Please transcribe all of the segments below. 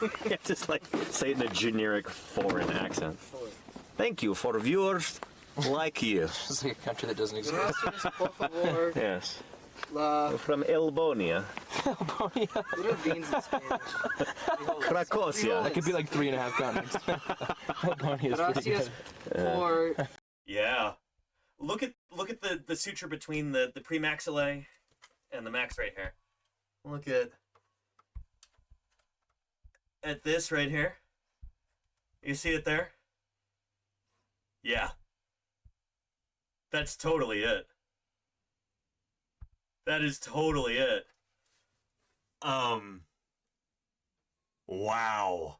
Yeah, just like say it in a generic foreign accent. Thank you for viewers like you. It's like a country that doesn't exist. Gracias, por favor. Yes. La... We're from Elbonia. Elbonia. What are beans in Spanish? Krakosia. That could be like 3.5 continents. Elbonia is pretty Gracias good. por... Yeah. Look at the suture between the premaxillae and the max right here. Look at this right here. You see it there? Yeah. That's totally it. That is totally it. Wow.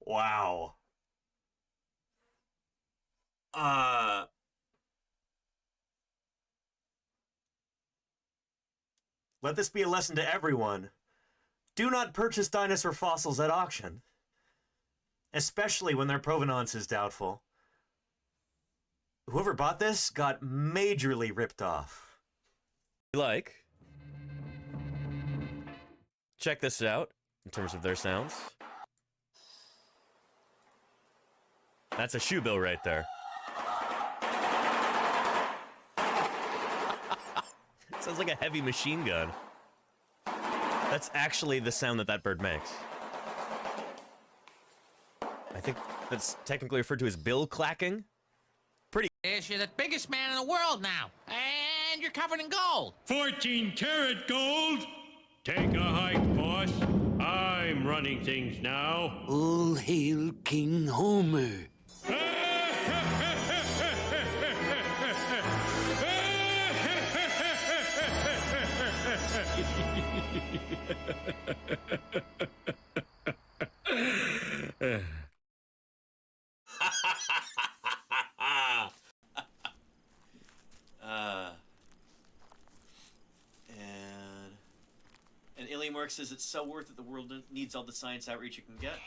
Wow. Let this be a lesson to everyone. Do not purchase dinosaur fossils at auction, especially when their provenance is doubtful. Whoever bought this got majorly ripped off. Check this out in terms of their sounds. That's a shoe bill right there. Sounds like a heavy machine gun. That's actually the sound that bird makes. I think that's technically referred to as bill clacking. Pretty. Yes, you're the biggest man in the world now, and you're covered in gold. 14-karat gold? Take a hike, boss. I'm running things now. All hail King Homer. And Iliumork says it's so worth it. The world needs all the science outreach it can get.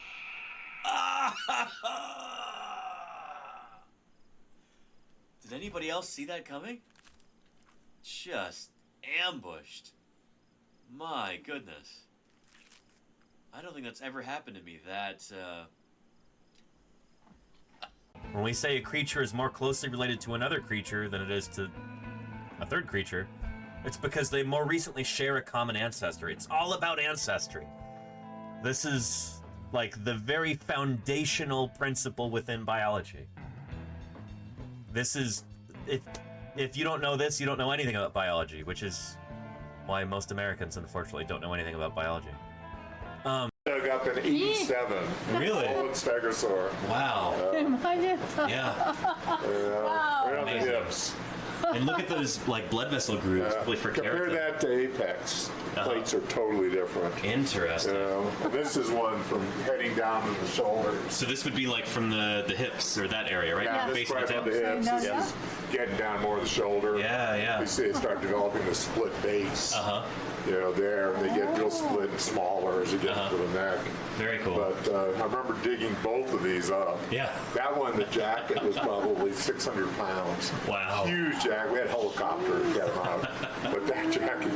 Did anybody else see that coming? Just ambushed. My goodness. I don't think that's ever happened to me. When we say a creature is more closely related to another creature than it is to a third creature, it's because they more recently share a common ancestor. It's all about ancestry. This is like the very foundational principle within biology. This is, if you don't know this, you don't know anything about biology, which is why most Americans, unfortunately, don't know anything about biology. Dug up in 87. Really? Old stegosaur. Wow. Yeah. Right on the Amazing. hips. And look at those like blood vessel grooves, probably for Compare keratin. that to apex. Plates are totally different. Interesting. This is one from heading down to the shoulders. So this would be like from the hips or that area, right? Yeah, this Base of right the on the hips. hips. This is getting down more of the shoulder. Yeah, yeah. You see it start developing the split base. There, and they get real split and smaller as you get to the neck. Very cool. But I remember digging both of these up. Yeah. That one, the jacket was probably 600 pounds. Wow. Huge jacket. We had a helicopter to get them out. But that jacket,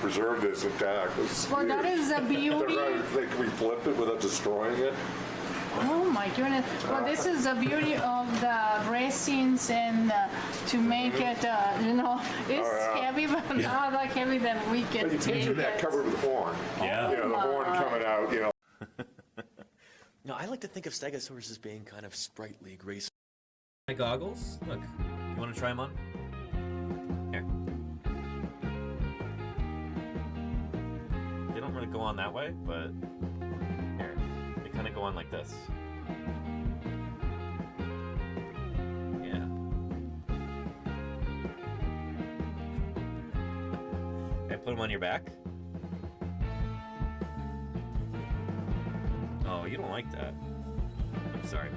preserved this intact. Well, that is the beauty. Can we flip it without destroying it? Oh my goodness. Well, this is the beauty of the resins and to make it, it's heavy, but not like heavy that we can But you take picture that it. covered with horn. Yeah. The horn coming out, No, I like to think of stegosaurs as being kind of sprightly, graceful. My goggles? Look, you want to try them on? Here. They don't really go on that way, but here. They kind of go on like this. Yeah. Okay, put them on your back. Oh, you don't like that. I'm sorry.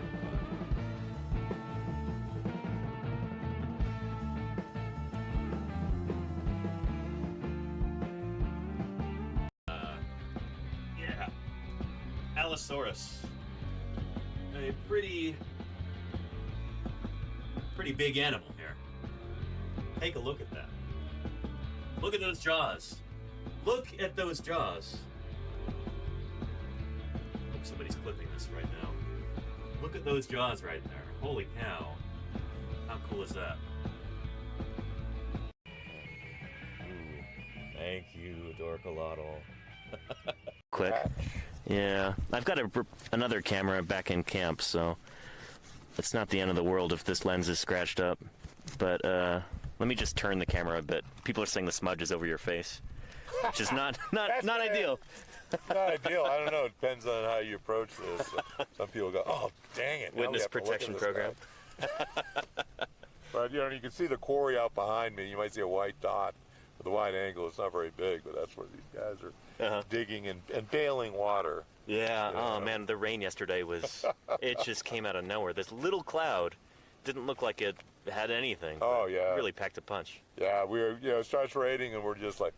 Yeah. Allosaurus. A pretty big animal here. Take a look at that. Look at those jaws. Look at those jaws. somebody's clipping this right now. Look at those jaws right there. Holy cow. How cool is that? Ooh, thank you, Dorkalotl. Quick. Yeah, I've got another camera back in camp, so it's not the end of the world if this lens is scratched up. But let me just turn the camera a bit. People are saying the smudge is over your face, which is not ideal. Not ideal. I don't know. It depends on how you approach this. Some people go, "Oh, dang it!" now we Witness have to look at protection this program. guy." But you can see the quarry out behind me. You might see a white dot. With the wide angle, it's not very big, but that's where these guys are digging and bailing water. Yeah. Oh man, the rain yesterday was. It just came out of nowhere. This little cloud didn't look like it had anything. Oh yeah. It really packed a punch. Yeah, it starts raining and we're just like,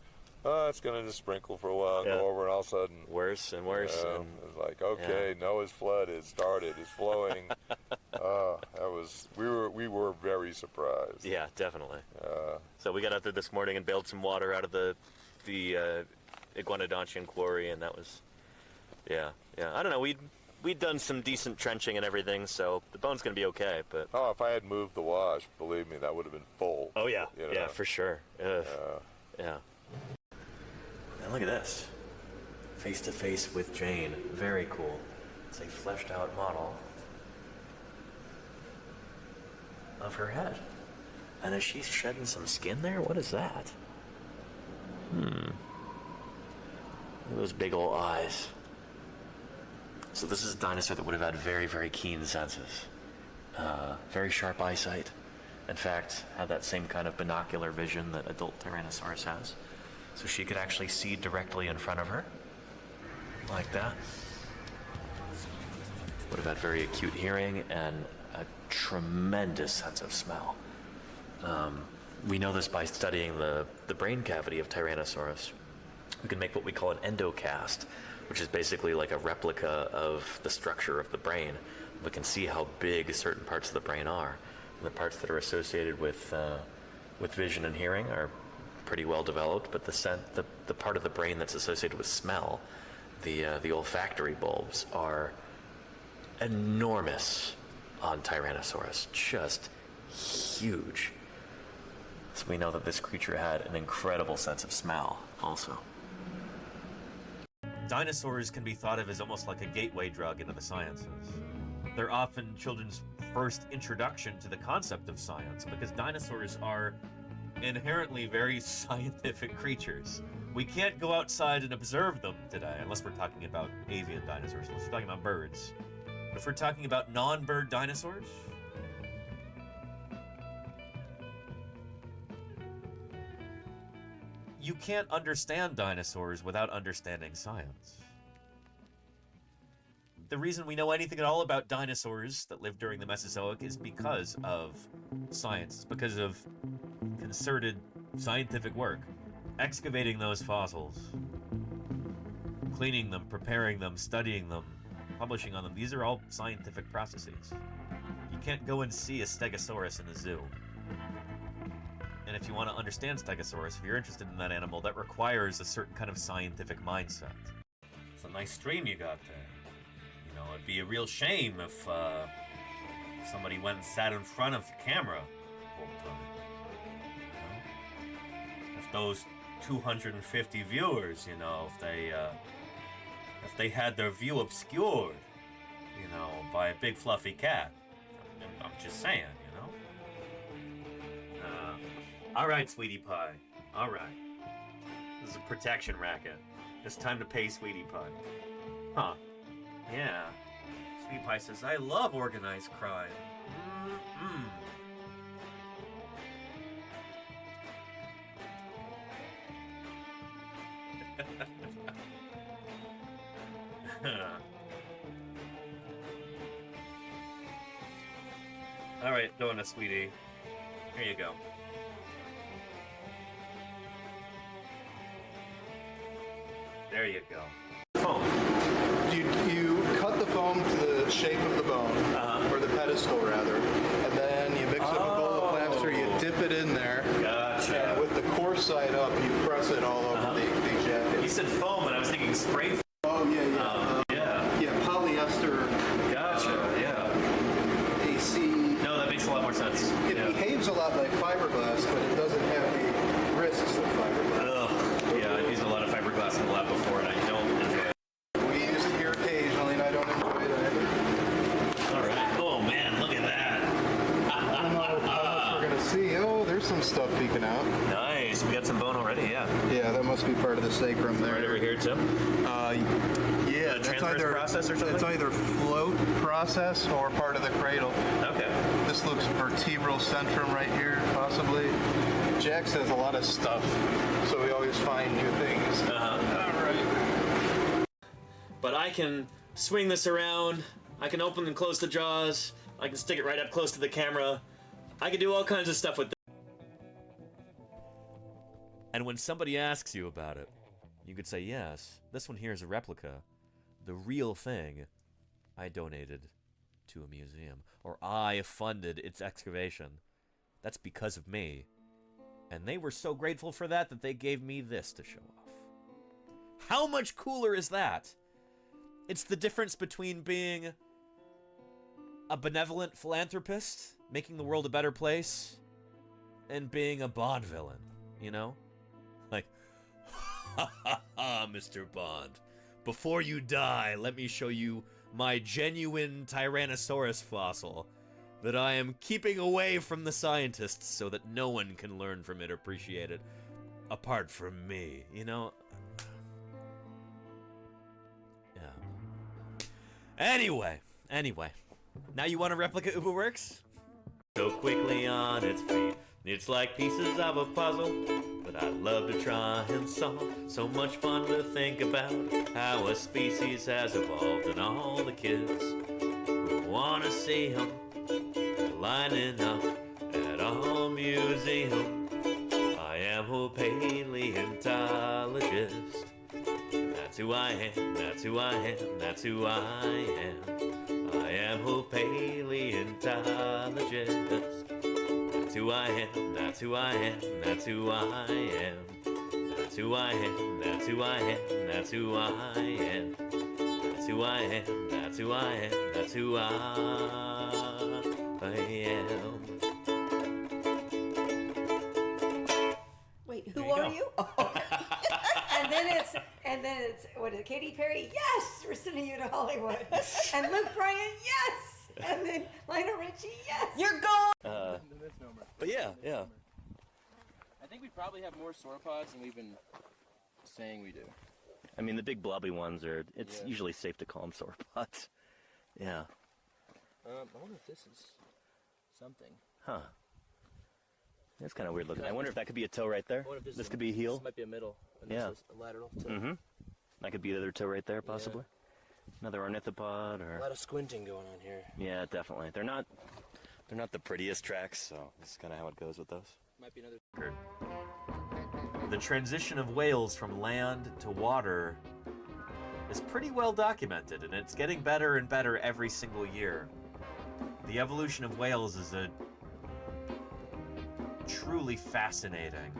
oh, it's gonna just sprinkle for a while and go over, and all of a sudden worse and worse. And it's like, okay, Noah's flood has started. It's flowing. We were very surprised. yeah, definitely. So we got out there this morning and bailed some water out of the Iguanodontian quarry, and that was, yeah. I don't know. We'd done some decent trenching and everything, so the bone's gonna be okay. But if I had moved the wash, believe me, that would have been full. oh yeah, you know? yeah, for sure. Yeah. And look at this. Face to face with Jane. Very cool. It's a fleshed out model of her head. And is she shedding some skin there? What is that? Look at those big old eyes. So this is a dinosaur that would have had very, very keen senses. Very sharp eyesight. In fact, had that same kind of binocular vision that adult Tyrannosaurus has. So she could actually see directly in front of her, like that. Would have had very acute hearing and a tremendous sense of smell. We know this by studying the brain cavity of Tyrannosaurus. We can make what we call an endocast, which is basically like a replica of the structure of the brain. We can see how big certain parts of the brain are. And the parts that are associated with vision and hearing are pretty well developed, but the part of the brain that's associated with smell, the olfactory bulbs, are enormous on Tyrannosaurus, just huge. So we know that this creature had an incredible sense of smell also. Dinosaurs can be thought of as almost like a gateway drug into the sciences. They're often children's first introduction to the concept of science because dinosaurs are inherently very scientific creatures. We can't go outside and observe them today unless we're talking about avian dinosaurs, unless we're talking about birds. But if we're talking about non-bird dinosaurs, you can't understand dinosaurs without understanding science. The reason we know anything at all about dinosaurs that lived during the Mesozoic is because of science. It's because of concerted scientific work. Excavating those fossils, cleaning them, preparing them, studying them, publishing on them. These are all scientific processes. You can't go and see a Stegosaurus in the zoo. And if you want to understand Stegosaurus, if you're interested in that animal, that requires a certain kind of scientific mindset. It's a nice stream you got there. You know, it'd be a real shame if somebody went and sat in front of the camera all the time. You know? If those 250 viewers, you know, if they had their view obscured, you know, by a big fluffy cat. I'm just saying, you know. All right, Sweetie Pie. All right. This is a protection racket. It's time to pay Sweetie Pie. Huh. Yeah. Sweetie Pie says, I love organized crime. Mm-mm. All right, Donna, sweetie. Here you go. There you go. Foam. You cut the foam to the shape of the bone, or the pedestal rather, and then you mix it with gold plaster, you dip it in there, Gotcha. and with the coarse side up, you press it all over the jacket. You said foam, and I was thinking spray foam. Oh, yeah. Yeah. Yeah, stuff peeking out. Nice. We got some bone already. Yeah. Yeah, that must be part of the sacrum there. Right over here too. Yeah, that's transverse either process or something? It's either float process or part of the cradle. Okay. This looks vertebral centrum right here, possibly. Jack says a lot of stuff, so we always find new things. All right. But I can swing this around. I can open and close the jaws. I can stick it right up close to the camera. I can do all kinds of stuff with this. And when somebody asks you about it, you could say, yes, this one here is a replica. The real thing I donated to a museum, or I funded its excavation. That's because of me. And they were so grateful for that that they gave me this to show off. How much cooler is that? It's the difference between being a benevolent philanthropist, making the world a better place, and being a Bond villain, you know? Like, ha ha ha, Mr. Bond. Before you die, let me show you my genuine Tyrannosaurus fossil that I am keeping away from the scientists so that no one can learn from it or appreciate it apart from me, you know? Yeah. Anyway. Now you want a replica UberWorks? So quickly on its feet. It's like pieces of a puzzle, but I love to try and solve. So much fun to think about how a species has evolved, and all the kids who wanna see them lining up at our museum. I am a paleontologist. That's who I am, that's who I am, that's who I am. I am a paleontologist. That's who I am, that's who I am, that's who I am. That's who I am, that's who I am, that's who I am. That's who I am, that's who I am, that's who I am. Wait, who are you? Oh. and then it's what is it, Katy Perry? Yes, we're sending you to Hollywood. And Luke Bryan, yes. And then Lionel Richie, yes. You're going. But yeah. I think we probably have more sauropods than we've been saying we do. I mean, the big blobby ones are, it's usually safe to call them sauropods. Yeah. I wonder if this is something. Huh. That's kind of weird looking. I wonder if that could be a toe right there. This could be a heel. This might be a middle. And Yeah. This is a lateral toe. Mm-hmm. That could be the other toe right there, possibly. Another ornithopod, or A lot of squinting going on here. yeah, definitely. They're not the prettiest tracks, so this is kind of how it goes with those. Might be another. The transition of whales from land to water is pretty well documented, and it's getting better and better every single year. The evolution of whales is a truly fascinating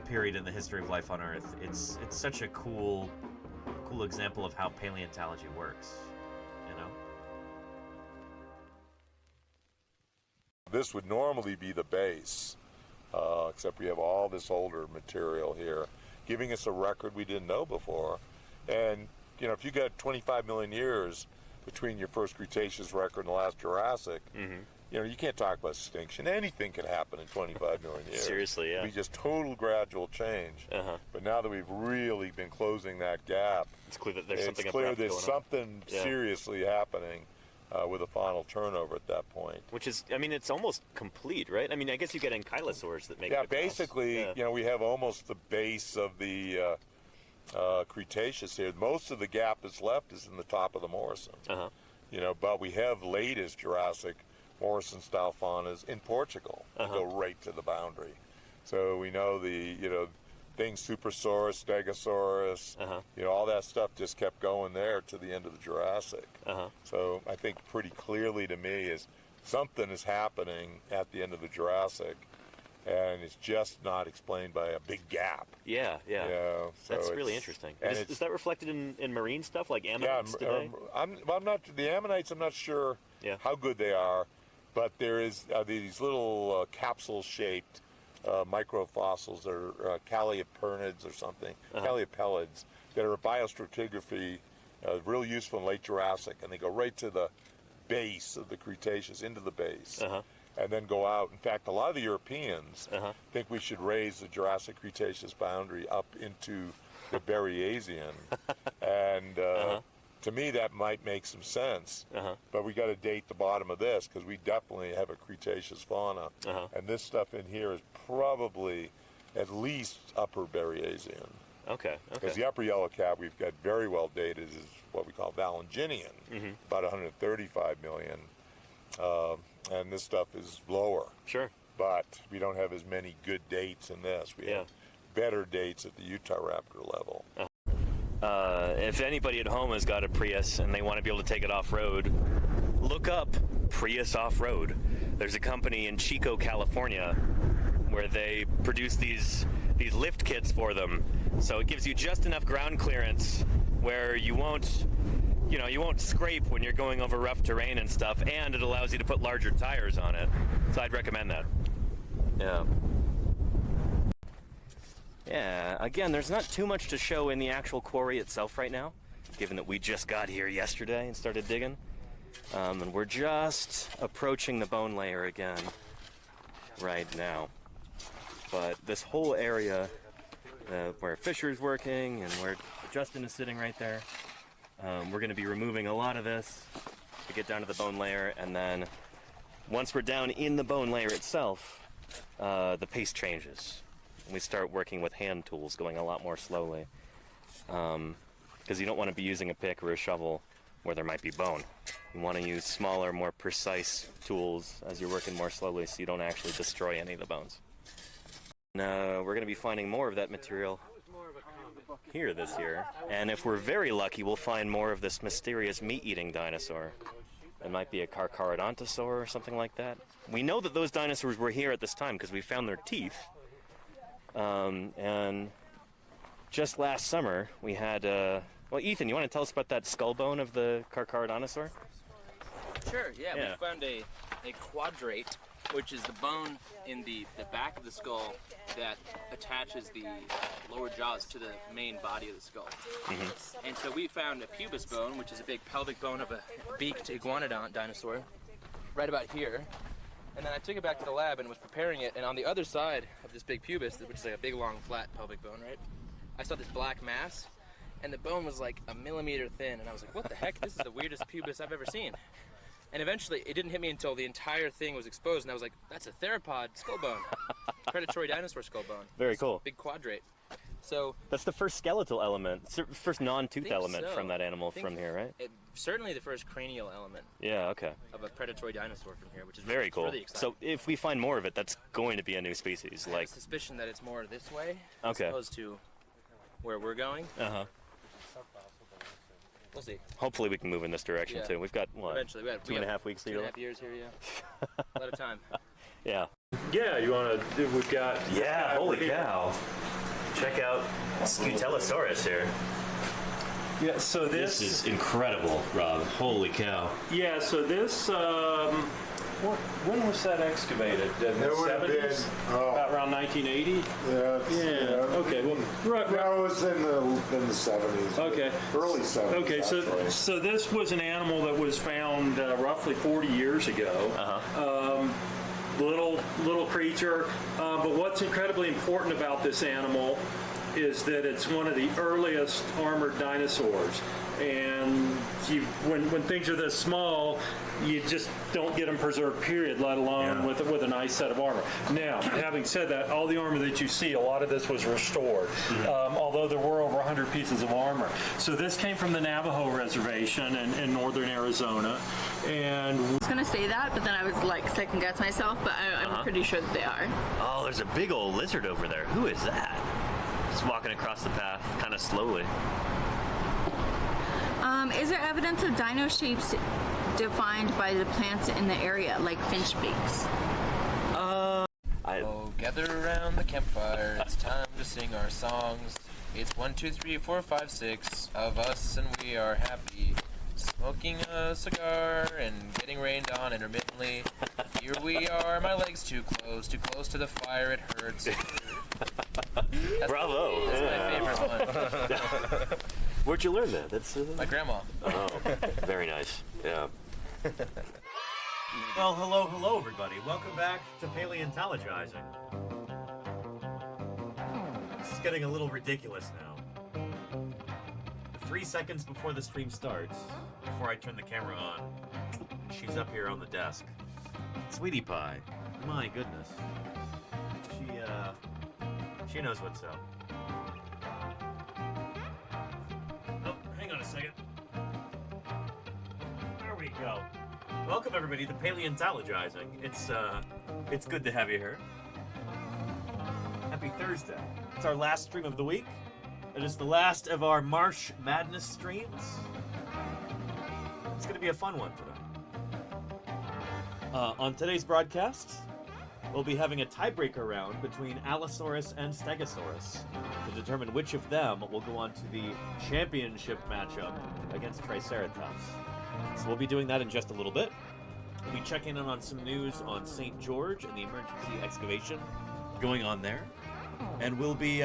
period in the history of life on Earth. It's such a cool example of how paleontology works, you know? This would normally be the base, except we have all this older material here, giving us a record we didn't know before. And, you know, if you got 25 million years between your first Cretaceous record and the last Jurassic, you know, you can't talk about extinction. Anything can happen in 25 million years. Seriously, yeah. It'd be just total gradual change. But now that we've really been closing that gap, It's clear that there's something it's clear abrupt there's going on. something Yeah. seriously happening with a final turnover at that point. Which is, I mean, it's almost complete, right? I mean, I guess you get ankylosaurs that make Yeah, it across. basically, Yeah. you know, we have almost the base of the Cretaceous here. Most of the gap that's left is in the top of the Morrison. You know, but we have latest Jurassic Morrison-style faunas in Portugal that go right to the boundary. So we know the, you know, things Supersaurus, Stegosaurus, you know, all that stuff just kept going there to the end of the Jurassic. So I think pretty clearly to me is something is happening at the end of the Jurassic, and it's just not explained by a big gap. Yeah. You know, so That's it's- really interesting. and Is that reflected in marine stuff like ammonites today? I'm not the ammonites. I'm not sure how good they are, but there is these little capsule-shaped microfossils, or calliopernids or something, calliopellads, that are biostratigraphy, real useful in late Jurassic, and they go right to the base of the Cretaceous, into the base, and then go out. In fact, a lot of the Europeans think we should raise the Jurassic Cretaceous boundary up into the Berriasian, and to me that might make some sense, but we got to date the bottom of this because we definitely have a Cretaceous fauna, and this stuff in here is probably at least upper Berriasian. Okay. Because the upper yellow cap we've got very well dated is what we call Valanginian, about 135 million, and this stuff is lower. Sure. But we don't have as many good dates in this. We have better dates at the Utahraptor level. If anybody at home has got a Prius and they want to be able to take it off-road, look up Prius Off-Road. There's a company in Chico, California, where they produce these lift kits for them. So it gives you just enough ground clearance where you won't scrape when you're going over rough terrain and stuff, and it allows you to put larger tires on it. So I'd recommend that. Yeah, again, there's not too much to show in the actual quarry itself right now, given that we just got here yesterday and started digging. And we're just approaching the bone layer again right now. But this whole area where Fisher's working and where Justin is sitting right there, we're going to be removing a lot of this to get down to the bone layer, and then once we're down in the bone layer itself, the pace changes. And we start working with hand tools, going a lot more slowly, because you don't want to be using a pick or a shovel where there might be bone. You want to use smaller, more precise tools as you're working more slowly, so you don't actually destroy any of the bones. We're going to be finding more of that material here this year, and if we're very lucky, we'll find more of this mysterious meat-eating dinosaur. It might be a Carcharodontosaur or something like that. We know that those dinosaurs were here at this time because we found their teeth. And just last summer, we had, well, Ethan, you want to tell us about that skull bone of the Carcharodontosaur? Sure, yeah. We found a quadrate, which is the bone in the back of the skull that attaches the lower jaws to the main body of the skull. And so we found a pubis bone, which is a big pelvic bone of a beaked iguanodont dinosaur, right about here. And then I took it back to the lab and was preparing it, and on the other side of this big pubis, which is like a big, long, flat pelvic bone, right, I saw this black mass, and the bone was like a millimeter thin, and I was like, what the heck? This is the weirdest pubis I've ever seen. And eventually, it didn't hit me until the entire thing was exposed, and I was like, that's a theropod skull bone. Predatory dinosaur skull bone. Very cool. Big quadrate. So that's the first skeletal element, first non-tooth element from that animal from here, right? Certainly the first cranial element. Yeah, okay. Of a predatory dinosaur from here, which is very cool. Really exciting. So if we find more of it, that's going to be a new species. I have a suspicion that it's more this way, as opposed to where we're going. We'll see. Hopefully we can move in this direction too. We've got what? Eventually, we got 2.5 weeks to go. 2.5 years here, yeah. A lot of time. Yeah. Yeah, you want to? We've got. Yeah. Holy cow! Check out Scutellosaurus here. Yeah. So this is incredible, Rob. Holy cow! Yeah. So this. When was that excavated? In the 70s? About around 1980? Yeah. Okay. Well, no, it was in the 70s. Okay. Early 70s. Okay. So this was an animal that was found roughly 40 years ago. Little creature. But what's incredibly important about this animal is that it's one of the earliest armored dinosaurs. And when things are this small, you just don't get them preserved, period, let alone with a nice set of armor. Now, having said that, all the armor that you see, a lot of this was restored, although there were over 100 pieces of armor. So this came from the Navajo Reservation in northern Arizona. And I was going to say that, but then I was like second-guess myself, but I'm pretty sure that they are. Oh, there's a big old lizard over there. Who is that? Just walking across the path, kind of slowly. Is there evidence of dino shapes defined by the plants in the area, like finch beaks? Oh, gather around the campfire. It's time to sing our songs. It's 1, 2, 3, 4, 5, 6 of us, and we are happy. Smoking a cigar and getting rained on intermittently. Here we are, my legs too close to the fire, it hurts. Bravo! That's my favorite one. Where'd you learn that? That's my grandma. Oh, very nice. Yeah. Well, hello, everybody. Welcome back to Paleontologizing. This is getting a little ridiculous now. 3 seconds before the stream starts, before I turn the camera on, she's up here on the desk. Sweetie Pie. My goodness. She knows what's up. Oh, hang on a second. There we go. Welcome everybody to Paleontologizing. It's good to have you here. Happy Thursday. It's our last stream of the week. It is the last of our Marsh Madness streams. It's gonna be a fun one today. On today's broadcast, we'll be having a tiebreaker round between Allosaurus and Stegosaurus to determine which of them will go on to the championship matchup against Triceratops. So we'll be doing that in just a little bit. We'll be checking in on some news on St. George and the emergency excavation going on there. And we'll be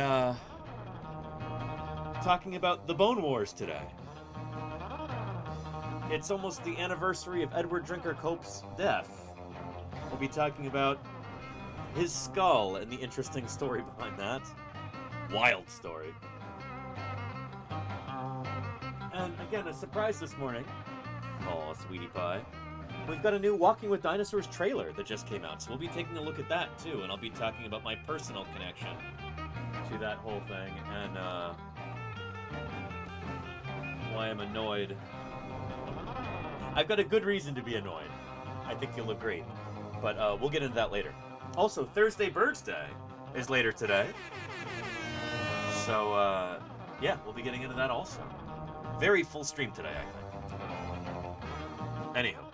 talking about the Bone Wars today. It's almost the anniversary of Edward Drinker Cope's death. We'll be talking about his skull and the interesting story behind that. Wild story. And again, a surprise this morning. Oh, Sweetie Pie. We've got a new Walking With Dinosaurs trailer that just came out, so we'll be taking a look at that too, and I'll be talking about my personal connection to that whole thing, and why I'm annoyed. I've got a good reason to be annoyed. I think you'll agree. But we'll get into that later. Also, Thursday Birds Day is later today. So, yeah, we'll be getting into that also. Very full stream today, I think. Anyhow.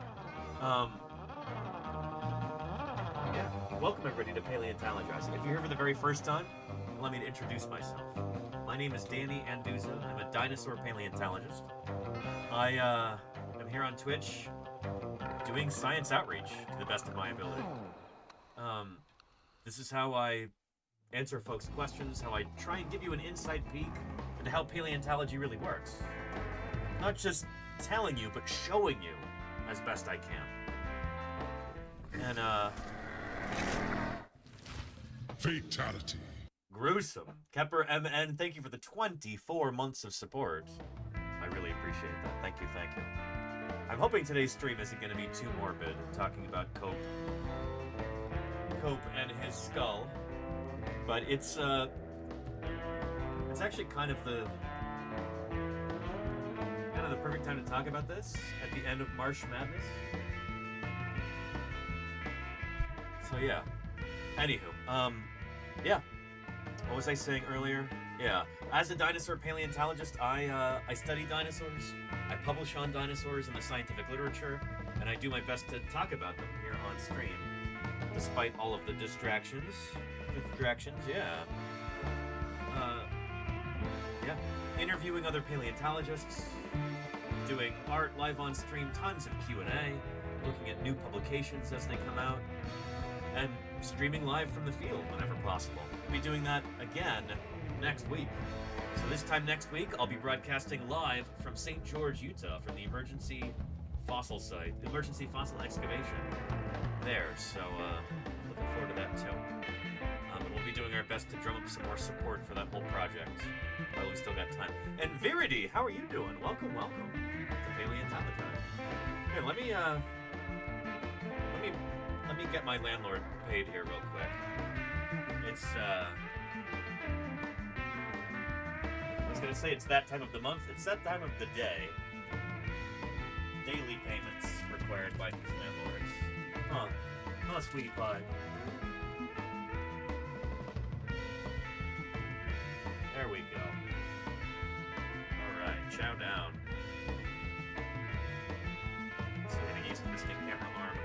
Yeah, welcome everybody to Paleontologizing. If you're here for the very first time, allow me to introduce myself. My name is Danny Anduza. I'm a dinosaur paleontologist. I am here on Twitch doing science outreach to the best of my ability. This is how I answer folks' questions, how I try and give you an inside peek into how paleontology really works. Not just telling you, but showing you as best I can. And, Fatality. Gruesome. Kepper MN, thank you for the 24 months of support. I really appreciate that. Thank you, thank you. I'm hoping today's stream isn't going to be too morbid, talking about Cope and his skull. But it's actually kind of the perfect time to talk about this at the end of Marsh Madness. So yeah. Anywho, yeah. What was I saying earlier? Yeah. As a dinosaur paleontologist, I study dinosaurs. I publish on dinosaurs in the scientific literature, and I do my best to talk about them here on stream, despite all of the distractions. Yeah. Yeah. Interviewing other paleontologists, doing art live on stream, tons of Q&A, looking at new publications as they come out, and streaming live from the field whenever possible. We'll be doing that again next week. So this time next week, I'll be broadcasting live from St. George, Utah, from the emergency fossil site, the emergency fossil excavation there. So looking forward to that too. And we'll be doing our best to drum up some more support for that whole project while we've still got time. And Viridi, how are you doing? Welcome to Paleontologizing. Here, let me get my landlord paid here real quick. It's I was gonna say it's that time of the month. It's that time of the day. Daily payments required by these landlords. Huh, Sweetie Pie. There we go. Alright, chow down. So getting used to this big camera arm.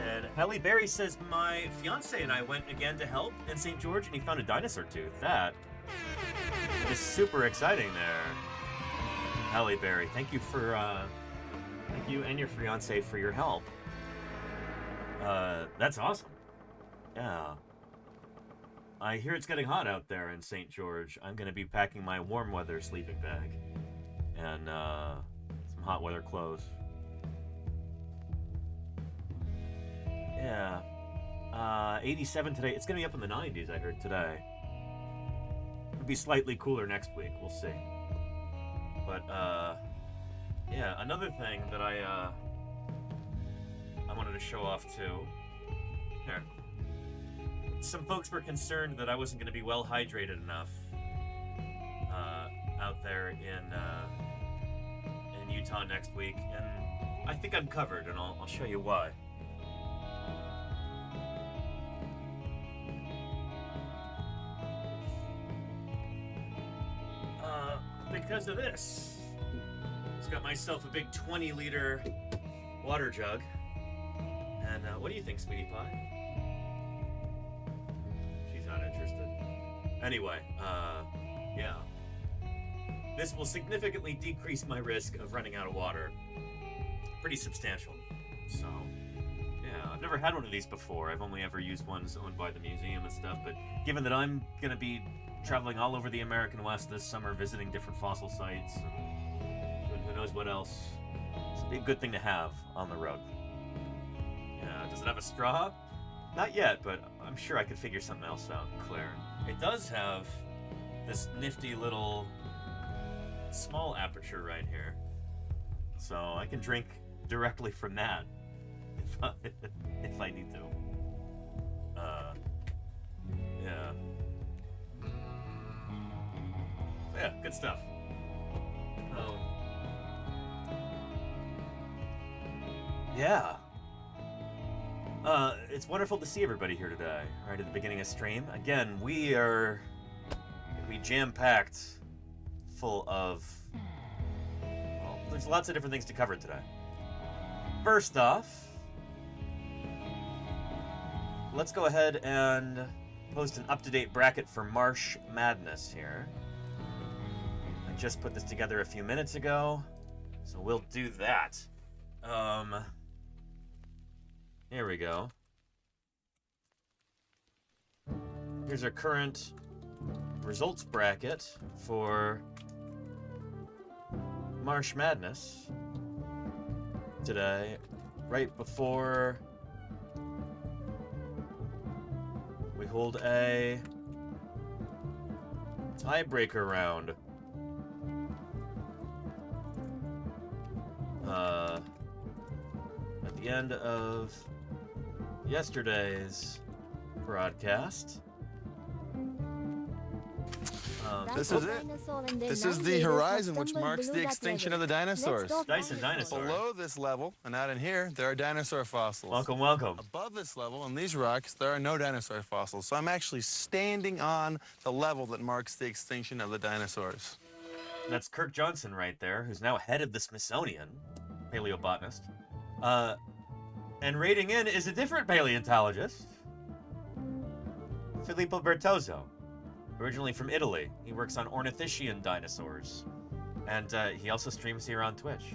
And Halle Berry says, my fiance and I went again to help in St. George and he found a dinosaur tooth. That is super exciting there. Halle Berry, thank you and your fiance for your help. That's awesome. Yeah. I hear it's getting hot out there in St. George. I'm going to be packing my warm weather sleeping bag and some hot weather clothes. Yeah. 87 today. It's going to be up in the 90s, I heard today. It'll be slightly cooler next week. We'll see. But, yeah, another thing that I wanted to show off too. Here. Some folks were concerned that I wasn't going to be well hydrated enough out there in Utah next week, and I think I'm covered, and I'll show you why. Because of this. Just got myself a big 20-liter water jug. And what do you think, sweetie pie? She's not interested. Anyway, yeah. This will significantly decrease my risk of running out of water. Pretty substantial. So, yeah, I've never had one of these before. I've only ever used ones owned by the museum and stuff, but given that I'm going to be traveling all over the American West this summer, visiting different fossil sites, and who knows what else, it's a good thing to have on the road. Does it have a straw? Not yet, but I'm sure I could figure something else out, Claire. It does have this nifty little small aperture right here. So I can drink directly from that if I need to. Yeah. Yeah, good stuff. Yeah. It's wonderful to see everybody here today, right at the beginning of stream. Again, we are gonna be jam-packed full of, well, there's lots of different things to cover today. First off, let's go ahead and post an up-to-date bracket for Marsh Madness here. I just put this together a few minutes ago, so we'll do that. Here we go. Here's our current results bracket for Marsh Madness today, right before we hold a tiebreaker round. At the end of yesterday's broadcast. This is it. This is the horizon, which marks the extinction of the dinosaurs. Dyson Dinosaur. Below this level, and out in here, there are dinosaur fossils. Welcome, welcome. Above this level, on these rocks, there are no dinosaur fossils. So I'm actually standing on the level that marks the extinction of the dinosaurs. That's Kirk Johnson right there, who's now head of the Smithsonian, paleobotanist. And raiding in is a different paleontologist, Filippo Bertozzo, originally from Italy. He works on ornithischian dinosaurs, and he also streams here on Twitch.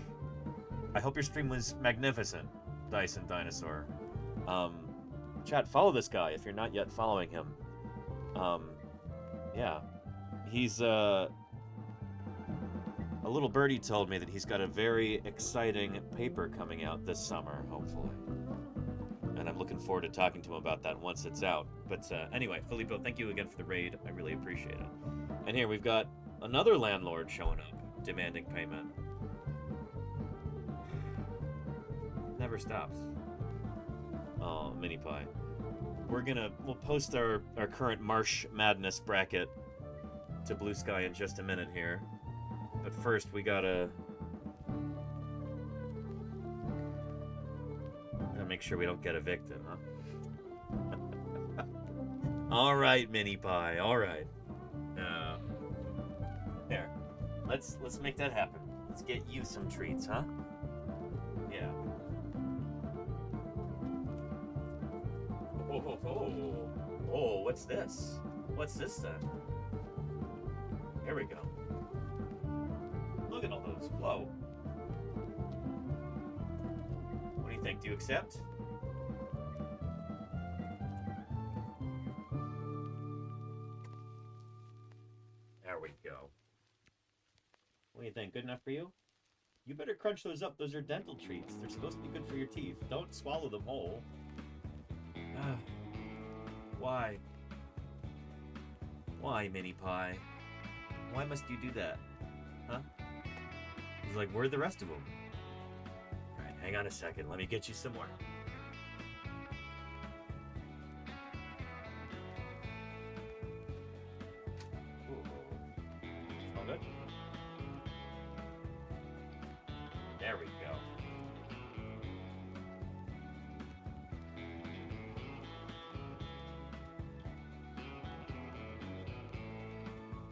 I hope your stream was magnificent, Dyson Dinosaur. Chat, follow this guy if you're not yet following him. Yeah, he's a little birdie told me that he's got a very exciting paper coming out this summer, hopefully. And I'm looking forward to talking to him about that once it's out. But anyway, Filippo, thank you again for the raid. I really appreciate it. And here we've got another landlord showing up, demanding payment. Never stops. Oh, Mini Pie. We'll post our current Marsh Madness bracket to Blue Sky in just a minute here. But first, we gotta make sure we don't get evicted, huh? All right, Mini Pie. All right. There. Let's make that happen. Let's get you some treats, huh? Yeah. Oh, what's this? What's this then? Here we go. Look at all those. Whoa. What do you think? Do you accept? crunch those up. Those are dental treats. They're supposed to be good for your teeth. Don't swallow them whole. Why? Why, Mini Pie? Why must you do that? Huh? He's like, where are the rest of them? Alright, hang on a second. Let me get you some more. All good? There we go.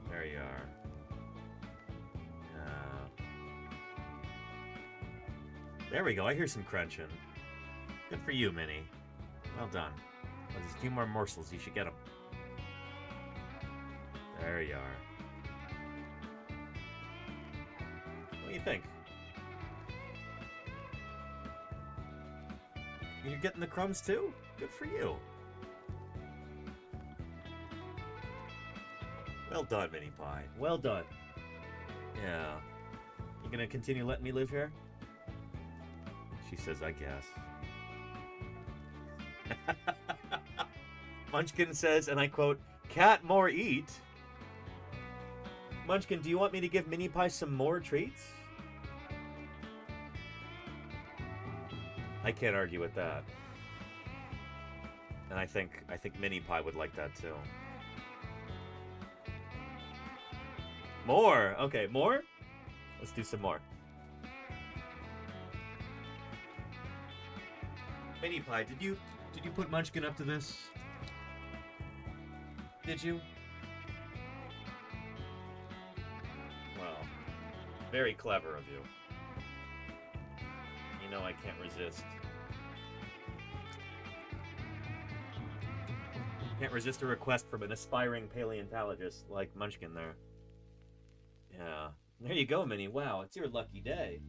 There you are. There we go. I hear some crunching. Good for you, Minnie. Well done. Well, there's a few more morsels. You should get them. There you are. What do you think? You're getting the crumbs too? Good for you. Well done, Mini Pie. Well done. Yeah. You gonna continue letting me live here? She says, I guess. Munchkin says, and I quote, "Cat more eat." Munchkin, do you want me to give Mini Pie some more treats? I can't argue with that. And I think Mini Pie would like that too. More! Okay, more? Let's do some more. Mini Pie, did you put Munchkin up to this? Did you? Well, very clever of you. You know I can't resist. Can't resist a request from an aspiring paleontologist like Munchkin there. Yeah. There you go, Minnie. Wow, it's your lucky day.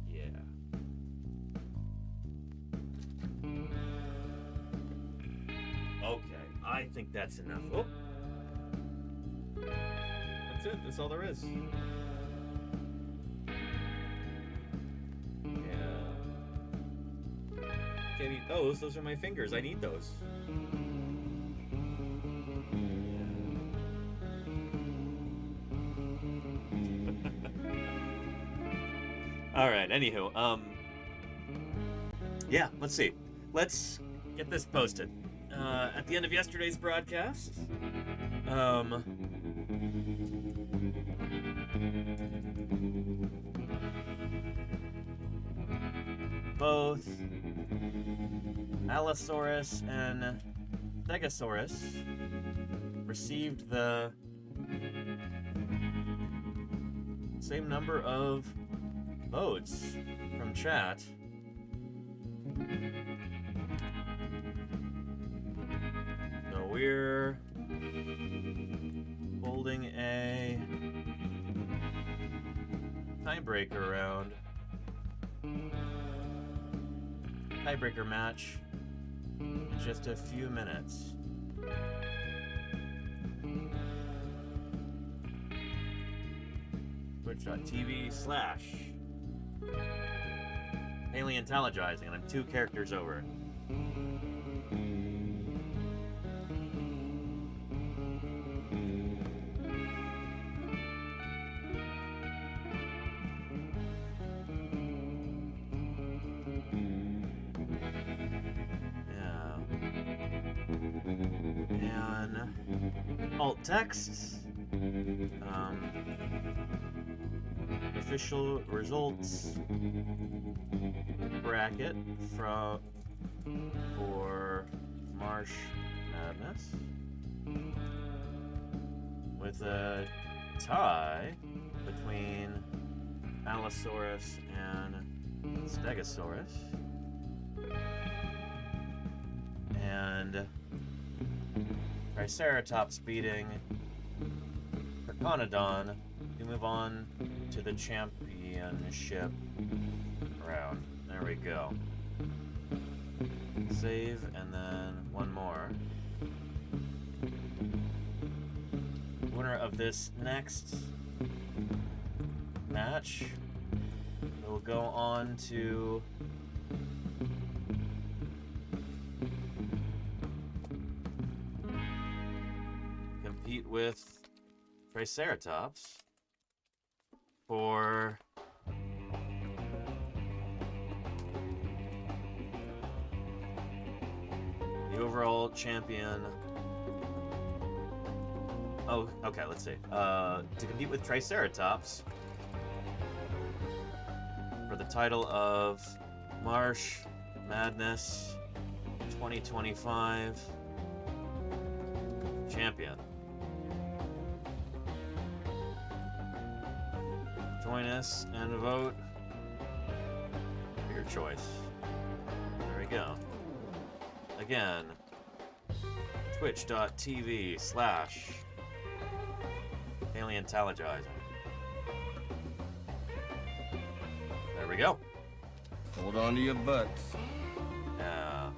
Yeah. Okay, I think that's enough. Oh. That's it. That's all there is. Yeah. Can't eat those. Those are my fingers. I need those. All right. Anywho, yeah. Let's see. Let's get this posted. At the end of yesterday's broadcast, both Allosaurus and Stegosaurus received the same number of votes from chat. So we're holding a tiebreaker round. Tiebreaker match in just a few minutes. Twitch.tv/Paleontologizing, and I'm 2 characters over. Alt text. Official results bracket for Marsh Madness with a tie between Allosaurus and Stegosaurus, and Triceratops beating Perconodon to move on to the championship round. There we go. Save, and then one more. Winner of this next match. We'll go on to compete with Triceratops for the overall champion. Oh, okay, let's see. To compete with Triceratops for the title of Marsh Madness 2025 champion. Join us and vote for your choice. There we go. Again, twitch.tv/Paleontologizing. There we go. Hold on to your butts. Yeah.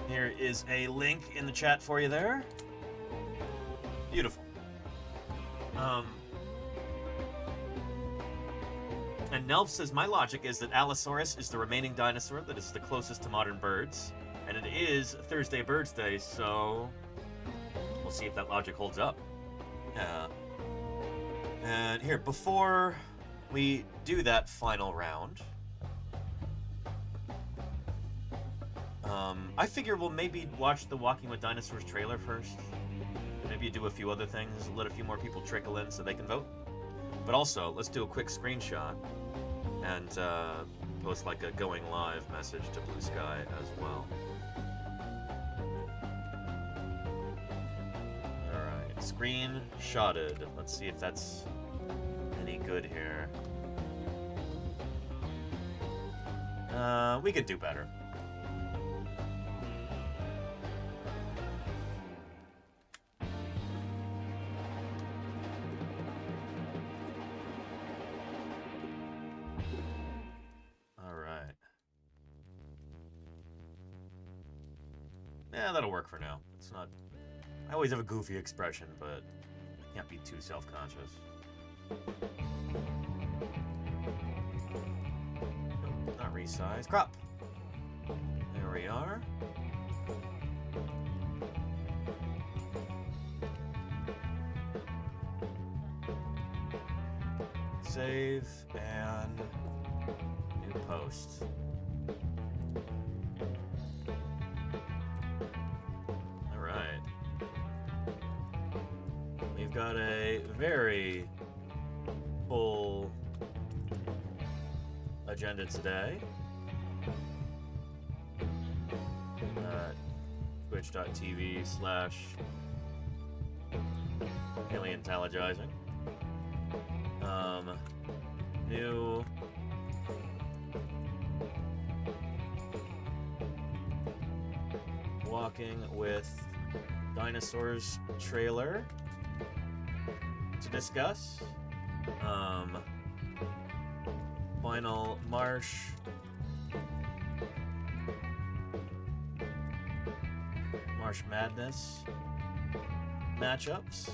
Here is a link in the chat for you there. Beautiful. And Nelf says, my logic is that Allosaurus is the remaining dinosaur that is the closest to modern birds. And it is Thursday Birds Day, so we'll see if that logic holds up. Yeah. And here, before we do that final round, I figure we'll maybe watch the Walking with Dinosaurs trailer first. Maybe do a few other things, let a few more people trickle in so they can vote. But also, let's do a quick screenshot and post like a going live message to Blue Sky as well. Alright, screenshotted. Let's see if that's any good here. We could do better. Yeah, that'll work for now. It's not... I always have a goofy expression, but I can't be too self-conscious. Nope, not resize. Crop! There we are. Save and new post. We've got a very full agenda today. Twitch.tv/Paleontologizing. New Walking with Dinosaurs trailer to discuss. Final Marsh Madness matchups.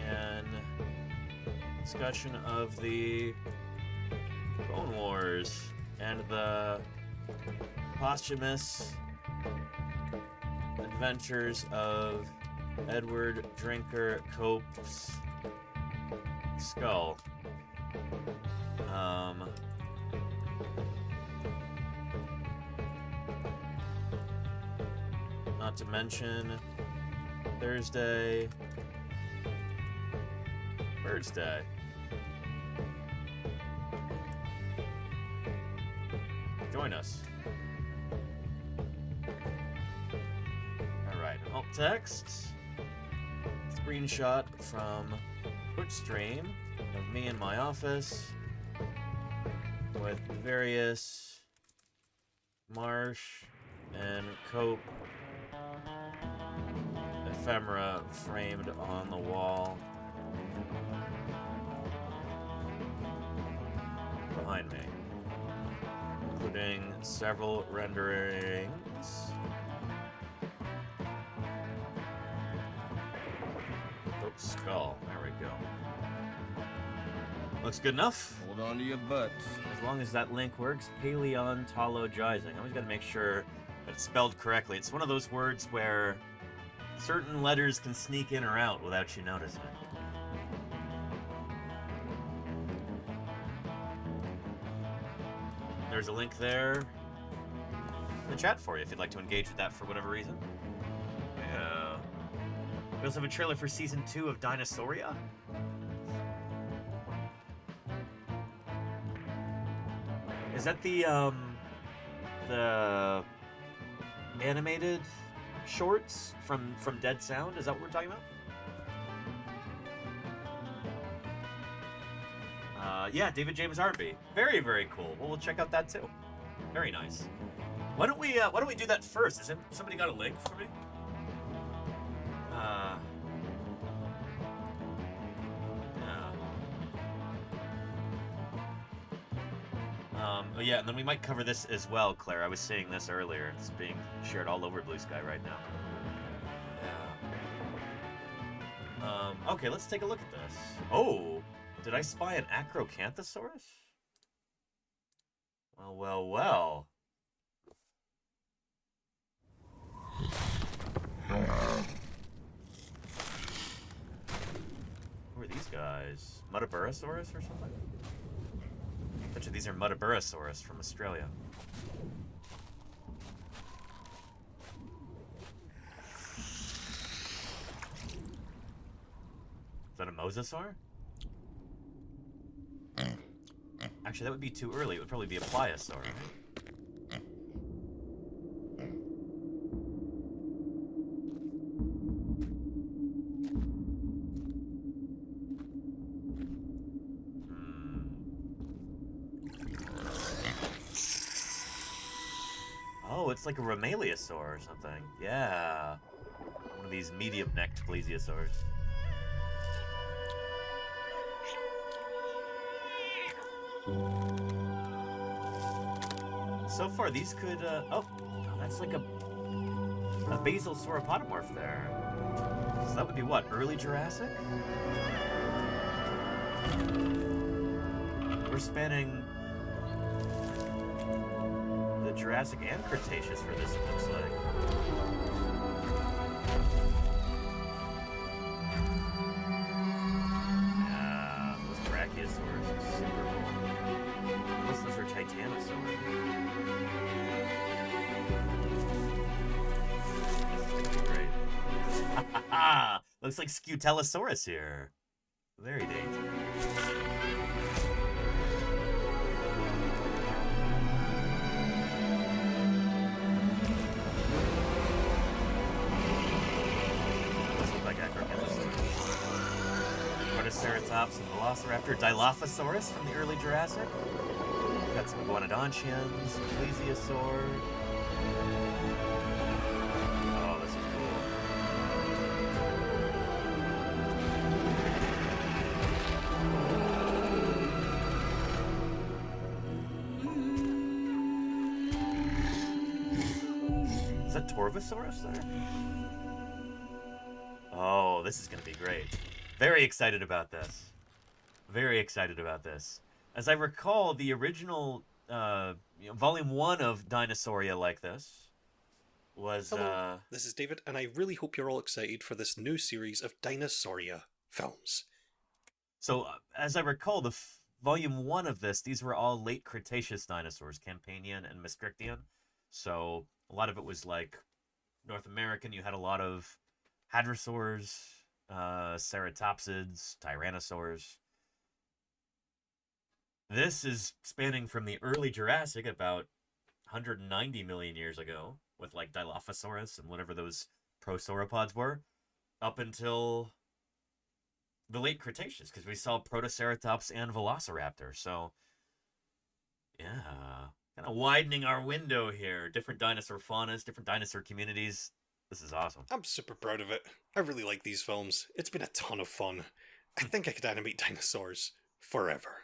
And discussion of the Bone Wars and the posthumous adventures of Edward Drinker Cope's skull. Not to mention Thursday Birds Day. Join us. Alright, alt text. Screenshot from Twitch stream of me in my office with various Marsh and Cope ephemera framed on the wall behind me, including several renderings. Oops, skull. There we go. Looks good enough. Hold on to your butts. As long as that link works. Paleontologizing. I always got to make sure that it's spelled correctly. It's one of those words where certain letters can sneak in or out without you noticing. There's a link there in the chat for you if you'd like to engage with that for whatever reason. Yeah. We also have a trailer for Season 2 of Dinosauria. Is that the animated shorts from Dead Sound? Is that what we're talking about? Yeah, David James Harvey. Very, very cool. Well, we'll check out that too. Very nice. Why don't we do that first? Has somebody got a link for me? Oh yeah, and then we might cover this as well, Claire. I was seeing this earlier. It's being shared all over Blue Sky right now. Yeah. Okay, let's take a look at this. Oh, did I spy an Acrocanthosaurus? Well, well, well. Who are these guys? Muttaburrasaurus or something? I bet you these are Muttaburrasaurus from Australia. Is that a mosasaur? Actually, that would be too early. It would probably be a pliosaur, right? Oh, it's like a Romaleosaur or something. Yeah. One of these medium-necked plesiosaurs. So far, these could, oh, that's like a basal sauropodomorph there. So that would be what, early Jurassic? We're spanning the Jurassic and Cretaceous for this, it looks like. Yeah, those Brachiosaurs are super cool. Unless those are Titanosaurs. Great. Looks like Scutellosaurus here. Very neat. Protoceratops and Velociraptor, Dilophosaurus from the early Jurassic. Got some Iguanodontians, Plesiosaur. Oh, this is cool. Is that Torvosaurus there? Oh, this is going to be great. Very excited about this. Very excited about this. As I recall, the original Volume 1 of Dinosauria like this was... Hello, this is David, and I really hope you're all excited for this new series of Dinosauria films. So, as I recall, the Volume 1 of this, these were all late Cretaceous dinosaurs, Campanian and Maastrichtian. So, a lot of it was like North American. You had a lot of hadrosaurs, ceratopsids, tyrannosaurs. This is spanning from the early Jurassic, about 190 million years ago, with like Dilophosaurus and whatever those prosauropods were, up until the late Cretaceous, because we saw Protoceratops and Velociraptor. So, yeah, kind of widening our window here. Different dinosaur faunas, different dinosaur communities This is awesome. I'm super proud of it. I really like these films. It's been a ton of fun. I think I could animate dinosaurs forever.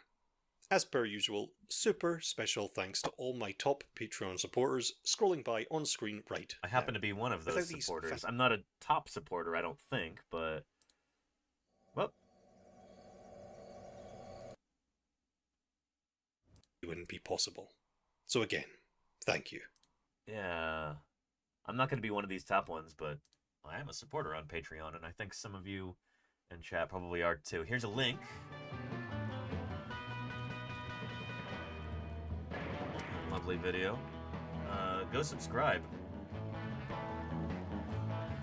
As per usual, super special thanks to all my top Patreon supporters scrolling by on screen right I happen now. to be one of those Without these supporters. I'm not a top supporter, I don't think, but... Well... It wouldn't be possible. So again, thank you. Yeah... I'm not going to be one of these top ones, but I am a supporter on Patreon, and I think some of you in chat probably are too. Here's a link. Lovely video. Go subscribe.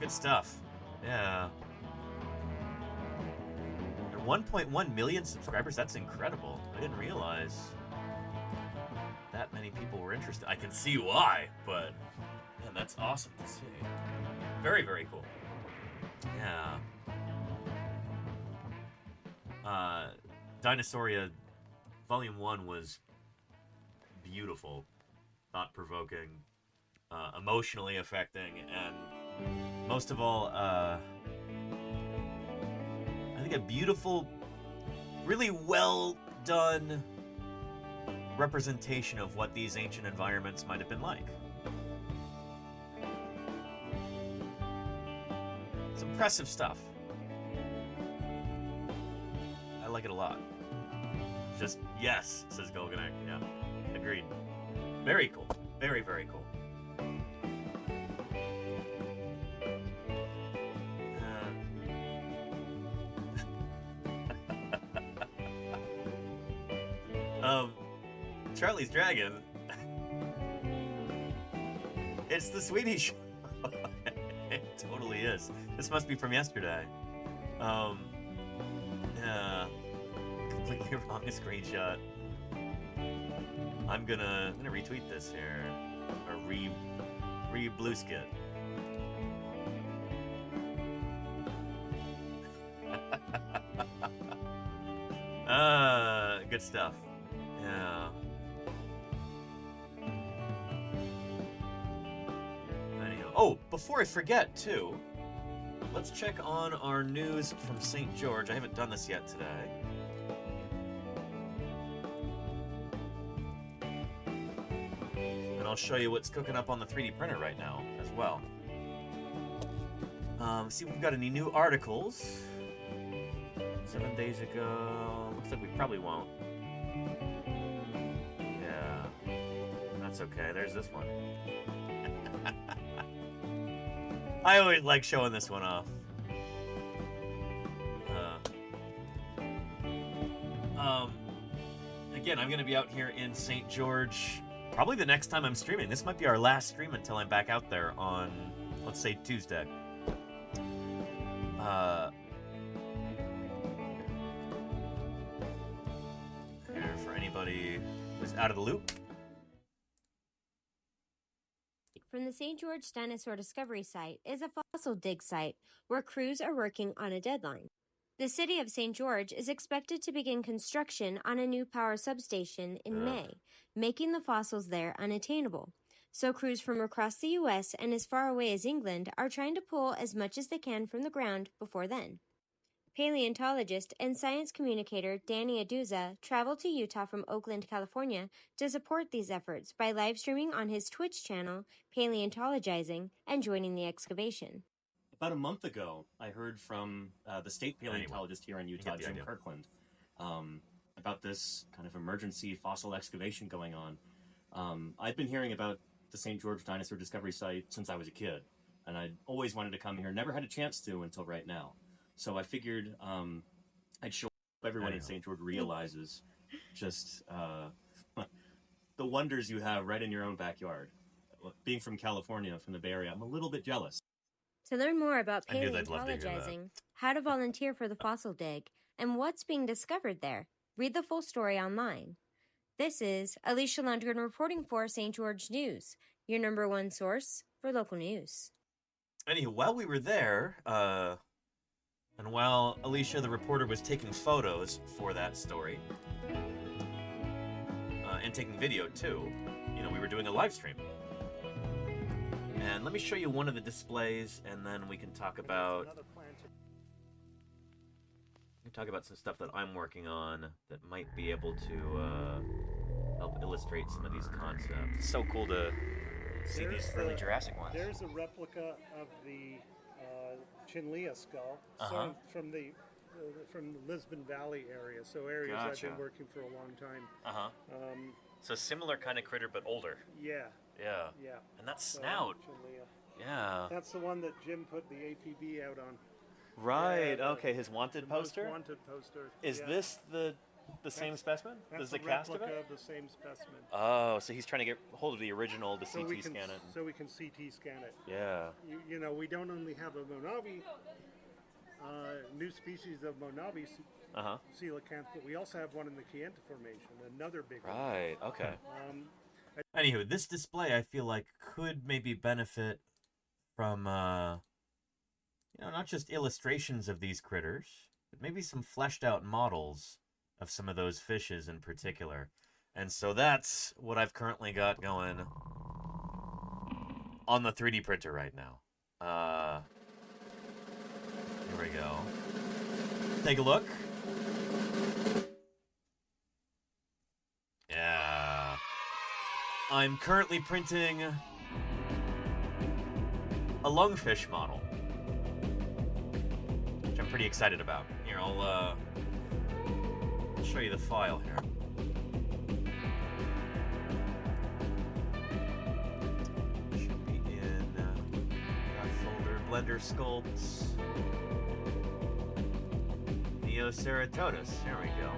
Good stuff. Yeah. And 1.1 million subscribers? That's incredible. I didn't realize that many people were interested. I can see why, but man, that's awesome to see. Very, very cool. Yeah. Dinosauria Volume 1 was beautiful, thought-provoking, emotionally affecting, and most of all, I think a beautiful, really well done representation of what these ancient environments might have been like. It's impressive stuff. I like it a lot. Just, yes, says Golganek. Yeah, agreed. Very cool. Very, very cool. Charlie's Dragon. It's the Swedish. It totally is. This must be from yesterday. Yeah. Completely wrong screenshot. I'm gonna retweet this here. Or re-bluesk it. Good stuff. Yeah. Anyhow. Oh, before I forget, too, let's check on our news from St. George. I haven't done this yet today. And I'll show you what's cooking up on the 3D printer right now, as well. See if we've got any new articles. 7 days ago. Looks like we probably won't. Yeah. That's okay. There's this one. I always like showing this one off. Again, I'm going to be out here in St. George probably the next time I'm streaming. This might be our last stream until I'm back out there on, let's say, Tuesday. Here, for anybody who's out of the loop. From the St. George Dinosaur Discovery Site is a fossil dig site where crews are working on a deadline. The city of St. George is expected to begin construction on a new power substation in May, making the fossils there unattainable. So crews from across the U.S. and as far away as England are trying to pull as much as they can from the ground before then. Paleontologist and science communicator Danny Aduza traveled to Utah from Oakland, California to support these efforts by live streaming on his Twitch channel, Paleontologizing, and joining the excavation. About a month ago, I heard from the state paleontologist here in Utah, Jim Kirkland, about this kind of emergency fossil excavation going on. I've been hearing about the St. George Dinosaur Discovery Site since I was a kid, and I'd always wanted to come here, never had a chance to until right now. So I figured I'd show everyone in St. George realizes just the wonders you have right in your own backyard. Being from California, from the Bay Area, I'm a little bit jealous. To learn more about I knew they'd love to hear that. paleontologizing, how to volunteer for the fossil dig, and what's being discovered there, read the full story online. This is Alicia Lundgren reporting for St. George News, your #1 source for local news. Anywho, while we were there, and while Alicia, the reporter, was taking photos for that story, and taking video too, we were doing a live stream. And let me show you one of the displays, and then we can talk about some stuff that I'm working on that might be able to help illustrate some of these concepts. It's so cool to see these early Jurassic ones. There's a replica of the Chinlea skull from the Lisbon Valley area, so areas I've been working for a long time. So similar kind of critter, but older. Yeah. And that snout. Chinlea. Yeah. That's the one that Jim put the APB out on. Right. Okay. His wanted poster. Wanted poster. Is this the same specimen? That's the cast of replica it? of the same specimen. Oh, so he's trying to get hold of the original to CT scan it. So we can CT scan it. Yeah. You know, we don't only have a Monavi, new species of Monavi coelacanth, but we also have one in the Kayenta Formation, another big one. Right. Okay. Anywho, this display I feel like could maybe benefit from, not just illustrations of these critters, but maybe some fleshed out models of some of those fishes in particular. And so that's what I've currently got going on the 3D printer right now. Here we go. Take a look. Yeah. I'm currently printing a lungfish model, which I'm pretty excited about. Here, I'll show you the file here. Should be in that folder, Blender Sculpts, Neoceratodus. There we go.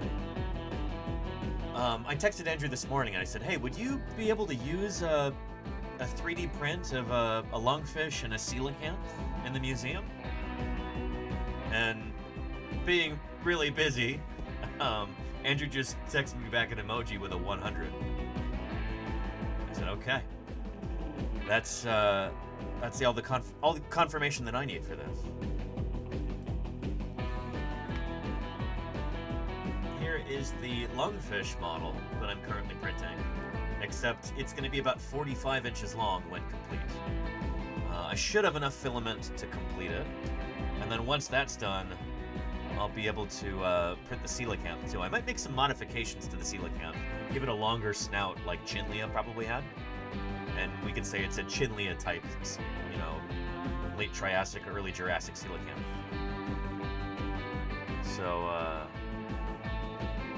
I texted Andrew this morning and I said, hey, would you be able to use a 3D print of a lungfish and a coelacanth in the museum? And being really busy, Andrew just texted me back an emoji with a 100. I said, okay. That's all the confirmation that I need for this. Here is the lungfish model that I'm currently printing, except it's going to be about 45 inches long when complete. I should have enough filament to complete it, and then once that's done, I'll be able to print the coelacanth too. I might make some modifications to the coelacanth, give it a longer snout like Chinlea probably had, and we could say it's a Chinlea type, late Triassic or early Jurassic coelacanth. So,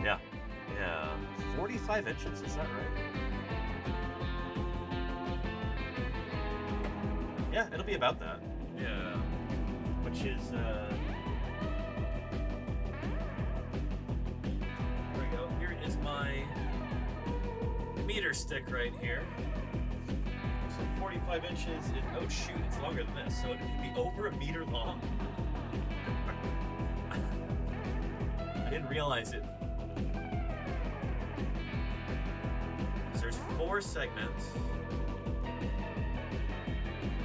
yeah, 45 inches, is that right? Yeah, it'll be about that. Yeah, which is, there we go. Here is my meter stick right here. So 45 inches, oh shoot, it's longer than this, so it could be over a meter long. I didn't realize it. So there's 4 segments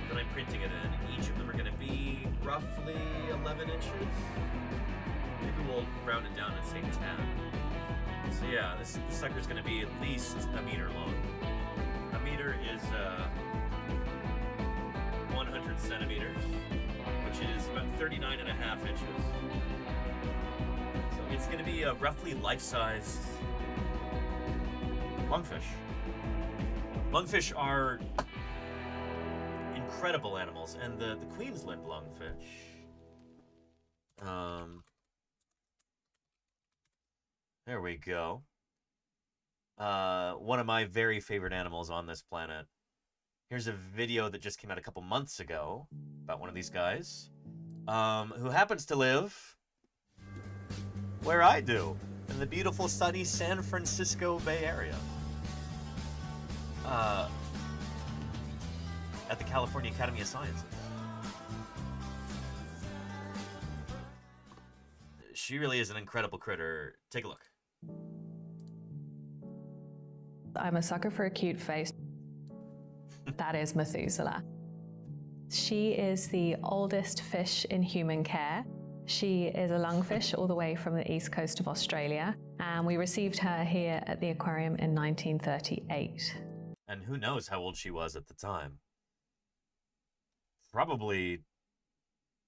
that I'm printing it in. Each of them are going to be roughly 11 inches. Maybe we'll round it down and say 10. So yeah, this sucker's going to be at least a meter long. A meter is 100 centimeters, which is about 39 and a half inches. So it's going to be a roughly life-size lungfish. Lungfish are incredible animals, and the Queensland lungfish, there we go. One of my very favorite animals on this planet. Here's a video that just came out a couple months ago about one of these guys, who happens to live where I do, in the beautiful sunny San Francisco Bay Area. At the California Academy of Sciences. She really is an incredible critter. Take a look. I'm a sucker for a cute face. That is Methuselah. She is the oldest fish in human care. She is a lungfish all the way from the east coast of Australia, and we received her here at the aquarium in 1938. And who knows how old she was at the time. probably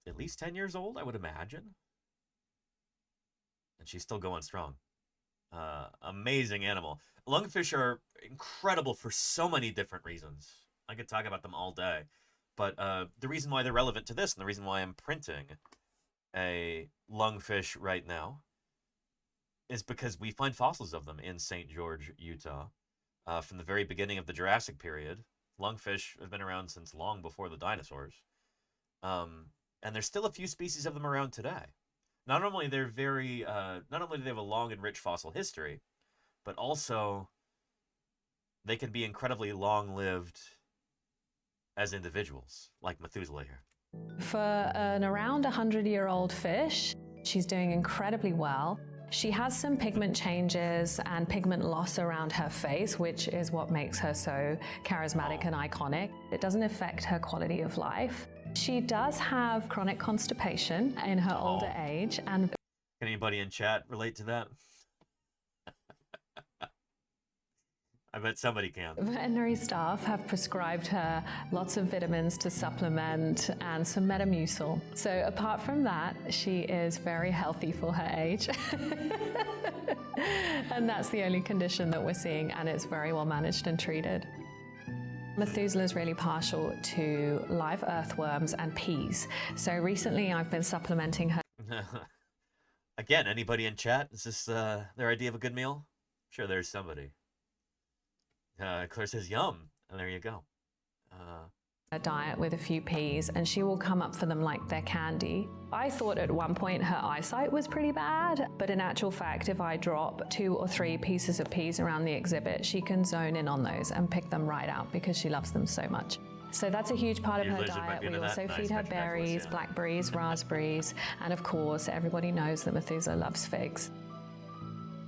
at least 10 years old, I would imagine. And she's still going strong. Amazing animal. Lungfish are incredible for so many different reasons. I could talk about them all day. But the reason why they're relevant to this, and the reason why I'm printing a lungfish right now, is because we find fossils of them in St. George, Utah. From the very beginning of the Jurassic period. Lungfish have been around since long before the dinosaurs. And there's still a few species of them around today. Not only they're very, not only do they have a long and rich fossil history, but also they can be incredibly long-lived as individuals, like Methuselah here. For an around 100-year-old fish, she's doing incredibly well. She has some pigment changes and pigment loss around her face, which is what makes her so charismatic and iconic. It doesn't affect her quality of life. She does have chronic constipation in her older age. And can anybody in chat relate to that? I bet somebody can. Veterinary staff have prescribed her lots of vitamins to supplement and some Metamucil. So apart from that, she is very healthy for her age. And that's the only condition that we're seeing, and it's very well managed and treated. Methuselah is really partial to live earthworms and peas. So recently I've been supplementing her. Again, anybody in chat? Is this their idea of a good meal? Sure, there's somebody. Claire says, yum. And there you go. A diet with a few peas, and she will come up for them like they're candy. I thought at one point her eyesight was pretty bad, but in actual fact, if I drop 2 or 3 pieces of peas around the exhibit, she can zone in on those and pick them right out because she loves them so much. So that's a huge part of her diet. We also feed her berries, blackberries, raspberries, and of course, everybody knows that Methuselah loves figs.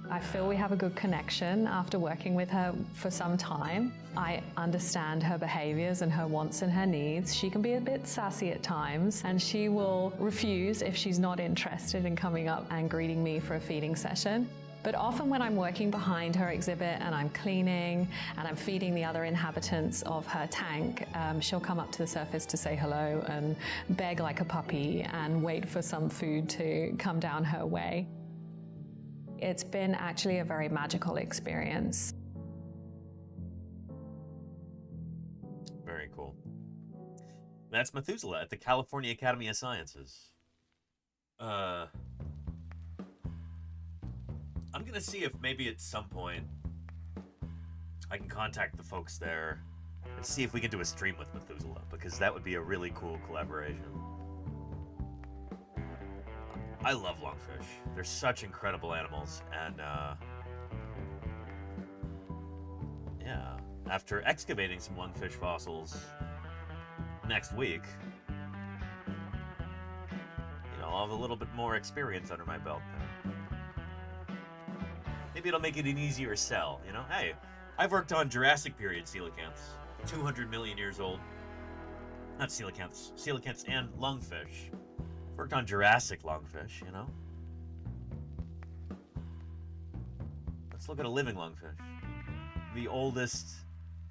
I feel we have a good connection after working with her for some time. I understand her behaviors and her wants and her needs. She can be a bit sassy at times, and she will refuse if she's not interested in coming up and greeting me for a feeding session. But often when I'm working behind her exhibit and I'm cleaning and I'm feeding the other inhabitants of her tank, she'll come up to the surface to say hello and beg like a puppy and wait for some food to come down her way. It's been actually a very magical experience. Very cool. That's Methuselah at the California Academy of Sciences. I'm gonna see if maybe at some point I can contact the folks there and see if we can do a stream with Methuselah, because that would be a really cool collaboration. I love lungfish. They're such incredible animals, and yeah, after excavating some lungfish fossils next week, you know, I'll have a little bit more experience under my belt there. Maybe it'll make it an easier sell, you know? Hey, I've worked on Jurassic period coelacanths, 200 million years old. Not coelacanths, coelacanths and lungfish. Worked on Jurassic lungfish, you know? Let's look at a living lungfish. The oldest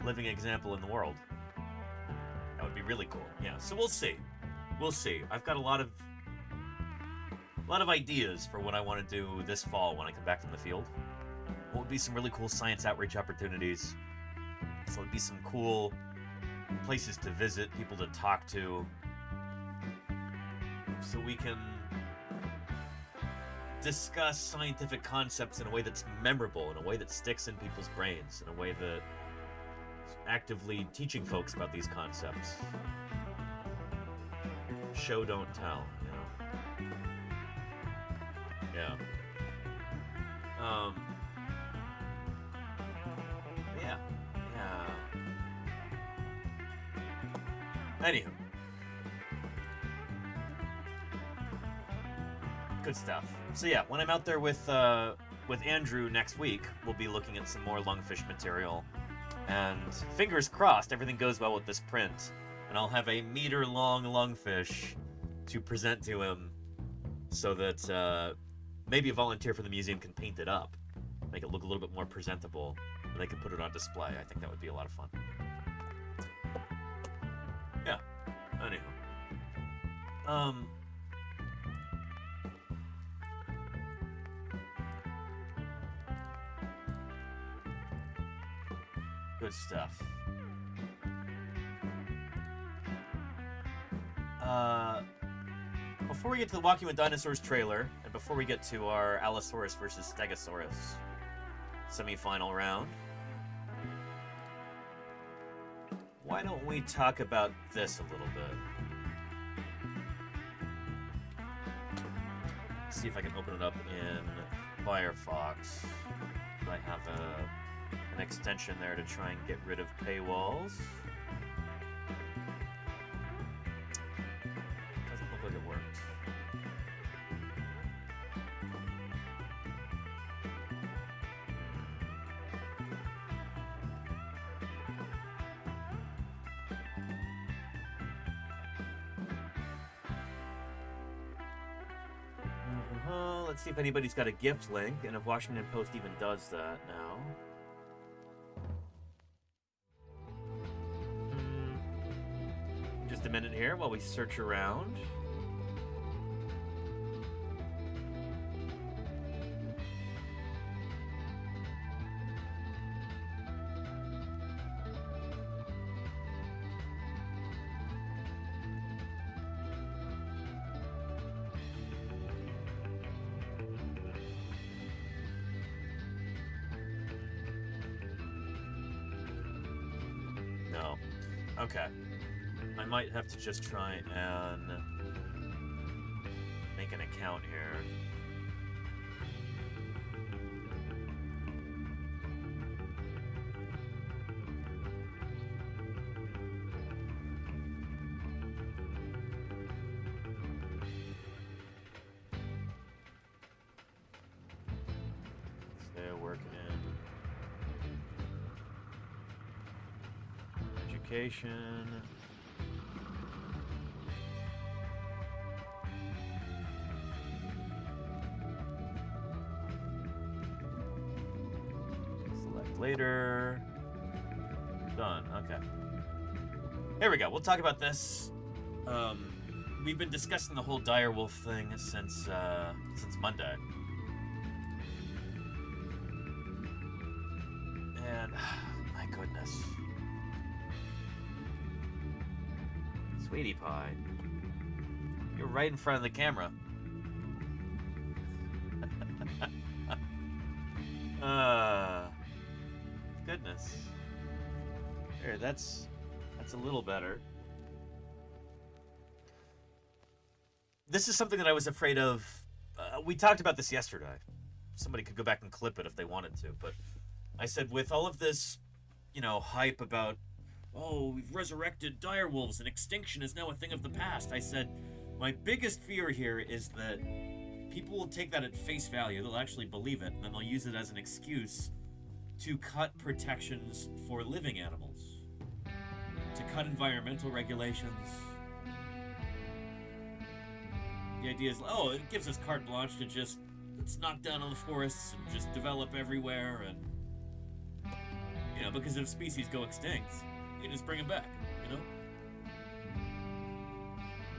living example in the world. That would be really cool. Yeah, so we'll see. We'll see. I've got a lot of ideas for what I want to do this fall when I come back from the field. What would be some really cool science outreach opportunities? So it would be some cool places to visit, people to talk to, so we can discuss scientific concepts in a way that's memorable, in a way that sticks in people's brains, in a way that's actively teaching folks about these concepts. Show, don't tell, you know? Yeah. Anywho. Good stuff. So yeah, when I'm out there with Andrew next week, we'll be looking at some more lungfish material. And fingers crossed, everything goes well with this print. And I'll have a meter-long lungfish to present to him so that maybe a volunteer for the museum can paint it up, make it look a little bit more presentable, and they can put it on display. I think that would be a lot of fun. Yeah, anywho. Good stuff. Before we get to the Walking with Dinosaurs trailer, and before we get to our Allosaurus versus Stegosaurus semi-final round, why don't we talk about this a little bit? Let's see if I can open it up in Firefox. I have an extension there to try and get rid of paywalls. Doesn't look like it worked. Let's see if anybody's got a gift link, and if Washington Post even does that now. Just a minute here while we search around. No. Okay. I might have to just try and make an account here. Stay working in education. Later. Done. Okay. Here we go. We'll talk about this. We've been discussing the whole direwolf thing since Monday. And my goodness. Sweetie pie. You're right in front of the camera. Goodness. There, that's a little better. This is something that I was afraid of. We talked about this yesterday. Somebody could go back and clip it if they wanted to, but I said with all of this, hype about, oh, we've resurrected direwolves and extinction is now a thing of the past. I said, my biggest fear here is that people will take that at face value. They'll actually believe it, and then they'll use it as an excuse to cut protections for living animals, to cut environmental regulations. The idea is, oh, it gives us carte blanche to just, let's knock down all the forests and just develop everywhere, and, because if species go extinct, you just bring them back,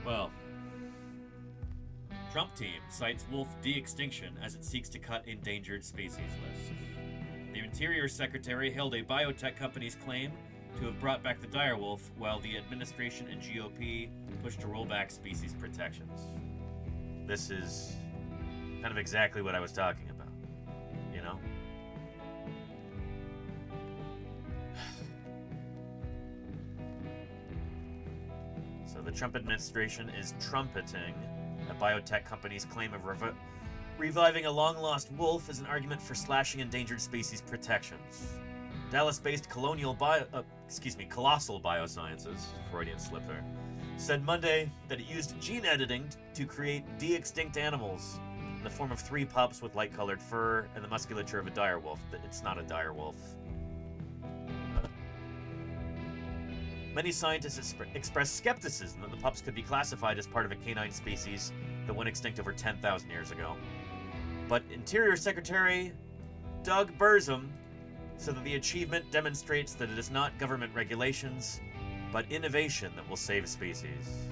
Well, Trump team cites wolf de-extinction as it seeks to cut endangered species list. The Interior Secretary hailed a biotech company's claim to have brought back the direwolf, while the administration and GOP pushed to roll back species protections. This is kind of exactly what I was talking about, So the Trump administration is trumpeting a biotech company's claim of reviving a long-lost wolf as an argument for slashing endangered species protections. Dallas-based Colossal Biosciences, Freudian slip there, said Monday that it used gene editing to create de-extinct animals in the form of 3 pups with light-colored fur and the musculature of a direwolf. It's not a direwolf. Many scientists expressed skepticism that the pups could be classified as part of a canine species that went extinct over 10,000 years ago. But Interior Secretary Doug Burgum said that the achievement demonstrates that it is not government regulations, but innovation that will save species.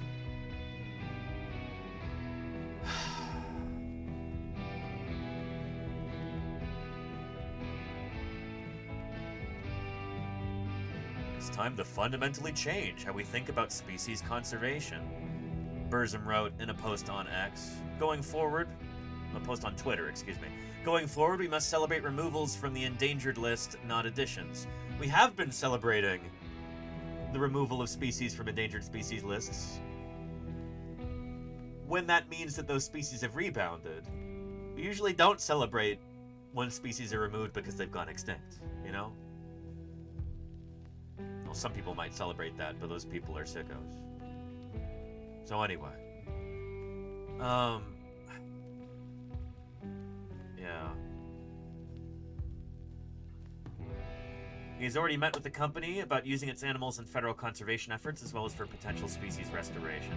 It's time to fundamentally change how we think about species conservation. Burzum wrote in a post on Twitter, excuse me. Going forward, we must celebrate removals from the endangered list, not additions. We have been celebrating the removal of species from endangered species lists when that means that those species have rebounded. We usually don't celebrate when species are removed because they've gone extinct, you know? Well, some people might celebrate that, but those people are sickos. So anyway. Yeah. He's already met with the company about using its animals in federal conservation efforts as well as for potential species restoration.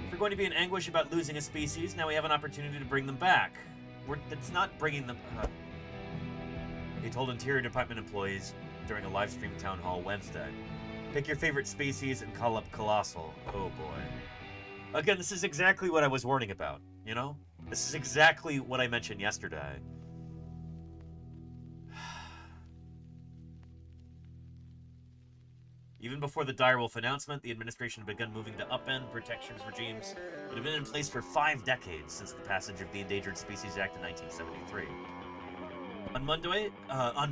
If we're going to be in anguish about losing a species, now we have an opportunity to bring them back. It's not bringing them... He told Interior Department employees during a live stream town hall Wednesday. Pick your favorite species and call up Colossal. Oh boy. Again, this is exactly what I was warning about, you know? This is exactly what I mentioned yesterday. Even before the direwolf announcement, the administration had begun moving to upend protections regimes that have been in place for 5 decades since the passage of the Endangered Species Act in 1973. On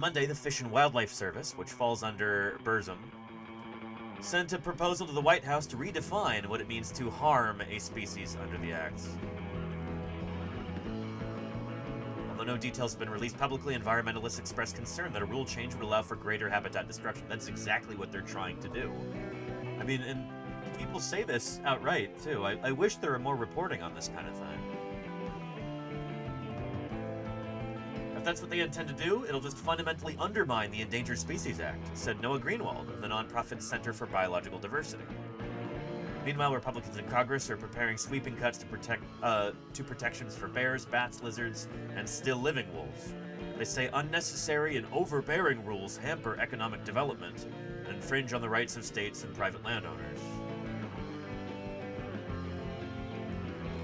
Monday, the Fish and Wildlife Service, which falls under Burzum, sent a proposal to the White House to redefine what it means to harm a species under the Act. Although no details have been released publicly, environmentalists expressed concern that a rule change would allow for greater habitat destruction. That's exactly what they're trying to do. I mean, and people say this outright, too. I wish there were more reporting on this kind of thing. If that's what they intend to do, it'll just fundamentally undermine the Endangered Species Act, said Noah Greenwald of the nonprofit Center for Biological Diversity. Meanwhile, Republicans in Congress are preparing sweeping cuts to protections for bears, bats, lizards, and still-living wolves. They say unnecessary and overbearing rules hamper economic development and infringe on the rights of states and private landowners.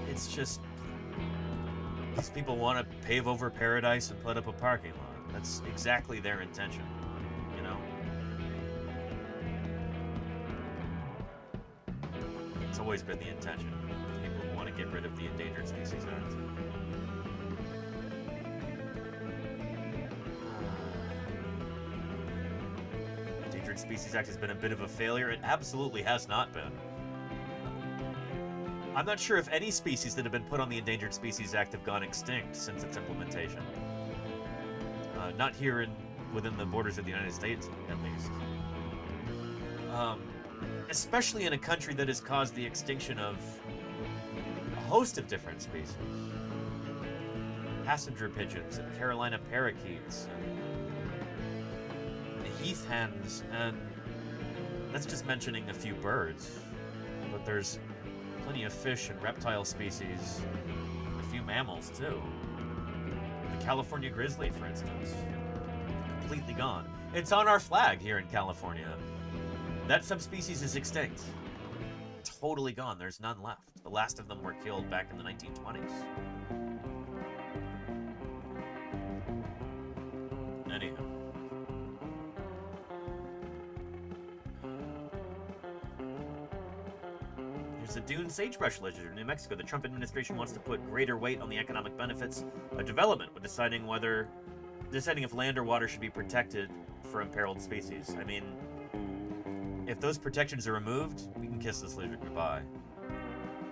It's just... these people want to pave over paradise and put up a parking lot. That's exactly their intention, you know? It's always been the intention. People who want to get rid of the Endangered Species Act. Endangered Species Act has been a bit of a failure. It absolutely has not been. I'm not sure if any species that have been put on the Endangered Species Act have gone extinct since its implementation. Not here within the borders of the United States, at least. Especially in a country that has caused the extinction of a host of different species. Passenger pigeons and Carolina parakeets and heath hens, and that's just mentioning a few birds. But there's plenty of fish and reptile species, and a few mammals too. The California grizzly, for instance, completely gone. It's on our flag here in California. That subspecies is extinct. Totally gone. There's none left. The last of them were killed back in the 1920s. Anyhow. There's a dune sagebrush lizard in New Mexico. The Trump administration wants to put greater weight on the economic benefits of development when deciding if land or water should be protected for imperiled species. I mean, if those protections are removed, we can kiss this lizard goodbye.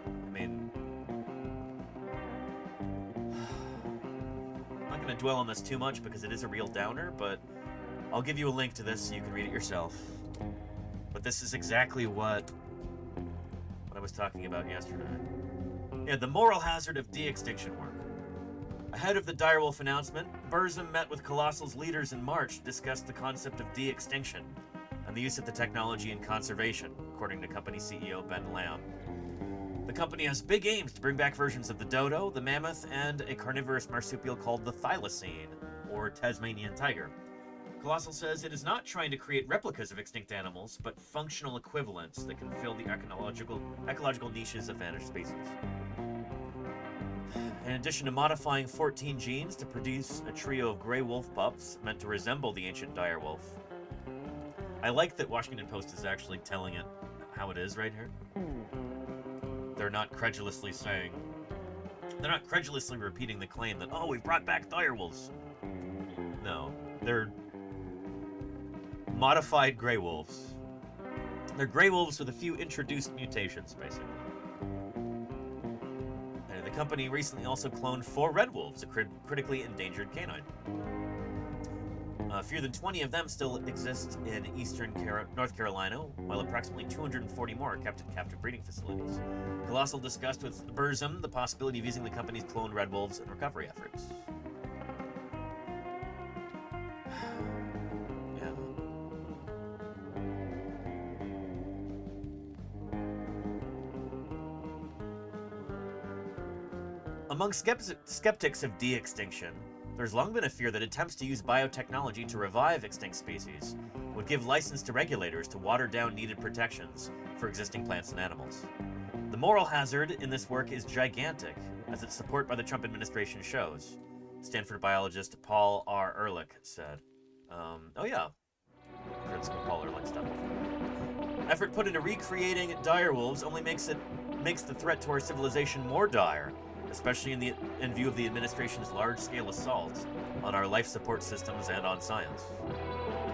I mean, I'm not going to dwell on this too much because it is a real downer, but I'll give you a link to this so you can read it yourself. But this is exactly what I was talking about yesterday. Yeah, the moral hazard of de-extinction work. Ahead of the direwolf announcement, Burzum met with Colossal's leaders in March to discuss the concept of de-extinction and the use of the technology in conservation, according to company CEO Ben Lamb. The company has big aims to bring back versions of the dodo, the mammoth, and a carnivorous marsupial called the thylacine, or Tasmanian tiger. Colossal says it is not trying to create replicas of extinct animals, but functional equivalents that can fill the ecological niches of vanished species. In addition to modifying 14 genes to produce a trio of gray wolf pups meant to resemble the ancient dire wolf, I like that Washington Post is actually telling it how it is right here. They're not credulously repeating the claim that, oh, we've brought back direwolves. No, they're modified gray wolves. They're gray wolves with a few introduced mutations, basically. And the company recently also cloned 4 red wolves, a critically endangered canine. Fewer than 20 of them still exist in eastern North Carolina, while approximately 240 more are kept in captive breeding facilities. Colossal discussed with Burzum the possibility of using the company's cloned red wolves in recovery efforts. Yeah. Among skeptics of de-extinction, there's long been a fear that attempts to use biotechnology to revive extinct species would give license to regulators to water down needed protections for existing plants and animals. The moral hazard in this work is gigantic, as its support by the Trump administration shows, Stanford biologist Paul R. Ehrlich said. Oh yeah, I've heard some Paul Ehrlich stuff before. Effort put into recreating direwolves only makes the threat to our civilization more dire, especially in view of the administration's large-scale assaults on our life support systems and on science.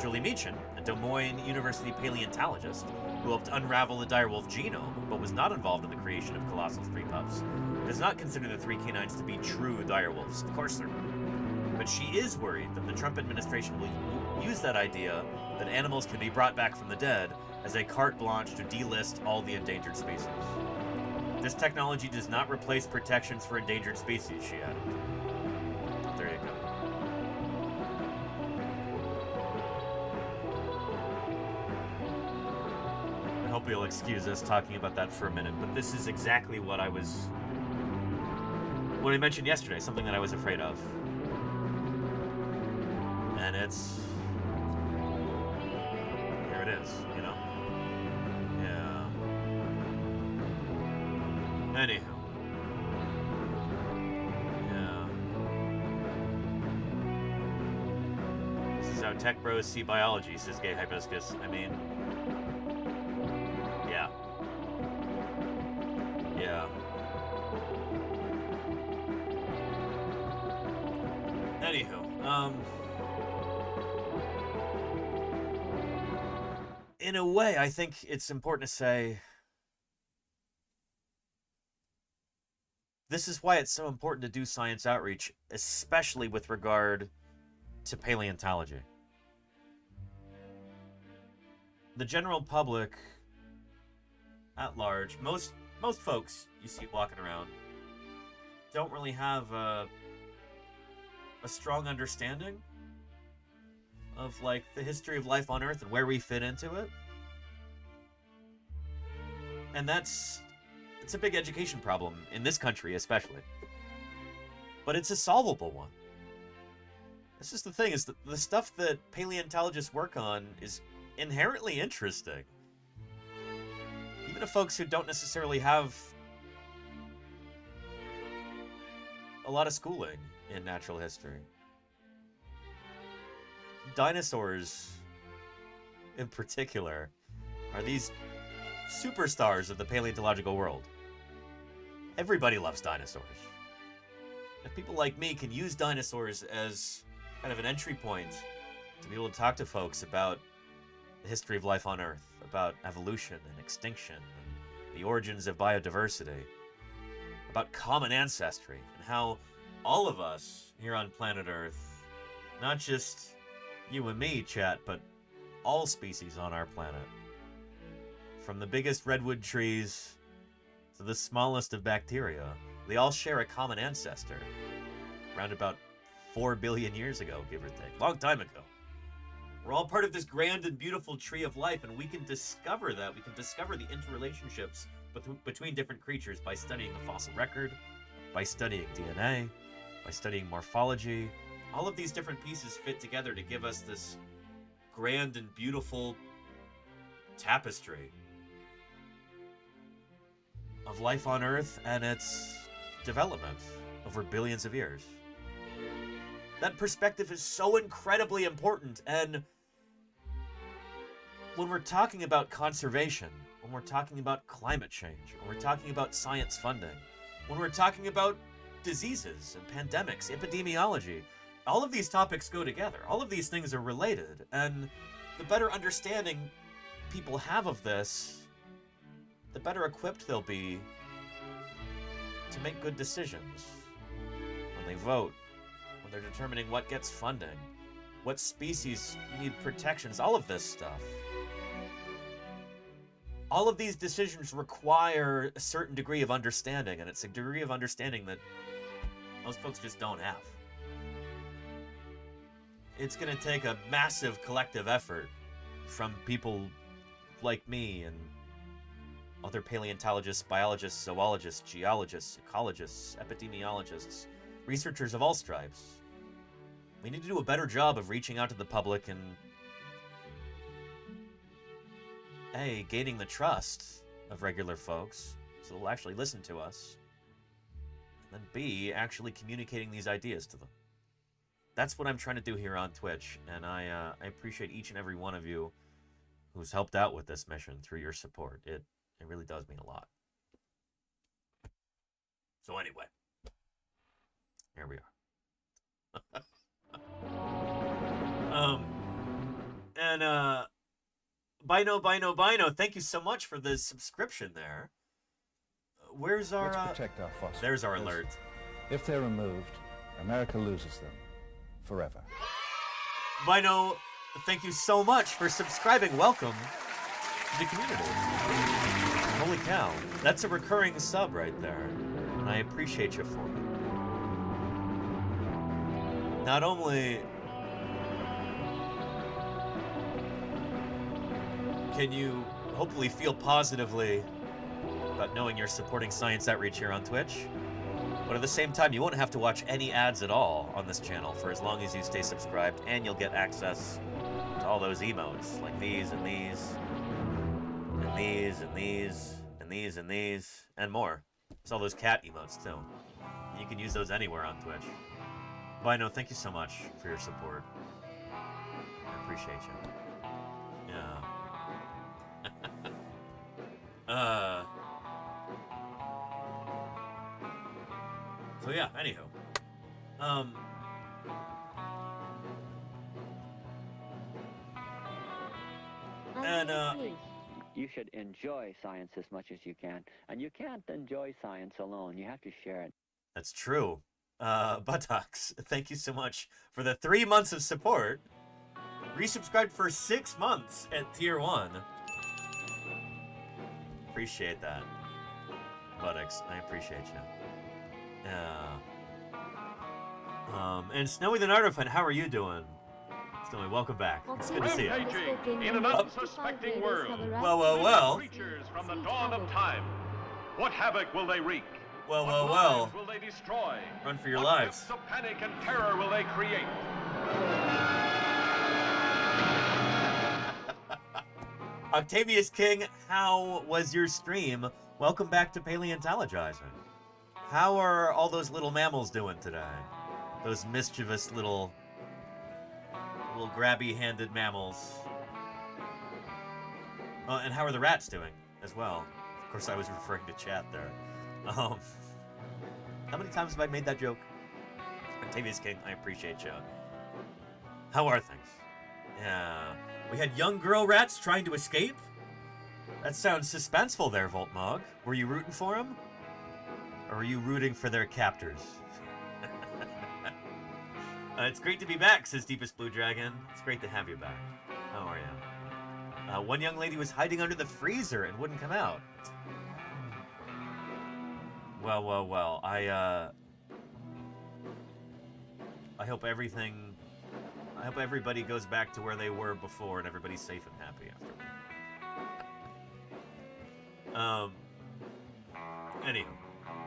Julie Meechan, a Des Moines University paleontologist who helped unravel the direwolf genome but was not involved in the creation of Colossal's 3 pups, does not consider the 3 canines to be true direwolves. Of course they're not. But she is worried that the Trump administration will use that idea that animals can be brought back from the dead as a carte blanche to delist all the endangered species. This technology does not replace protections for endangered species, she added. There you go. I hope you'll excuse us talking about that for a minute, but this is exactly what I mentioned yesterday, something that I was afraid of. And here it is, you know? Yeah. Anywho. Yeah. This is how tech bros see biology, says Gay Hibiscus. I mean... Yeah. Yeah. Anywho, in a way, I think it's important to say this is why it's so important to do science outreach, especially with regard to paleontology. The general public at large, most folks you see walking around don't really have a strong understanding of like the history of life on Earth and where we fit into it. And it's a big education problem in this country especially. But it's a solvable one. This is the thing, is that the stuff that paleontologists work on is inherently interesting. Even to folks who don't necessarily have a lot of schooling in natural history. Dinosaurs, in particular, are these superstars of the paleontological world. Everybody loves dinosaurs. If people like me can use dinosaurs as kind of an entry point to be able to talk to folks about the history of life on Earth, about evolution and extinction, and the origins of biodiversity, about common ancestry, and how all of us here on planet Earth, not just you and me, chat, but all species on our planet, from the biggest redwood trees to the smallest of bacteria, they all share a common ancestor. Around about 4 billion years ago, give or take. Long time ago. We're all part of this grand and beautiful tree of life, and we can discover that. We can discover the interrelationships between different creatures by studying the fossil record, by studying DNA, by studying morphology. All of these different pieces fit together to give us this grand and beautiful tapestry of life on Earth and its development over billions of years. That perspective is so incredibly important, and when we're talking about conservation, when we're talking about climate change, when we're talking about science funding, when we're talking about diseases and pandemics, epidemiology, all of these topics go together. All of these things are related. And the better understanding people have of this, the better equipped they'll be to make good decisions when they vote, when they're determining what gets funding, what species need protections, all of this stuff. All of these decisions require a certain degree of understanding, and it's a degree of understanding that most folks just don't have. It's going to take a massive collective effort from people like me and other paleontologists, biologists, zoologists, geologists, ecologists, epidemiologists, researchers of all stripes. We need to do a better job of reaching out to the public and A, gaining the trust of regular folks so they'll actually listen to us, and then B, actually communicating these ideas to them. That's what I'm trying to do here on Twitch, and I appreciate each and every one of you who's helped out with this mission through your support. It really does mean a lot. So anyway, here we are. Bino, thank you so much for the subscription there. Where's our... Let's protect our fossils. There's our alert. If they're removed, America loses them forever. Bino, thank you so much for subscribing. Welcome to the community. Holy cow. That's a recurring sub right there. And I appreciate you for it. Not only can you hopefully feel positively about knowing you're supporting science outreach here on Twitch, but at the same time, you won't have to watch any ads at all on this channel for as long as you stay subscribed, and you'll get access to all those emotes, like these and these, and these and these, and these and these, and more. There's all those cat emotes, too. You can use those anywhere on Twitch. Bino, thank you so much for your support. I appreciate you. Yeah. So yeah, anywho. You should enjoy science as much as you can. And you can't enjoy science alone. You have to share it. That's true. Buttocks, thank you so much for the 3 months of support. Resubscribed for 6 months at tier 1. Appreciate that. Buttocks, I appreciate you. And Snowy the Nardofan, how are you doing? Snowy, welcome back. It's good to see you. Rampaging in an unsuspecting world. Well. Creatures from the dawn of time. What havoc will they wreak? Well. What lives will they destroy? Run for your What lives. depths of panic and terror will they create? Octavius King, how was your stream? Welcome back to Paleontologizing. How are all those little mammals doing today? Those mischievous little grabby-handed mammals. And how are the rats doing as well? Of course, I was referring to chat there. How many times have I made that joke? Octavius King, I appreciate you. How are things? Yeah. We had young girl rats trying to escape? That sounds suspenseful there, Voltmog. Were you rooting for them? Or were you rooting for their captors? It's great to be back, says Deepest Blue Dragon. It's great to have you back. How are you? One young lady was hiding under the freezer and wouldn't come out. Well. I hope everybody goes back to where they were before and everybody's safe and happy after. Anywho.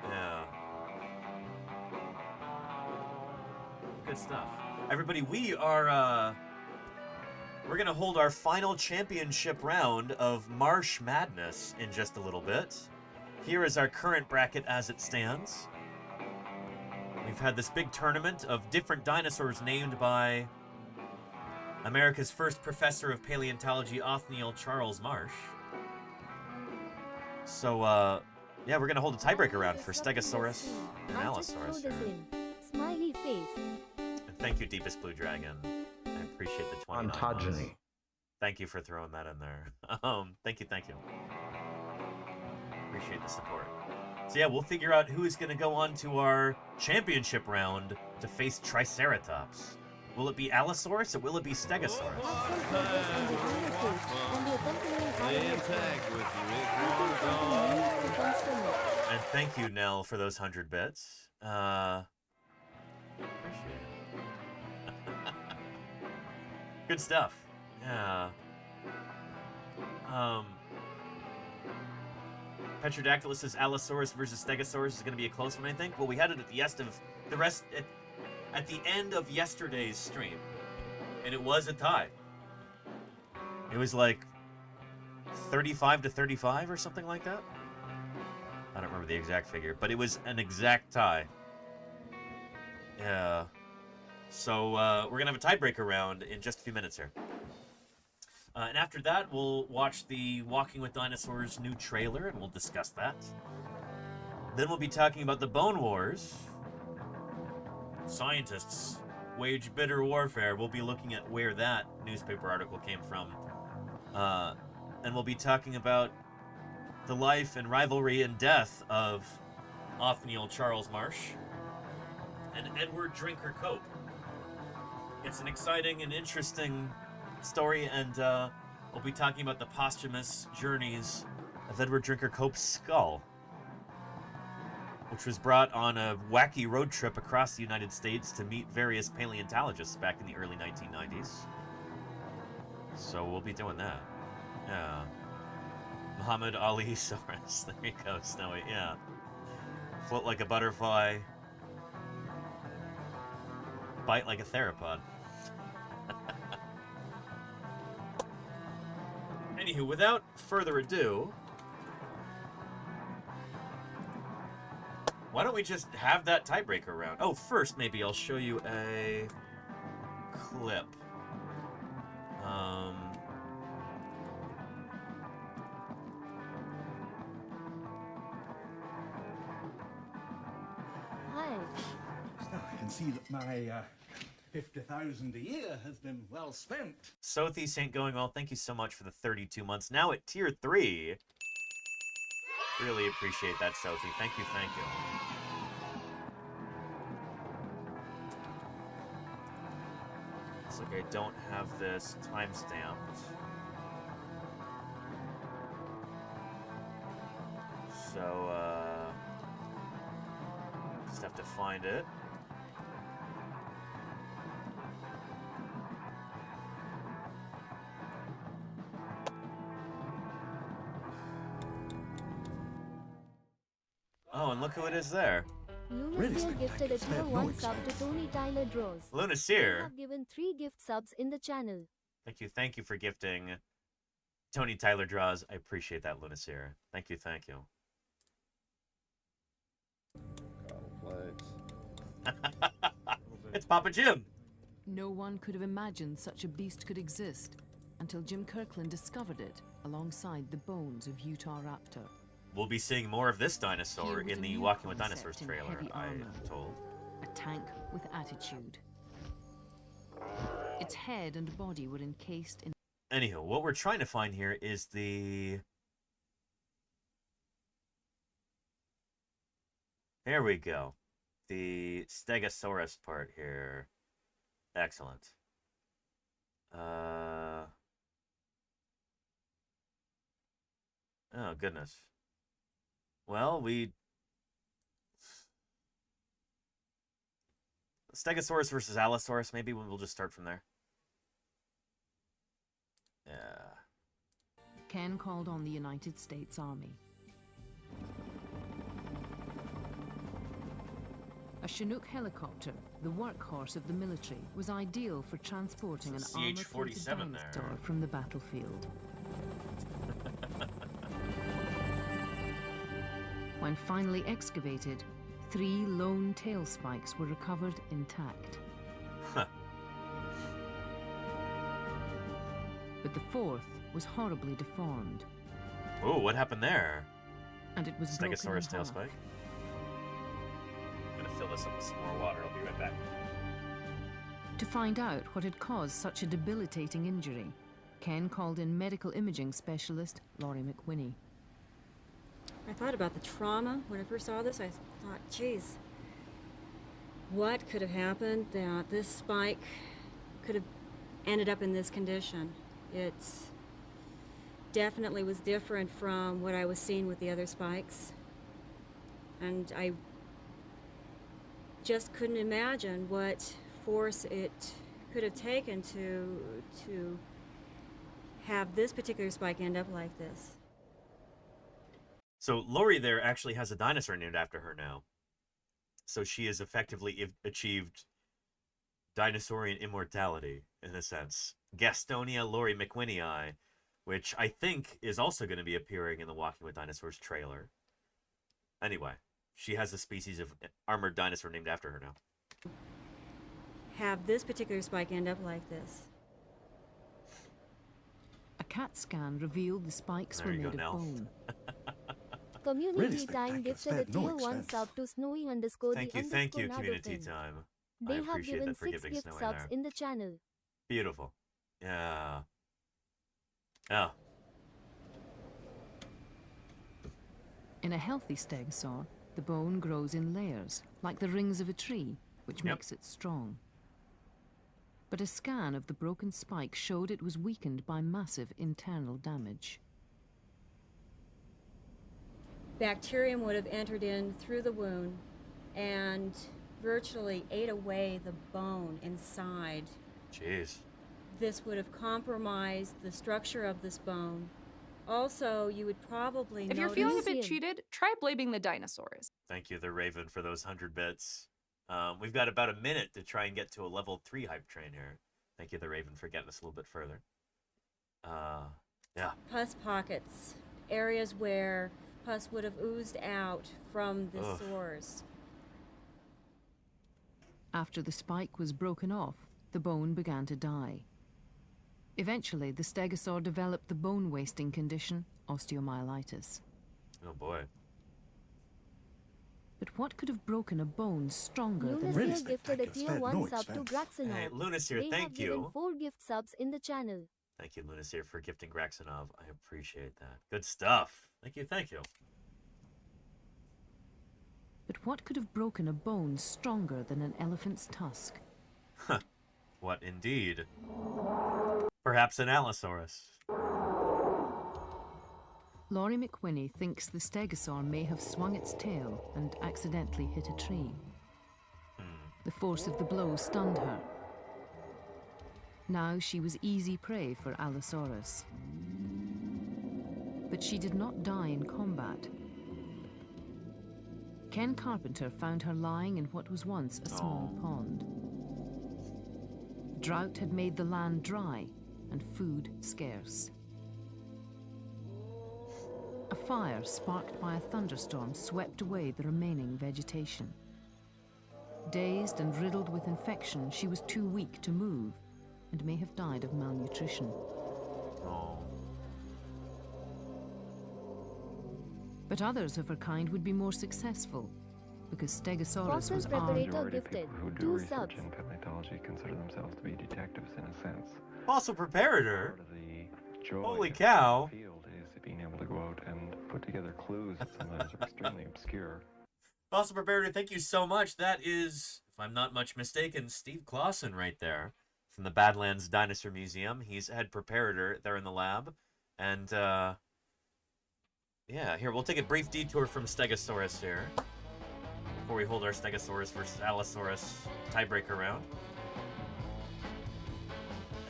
Yeah. Good stuff. Everybody, we're gonna hold our final championship round of Marsh Madness in just a little bit. Here is our current bracket as it stands. We've had this big tournament of different dinosaurs named by America's first professor of paleontology, Othniel Charles Marsh. So, yeah, we're gonna hold a tiebreaker round for Stegosaurus and Allosaurus. Smiley face. And thank you, Deepest Blue Dragon. I appreciate the 29 Ontogeny. months. Thank you for throwing that in there. Thank you. Appreciate the support. So yeah, we'll figure out who is gonna go on to our championship round to face Triceratops. Will it be Allosaurus or will it be Stegosaurus? And thank you, Nell, for those 100 bits. Appreciate it. Good stuff. Yeah. Petrodactylus says Allosaurus versus Stegosaurus is going to be a close one, I think. Well, we had it at the end of yesterday's stream, and it was a tie. It was like 35-35 or something like that. I don't remember the exact figure, but it was an exact tie. Yeah. So we're gonna have a tiebreaker round in just a few minutes here. And after that, we'll watch the Walking with Dinosaurs new trailer, and we'll discuss that. Then we'll be talking about the Bone Wars. Scientists wage bitter warfare. We'll be looking at where that newspaper article came from. And we'll be talking about the life and rivalry and death of Othniel Charles Marsh and Edward Drinker Cope. It's an exciting and interesting story, and we'll be talking about the posthumous journeys of Edward Drinker Cope's skull, which was brought on a wacky road trip across the United States to meet various paleontologists back in the early 1990s. So we'll be doing that. Yeah. Muhammad Ali Saurus. There you go, Snowy. Yeah. Float like a butterfly. Bite like a theropod. Anywho, without further ado, why don't we just have that tiebreaker round? Oh, first, maybe I'll show you a clip. Hi. I can see that my 50,000 a year has been well spent. Sothis ain't going well. Thank you so much for the 32 months. Now at tier 3. Really appreciate that, Sophie. Thank you, thank you. Looks like I don't have this time-stamped. So, just have to find it. Oh, and look who it is there. Lunaseer gifted a tier 1 sub to Tony Tyler Draws. Lunaseer. We have given 3 gift subs in the channel. Thank you for gifting Tony Tyler Draws. I appreciate that, Lunaseer. Thank you, thank you. It's Papa Jim. No one could have imagined such a beast could exist until Jim Kirkland discovered it alongside the bones of Utah Raptor. We'll be seeing more of this dinosaur in the Walking with Dinosaurs trailer, heavy I armor. am told. A tank with attitude. Its head and body were encased in... Anywho, what we're trying to find here is the... There we go. The Stegosaurus part here. Excellent. Oh, goodness. Well, Stegosaurus versus Allosaurus, maybe we'll just start from there. Yeah. Ken called on the United States Army. A Chinook helicopter, the workhorse of the military, was ideal for transporting an armor-plated dinosaur from the battlefield. When finally excavated, 3 lone tail spikes were recovered intact. Huh. but the fourth was horribly deformed. Oh, what happened there? And it was Stegosaurus tail broken in half. spike. I'm gonna fill this up with some more water. I'll be right back. To find out what had caused such a debilitating injury, Ken called in medical imaging specialist Laurie McWhinney. I thought about the trauma when I first saw this. I thought, geez, what could have happened that this spike could have ended up in this condition? It's definitely was different from what I was seeing with the other spikes. And I just couldn't imagine what force it could have taken to have this particular spike end up like this. So Lori there actually has a dinosaur named after her now. So she has effectively achieved dinosaurian immortality, in a sense. Gastonia Lori McWhinney, which I think is also going to be appearing in the Walking with Dinosaurs trailer. Anyway, she has a species of armored dinosaur named after her now. Have this particular spike end up like this. A CAT scan revealed the spikes were made of bone. Community time gifted a tier 1 sub to Snowy _ Thank you, community time. They I have appreciate given that for 6 giving gift Snowy subs there. in the channel. Beautiful. Yeah. Oh. In a healthy stegosaur, the bone grows in layers, like the rings of a tree, which makes it strong. But a scan of the broken spike showed it was weakened by massive internal damage. Bacterium would have entered in through the wound and virtually ate away the bone inside. Jeez. This would have compromised the structure of this bone. Also, you would probably If you're feeling a bit cheated, try blaming the dinosaurs. Thank you, the Raven, for those 100 bits. We've got about a minute to try and get to a level 3 hype train here. Thank you, the Raven, for getting us a little bit further. Yeah. Pus pockets, areas where pus would have oozed out from the sores. After the spike was broken off, the bone began to die. Eventually, the stegosaur developed the bone-wasting condition, osteomyelitis. Oh boy. But what could have broken a bone stronger than Lunaseer gifted a tier 1 sub to Graxanov. Hey, Lunaseer, They thank have given you. 4 gift subs in the channel. Thank you, Lunaseer, for gifting Graxanov. I appreciate that. Good stuff. Thank you, thank you. But what could have broken a bone stronger than an elephant's tusk? Huh. What indeed? Perhaps an Allosaurus. Laurie McWhinney thinks the stegosaur may have swung its tail and accidentally hit a tree. The force of the blow stunned her. Now she was easy prey for Allosaurus. But she did not die in combat. Ken Carpenter found her lying in what was once a small pond. Drought had made the land dry and food scarce. A fire sparked by a thunderstorm swept away the remaining vegetation. Dazed and riddled with infection, she was too weak to move and may have died of malnutrition. But others of her kind would be more successful, because Stegosaurus Fossil was Preparator armed. gifted Who do 2 research subs. in paleontology consider themselves to be detectives in a sense. Fossil Preparator? Part of the joy Holy of cow. the field is being able to go out and put together clues that sometimes are extremely obscure. Fossil Preparator, thank you so much. That is, if I'm not much mistaken, Steve Clausen right there from the Badlands Dinosaur Museum. He's head preparator there in the lab. And, yeah, here, we'll take a brief detour from Stegosaurus here before we hold our Stegosaurus versus Allosaurus tiebreaker round.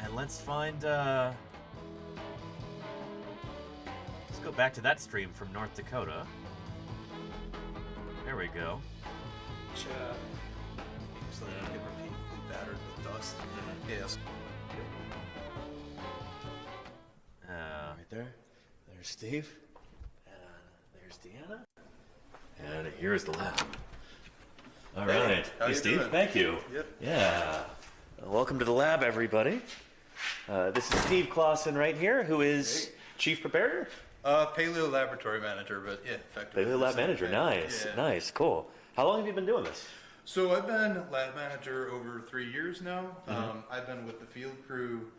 And let's find, let's go back to that stream from North Dakota. There we go. Which, seems like they get repeatedly battered with dust. Yes. Right there. There's Steve. There's Deanna. And here's the lab. All right. How Hey, you Steve. doing? Thank you. Yep. Yeah. Welcome to the lab, everybody. This is Steve Clausen right here, who is Chief Preparator? Paleo Laboratory Manager, but yeah, effectively. Paleo Lab Manager, nice, nice, cool. How long have you been doing this? So I've been Lab Manager over 3 years now. I've been with the field crew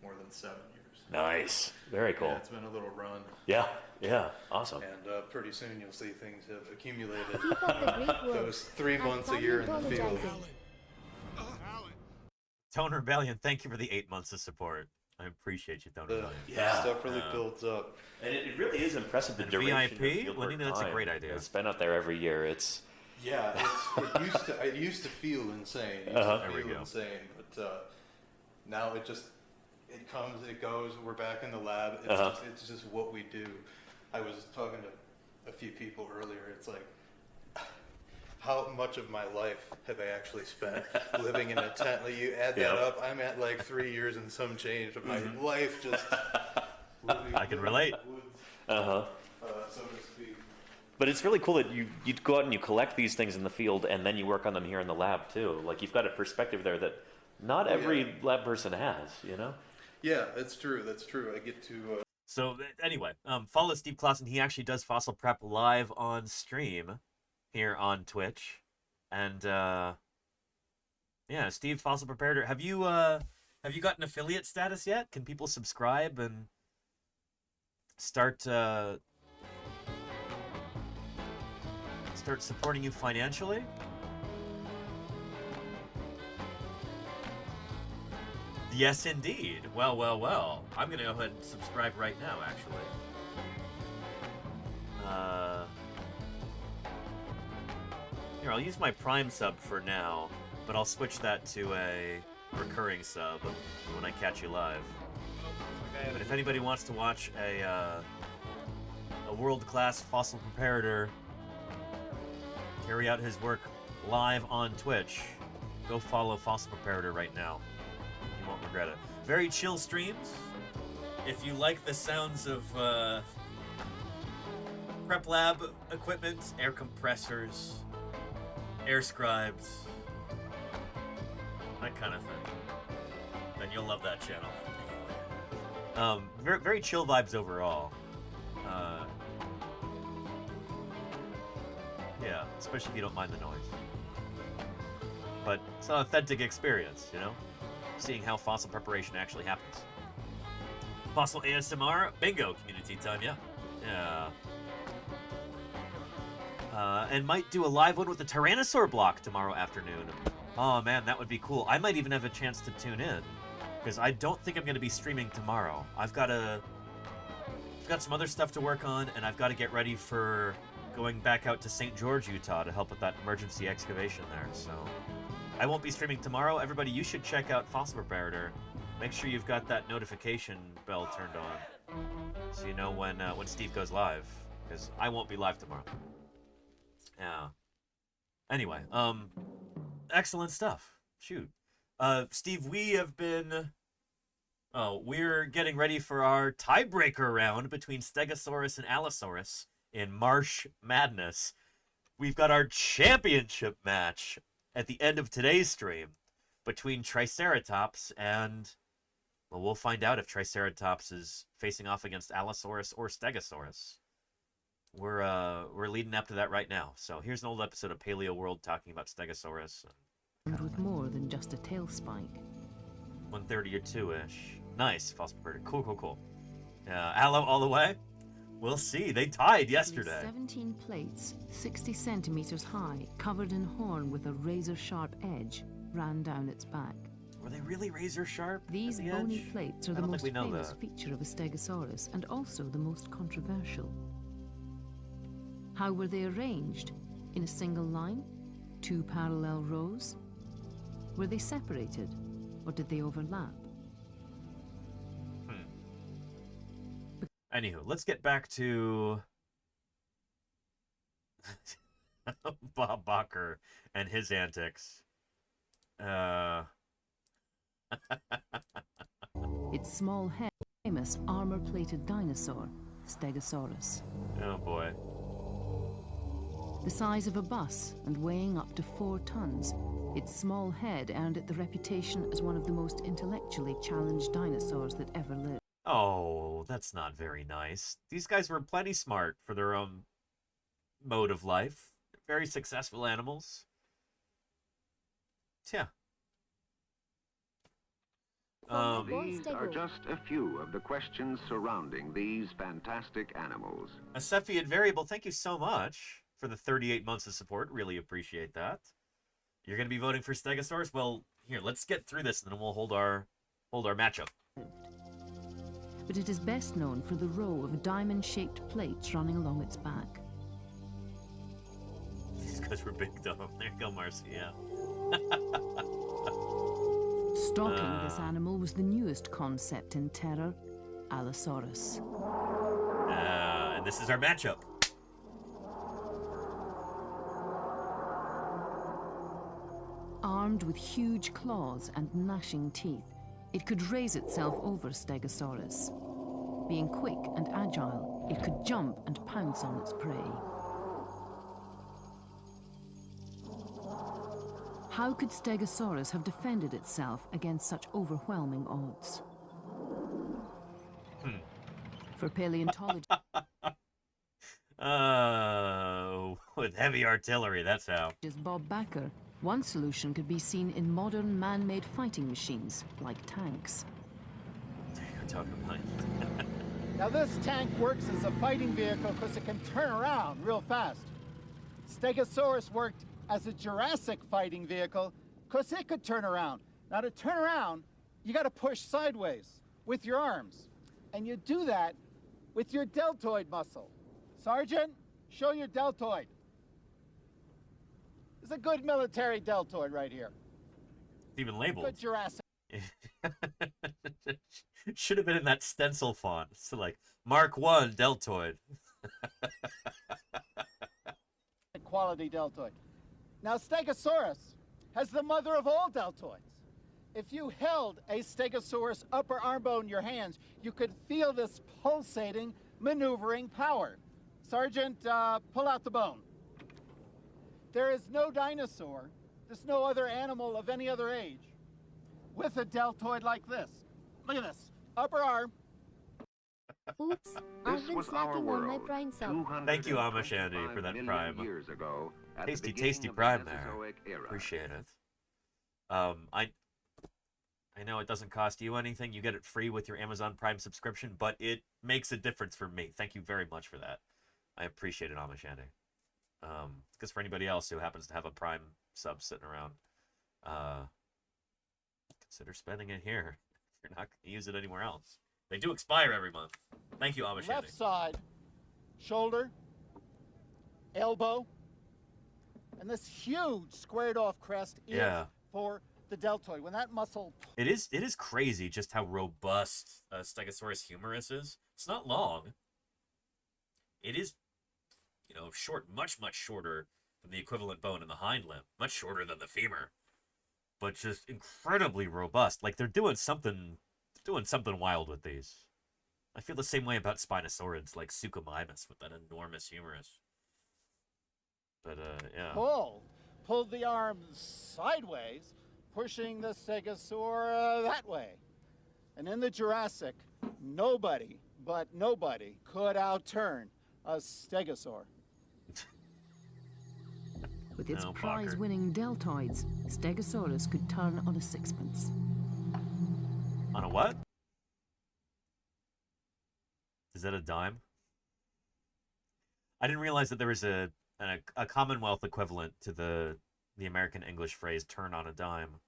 more than 7 years. Nice, very cool. Yeah, it's been a little run. Yeah, yeah, awesome. And pretty soon you'll see things have accumulated. Keep up the great work. Those 3 months a year in the field. Tone Rebellion, thank you for the 8 months of support. I appreciate you, Tone Rebellion. Yeah, stuff really builds up. And it really is impressive the And duration VIP? of field work That's a time. great idea. It's been out there every year. It's Yeah, it used to feel insane. It used to feel insane, but now it comes, it goes. We're back in the lab. It's just what we do. I was talking to a few people earlier. It's like, how much of my life have I actually spent living in a tent? Like, you add that up, I'm at like 3 years and some change of my life just. I can relate. So to speak. But it's really cool that you go out and you collect these things in the field and then you work on them here in the lab too. Like, you've got a perspective there that not every lab person has, you know? Yeah, that's true. That's true. I get to. So anyway, follow Steve Clausen. He actually does Fossil Prep live on stream here on Twitch, and yeah, Steve, Fossil Preparator. Have you gotten affiliate status yet? Can people subscribe and start supporting you financially? Yes, indeed. Well, well, well. I'm going to go ahead and subscribe right now, actually. Here, I'll use my Prime sub for now, but I'll switch that to a recurring sub when I catch you live. But if anybody wants to watch a world-class fossil preparator carry out his work live on Twitch, go follow Fossil Preparator right now. You won't regret it. Very chill streams. If you like the sounds of prep lab equipment, air compressors, air scribes, that kind of thing, then you'll love that channel. Very, very chill vibes overall. Yeah, especially if you don't mind the noise. But it's an authentic experience, you know? Seeing how fossil preparation actually happens. Fossil ASMR, bingo, community time, yeah. Yeah. And might do a live one with the Tyrannosaur block tomorrow afternoon. Oh man, that would be cool. I might even have a chance to tune in, because I don't think I'm going to be streaming tomorrow. I've got some other stuff to work on, and I've got to get ready for going back out to St. George, Utah to help with that emergency excavation there, so I won't be streaming tomorrow. Everybody, you should check out Fossil Preparator. Make sure you've got that notification bell turned on so you know when Steve goes live, because I won't be live tomorrow. Yeah. Anyway, excellent stuff. Shoot. Steve, we have been... Oh, we're getting ready for our tiebreaker round between Stegosaurus and Allosaurus in Marsh Madness. We've got our championship match at the end of today's stream between Triceratops and... Well, we'll find out if Triceratops is facing off against Allosaurus or Stegosaurus. We're leading up to that right now. So here's an old episode of Paleo World talking about Stegosaurus. And with more than just a tail spike. 130 or 2-ish. Nice, Fossil Preparator. Cool, cool, cool. Allo all the way? We'll see. They tied yesterday. 17 plates, 60 centimeters high, covered in horn with a razor-sharp edge, ran down its back. Were they really razor-sharp? These bony plates are the most famous that. feature of a Stegosaurus, and also the most controversial. How were they arranged? In a single line? 2 parallel rows? Were they separated, or did they overlap? Anywho, let's get back to Bob Bacher and his antics. Its small head, famous armor-plated dinosaur, Stegosaurus. Oh boy. The size of a bus and weighing up to 4 tons, Its small head earned it the reputation as one of the most intellectually challenged dinosaurs that ever lived. Oh, that's not very nice. These guys were plenty smart for their own mode of life. Very successful animals. Yeah. These are just a few of the questions surrounding these fantastic animals. A Cepheid Variable, thank you so much for the 38 months of support. Really appreciate that. You're going to be voting for Stegosaurus? Well, here, let's get through this, and then we'll hold our matchup. But it is best known for the row of diamond-shaped plates running along its back. These guys were big dumb. There you go, Marcy, yeah. Stalking this animal was the newest concept in terror, Allosaurus. And this is our matchup. Armed with huge claws and gnashing teeth, it could raise itself over Stegosaurus. Being quick and agile, it could jump and pounce on its prey. How could Stegosaurus have defended itself against such overwhelming odds? For paleontology... With heavy artillery, that's how. Bob Backer, one solution could be seen in modern man-made fighting machines, like tanks. Now this tank works as a fighting vehicle because it can turn around real fast. Stegosaurus worked as a Jurassic fighting vehicle because it could turn around. Now to turn around, you got to push sideways with your arms. And you do that with your deltoid muscle. Sergeant, show your deltoid. It's a good military deltoid right here. Even labeled. Good Jurassic. Should have been in that stencil font. So like, Mark 1, deltoid. Quality deltoid. Now, Stegosaurus has the mother of all deltoids. If you held a Stegosaurus upper arm bone in your hands, you could feel this pulsating, maneuvering power. Sergeant, pull out the bone. There is no dinosaur, there's no other animal of any other age with a deltoid like this. Look at this. Upper arm. Oops, I've been slacking on my Prime sub. Thank you, Amish Andy, for that Prime. Years ago, tasty Prime there. Appreciate it. I know it doesn't cost you anything. You get it free with your Amazon Prime subscription, but it makes a difference for me. Thank you very much for that. I appreciate it, Amish Andy. Because for anybody else who happens to have a Prime sub sitting around, consider spending it here if you're not going to use it anywhere else. They do expire every month. Thank you, Amish Andy. Left side, shoulder, elbow, and this huge squared off crest is for the deltoid. When that muscle... It is crazy just how robust Stegosaurus humerus is. It's not long. It is, short, much shorter than the equivalent bone in the hind limb. Much shorter than the femur. But just incredibly robust. Like, they're doing something wild with these. I feel the same way about Spinosaurids, like Suchomimus, with that enormous humerus. But, yeah. Pull the arm sideways, pushing the stegosaur that way. And in the Jurassic, nobody could outturn a stegosaur. With its prize-winning deltoids, Stegosaurus could turn on a sixpence. On a what? Is that a dime? I didn't realize that there was a Commonwealth equivalent to the American English phrase "turn on a dime,"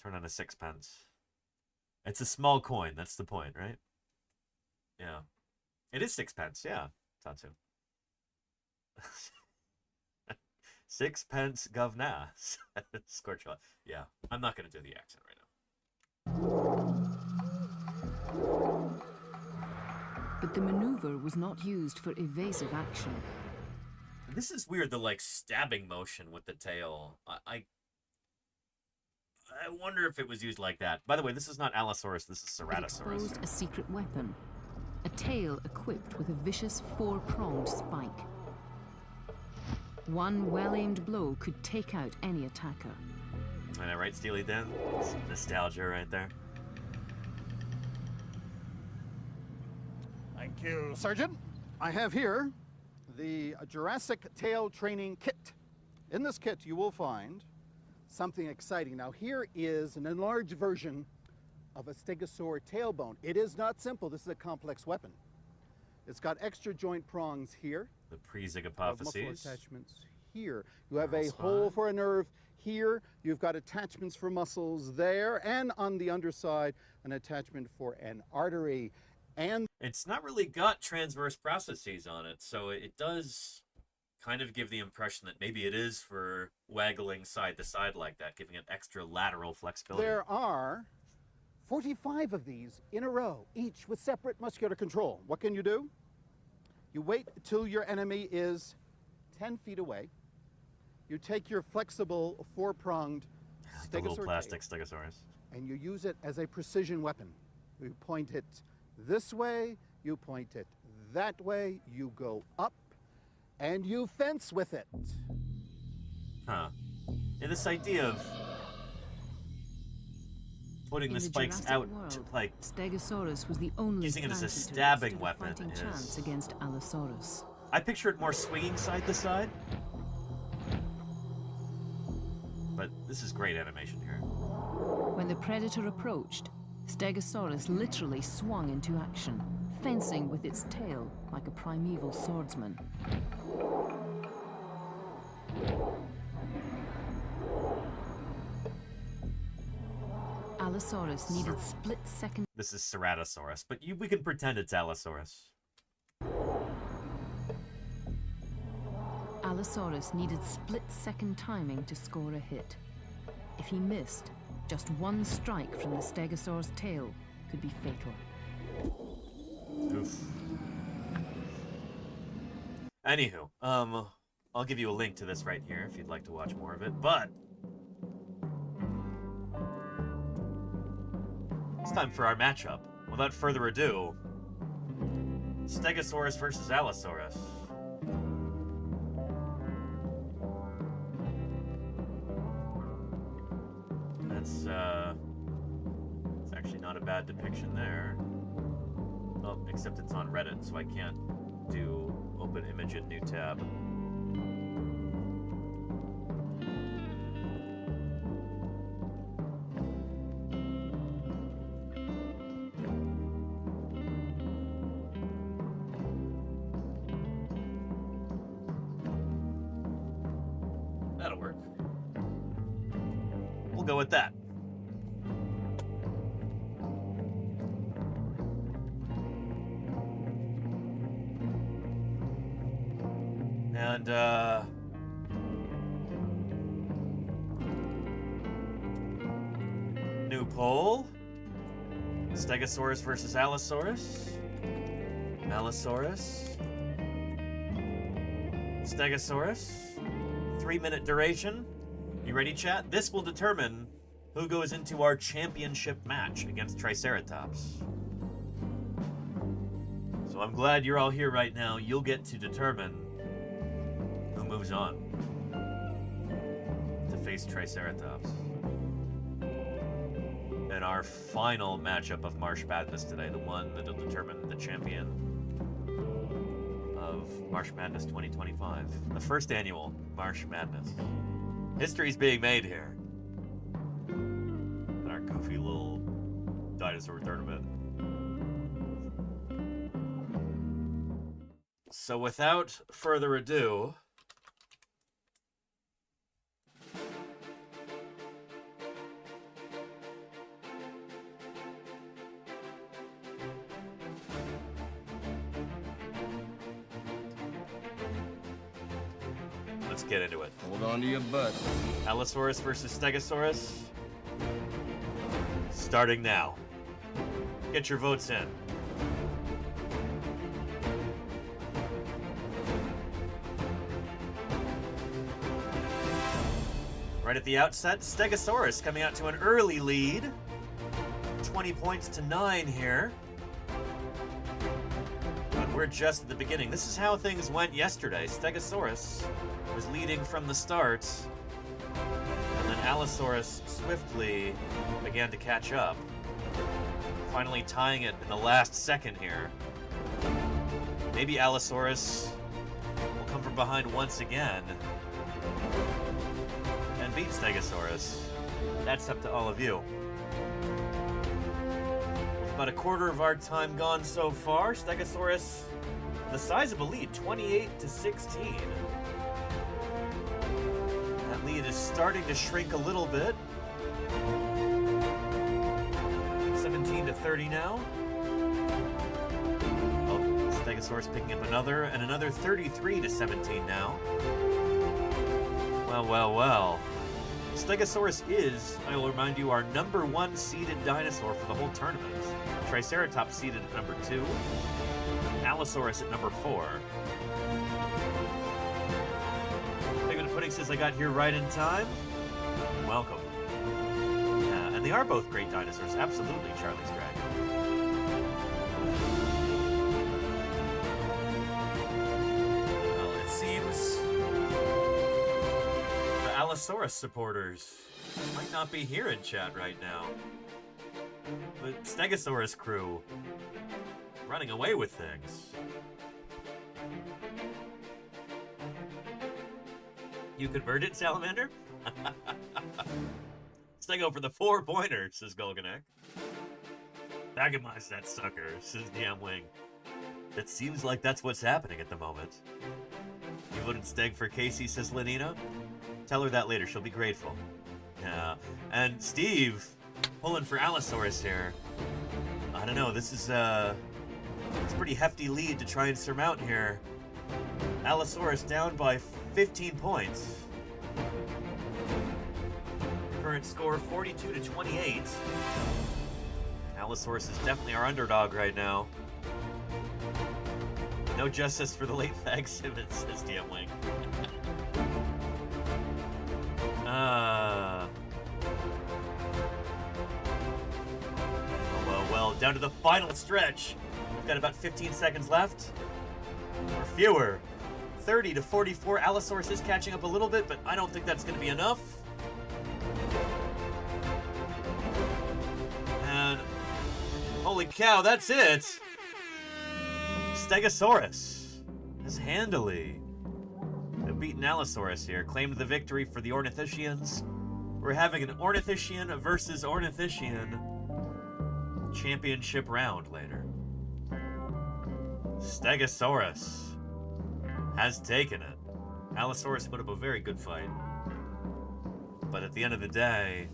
turn on a sixpence. It's a small coin. That's the point, right? Yeah, it is sixpence. Yeah, Tatsu. Sixpence governor. Scorchula. Yeah, I'm not gonna do the accent right now. But the maneuver was not used for evasive action. This is weird, the like stabbing motion with the tail. I wonder if it was used like that. By the way, this is not Allosaurus, this is Ceratosaurus. It exposed a secret weapon, a tail equipped with a vicious four-pronged spike. One well-aimed blow could take out any attacker. Am I right, Steely Dan? Some nostalgia right there. Thank you, Sergeant. I have here the Jurassic Tail Training Kit. In this kit, you will find something exciting. Now, here is an enlarged version of a stegosaur tailbone. It is not simple. This is a complex weapon. It's got extra joint prongs here. The pre-zygapophyses. Muscle attachments here. You have a hole for a nerve here. You've got attachments for muscles there, and on the underside, an attachment for an artery. And it's not really got transverse processes on it, so it does kind of give the impression that maybe it is for waggling side to side like that, giving it extra lateral flexibility. There are 45 of these in a row, each with separate muscular control. What can you do? You wait till your enemy is 10 feet away. You take your flexible four-pronged the little stegosaur plastic tail, stegosaurus, and you use it as a precision weapon. You point it this way, you point it that way, you go up, and you fence with it. Huh. And this idea of putting the spikes out, world, like Stegosaurus was the only using it as a plant eater stabbing that weapon stood a fighting chance is... against Allosaurus. I picture it more swinging side to side. But this is great animation here. When the predator approached, Stegosaurus literally swung into action, fencing with its tail like a primeval swordsman. Allosaurus needed split-second... This is Ceratosaurus, but we can pretend it's Allosaurus. Allosaurus needed split-second timing to score a hit. If he missed, just one strike from the Stegosaur's tail could be fatal. Oof. Anywho, I'll give you a link to this right here if you'd like to watch more of it, but it's time for our matchup. Without further ado, Stegosaurus versus Allosaurus. That's it's actually not a bad depiction there. Oh, except it's on Reddit, so I can't do open image in new tab. That'll work. We'll go with that. And, new poll. Stegosaurus versus Allosaurus. Allosaurus. Stegosaurus. 3-minute duration. You ready, chat? This will determine who goes into our championship match against Triceratops. So I'm glad you're all here right now. You'll get to determine who moves on to face Triceratops. And our final matchup of Marsh Madness today, the one that'll determine the champion of Marsh Madness 2025. The first annual Marsh Madness. History's being made here. In our goofy little dinosaur tournament. So without further ado, let's get into it. Hold on to your butt. Allosaurus versus Stegosaurus. Starting now. Get your votes in. Right at the outset, Stegosaurus coming out to an early lead. 20 points to 9 here. But we're just at the beginning. This is how things went yesterday. Stegosaurus was leading from the start. And then Allosaurus swiftly began to catch up, finally tying it in the last second here. Maybe Allosaurus will come from behind once again and beat Stegosaurus. That's up to all of you. About a quarter of our time gone so far. Stegosaurus, the size of a lead, 28-16. That lead is starting to shrink a little bit. 17-30 now. Oh, Stegosaurus picking up another, and another 33-17 now. Well, well, well. Stegosaurus is, I will remind you, our #1 seeded dinosaur for the whole tournament. Triceratops seeded at number 2. Allosaurus at number 4. Penguin Pudding says I got here right in time. Welcome. Yeah, and they are both great dinosaurs. Absolutely, Charlie's Dragon. Well, it seems the Allosaurus supporters might not be here in chat right now. The Stegosaurus crew running away with things. You converted, Salamander? Stego for the 4 pointers, says Golganek. Agamize that sucker, says DM Wing. It seems like that's what's happening at the moment. You voted Steg for Casey, says Lenina. Tell her that later, she'll be grateful. Yeah. And Steve, pulling for Allosaurus here. I don't know, this is it's a pretty hefty lead to try and surmount here. Allosaurus down by 15 points. Current score 42-28. Allosaurus is definitely our underdog right now. No justice for the late Fag Simmons, says DM Wing. Well, down to the final stretch. We've got about 15 seconds left. Or fewer. 30-44. Allosaurus is catching up a little bit, but I don't think that's going to be enough. And holy cow, that's it. Stegosaurus has handily beaten Allosaurus here. Claimed the victory for the Ornithischians. We're having an Ornithischian versus Ornithischian championship round later. Stegosaurus has taken it. Allosaurus put up a very good fight. But at the end of the day,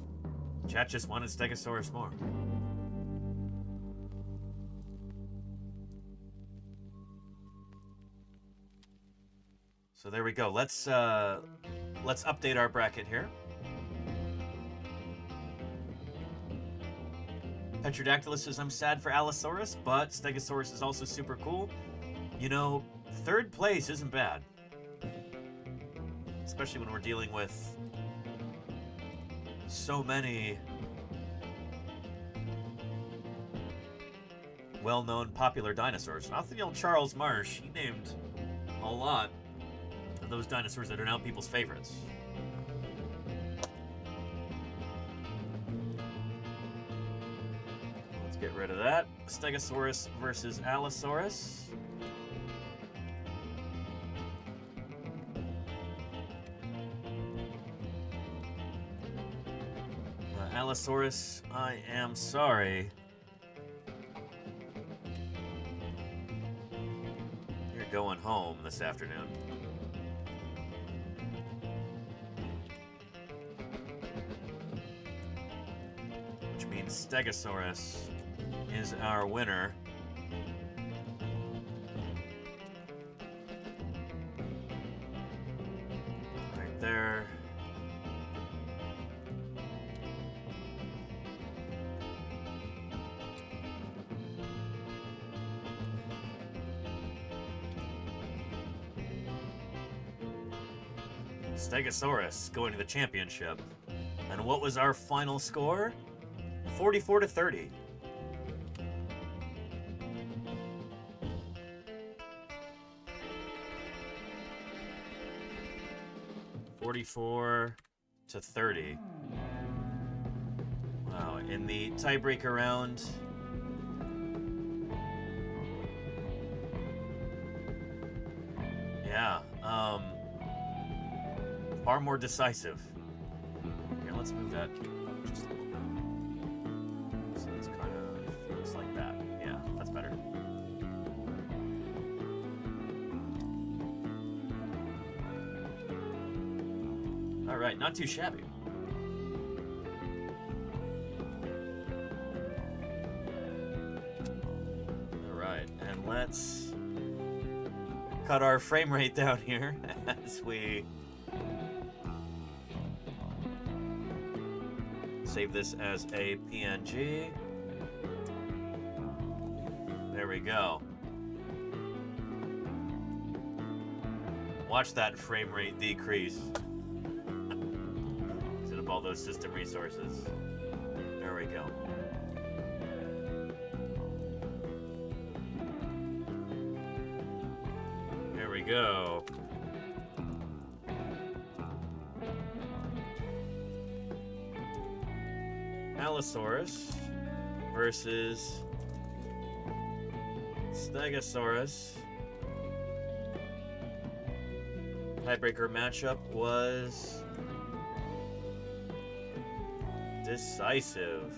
chat just wanted Stegosaurus more. So there we go. Let's update our bracket here. Petrodactylus says, I'm sad for Allosaurus, but Stegosaurus is also super cool. You know, 3rd place isn't bad. Especially when we're dealing with so many well-known popular dinosaurs. Nathaniel Charles Marsh, he named a lot of those dinosaurs that are now people's favorites. Let's get rid of that. Stegosaurus versus Allosaurus. Allosaurus, I am sorry. You're going home this afternoon. Which means Stegosaurus is our winner. Right there. Stegosaurus going to the championship. And what was our final score? 44-30. To 30. in the tiebreaker round. Yeah, far more decisive. Here, let's move that just a little bit. So it's kind of looks like that. Yeah, that's better. All right, not too shabby. All right, and let's cut our frame rate down here as we save this as a PNG. There we go. Watch that frame rate decrease. Instead of all those system resources. There we go. There we go. Allosaurus versus Stegosaurus. Tiebreaker matchup was decisive.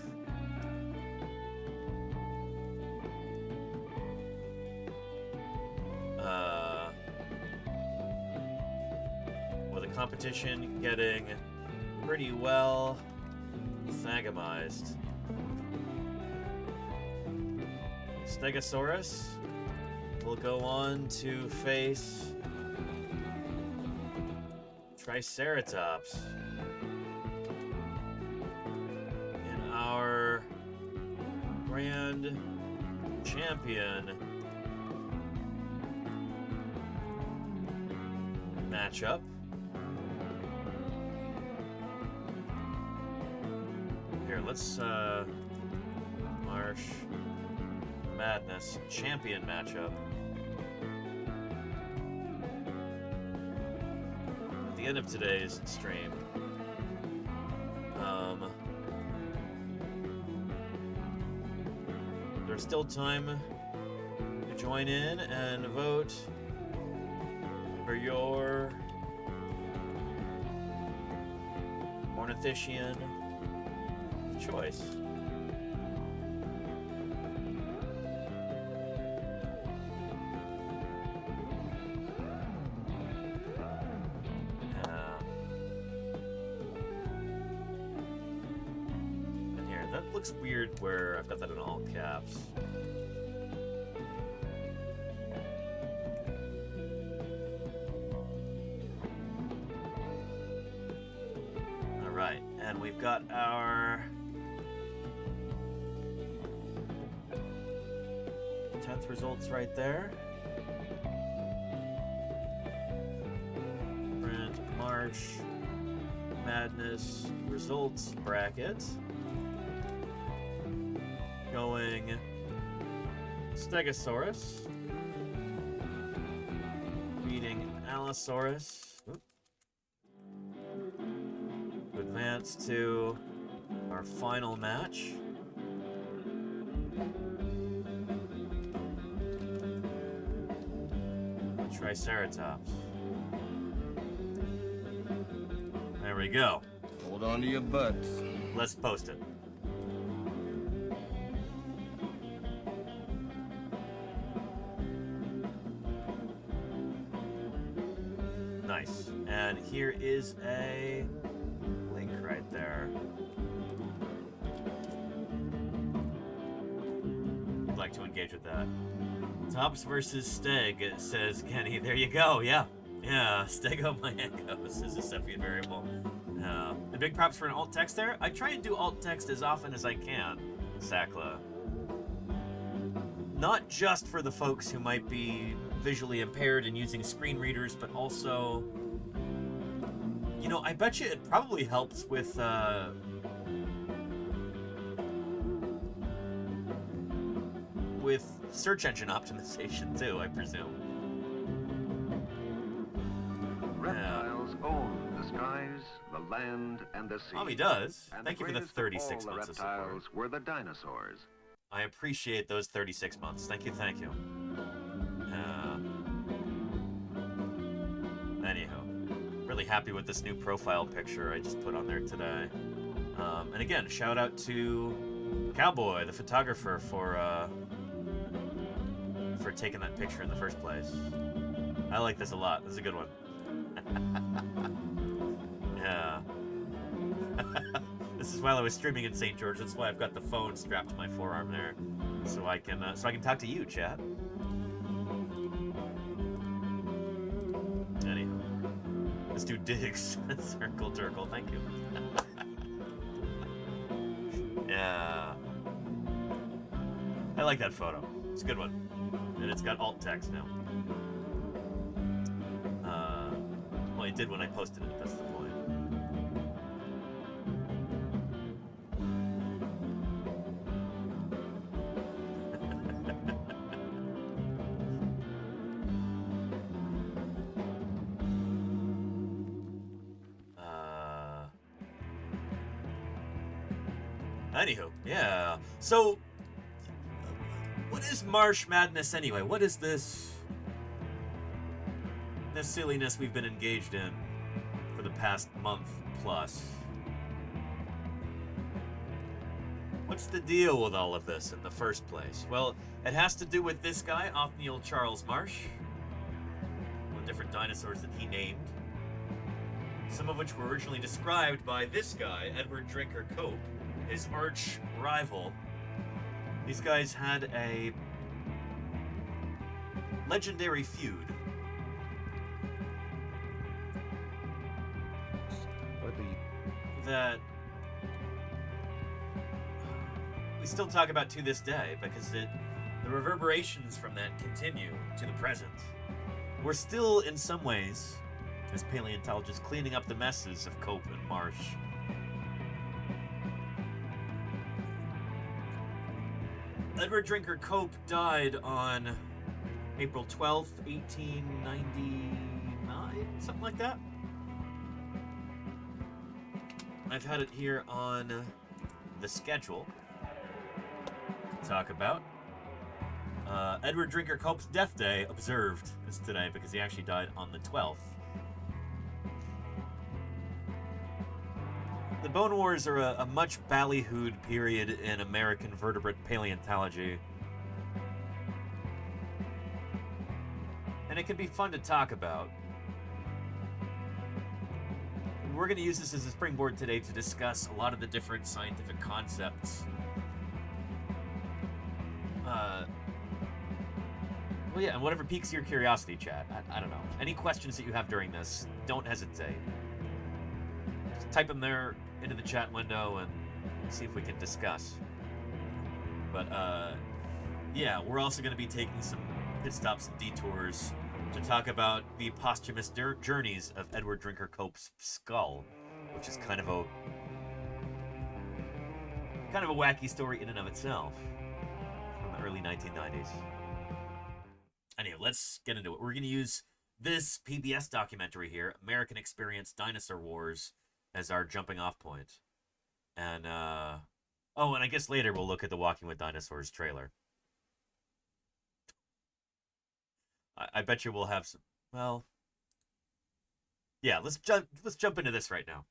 With the competition getting pretty well thagamized. Stegosaurus will go on to face Triceratops in our grand champion matchup. Here, let's Marsh Madness champion matchup. At the end of today's stream, there's still time to join in and vote for your ornithischian choice. And here, that looks weird where I've got that in all caps. All right, and we've got our 10th results right there. Print March Madness results bracket. Going Stegosaurus beating Allosaurus. Oop. To advance to our final match. Triceratops. There we go. Hold on to your butts. Let's post it. Nice. And here is a link right there. I'd like to engage with that. Tops versus Steg, says Kenny. There you go, yeah. Yeah, Stegomyangos is a Cepheid variable. And big props for an alt text there. I try and do alt text as often as I can, Sakla. Not just for the folks who might be visually impaired and using screen readers, but also, you know, I bet you it probably helps with, search engine optimization too, I presume. Reptiles own the skies, the land and the sea. Oh, he does. And Thank you for the greatest of 36 all the months of support. reptiles were the dinosaurs. I appreciate those 36 months. Thank you, thank you. Anywho, really happy with this new profile picture I just put on there today. And again, shout out to Cowboy, the photographer, for taking that picture in the first place. I like this a lot. This is a good one. Yeah. This is while I was streaming in St. George. That's why I've got the phone strapped to my forearm there, so I can talk to you, chat. Anyhow, this dude digs. Circle Turkle, thank you. Yeah, I like that photo. It's a good one, and it's got alt text now. Well, it did when I posted it. That's the point. Anywho, yeah. So, what is Marsh Madness anyway? What is this silliness we've been engaged in for the past month plus? What's the deal with all of this in the first place? Well, it has to do with this guy, Othniel Charles Marsh. One of the different dinosaurs that he named. Some of which were originally described by this guy, Edward Drinker Cope, his arch rival. These guys had a legendary feud. That we still talk about to this day, because the reverberations from that continue to the present. We're still, in some ways, as paleontologists, cleaning up the messes of Cope and Marsh. Edward Drinker Cope died on April 12th, 1899, something like that. I've had it here on the schedule to talk about. Edward Drinker Cope's death day observed is today because he actually died on the 12th. The Bone Wars are a much ballyhooed period in American vertebrate paleontology. And it can be fun to talk about. We're going to use this as a springboard today to discuss a lot of the different scientific concepts. Well, yeah, and whatever piques your curiosity, chat. I don't know. Any questions that you have during this, don't hesitate. Just type them there into the chat window and see if we can discuss. But, yeah, we're also going to be taking some pit stops and detours to talk about the posthumous journeys of Edward Drinker Cope's skull, which is kind of a wacky story in and of itself from the early 1990s. Anyway, let's get into it. We're going to use this PBS documentary here, American Experience Dinosaur Wars, as our jumping off point. And, oh, and I guess later we'll look at the Walking With Dinosaurs trailer. I bet you we'll have some, well, yeah, let's jump into this right now.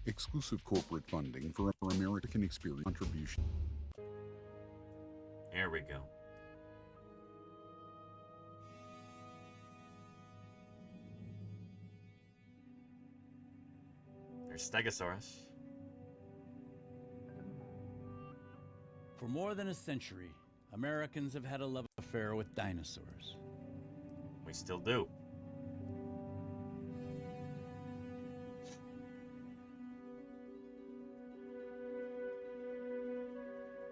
Exclusive corporate funding for American Experience contribution. Here we go. There's Stegosaurus. For more than a century, Americans have had a love affair with dinosaurs. We still do.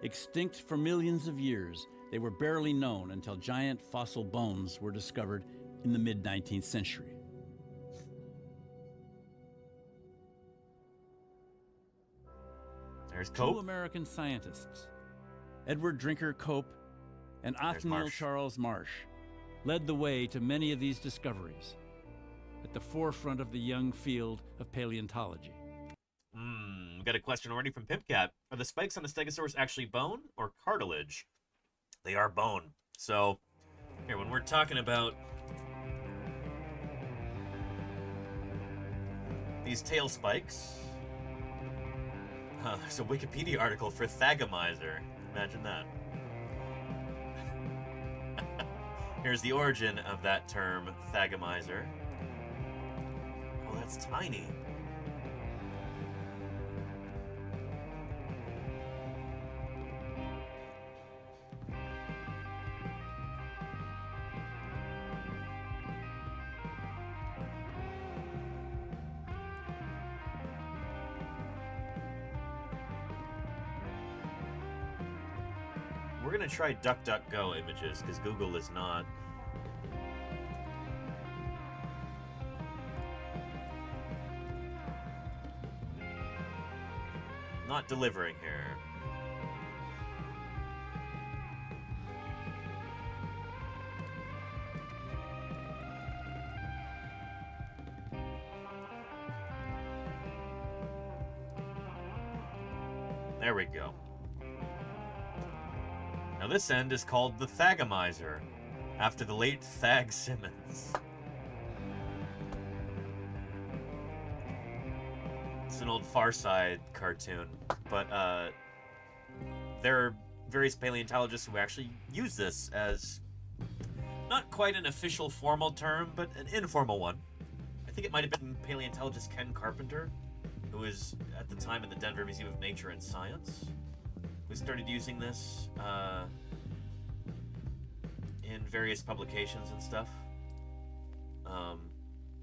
Extinct for millions of years, they were barely known until giant fossil bones were discovered in the mid-19th century. There's Cope. Two American scientists, Edward Drinker Cope and Othniel Charles Marsh, led the way to many of these discoveries. at the forefront of the young field of paleontology. We got a question already from Pipcat. Are the spikes on the Stegosaurus actually bone or cartilage? They are bone. So, here, when we're talking about these tail spikes, there's a Wikipedia article for Thagomizer. Imagine that. Here's the origin of that term, Thagomizer. Oh, that's tiny. We're gonna try DuckDuckGo images, because Google is not. Not delivering here. There we go. Now this end is called the Thagomizer, after the late Thag Simmons. It's an old Far Side cartoon, but there are various paleontologists who actually use this as not quite an official formal term, but an informal one. I think it might have been paleontologist Ken Carpenter, who was at the time in the Denver Museum of Nature and Science, who started using this in various publications and stuff.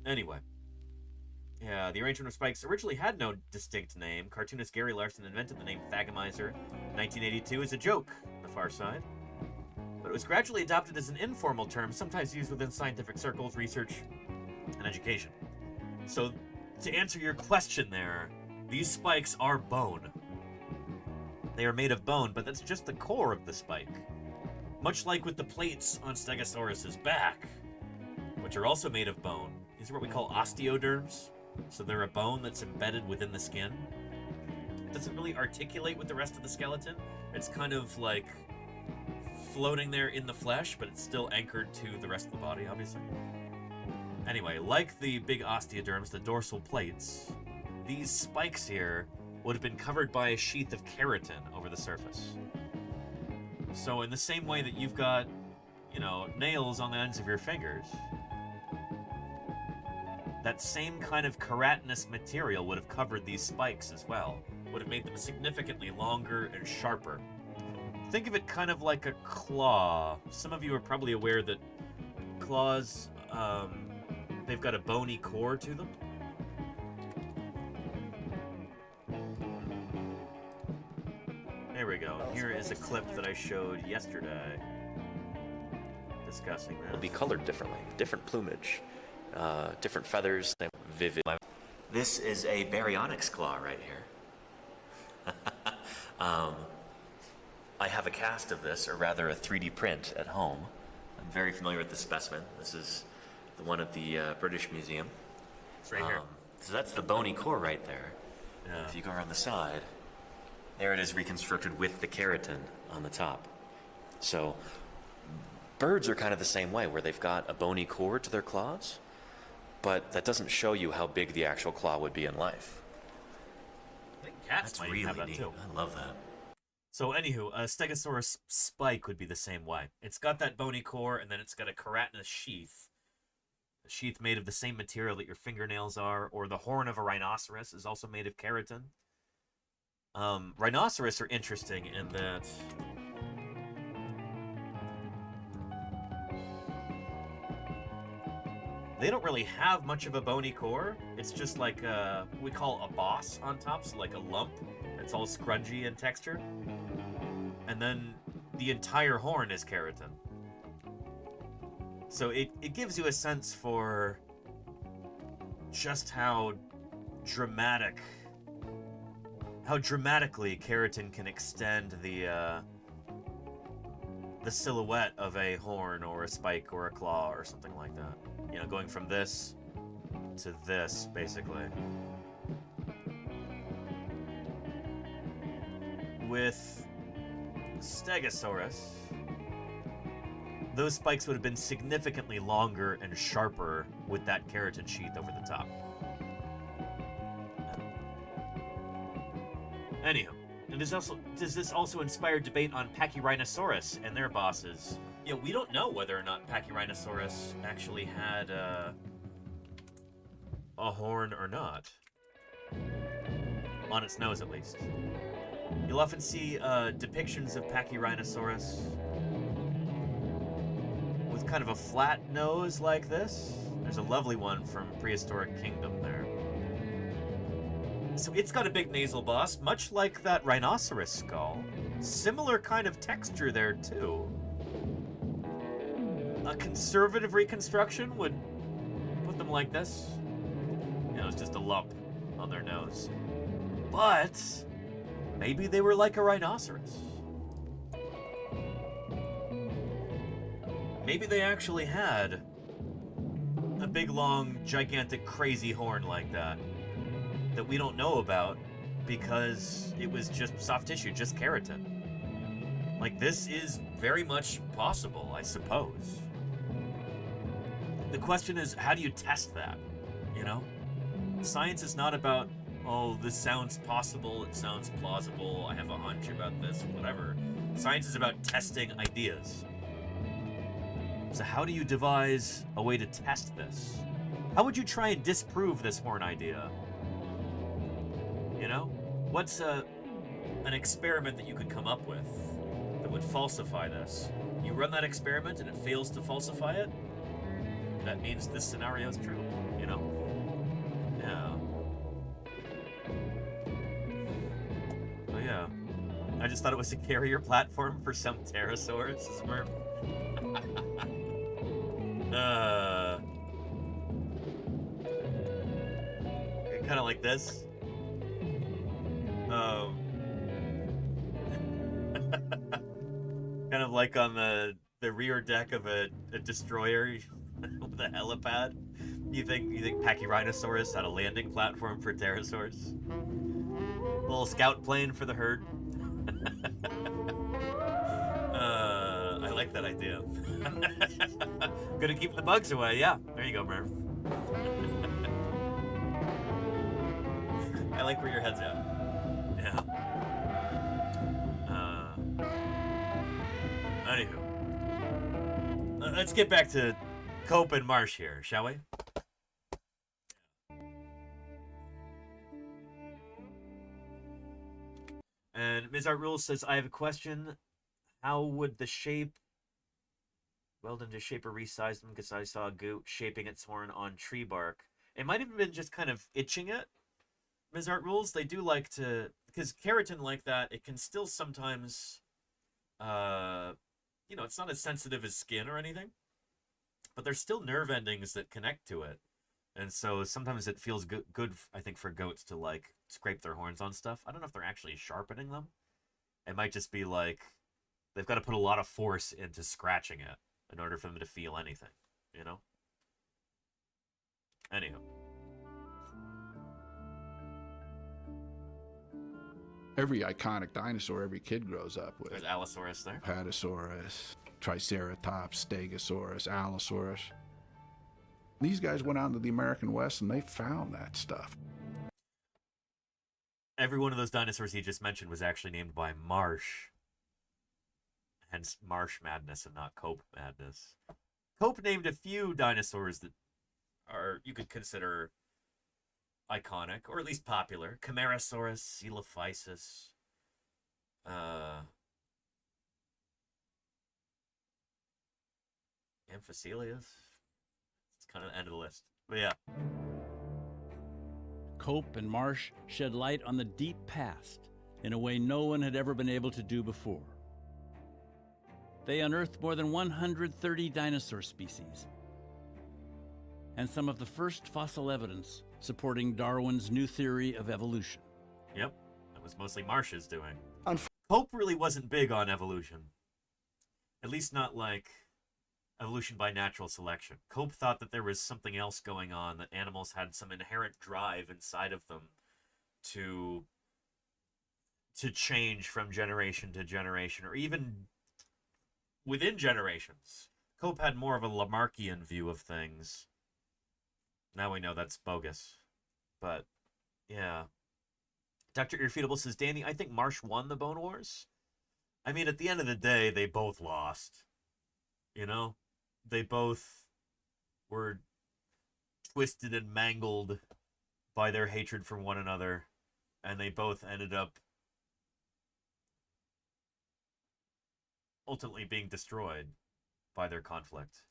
Anyway. Yeah, the arrangement of spikes originally had no distinct name. Cartoonist Gary Larson invented the name Thagomizer in 1982 as a joke on the Far Side. But it was gradually adopted as an informal term, sometimes used within scientific circles, research, and education. So, to answer your question there, these spikes are bone. They are made of bone, but that's just the core of the spike. Much like with the plates on Stegosaurus's back, which are also made of bone. These are what we call osteoderms. So they're a bone that's embedded within the skin. It doesn't really articulate with the rest of the skeleton. It's kind of like floating there in the flesh, but it's still anchored to the rest of the body, obviously. Anyway, like the big osteoderms, the dorsal plates, these spikes here would have been covered by a sheath of keratin over the surface. So in the same way that you've got, nails on the ends of your fingers, that same kind of keratinous material would have covered these spikes as well. Would have made them significantly longer and sharper. Think of it kind of like a claw. Some of you are probably aware that claws, they've got a bony core to them. There we go. Here is a clip that I showed yesterday discussing that. Will be colored differently, different plumage. Different feathers, vivid. This is a baryonyx claw right here. I have a cast of this, or rather a 3D print at home. I'm very familiar with this specimen. This is the one at the British Museum. It's right here. So that's the bony core right there. Yeah. If you go around the side, there it is reconstructed with the keratin on the top. So birds are kind of the same way, where they've got a bony core to their claws, but that doesn't show you how big the actual claw would be in life. I think cats might really have that neat. too. I love that. So anywho, a Stegosaurus spike would be the same way. It's got that bony core, and then it's got a keratinous sheath. A sheath made of the same material that your fingernails are, or the horn of a rhinoceros is also made of keratin. Rhinoceros are interesting in that they don't really have much of a bony core. It's just like what we call a boss on top, so like a lump. It's all scrungy in texture. And then the entire horn is keratin. So it gives you a sense for just how dramatically keratin can extend the silhouette of a horn or a spike or a claw or something like that. Going from this to this, basically. With Stegosaurus, those spikes would have been significantly longer and sharper with that keratin sheath over the top. Anyhow, and does this also inspire debate on Pachyrhinosaurus and their bosses? You know, we don't know whether or not Pachyrhinosaurus actually had a horn or not. On its nose, at least. You'll often see depictions of Pachyrhinosaurus with kind of a flat nose like this. There's a lovely one from Prehistoric Kingdom there. So it's got a big nasal boss, much like that rhinoceros skull. Similar kind of texture there, too. A conservative reconstruction would put them like this. You know, it's just a lump on their nose. But maybe they were like a rhinoceros. Maybe they actually had a big, long, gigantic, crazy horn like that we don't know about because it was just soft tissue, just keratin. Like, this is very much possible, I suppose. The question is, how do you test that, you know? Science is not about, oh, this sounds possible, it sounds plausible, I have a hunch about this, whatever. Science is about testing ideas. So how do you devise a way to test this? How would you try and disprove this horn idea? You know? What's an experiment that you could come up with that would falsify this? You run that experiment and it fails to falsify it? That means this scenario is true, you know? Yeah. Oh yeah. I just thought it was a carrier platform for some pterosaurs. Kind of like this. Kind of like on the rear deck of a destroyer with a helipad. You think Pachyrhinosaurus had a landing platform for pterosaurs? A little scout plane for the herd. I like that idea. Gonna keep the bugs away. Yeah, there you go, Murph. I like where your head's at. Yeah. Anywho. Let's get back to Cope and Marsh here, shall we? And Ms. Art Rules says, I have a question. How would the shape... Weldon just shape or resize them because I saw a goat shaping its horn on tree bark. It might have been just kind of itching it. Ms. Art Rules, they do like to... Because keratin like that, it can still sometimes... you know, it's not as sensitive as skin or anything. But there's still nerve endings that connect to it. And so sometimes it feels good, I think, for goats to, like, scrape their horns on stuff. I don't know if they're actually sharpening them. It might just be, like, they've got to put a lot of force into scratching it in order for them to feel anything, you know? Anyhow. Every iconic dinosaur every kid grows up with. There's Allosaurus there. Apatosaurus, Triceratops, Stegosaurus, Allosaurus. These guys went out into the American West and they found that stuff. Every one of those dinosaurs he just mentioned was actually named by Marsh. Hence Marsh Madness and not Cope Madness. Cope named a few dinosaurs that are, you could consider iconic, or at least popular. Camarasaurus, Coelophysis, Amphicoelius. It's kind of the end of the list. But yeah. Cope and Marsh shed light on the deep past in a way no one had ever been able to do before. They unearthed more than 130 dinosaur species and some of the first fossil evidence supporting Darwin's new theory of evolution. Yep, that was mostly Marsh's doing. Cope really wasn't big on evolution. At least not like evolution by natural selection. Cope thought that there was something else going on, that animals had some inherent drive inside of them to change from generation to generation, or even within generations. Cope had more of a Lamarckian view of things. Now we know that's bogus. But, yeah. Dr. Irrefutable says, Danny, I think Marsh won the Bone Wars. I mean, at the end of the day, they both lost. You know? They both were twisted and mangled by their hatred for one another, and they both ended up ultimately being destroyed by their conflict.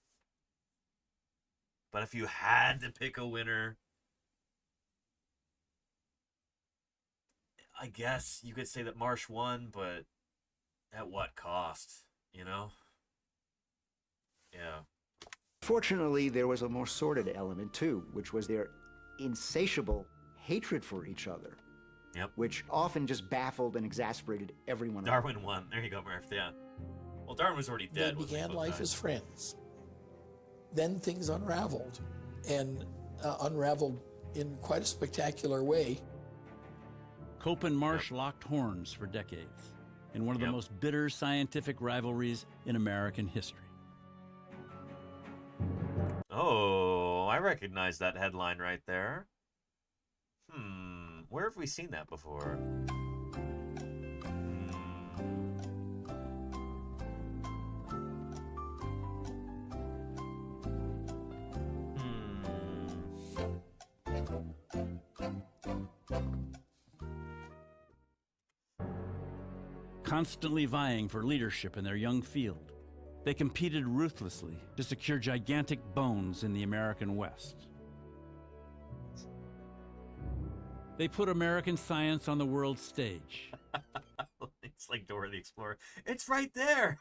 But if you had to pick a winner, I guess you could say that Marsh won, but at what cost, you know? Yeah. Fortunately, there was a more sordid element too, which was their insatiable hatred for each other. Yep. Which often just baffled and exasperated everyone else. Darwin won. There you go, Murph. Yeah. Well, Darwin was already dead. They began life as friends. Then things unraveled, and unraveled in quite a spectacular way. Cope and Marsh locked horns for decades in one of the most bitter scientific rivalries in American history. Oh, I recognize that headline right there. Where have we seen that before? Constantly vying for leadership in their young field, they competed ruthlessly to secure gigantic bones in the American West. They put American science on the world stage. It's like Dora the Explorer. It's right there.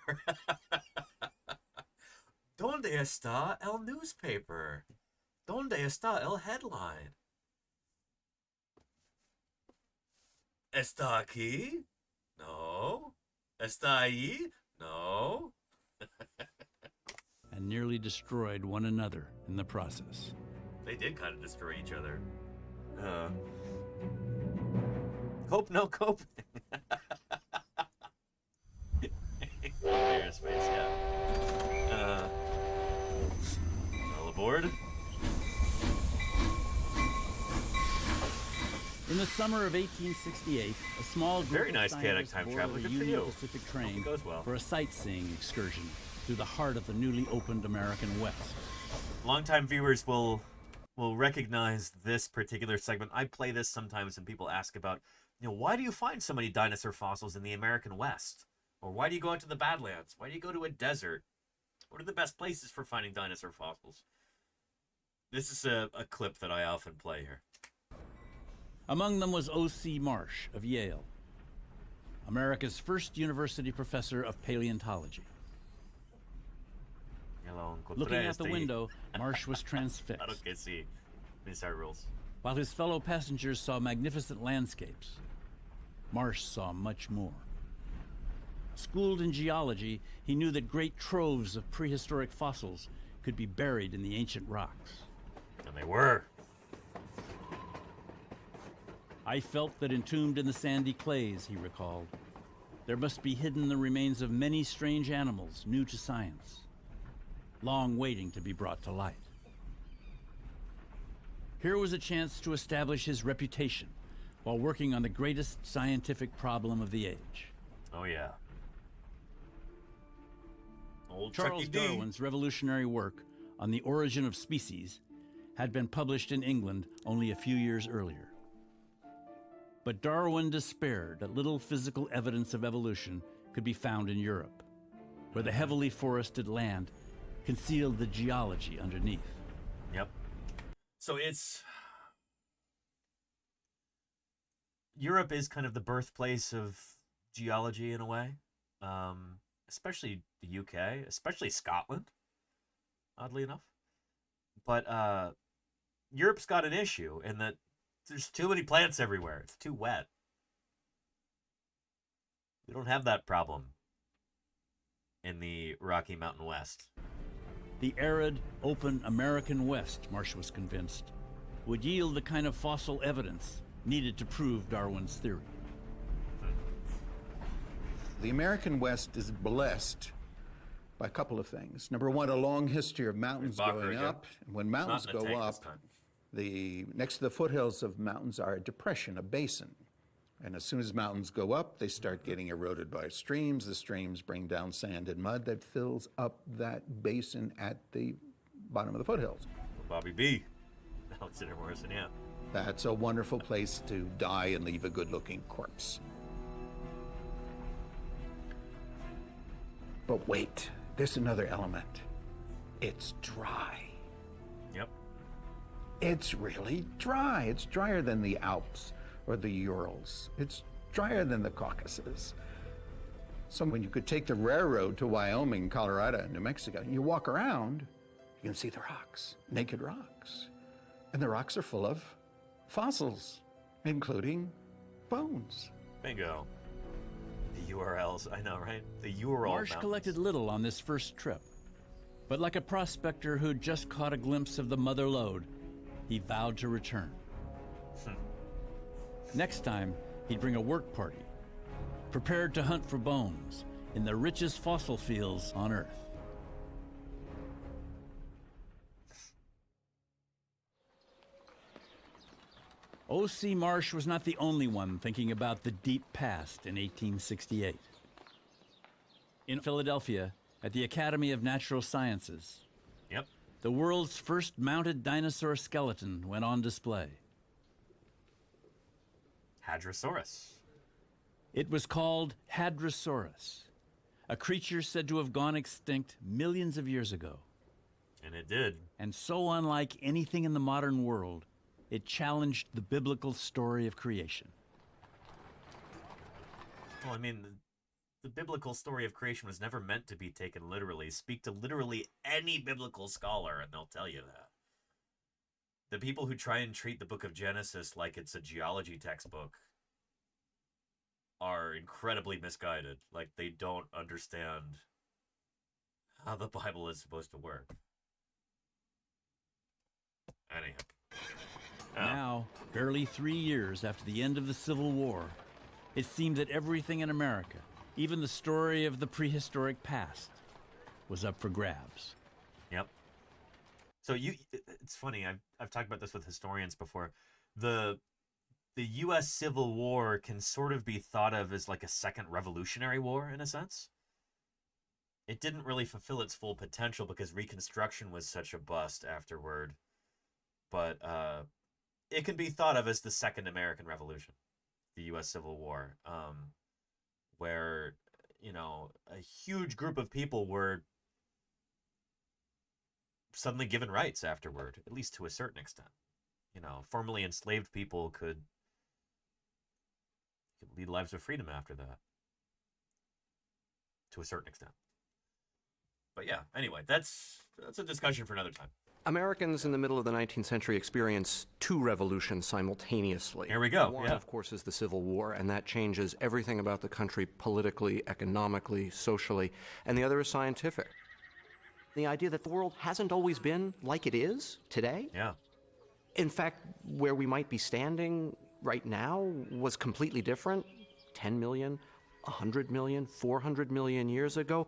¿Dónde está el newspaper? ¿Dónde está el headline? ¿Está aquí? No. ¿Está ahí? No. And nearly destroyed one another in the process. They did kind of destroy each other. Cope, no coping. There's space, yeah. All aboard. In the summer of 1868, a small group Very nice of chaotic scientists time boarded travel. a Good for Union you. Pacific train Hope it goes well. for a sightseeing excursion through the heart of the newly opened American West. Longtime viewers will recognize this particular segment. I play this sometimes when people ask about, why do you find so many dinosaur fossils in the American West? Or why do you go out to the Badlands? Why do you go to a desert? What are the best places for finding dinosaur fossils? This is a clip that I often play here. Among them was O.C. Marsh of Yale, America's first university professor of paleontology. Looking out the window, Marsh was transfixed. Claro que sí. Mis rules. While his fellow passengers saw magnificent landscapes, Marsh saw much more. Schooled in geology, he knew that great troves of prehistoric fossils could be buried in the ancient rocks. And they were. I felt that entombed in the sandy clays, he recalled, there must be hidden the remains of many strange animals new to science, long waiting to be brought to light. Here was a chance to establish his reputation while working on the greatest scientific problem of the age. Oh, yeah. Old Charles Chucky D. Darwin's revolutionary work on the origin of species had been published in England only a few years earlier. But Darwin despaired that little physical evidence of evolution could be found in Europe, where the heavily forested land concealed the geology underneath. Yep. So Europe is kind of the birthplace of geology in a way, especially the UK, especially Scotland, oddly enough. But Europe's got an issue in that there's too many plants everywhere. It's too wet. We don't have that problem in the Rocky Mountain West. The arid, open American West, Marsh was convinced, would yield the kind of fossil evidence needed to prove Darwin's theory. The American West is blessed by a couple of things. Number one, a long history of mountains going up. And when mountains go up, next to the foothills of mountains are a depression, a basin. And as soon as mountains go up, they start getting eroded by streams. The streams bring down sand and mud that fills up that basin at the bottom of the foothills. Bobby B. Alexander Morrison, yeah. That's a wonderful place to die and leave a good-looking corpse. But wait, there's another element. It's dry. Yep. It's really dry. It's drier than the Alps or the Urals. It's drier than the Caucasus. So when you could take the railroad to Wyoming, Colorado, and New Mexico, you walk around, you can see the rocks, naked rocks. And the rocks are full of fossils, including bones. Bingo. The URLs, I know, right? The URL Marsh collected little on this first trip, but like a prospector who'd just caught a glimpse of the mother lode, he vowed to return. Next time, he'd bring a work party, prepared to hunt for bones in the richest fossil fields on Earth. O.C. Marsh was not the only one thinking about the deep past in 1868. In Philadelphia, at the Academy of Natural Sciences, the world's first mounted dinosaur skeleton went on display. Hadrosaurus. It was called Hadrosaurus, a creature said to have gone extinct millions of years ago. And it did. And so unlike anything in the modern world, it challenged the biblical story of creation. Well, I mean, the biblical story of creation was never meant to be taken literally. Speak to literally any biblical scholar, and they'll tell you that. The people who try and treat the book of Genesis like it's a geology textbook are incredibly misguided. Like, they don't understand how the Bible is supposed to work. Anyhow. Now, barely 3 years after the end of the Civil War, it seemed that everything in America, even the story of the prehistoric past, was up for grabs. Yep. So it's funny, I've talked about this with historians before. The U.S. Civil War can sort of be thought of as like a second Revolutionary War, in a sense. It didn't really fulfill its full potential because Reconstruction was such a bust afterward. But it can be thought of as the second American Revolution, the U.S. Civil War, where, you know, a huge group of people were suddenly given rights afterward, at least to a certain extent. You know, formerly enslaved people could lead lives of freedom after that, to a certain extent. But yeah, anyway, that's a discussion for another time. Americans in the middle of the 19th century experienced two revolutions simultaneously. Here we go. One, of course, is the Civil War, and that changes everything about the country politically, economically, socially. And the other is scientific. The idea that the world hasn't always been like it is today. Yeah. In fact, where we might be standing right now was completely different 10 million, 100 million, 400 million years ago.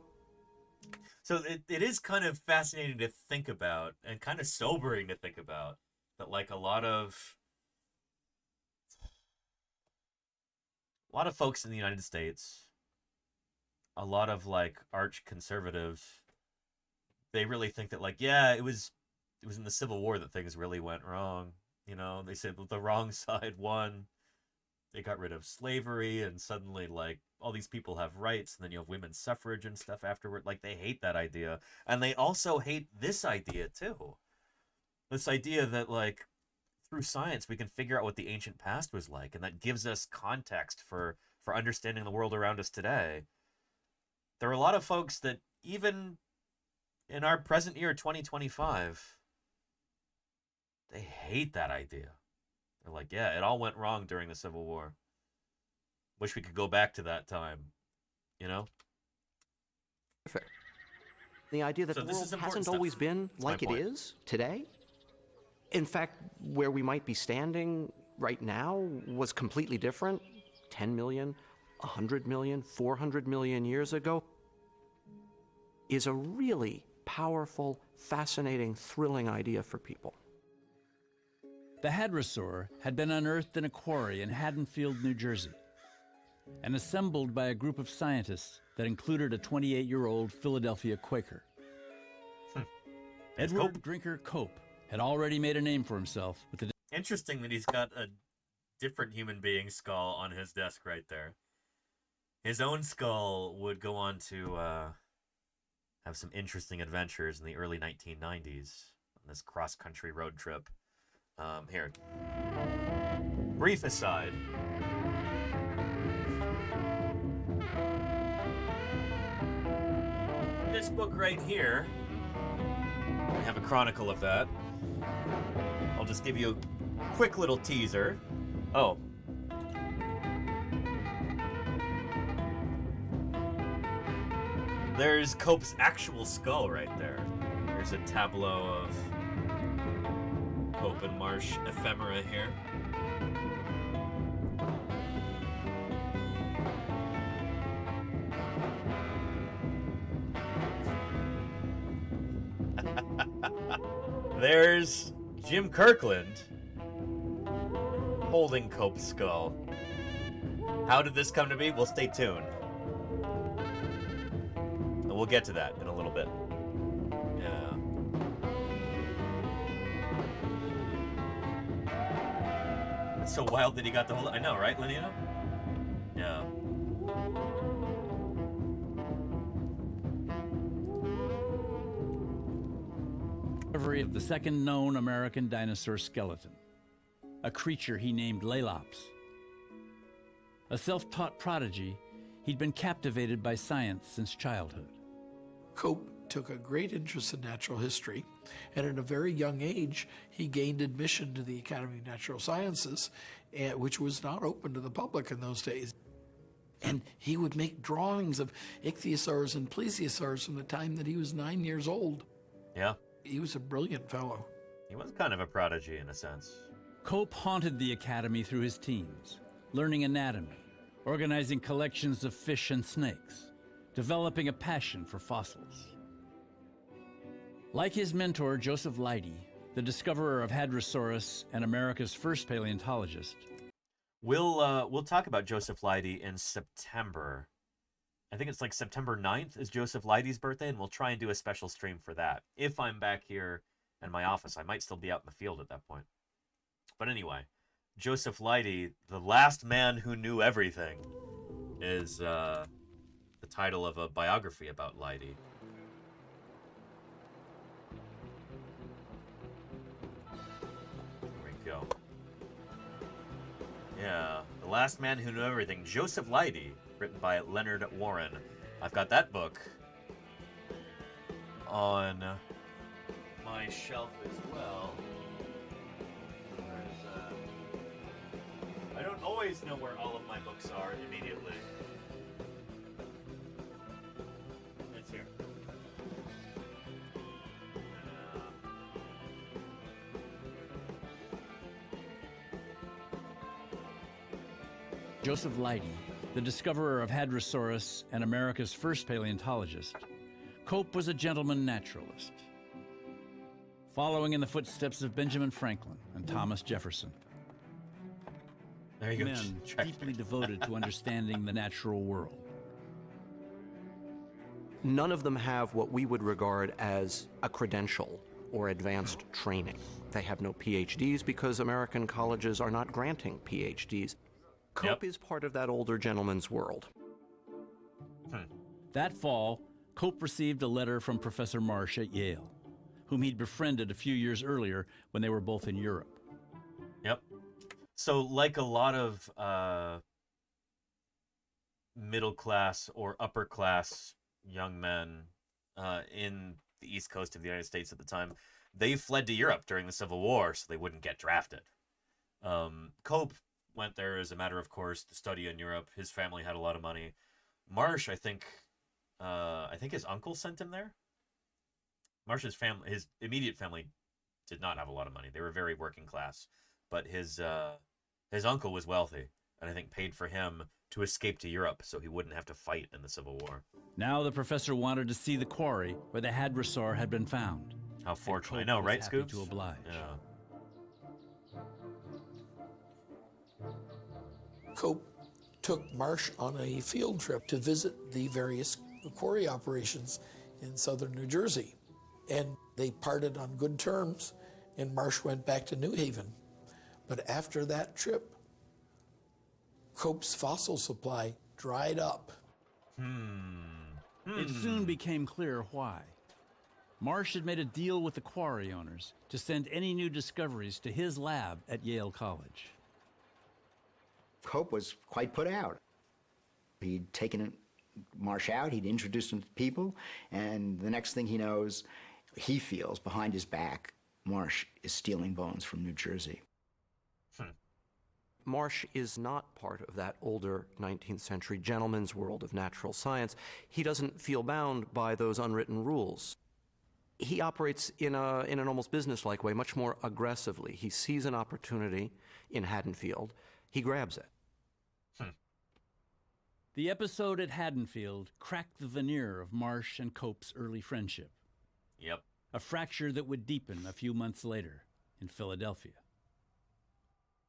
So it is kind of fascinating to think about and kind of sobering to think about that, like, a lot of folks in the United States, a lot of like arch conservatives, they really think that, like, yeah, it was in the Civil War that things really went wrong. You know, they said the wrong side won. They got rid of slavery, and suddenly, like, all these people have rights, and then you have women's suffrage and stuff afterward. Like, they hate that idea. And they also hate this idea, too. This idea that, like, through science, we can figure out what the ancient past was like, and that gives us context for understanding the world around us today. There are a lot of folks that, even in our present year, 2025, they hate that idea. They're like, yeah, it all went wrong during the Civil War. Wish we could go back to that time, you know? The idea that the world hasn't always been like it is today. In fact, where we might be standing right now was completely different 10 million, 100 million, 400 million years ago, is a really powerful, fascinating, thrilling idea for people. The hadrosaur had been unearthed in a quarry in Haddonfield, New Jersey, and assembled by a group of scientists that included a 28-year-old Philadelphia Quaker. Edward Drinker Cope had already made a name for himself with the... Interesting that he's got a different human being skull on his desk right there. His own skull would go on to have some interesting adventures in the early 1990s on this cross-country road trip. Here. Brief aside. This book right here, we have a chronicle of that. I'll just give you a quick little teaser. Oh. There's Cope's actual skull right there. Here's a tableau of Cope and Marsh ephemera here. There's Jim Kirkland holding Cope's skull. How did this come to be? Well, stay tuned. And we'll get to that in a little bit. Yeah. It's so wild that he got the whole... I know, right, Lenina? Yeah. Discovery of the second known American dinosaur skeleton, a creature he named Lalops. A self-taught prodigy, he'd been captivated by science since childhood. Cope took a great interest in natural history, and at a very young age, he gained admission to the Academy of Natural Sciences, which was not open to the public in those days. And he would make drawings of ichthyosaurs and plesiosaurs from the time that he was 9 years old. Yeah. He was a brilliant fellow. He was kind of a prodigy in a sense. Cope haunted the Academy through his teens, learning anatomy, organizing collections of fish and snakes, developing a passion for fossils. Like his mentor, Joseph Leidy, the discoverer of Hadrosaurus and America's first paleontologist. We'll talk about Joseph Leidy in September. I think it's like September 9th is Joseph Leidy's birthday, and we'll try and do a special stream for that. If I'm back here in my office, I might still be out in the field at that point. But anyway, Joseph Leidy, the last man who knew everything, is the title of a biography about Leidy. Here we go. Yeah, the last man who knew everything, Joseph Leidy, written by Leonard Warren. I've got that book on my shelf as well. I don't always know where all of my books are immediately. It's here. Joseph Leidy, the discoverer of Hadrosaurus and America's first paleontologist, Cope was a gentleman naturalist, following in the footsteps of Benjamin Franklin and Thomas Jefferson. There you go. Men deeply devoted to understanding the natural world. None of them have what we would regard as a credential or advanced training. They have no PhDs because American colleges are not granting PhDs. Cope is part of that older gentleman's world. That fall, Cope received a letter from Professor Marsh at Yale, whom he'd befriended a few years earlier when they were both in Europe. Yep. So, like a lot of middle-class or upper-class young men in the East Coast of the United States at the time, they fled to Europe during the Civil War so they wouldn't get drafted. Cope went there as a matter of course to study in Europe. His family had a lot of money. Marsh, I think his uncle sent him there. Marsh's family, his immediate family, did not have a lot of money. They were very working class, but his uncle was wealthy, and I think paid for him to escape to Europe so he wouldn't have to fight in the Civil War. Now the professor wanted to see the quarry where the hadrosaur had been found. How fortunate. I know, right, Scoops? To oblige. Yeah. Cope took Marsh on a field trip to visit the various quarry operations in southern New Jersey. And they parted on good terms, and Marsh went back to New Haven. But after that trip, Cope's fossil supply dried up. It soon became clear why. Marsh had made a deal with the quarry owners to send any new discoveries to his lab at Yale College. Cope was quite put out. He'd taken Marsh out, he'd introduced him to people, and the next thing he knows, he feels behind his back, Marsh is stealing bones from New Jersey. Marsh is not part of that older 19th century gentleman's world of natural science. He doesn't feel bound by those unwritten rules. He operates in an almost businesslike way, much more aggressively. He sees an opportunity in Haddonfield. He grabs it. The episode at Haddonfield cracked the veneer of Marsh and Cope's early friendship. Yep. A fracture that would deepen a few months later in Philadelphia.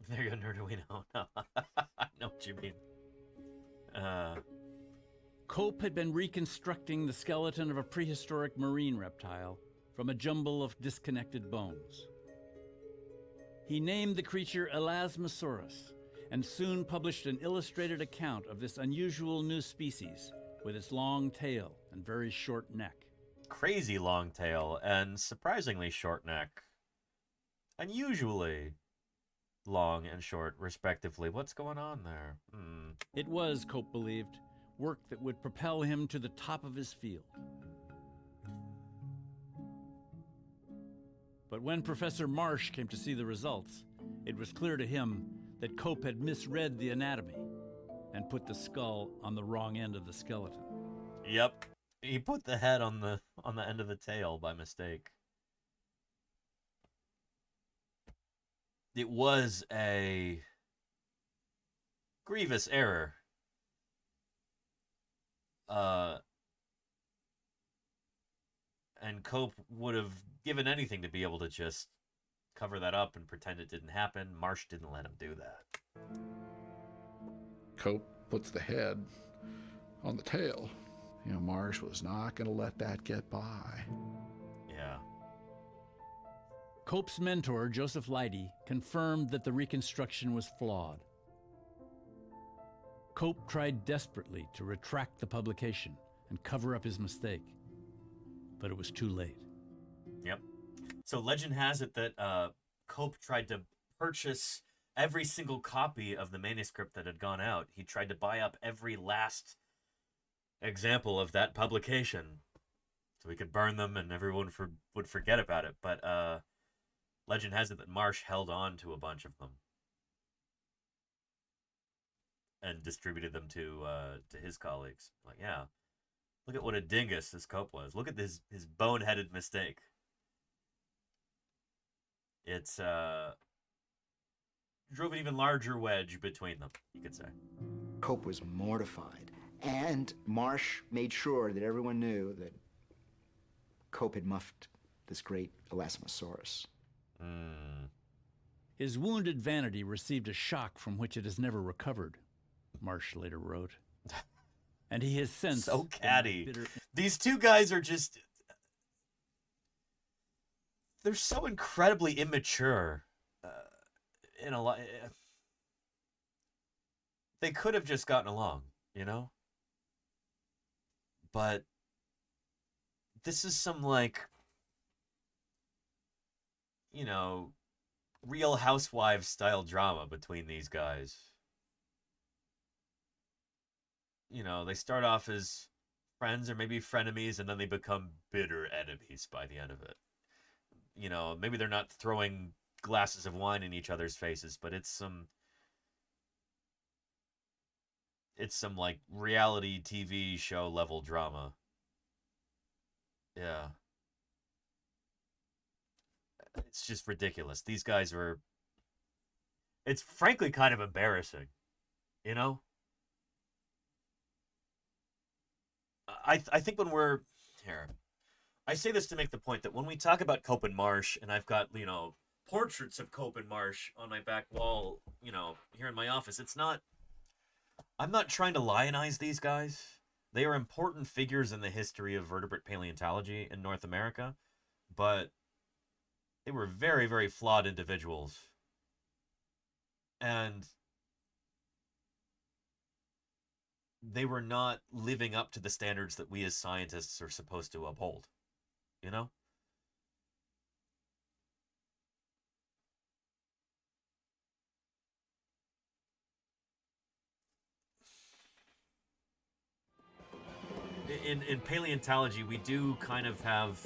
There you go, Nerduino. No, I know what you mean. Cope had been reconstructing the skeleton of a prehistoric marine reptile from a jumble of disconnected bones. He named the creature Elasmosaurus and soon published an illustrated account of this unusual new species with its long tail and very short neck. Crazy long tail and surprisingly short neck. Unusually long and short, respectively. What's going on there? It was, Cope believed, work that would propel him to the top of his field. But when Professor Marsh came to see the results, it was clear to him that Cope had misread the anatomy and put the skull on the wrong end of the skeleton. Yep. He put the head on the end of the tail by mistake. It was a grievous error. And Cope would have given anything to be able to just cover that up and pretend it didn't happen. Marsh didn't let him do that. Cope puts the head on the tail. You know, Marsh was not going to let that get by. Yeah. Cope's mentor, Joseph Leidy, confirmed that the reconstruction was flawed. Cope tried desperately to retract the publication and cover up his mistake, but it was too late. Yep. So legend has it that Cope tried to purchase every single copy of the manuscript that had gone out. He tried to buy up every last example of that publication so he could burn them and everyone would forget about it. But legend has it that Marsh held on to a bunch of them and distributed them to his colleagues. Like, yeah, look at what a dingus this Cope was. Look at his boneheaded mistake. It's drove an even larger wedge between them, you could say. Cope was mortified, and Marsh made sure that everyone knew that Cope had muffed this great Elasmosaurus. His wounded vanity received a shock from which it has never recovered, Marsh later wrote. And he has since... So catty. These two guys are just... They're so incredibly immature. In a lot... They could have just gotten along, you know? But this is some, like, you know, Real Housewives style drama between these guys. You know, they start off as friends or maybe frenemies, and then they become bitter enemies by the end of it. You know, maybe they're not throwing glasses of wine in each other's faces, but it's some like reality TV show level drama. Yeah. It's just ridiculous. These guys are... It's frankly kind of embarrassing, you know? I think when we're... Here. I say this to make the point that when we talk about Cope and Marsh, and I've got, you know, portraits of Cope and Marsh on my back wall, you know, here in my office, it's not... I'm not trying to lionize these guys. They are important figures in the history of vertebrate paleontology in North America, but they were very, very flawed individuals. And they were not living up to the standards that we as scientists are supposed to uphold, you know? In paleontology, we do kind of have,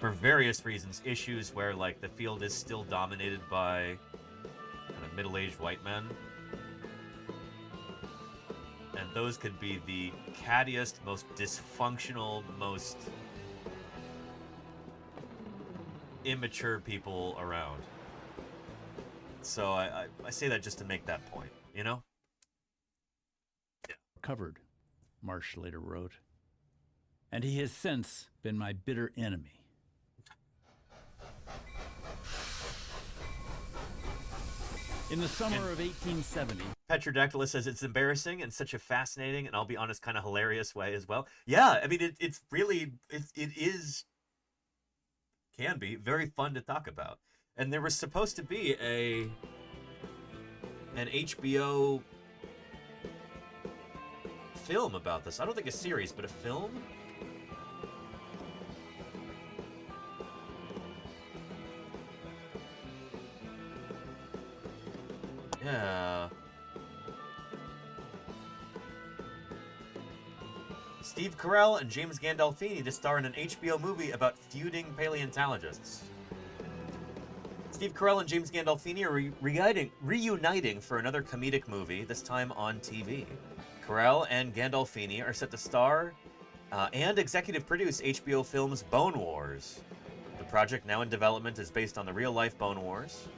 for various reasons, issues where, like, the field is still dominated by kind of middle-aged white men. And those could be the cattiest, most dysfunctional, most immature people around. So I say that just to make that point, you know? Covered, Marsh later wrote. And he has since been my bitter enemy. In the summer of 1870... Petrodactylus says it's embarrassing in such a fascinating and, I'll be honest, kind of hilarious way as well. Yeah, I mean, it's really, can be very fun to talk about. And there was supposed to be an HBO film about this. I don't think a series, but a film? Yeah. Steve Carell and James Gandolfini to star in an HBO movie about feuding paleontologists. Steve Carell and James Gandolfini are reuniting for another comedic movie, this time on TV. Carell and Gandolfini are set to star and executive produce HBO Film's Bone Wars. The project, now in development, is based on the real-life Bone Wars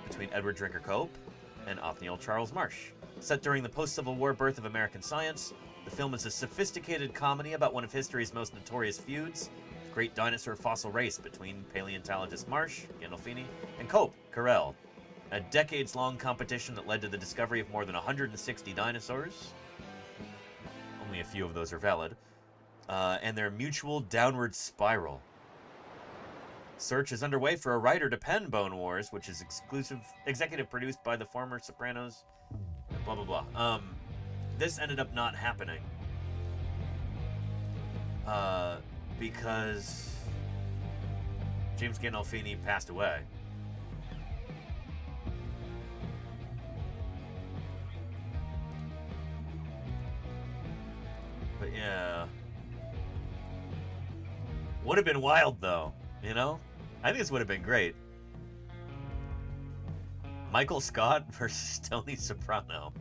between Edward Drinker Cope and Othniel Charles Marsh. Set during the post-Civil War birth of American science, the film is a sophisticated comedy about one of history's most notorious feuds, the great dinosaur fossil race between paleontologist Marsh, Gandolfini, and Cope, Carell. A decades-long competition that led to the discovery of more than 160 dinosaurs. Only a few of those are valid. And their mutual downward spiral. Search is underway for a writer to pen Bone Wars, which is executive produced by the former Sopranos, blah, blah, blah. This ended up not happening. Because James Gandolfini passed away. But yeah. Would have been wild, though, you know? I think this would have been great. Michael Scott versus Tony Soprano.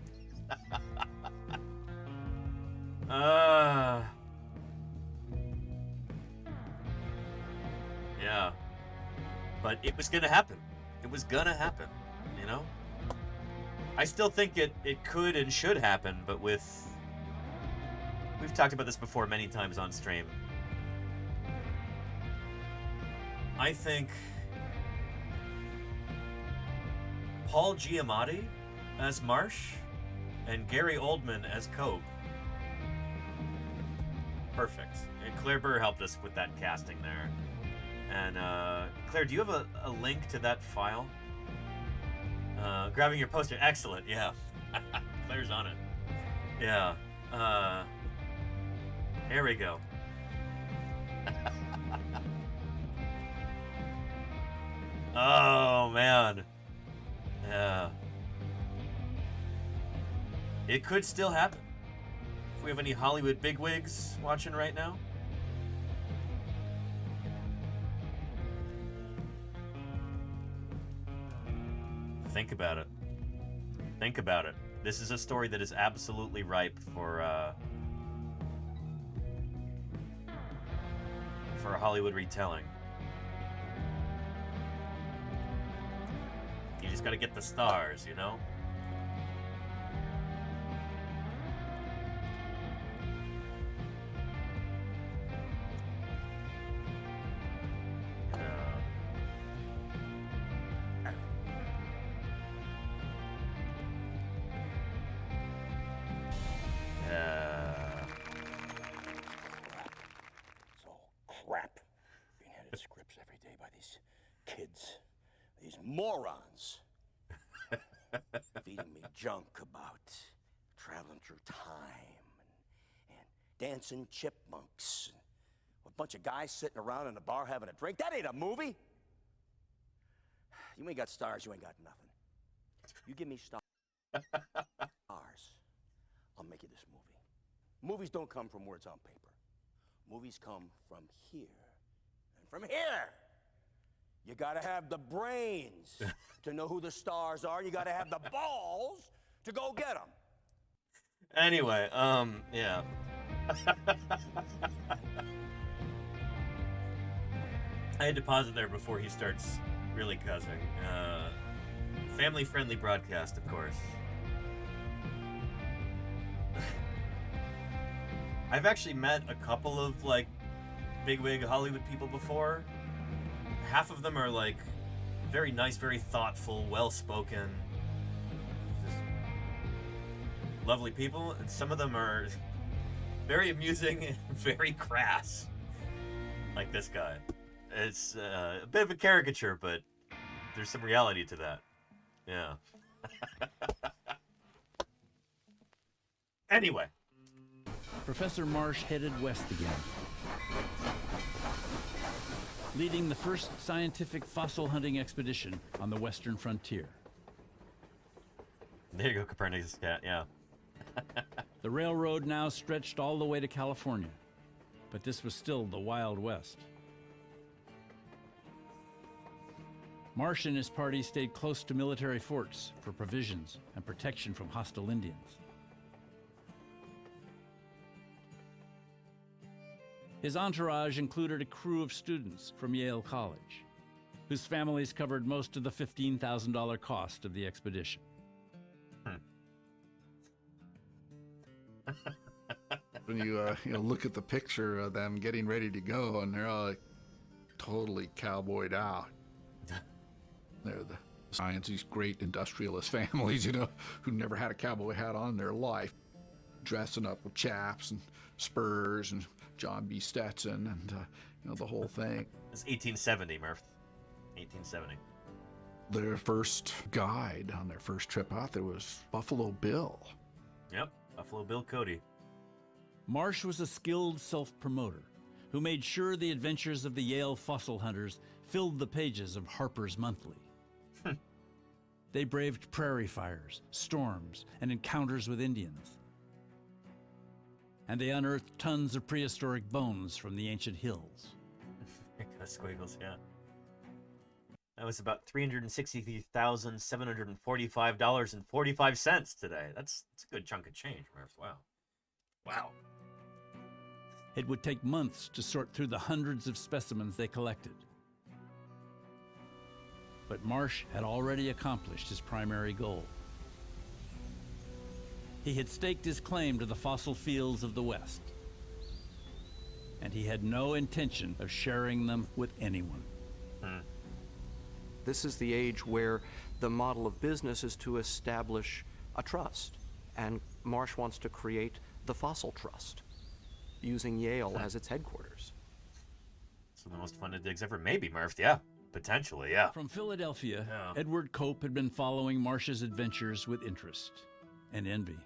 Yeah. But it was gonna happen. It was gonna happen, you know? I still think it could and should happen, but with... We've talked about this before many times on stream. I think Paul Giamatti as Marsh and Gary Oldman as Cope. Perfect. And Claire Burr helped us with that casting there. And Claire, do you have a link to that file? Grabbing your poster. Excellent, yeah. Claire's on it. Yeah. There we go. Oh, man. Yeah. It could still happen. If we have any Hollywood bigwigs watching right now. Think about it. Think about it. This is a story that is absolutely ripe for a Hollywood retelling. Just gotta get the stars, you know? Crap. Being handed scripts every day by these kids, these morons, feeding me junk about traveling through time and dancing chipmunks. A bunch of guys sitting around in a bar having a drink. That ain't a movie. You ain't got stars, you ain't got nothing. You give me stars, I'll make you this movie. Movies don't come from words on paper. Movies come from here. And from here, you gotta have the brains to know who the stars are. You gotta have the balls to go get them. Anyway, yeah. I had to pause it there before he starts really cussing. Family-friendly broadcast, of course. I've actually met a couple of, like, bigwig Hollywood people before. Half of them are, like, very nice, very thoughtful, well-spoken, just lovely people. And some of them are very amusing and very crass. Like this guy. It's a bit of a caricature, but there's some reality to that. Yeah. Anyway. Professor Marsh headed west again, leading the first scientific fossil hunting expedition on the western frontier. There you go, Copernicus cat, yeah. The railroad now stretched all the way to California, but this was still the Wild West. Marsh and his party stayed close to military forts for provisions and protection from hostile Indians. His entourage included a crew of students from Yale College, whose families covered most of the $15,000 cost of the expedition. When you look at the picture of them getting ready to go, and they're all like, totally cowboyed out. They're the science, these great industrialist families, who never had a cowboy hat on in their life, dressing up with chaps and spurs and John B. Stetson and the whole thing. It's 1870, Murph. 1870. Their first guide on their first trip out there was Buffalo Bill. Yep, Buffalo Bill Cody. Marsh was a skilled self-promoter who made sure the adventures of the Yale fossil hunters filled the pages of Harper's Monthly. They braved prairie fires, storms, and encounters with Indians. And they unearthed tons of prehistoric bones from the ancient hills. Squiggles, yeah. That was about $363,745.45 today. That's a good chunk of change, Murph. Wow. Wow. It would take months to sort through the hundreds of specimens they collected. But Marsh had already accomplished his primary goal. He had staked his claim to the fossil fields of the West, and he had no intention of sharing them with anyone. This is the age where the model of business is to establish a trust, and Marsh wants to create the Fossil Trust, using Yale as its headquarters. It's one of the most funded digs ever, maybe, Murph. Yeah, potentially, yeah. From Philadelphia, Edward Cope had been following Marsh's adventures with interest and envy.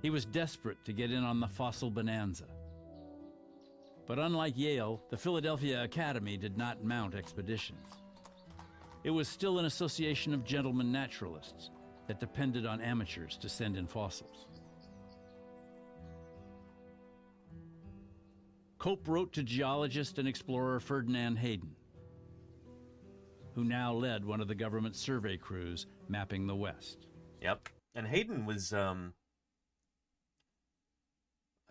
He was desperate to get in on the fossil bonanza. But unlike Yale, the Philadelphia Academy did not mount expeditions. It was still an association of gentlemen naturalists that depended on amateurs to send in fossils. Cope wrote to geologist and explorer Ferdinand Hayden, who now led one of the government survey crews mapping the West. Yep. And Hayden was,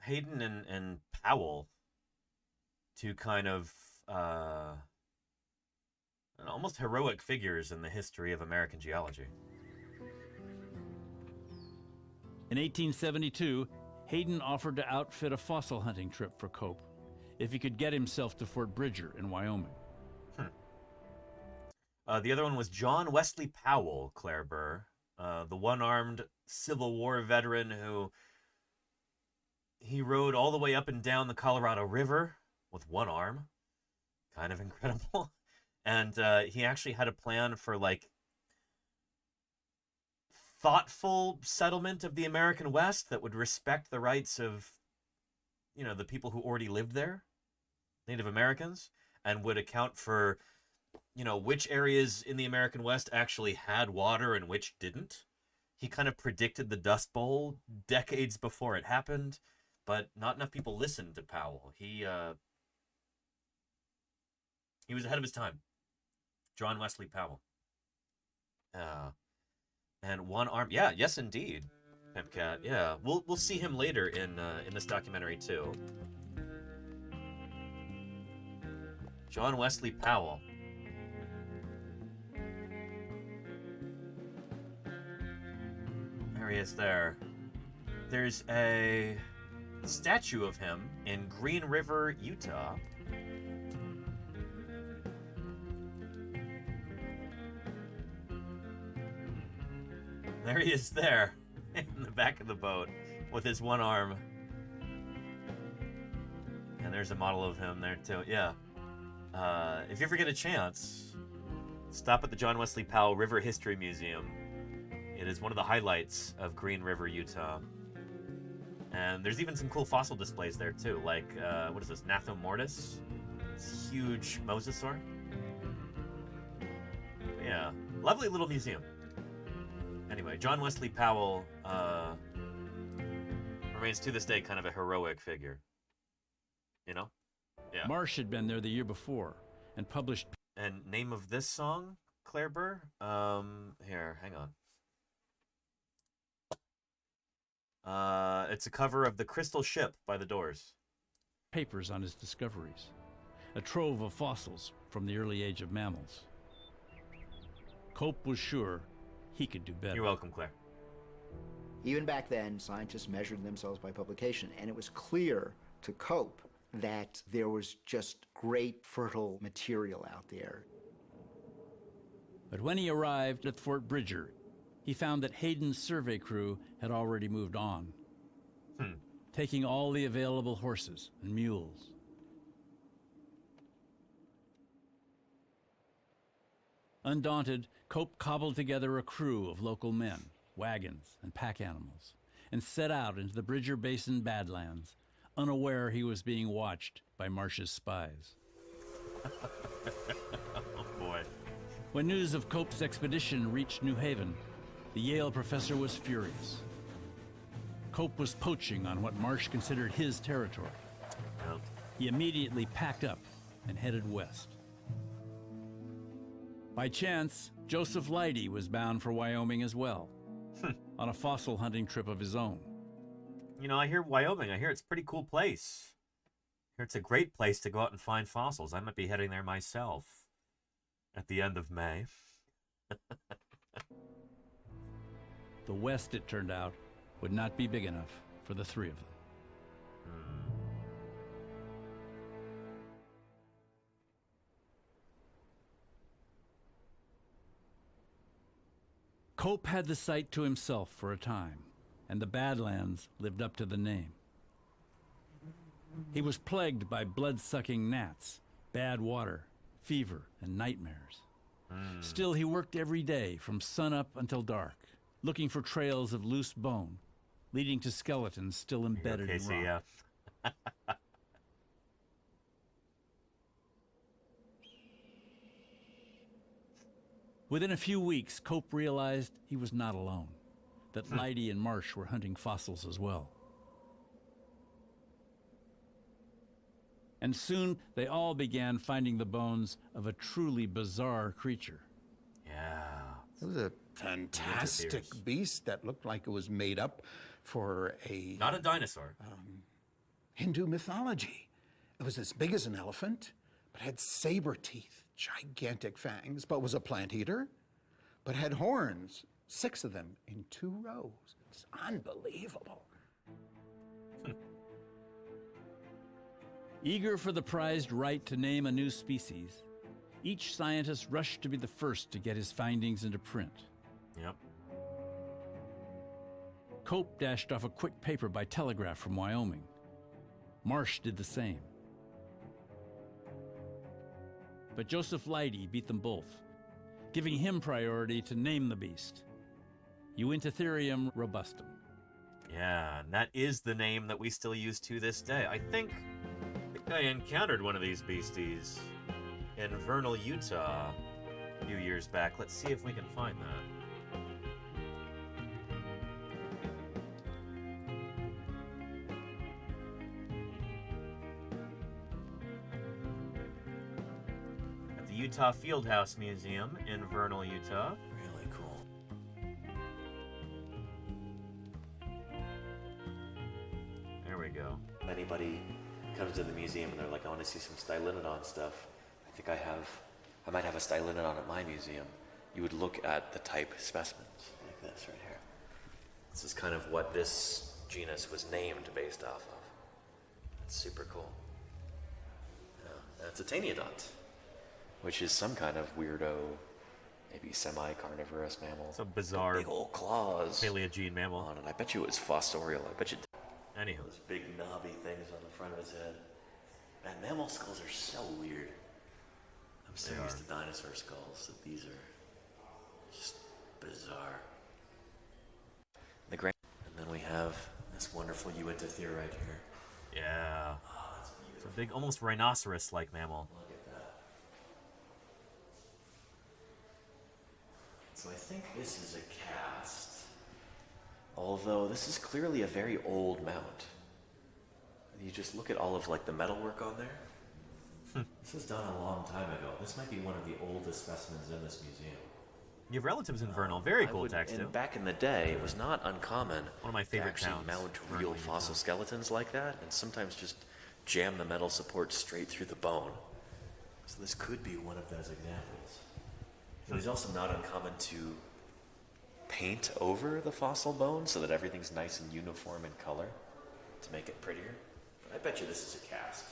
Hayden and Powell, to kind of, and almost heroic figures in the history of American geology. In 1872, Hayden offered to outfit a fossil hunting trip for Cope if he could get himself to Fort Bridger in Wyoming. The other one was John Wesley Powell, Claire Burr, the one-armed Civil War veteran who he rode all the way up and down the Colorado River with one arm. Kind of incredible. And he actually had a plan for, like, thoughtful settlement of the American West that would respect the rights of, you know, the people who already lived there, Native Americans, and would account for, you know, which areas in the American West actually had water and which didn't. He kind of predicted the Dust Bowl decades before it happened, but not enough people listened to Powell. He was ahead of his time. John Wesley Powell. And one arm, yeah, yes indeed, Pimp Cat, yeah. We'll see him later in this documentary too. John Wesley Powell. There he is there. There's a statue of him in Green River, Utah. There he is there, in the back of the boat, with his one arm. And there's a model of him there, too. Yeah. If you ever get a chance, stop at the John Wesley Powell River History Museum. It is one of the highlights of Green River, Utah. And there's even some cool fossil displays there, too. Like, what is this, Nathomortis? This huge mosasaur. Yeah. Lovely little museum. Anyway, John Wesley Powell remains to this day kind of a heroic figure. You know? Yeah. Marsh had been there the year before and published... And name of this song, Claire Burr? Here, hang on. It's a cover of The Crystal Ship by The Doors. Papers on his discoveries. A trove of fossils from the early age of mammals. Cope was sure he could do better. You're welcome, Claire. Even back then, scientists measured themselves by publication, and it was clear to Cope that there was just great fertile material out there. But when he arrived at Fort Bridger, he found that Hayden's survey crew had already moved on, taking all the available horses and mules. Undaunted, Cope cobbled together a crew of local men, wagons, and pack animals, and set out into the Bridger Basin Badlands, unaware he was being watched by Marsh's spies. Oh, boy. When news of Cope's expedition reached New Haven, the Yale professor was furious. Cope was poaching on what Marsh considered his territory. He immediately packed up and headed west. By chance, Joseph Leidy was bound for Wyoming as well, on a fossil hunting trip of his own. You know, I hear Wyoming. I hear it's a pretty cool place. I hear it's a great place to go out and find fossils. I might be heading there myself at the end of May. The West, it turned out, would not be big enough for the three of them. Cope had the site to himself for a time, and the Badlands lived up to the name. He was plagued by blood-sucking gnats, bad water, fever, and nightmares. Still, he worked every day from sunup until dark, looking for trails of loose bone, leading to skeletons still embedded in rock. Yeah. Within a few weeks, Cope realized he was not alone, that Leidy and Marsh were hunting fossils as well. And soon, they all began finding the bones of a truly bizarre creature. Yeah. It was a fantastic beast that looked like it was made up for a... Not a dinosaur. Hindu mythology. It was as big as an elephant, but had saber teeth gigantic fangs, but was a plant eater, but had horns, 6 of them in 2 rows. It's unbelievable. Eager for the prized right to name a new species, each scientist rushed to be the first to get his findings into print. Yep. Cope dashed off a quick paper by telegraph from Wyoming. Marsh did the same. But Joseph Leidy beat them both, giving him priority to name the beast, Uintatherium robustum. Yeah, and that is the name that we still use to this day. I think I encountered one of these beasties in Vernal, Utah a few years back. Let's see if we can find that. At the Utah Fieldhouse Museum in Vernal, Utah. Really cool. There we go. Anybody comes to the museum and they're like, I want to see some Stylinodon stuff. I think I might have a Stylinodon at my museum. You would look at the type specimens like this right here. This is kind of what this genus was named based off of. That's super cool. Yeah, that's a Taniodont, which is some kind of weirdo, maybe semi-carnivorous mammal. Some bizarre big old claws. Paleogene mammal. On it. I bet you it was fossorial. I bet you. Anyhow. Those big knobby things on the front of his head. Man, mammal skulls are so weird. I'm so used to dinosaur skulls that these are just bizarre. And then we have this wonderful Uintatherium right here. Yeah. Oh, that's beautiful. It's a big, almost rhinoceros-like mammal. Look at that. So I think this is a cast. Although this is clearly a very old mount. You just look at all of like the metalwork on there. This was done a long time ago. This might be one of the oldest specimens in this museum. You have relatives in Vernal. Very cool text, too. Back in the day, it was not uncommon one of my favorite to actually mount real fossil skeletons like that, and sometimes just jam the metal support straight through the bone. So this could be one of those examples. It was also not uncommon to paint over the fossil bone so that everything's nice and uniform in color to make it prettier. But I bet you this is a cast.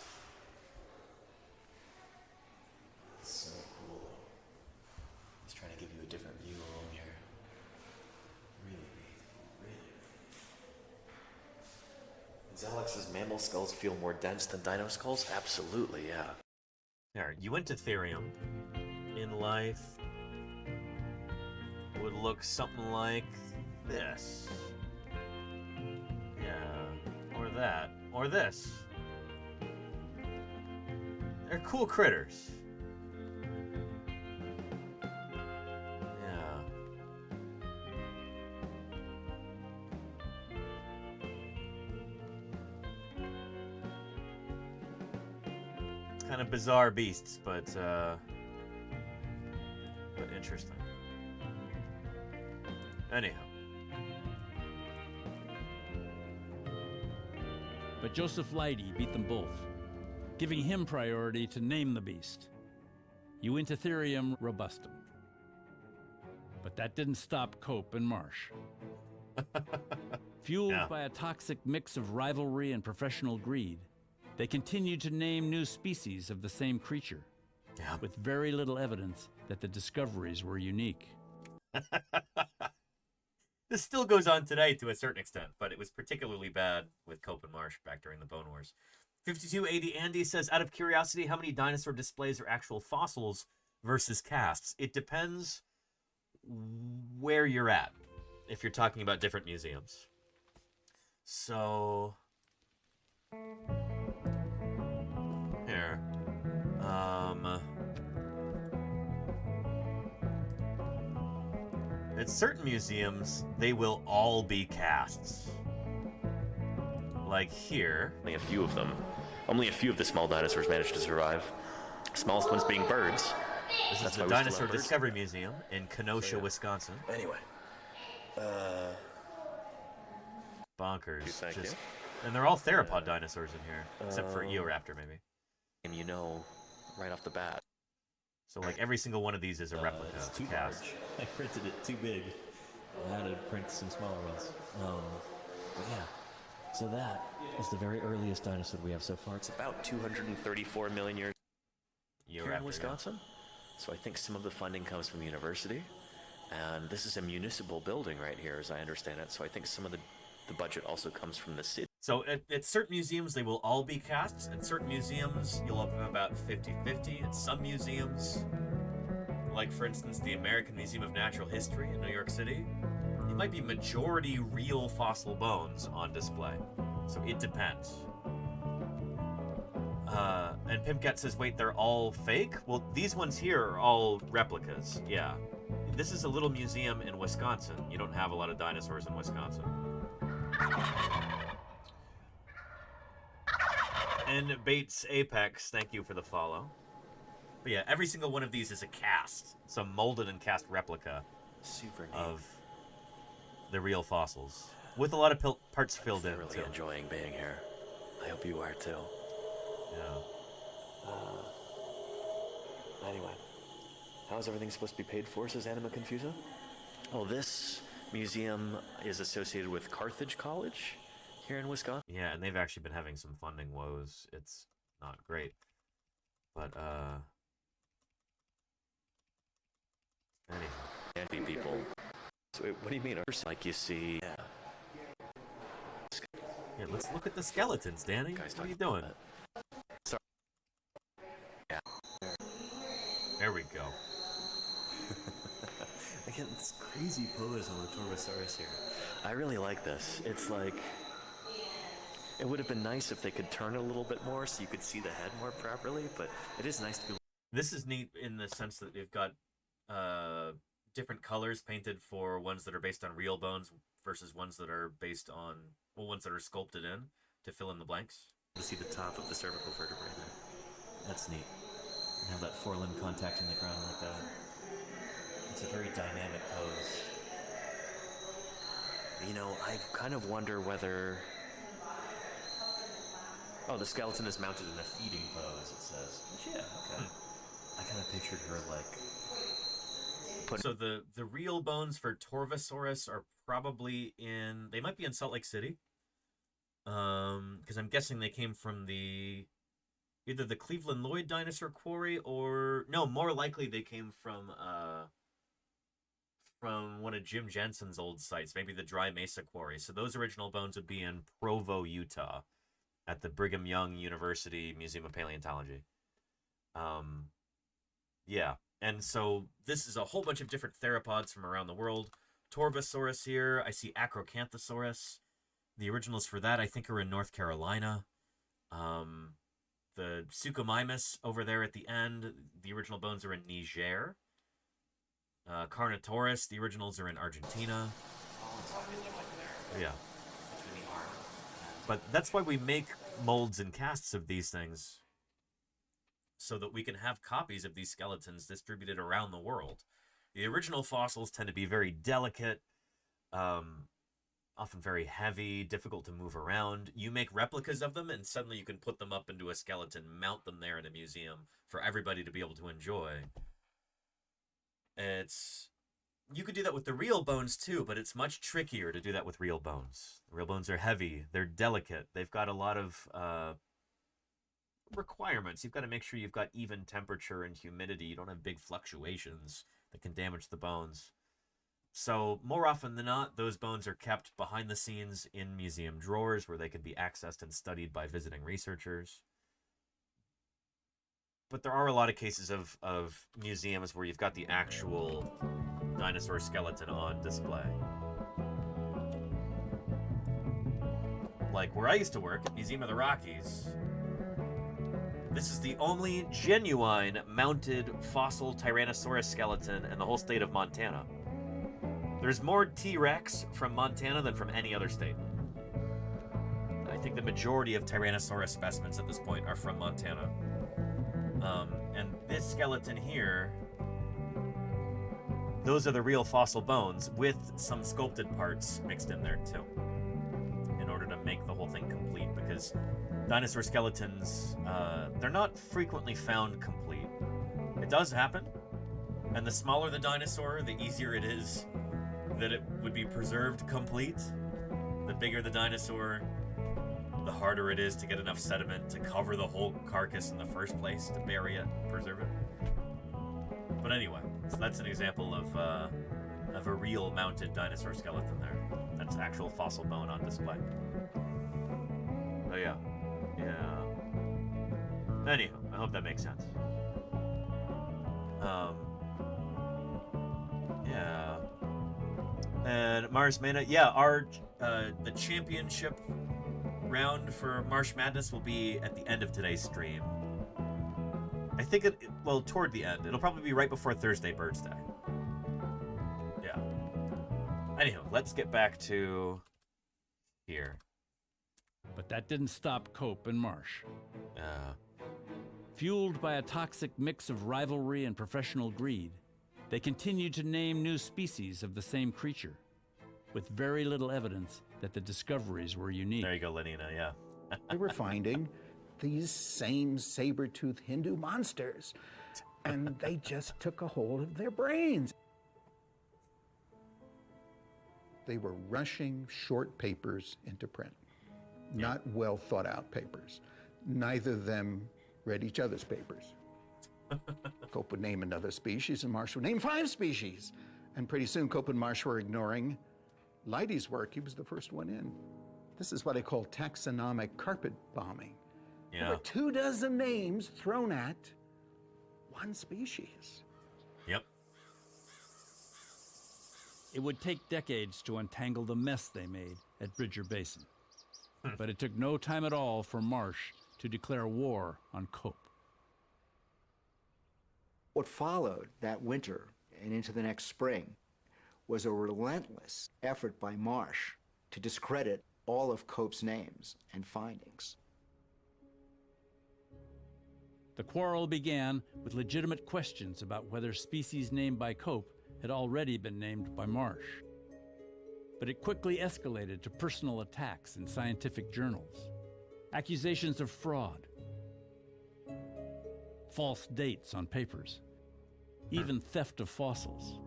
It's so cool though. Just trying to give you a different view along here. Really neat. Is Alex's mammal skulls feel more dense than dino skulls? Absolutely, yeah. There, Uintatherium in life would look something like this. Yeah, or that, or this. They're cool critters. Yeah. Kind of bizarre beasts, but interesting. Anyhow. But Joseph Leidy beat them both, giving him priority to name the beast, Uintatherium robustum. But that didn't stop Cope and Marsh. Fueled by a toxic mix of rivalry and professional greed, they continued to name new species of the same creature, with very little evidence that the discoveries were unique. This still goes on today to a certain extent, but it was particularly bad with Cope and Marsh back during the Bone Wars. 5280 Andy says, out of curiosity, how many dinosaur displays are actual fossils versus casts? It depends where you're at, if you're talking about different museums. So, here. At certain museums, they will all be casts. Like here. Only a few of them. Only a few of the small dinosaurs managed to survive. Smallest ones being birds. This is the Dinosaur Discovery Museum in Kenosha, Wisconsin. Anyway. Bonkers. Thank you. And they're all theropod dinosaurs in here, except for Eoraptor, maybe. And you know, right off the bat. So like every single one of these is a replica. It's too cast. large. I printed it too big. I had to print some smaller ones. But yeah, so that is the very earliest dinosaur we have so far. It's about 234 million years here in Wisconsin. So I think some of the funding comes from the university. And this is a municipal building right here, as I understand it. So I think some of the budget also comes from the city. So at certain museums, they will all be casts. At certain museums, you'll have about 50-50. At some museums, like for instance, the American Museum of Natural History in New York City, it might be majority real fossil bones on display. So it depends. And Pimpcat says, wait, they're all fake? Well, these ones here are all replicas, yeah. This is a little museum in Wisconsin. You don't have a lot of dinosaurs in Wisconsin. And Bates Apex, thank you for the follow. But yeah, every single one of these is a cast. Some molded and cast replica of the real fossils. With a lot of parts filled in. I'm really enjoying being here. I hope you are too. Yeah. Anyway, how is everything supposed to be paid for, says Anima Confusa? Oh, this museum is associated with Carthage College here in Wisconsin. Yeah, and they've actually been having some funding woes. It's not great. But, anyway. People. So wait, what do you mean? Like you see... Yeah, let's look at the skeletons, Danny. What are you doing? Sorry. Yeah. There we go. Again, this crazy pose on the Torvosaurus here. I really like this. It's like... It would have been nice if they could turn a little bit more so you could see the head more properly, but it is nice to be... This is neat in the sense that they've got different colors painted for ones that are based on real bones versus ones that are based on, well, ones that are sculpted in to fill in the blanks. To see the top of the cervical vertebrae there. That's neat. And have that forelimb contacting the ground like that. It's a very dynamic pose. You know, I kind of wonder whether... Oh, the skeleton is mounted in a feeding pose, it says. Yeah, okay. I kind of pictured her like... So the real bones for Torvosaurus are probably in... They might be in Salt Lake City. Because I'm guessing they came from either the Cleveland Lloyd Dinosaur Quarry or... No, more likely they came from one of Jim Jensen's old sites, maybe the Dry Mesa Quarry. So those original bones would be in Provo, Utah, at the Brigham Young University Museum of Paleontology. Yeah, and so this is a whole bunch of different theropods from around the world. Torvosaurus here. I see Acrocanthosaurus. The originals for that, I think, are in North Carolina. The Suchomimus over there at the end, the original bones are in Niger. Carnotaurus, the originals are in Argentina. Yeah. But that's why we make molds and casts of these things, so that we can have copies of these skeletons distributed around the world. The original fossils tend to be very delicate, often very heavy, difficult to move around. You make replicas of them, and suddenly you can put them up into a skeleton, mount them there in a museum for everybody to be able to enjoy. You could do that with the real bones too, but it's much trickier to do that with real bones. The real bones are heavy, they're delicate, they've got a lot of requirements. You've got to make sure you've got even temperature and humidity. You don't have big fluctuations that can damage the bones. So more often than not, those bones are kept behind the scenes in museum drawers where they can be accessed and studied by visiting researchers. But there are a lot of cases of museums where you've got the actual dinosaur skeleton on display. Like where I used to work at Museum of the Rockies, this is the only genuine mounted fossil Tyrannosaurus skeleton in the whole state of Montana. There's more T-Rex from Montana than from any other state. I think the majority of Tyrannosaurus specimens at this point are from Montana. And this skeleton here, those are the real fossil bones with some sculpted parts mixed in there too, in order to make the whole thing complete, because dinosaur skeletons, they're not frequently found complete. It does happen. And the smaller the dinosaur, the easier it is that it would be preserved complete. The bigger the dinosaur, the harder it is to get enough sediment to cover the whole carcass in the first place, to bury it, preserve it. But anyway, so that's an example of a real mounted dinosaur skeleton there. That's actual fossil bone on display. Oh yeah. Anyhow, I hope that makes sense. Yeah. And Marsh Madness, our the championship round for Marsh Madness will be at the end of today's stream. I think toward the end. It'll probably be right before Thursday Birds Day. Yeah. Anyhow, let's get back to here. But that didn't stop Cope and Marsh. Fueled by a toxic mix of rivalry and professional greed, they continued to name new species of the same creature, with very little evidence that the discoveries were unique. There you go, Lenina, yeah. They were finding these same saber-toothed Hindu monsters, and they just took a hold of their brains. They were rushing short papers into print, not well thought out papers. Neither of them read each other's papers. Cope would name another species, and Marsh would name 5 species. And pretty soon, Cope and Marsh were ignoring Leidy's work. He was the first one in. This is what I call taxonomic carpet bombing. Yeah. There were 24 names thrown at one species. Yep. It would take decades to untangle the mess they made at Bridger Basin. But it took no time at all for Marsh to declare war on Cope. What followed that winter and into the next spring was a relentless effort by Marsh to discredit all of Cope's names and findings. The quarrel began with legitimate questions about whether species named by Cope had already been named by Marsh. But it quickly escalated to personal attacks in scientific journals, accusations of fraud, false dates on papers, even theft of fossils.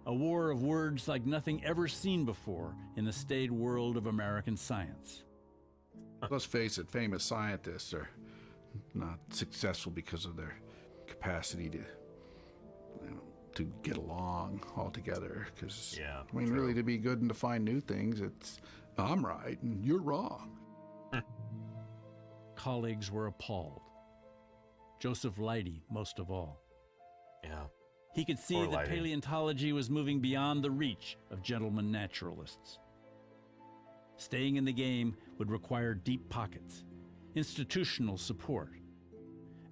A war of words like nothing ever seen before in the staid world of American science. Let's face it, famous scientists are not successful because of their capacity to get along altogether. Because really, to be good and to find new things, it's I'm right and you're wrong. Colleagues were appalled. Joseph Leidy most of all. Yeah. He could see that paleontology was moving beyond the reach of gentlemen naturalists. Staying in the game would require deep pockets, institutional support,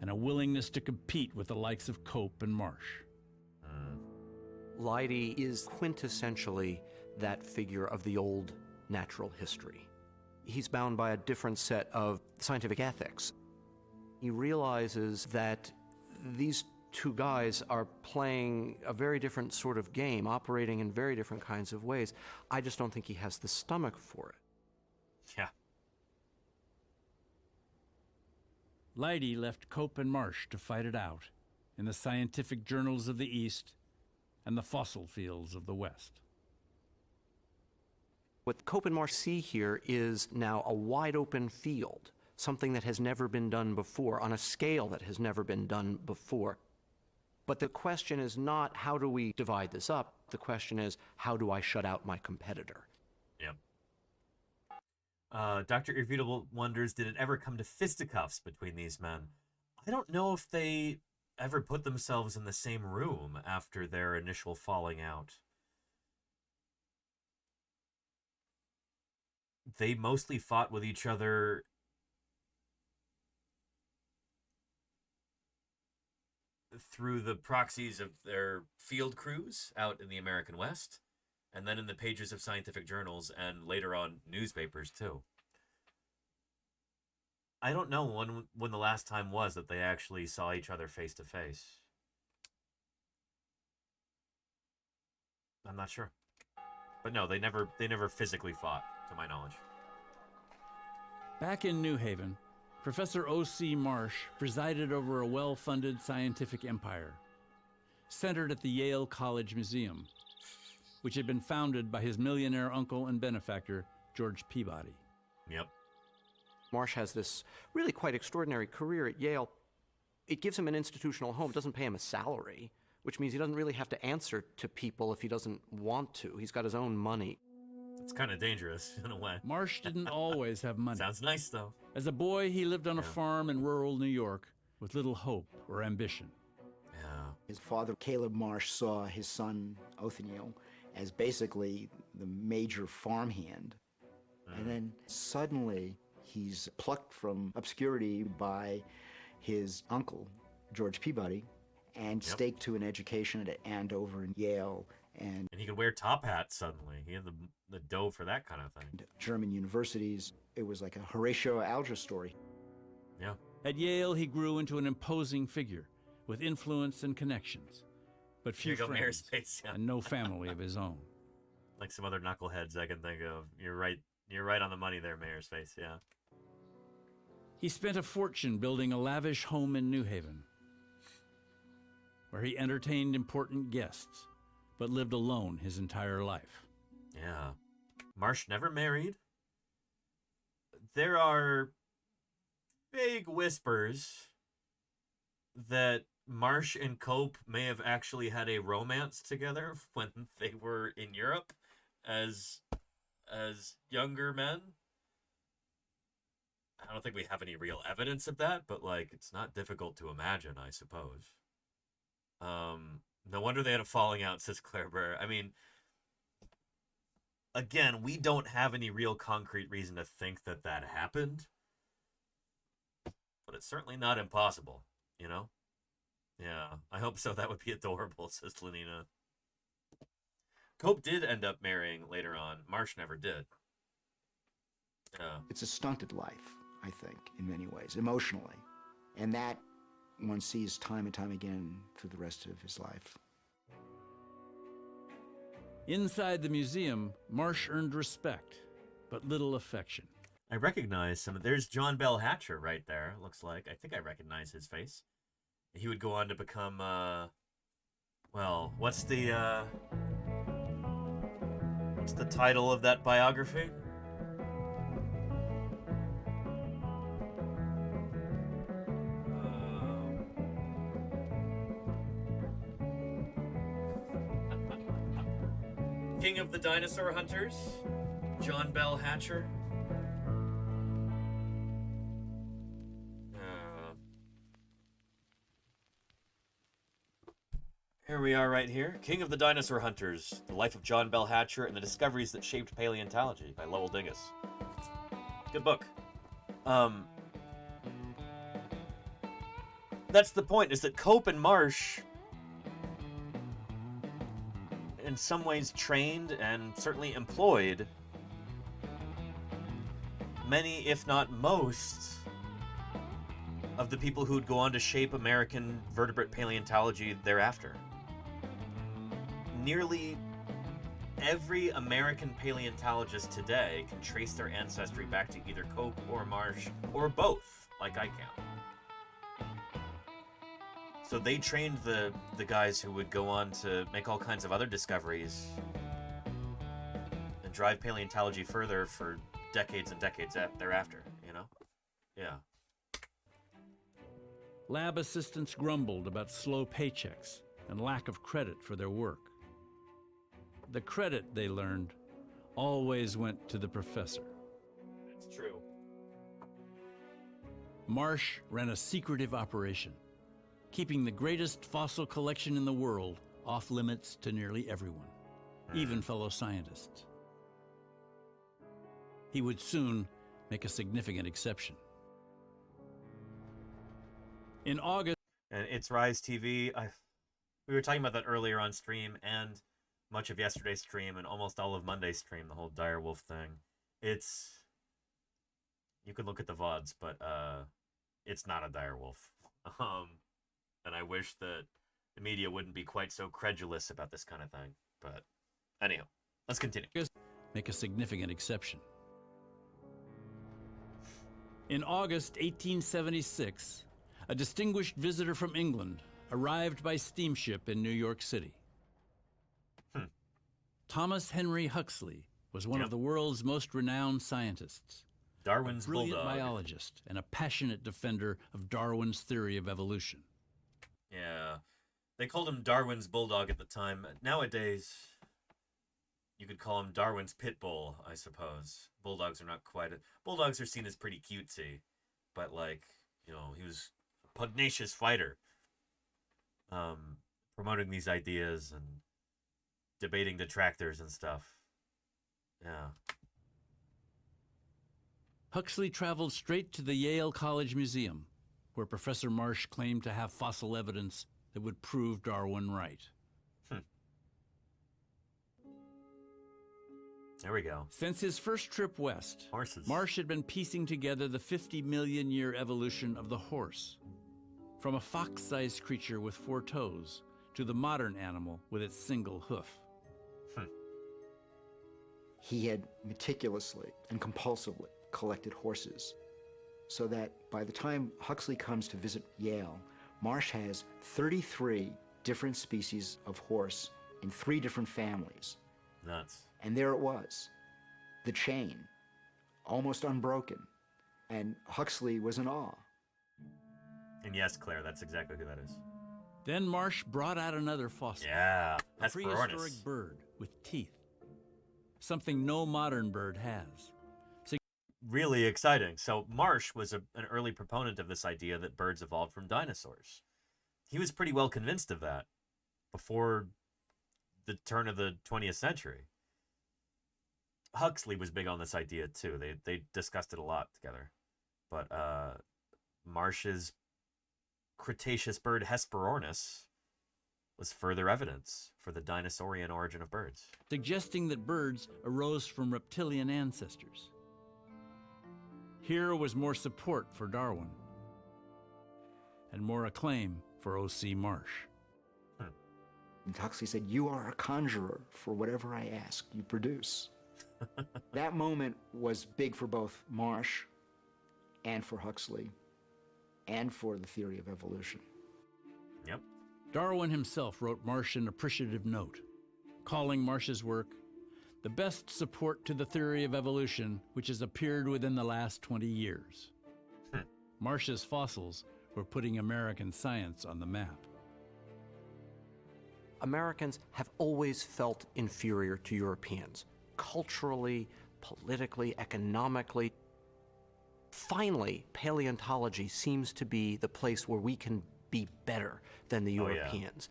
and a willingness to compete with the likes of Cope and Marsh. Leidy is quintessentially that figure of the old natural history. He's bound by a different set of scientific ethics. He realizes that these two guys are playing a very different sort of game, operating in very different kinds of ways. I just don't think he has the stomach for it. Yeah. Leidy left Cope and Marsh to fight it out in the scientific journals of the East and the fossil fields of the West. What Cope and Marsh see here is now a wide open field, something that has never been done before, on a scale that has never been done before. But the question is not how do we divide this up? The question is how do I shut out my competitor? Yep. Dr. Irrefutable wonders, did it ever come to fisticuffs between these men? I don't know if they ever put themselves in the same room after their initial falling out. They mostly fought with each other through the proxies of their field crews out in the American West, and then in the pages of scientific journals, and later on newspapers too. I don't know when the last time was that they actually saw each other face to face. I'm not sure. But no, they never physically fought, to my knowledge. Back in New Haven, Professor O.C. Marsh presided over a well-funded scientific empire, centered at the Yale College Museum, which had been founded by his millionaire uncle and benefactor, George Peabody. Yep. Marsh has this really quite extraordinary career at Yale. It gives him an institutional home, doesn't pay him a salary, which means he doesn't really have to answer to people if he doesn't want to. He's got his own money. It's kind of dangerous, in a way. Marsh didn't always have money. Sounds nice, though. As a boy, he lived on a farm in rural New York with little hope or ambition. Yeah. His father, Caleb Marsh, saw his son, Othniel, as basically the major farmhand. And then suddenly, he's plucked from obscurity by his uncle, George Peabody, and staked to an education at Andover and Yale. And he could wear top hats suddenly. He had the dough for that kind of thing. German universities. It was like a Horatio Alger story. Yeah. At Yale, he grew into an imposing figure with influence and connections, but few friends Space, yeah. and no family of his own. Like some other knuckleheads I can think of. You're right on the money there, Mayor's Face, yeah. He spent a fortune building a lavish home in New Haven, where he entertained important guests, but lived alone his entire life. Yeah. Marsh never married. There are vague whispers that Marsh and Cope may have actually had a romance together when they were in Europe as younger men. I don't think we have any real evidence of that, but like it's not difficult to imagine, I suppose. No wonder they had a falling out, says Claire Burr. I mean, again, we don't have any real concrete reason to think that that happened, but it's certainly not impossible, you know? Yeah, I hope so. That would be adorable, says Lenina. Cope did end up marrying later on. Marsh never did. It's a stunted life, I think, in many ways, emotionally. And that one sees time and time again through the rest of his life. Inside the museum, Marsh earned respect, but little affection. I recognize some of... There's John Bell Hatcher right there, looks like. I think I recognize his face. He would go on to become, well, what's the title of that biography? King of the Dinosaur Hunters, John Bell Hatcher. Here we are right here. King of the Dinosaur Hunters, The Life of John Bell Hatcher and the Discoveries That Shaped Paleontology by Lowell Dingus. Good book. That's the point, is that Cope and Marsh in some ways trained and certainly employed many, if not most, of the people who would go on to shape American vertebrate paleontology thereafter. Nearly every American paleontologist today can trace their ancestry back to either Cope or Marsh, or both, like I can. So they trained the guys who would go on to make all kinds of other discoveries and drive paleontology further for decades and decades thereafter, you know? Yeah. Lab assistants grumbled about slow paychecks and lack of credit for their work. The credit, they learned, always went to the professor. That's true. Marsh ran a secretive operation, keeping the greatest fossil collection in the world off limits to nearly everyone, even fellow scientists. He would soon make a significant exception. In August... And It's Rise TV, we were talking about that earlier on stream, and much of yesterday's stream, and almost all of Monday's stream, the whole direwolf thing. It's... You can look at the VODs, but it's not a direwolf. And I wish that the media wouldn't be quite so credulous about this kind of thing. But anyhow, let's continue. Make a significant exception. In August 1876, a distinguished visitor from England arrived by steamship in New York City. Thomas Henry Huxley was one of the world's most renowned scientists. Darwin's a brilliant bulldog. biologist and a passionate defender of Darwin's theory of evolution. Yeah. They called him Darwin's bulldog at the time. Nowadays, you could call him Darwin's pit bull, I suppose. Bulldogs are not quite... Bulldogs are seen as pretty cutesy. But, like, you know, he was a pugnacious fighter. Promoting these ideas and debating detractors and stuff. Yeah. Huxley traveled straight to the Yale College Museum, where Professor Marsh claimed to have fossil evidence that would prove Darwin right. There we go. Since his first trip west, Horses. Marsh had been piecing together the 50-million-year evolution of the horse, from a fox-sized creature with 4 toes to the modern animal with its single hoof. He had meticulously and compulsively collected horses, so that by the time Huxley comes to visit Yale, Marsh has 33 different species of horse in 3 different families. Nuts. And there it was, the chain, almost unbroken, and Huxley was in awe. And yes, Claire, that's exactly who that is. Then Marsh brought out another fossil. Yeah, a prehistoric bird with teeth. Something no modern bird has. Really exciting. So Marsh was an early proponent of this idea that birds evolved from dinosaurs. He was pretty well convinced of that before the turn of the 20th century. Huxley was big on this idea too. They discussed it a lot together. But Marsh's Cretaceous bird Hesperornis was further evidence for the dinosaurian origin of birds, suggesting that birds arose from reptilian ancestors. Here was more support for Darwin and more acclaim for O.C. Marsh. And Huxley said, "You are a conjurer. For whatever I ask, you produce." That moment was big for both Marsh and for Huxley and for the theory of evolution. Yep. Darwin himself wrote Marsh an appreciative note, calling Marsh's work the best support to the theory of evolution which has appeared within the last 20 years. Marsh's fossils were putting American science on the map. Americans have always felt inferior to Europeans, culturally, politically, economically. Finally, paleontology seems to be the place where we can be better than the Europeans.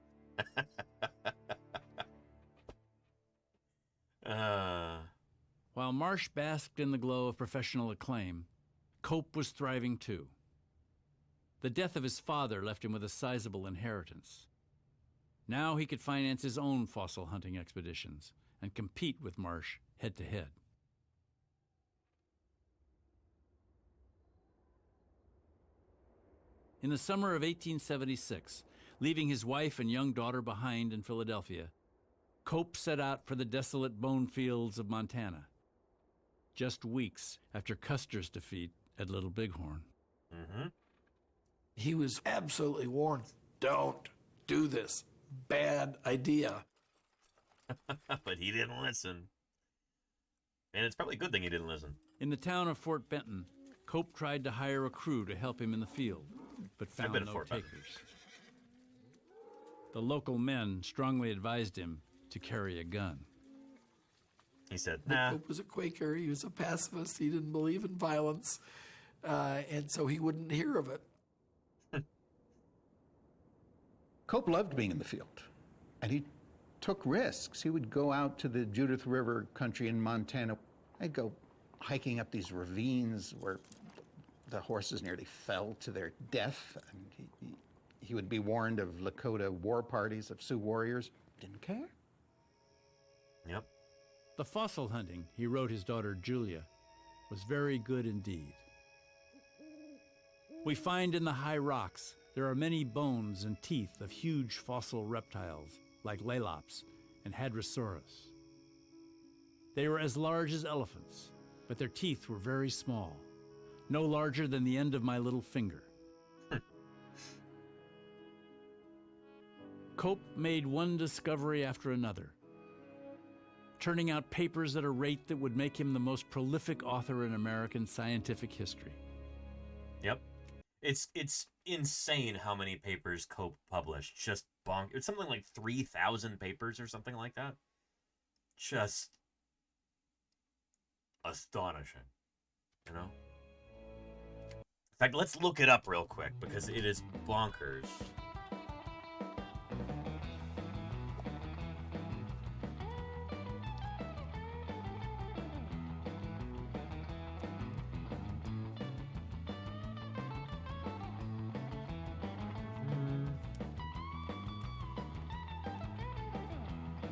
While Marsh basked in the glow of professional acclaim, Cope was thriving too. The death of his father left him with a sizable inheritance. Now he could finance his own fossil hunting expeditions and compete with Marsh head to head. In the summer of 1876, leaving his wife and young daughter behind in Philadelphia, Cope set out for the desolate bone fields of Montana, just weeks after Custer's defeat at Little Bighorn. He was absolutely warned, don't do this. Bad idea. But he didn't listen. And it's probably a good thing he didn't listen. In the town of Fort Benton, Cope tried to hire a crew to help him in the field, but found no takers. The local men strongly advised him to carry a gun. He said, nah. Cope was a Quaker. He was a pacifist. He didn't believe in violence. And so he wouldn't hear of it. Cope loved being in the field, and he took risks. He would go out to the Judith River country in Montana. I'd go hiking up these ravines where the horses nearly fell to their death. And he would be warned of Lakota war parties of Sioux warriors. Didn't care. Yep. The fossil hunting, he wrote his daughter Julia, was very good indeed. We find in the high rocks there are many bones and teeth of huge fossil reptiles like Lalops and Hadrosaurus. They were as large as elephants, but their teeth were very small, no larger than the end of my little finger. Cope made one discovery after another, turning out papers at a rate that would make him the most prolific author in American scientific history. Yep. It's insane how many papers Cope published. Just it's something like 3,000 papers or something like that. Just astonishing, you know? In fact, let's look it up real quick because it is bonkers.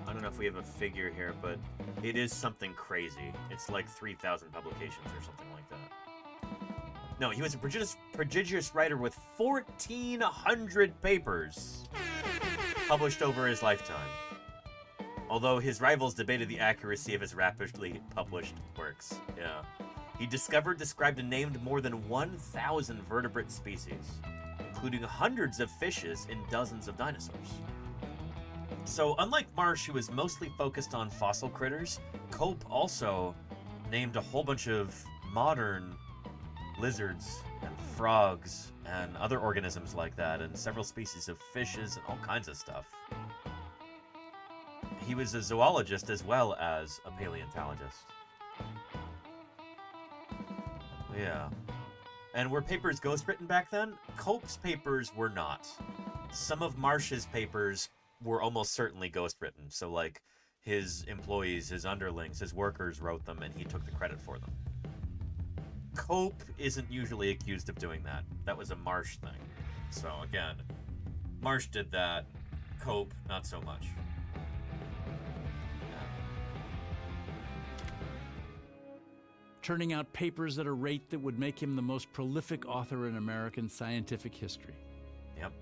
I don't know if we have a figure here, but it is something crazy. It's like 3,000 publications or something like that. No, he was a prodigious writer with 1,400 papers published over his lifetime. Although his rivals debated the accuracy of his rapidly published works. Yeah. He discovered, described, and named more than 1,000 vertebrate species, including hundreds of fishes and dozens of dinosaurs. So, unlike Marsh, who was mostly focused on fossil critters, Cope also named a whole bunch of modern lizards and frogs and other organisms like that, and several species of fishes and all kinds of stuff. He was a zoologist as well as a paleontologist. Yeah. And were papers ghostwritten back then? Cope's papers were not. Some of Marsh's papers were almost certainly ghostwritten. So, like, his employees, his underlings, his workers wrote them, and he took the credit for them. Cope isn't usually accused of doing that. That was a Marsh thing. So, again, Marsh did that. Cope, not so much. Turning out papers at a rate that would make him the most prolific author in American scientific history. Yep.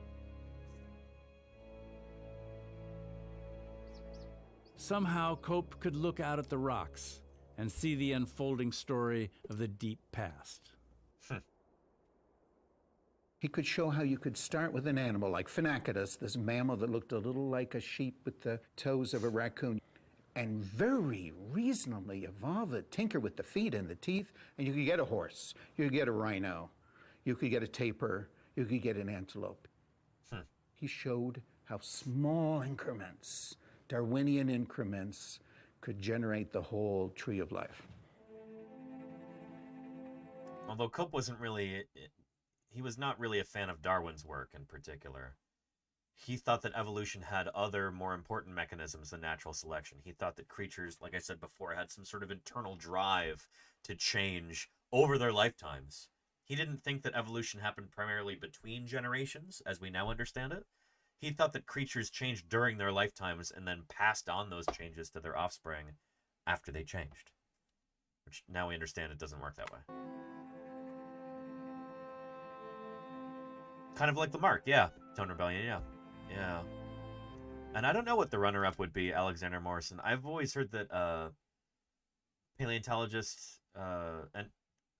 Somehow, Cope could look out at the rocks and see the unfolding story of the deep past. He could show how you could start with an animal like Phenacodus, this mammal that looked a little like a sheep with the toes of a raccoon, and very reasonably evolve it, tinker with the feet and the teeth, and you could get a horse, you could get a rhino, you could get a tapir, you could get an antelope. He showed how small increments, Darwinian increments, could generate the whole tree of life. Although Cope wasn't really, he was not really a fan of Darwin's work in particular. He thought that evolution had other, more important mechanisms than natural selection. He thought that creatures, like I said before, had some sort of internal drive to change over their lifetimes. He didn't think that evolution happened primarily between generations, as we now understand it. He thought that creatures changed during their lifetimes and then passed on those changes to their offspring after they changed. Which now we understand it doesn't work that way. Kind of like Lamarck, yeah. Tone Rebellion, yeah. Yeah. And I don't know what the runner-up would be, Alexander Morrison. I've always heard that paleontologists, an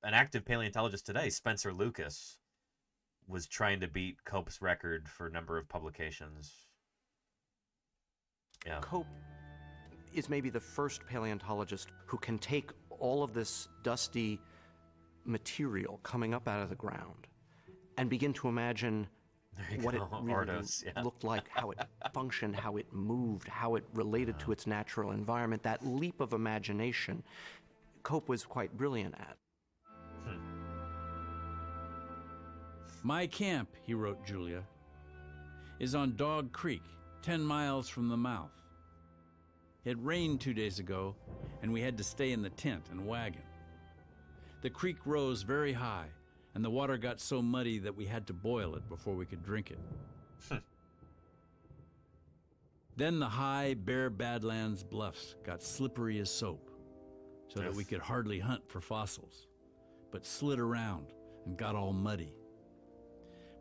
active paleontologist today, Spencer Lucas, was trying to beat Cope's record for number of publications. Yeah. Cope is maybe the first paleontologist who can take all of this dusty material coming up out of the ground and begin to imagine what it really looked like, how it functioned, how it moved, how it related to its natural environment. That leap of imagination, Cope was quite brilliant at. My camp, he wrote Julia, is on Dog Creek, 10 miles from the mouth. It rained 2 days ago, and we had to stay in the tent and wagon. The creek rose very high, and the water got so muddy that we had to boil it before we could drink it. Then the high, bare Badlands bluffs got slippery as soap, so that we could hardly hunt for fossils, but slid around and got all muddy.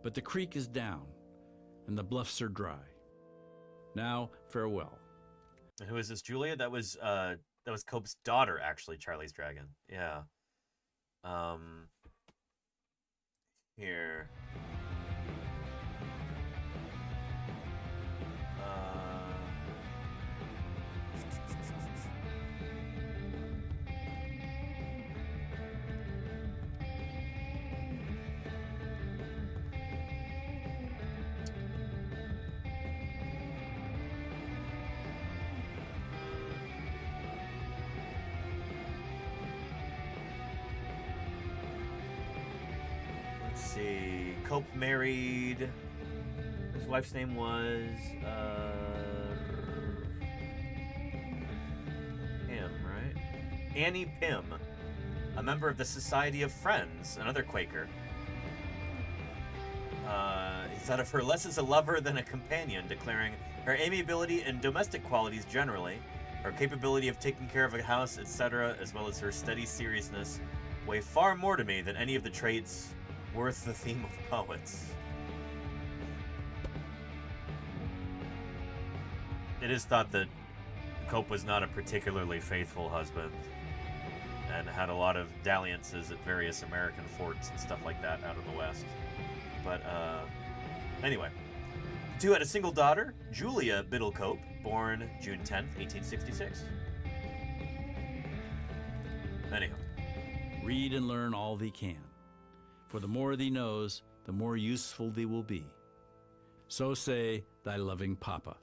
But the creek is down, and the bluffs are dry. Now, farewell. And who is this, Julia? That was Cope's daughter, actually, Charlie's Dragon. Yeah. here. Let's see. Cope married. His wife's name was Pym, right? Annie Pym, a member of the Society of Friends, another Quaker. He thought of her less as a lover than a companion, declaring her amiability and domestic qualities generally, her capability of taking care of a house, etc., as well as her steady seriousness, weigh far more to me than any of the traits worth the theme of poets. It is thought that Cope was not a particularly faithful husband and had a lot of dalliances at various American forts and stuff like that out in the West. But, anyway. The two had a single daughter, Julia Biddle Cope, born June 10th, 1866. Anyhow. Read and learn all thee can, for the more thee knows, the more useful thee will be. So say thy loving Papa.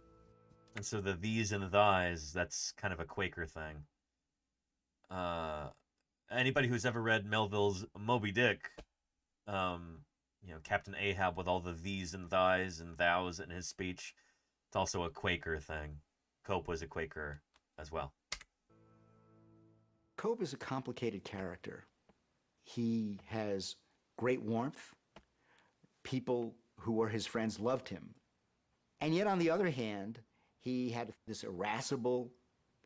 And so the these and thys, that's kind of a Quaker thing. Anybody who's ever read Melville's Moby Dick, Captain Ahab with all the these and thys and thous in his speech, it's also a Quaker thing. Cope was a Quaker as well. Cope is a complicated character. He has great warmth. People who were his friends loved him. And yet, on the other hand, he had this irascible,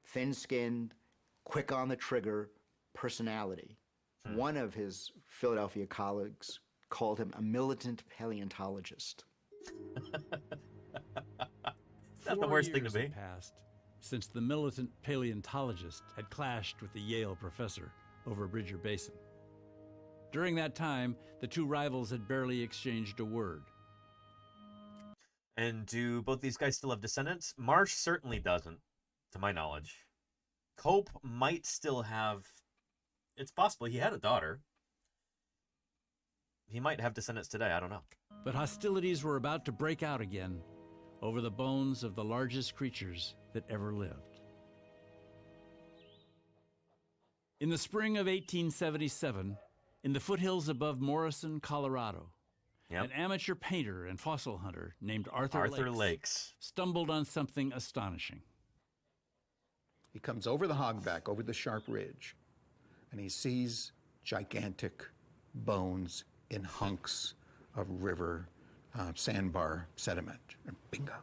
thin-skinned, quick-on-the-trigger personality. One of his Philadelphia colleagues called him a militant paleontologist. Not the worst thing to be. 4 years had passed since the militant paleontologist had clashed with the Yale professor over Bridger Basin. During that time, the two rivals had barely exchanged a word. And do both these guys still have descendants? Marsh certainly doesn't, to my knowledge. Cope might still have... It's possible he had a daughter. He might have descendants today, I don't know. But hostilities were about to break out again over the bones of the largest creatures that ever lived. In the spring of 1877, in the foothills above Morrison, Colorado, an amateur painter and fossil hunter named Arthur Lakes stumbled on something astonishing. He comes over the hogback, over the sharp ridge, and he sees gigantic bones in hunks of river sandbar sediment. And bingo.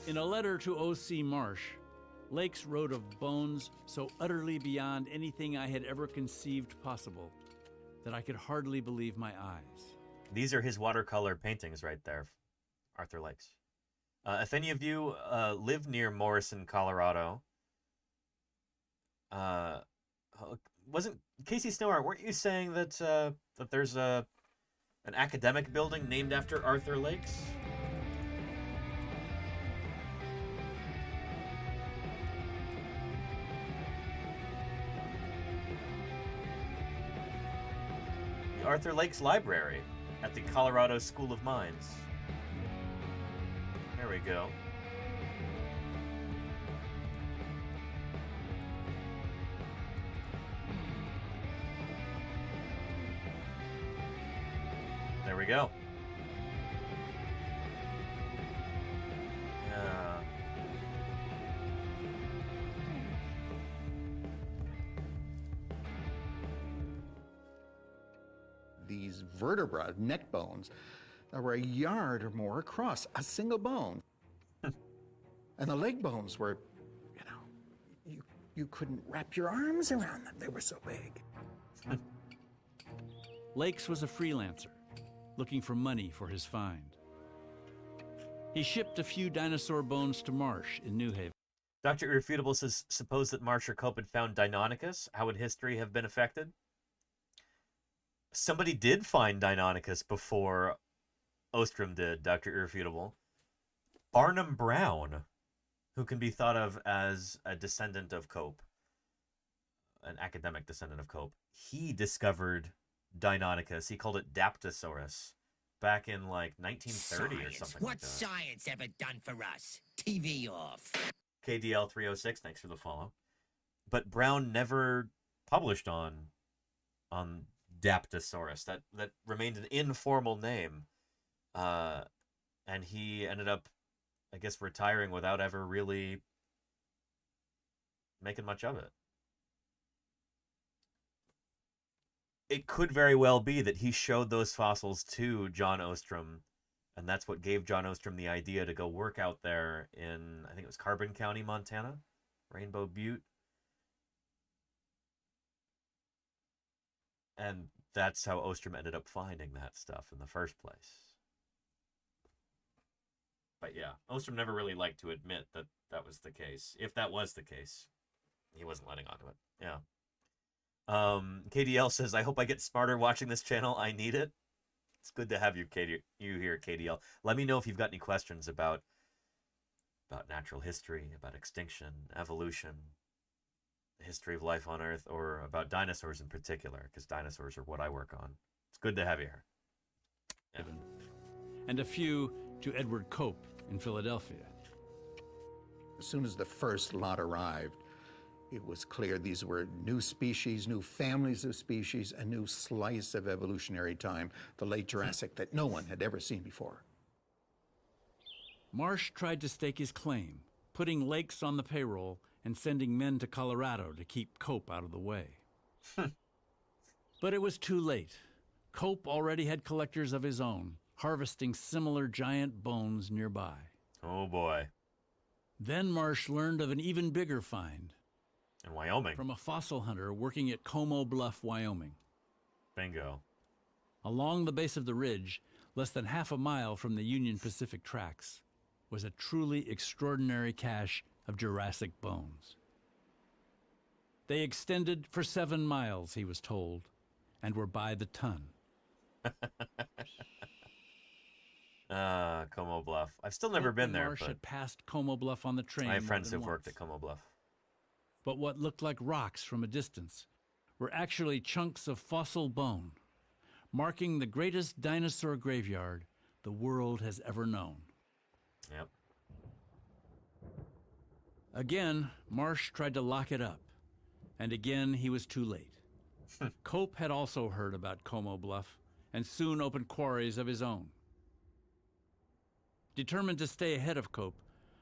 In a letter to O.C. Marsh, Lakes wrote of bones so utterly beyond anything I had ever conceived possible that I could hardly believe my eyes. These are his watercolor paintings right there, Arthur Lakes. If any of you live near Morrison, Colorado, wasn't Casey Snowart, weren't you saying that that there's an academic building named after Arthur Lakes? The Arthur Lakes Library at the Colorado School of Mines. There we go. There we go. These vertebra, neck bones, that were a yard or more across, a single bone. And the leg bones were, you couldn't wrap your arms around them. They were so big. Lakes was a freelancer, looking for money for his find. He shipped a few dinosaur bones to Marsh in New Haven. Dr. Irrefutable says, suppose that Marsh or Cope had found Deinonychus, how would history have been affected? somebody did find Deinonychus before Ostrom did, Dr. Irrefutable. Barnum Brown, who can be thought of as a descendant of Cope, an academic descendant of Cope, he discovered Deinonychus. He called it Daptosaurus back in like 1930 or something like that. What's science ever done for us? TV off. KDL 306, thanks for the follow. But Brown never published on Daptosaurus. That remained an informal name. And he ended up, I guess, retiring without ever really making much of it. It could very well be that he showed those fossils to John Ostrom, and that's what gave John Ostrom the idea to go work out there in, I think it was Carbon County, Montana, Rainbow Butte. And that's how Ostrom ended up finding that stuff in the first place. But yeah, Ostrom never really liked to admit that that was the case. If that was the case, he wasn't letting on to it. Yeah. KDL says, I hope I get smarter watching this channel. I need it. It's good to have you here, KDL. Let me know if you've got any questions about natural history, about extinction, evolution, the history of life on Earth, or about dinosaurs in particular, because dinosaurs are what I work on. It's good to have you here. Yeah. And a few to Edward Cope in Philadelphia. As soon as the first lot arrived, it was clear these were new species, new families of species, a new slice of evolutionary time, the late Jurassic, that no one had ever seen before. Marsh tried to stake his claim, putting lakes on the payroll and sending men to Colorado to keep Cope out of the way. But it was too late. Cope already had collectors of his own, harvesting similar giant bones nearby. Oh boy. Then Marsh learned of an even bigger find. In Wyoming. From a fossil hunter working at Como Bluff, Wyoming. Bingo. Along the base of the ridge, less than half a mile from the Union Pacific tracks, was a truly extraordinary cache of Jurassic bones. They extended for 7 miles, he was told, and were by the ton. Como Bluff. I've still never been there. Marsh had passed Como Bluff on the train. I have friends who've once. worked at Como Bluff. But what looked like rocks from a distance were actually chunks of fossil bone, marking the greatest dinosaur graveyard the world has ever known. Yep. Again, Marsh tried to lock it up, and again he was too late. Cope had also heard about Como Bluff and soon opened quarries of his own. Determined to stay ahead of Cope,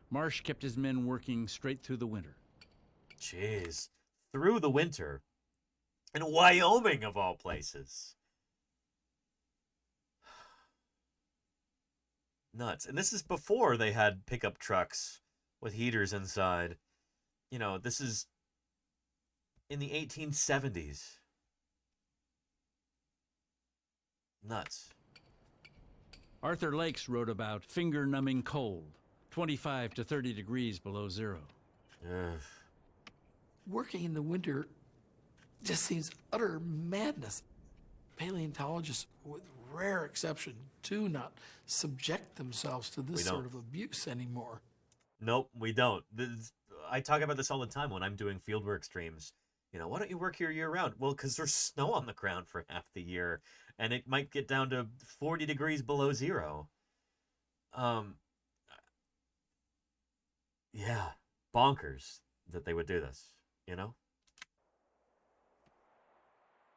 Marsh kept his men working straight through the winter. Jeez. Through the winter. In Wyoming, of all places. Nuts. And this is before they had pickup trucks with heaters inside. You know, this is in the 1870s. Nuts. Arthur Lakes wrote about finger-numbing cold, 25 to 30 degrees below zero. Ugh. Working in the winter just seems utter madness. Paleontologists, with rare exception, do not subject themselves to this sort of abuse anymore. Nope, we don't. I talk about this all the time when I'm doing fieldwork streams. You know, why don't you work here year-round? Well, because there's snow on the ground for half the year, and it might get down to 40 degrees below zero. Yeah, bonkers that they would do this, you know?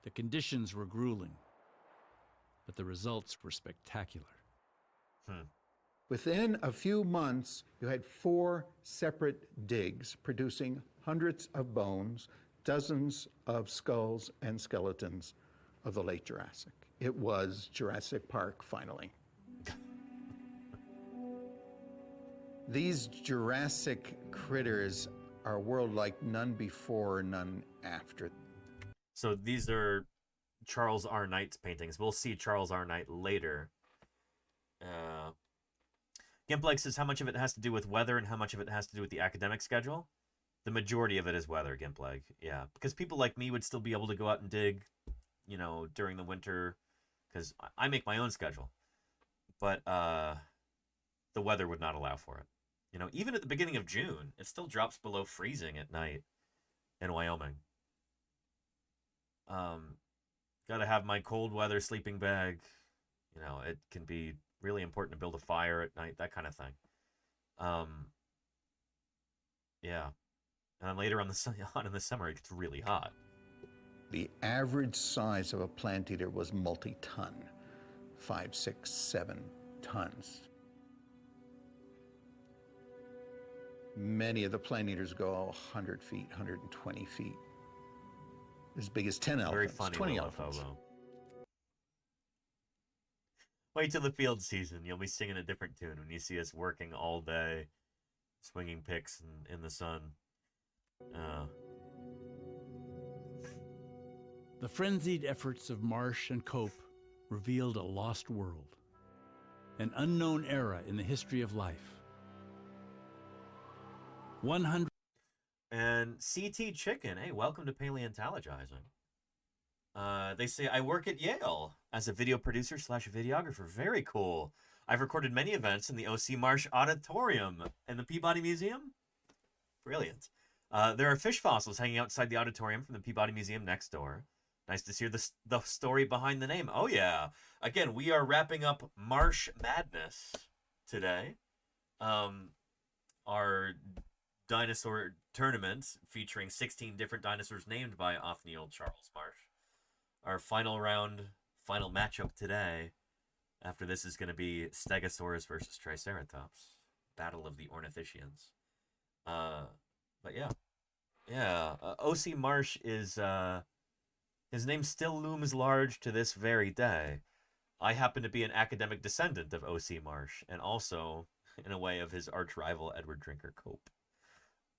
The conditions were grueling, but the results were spectacular. Within a few months, you had 4 separate digs producing hundreds of bones, dozens of skulls and skeletons of the late Jurassic. It was Jurassic Park, finally. These Jurassic critters are a world like none before, none after. So these are Charles R. Knight's paintings. We'll see Charles R. Knight later. Gimpleg says how much of it has to do with weather and how much of it has to do with the academic schedule. The majority of it is weather, Gimpleg. Yeah, because people like me would still be able to go out and dig, you know, during the winter, because I make my own schedule, but the weather would not allow for it. You know, even at the beginning of June, it still drops below freezing at night in Wyoming. Got to have my cold weather sleeping bag. You know, it can be really important to build a fire at night, that kind of thing. Yeah. And then later on in the summer, it gets really hot. The average size of a plant eater was multi-ton, 5, 6, 7 tons. Many of the plant eaters go 100 feet, 120 feet. As big as 10 elephants, Very funny 20 little elephants. hobo. Wait till the field season. You'll be singing a different tune when you see us working all day, swinging picks in the sun. The frenzied efforts of Marsh and Cope revealed a lost world, an unknown era in the history of life. 100. And CT Chicken, hey, welcome to Paleontologizing. They say, I work at Yale as a video producer / videographer. Very cool. I've recorded many events in the O.C. Marsh Auditorium in the Peabody Museum. Brilliant. There are fish fossils hanging outside the auditorium from the Peabody Museum next door. Nice to hear the story behind the name. Oh, yeah. Again, we are wrapping up Marsh Madness today. Our dinosaur tournament featuring 16 different dinosaurs named by Othniel Charles Marsh. Our final matchup today, after this, is going to be Stegosaurus versus Triceratops. Battle of the Ornithischians. But yeah. O.C. Marsh is, his name still looms large to this very day. I happen to be an academic descendant of O.C. Marsh, and also, in a way, of his arch-rival Edward Drinker Cope.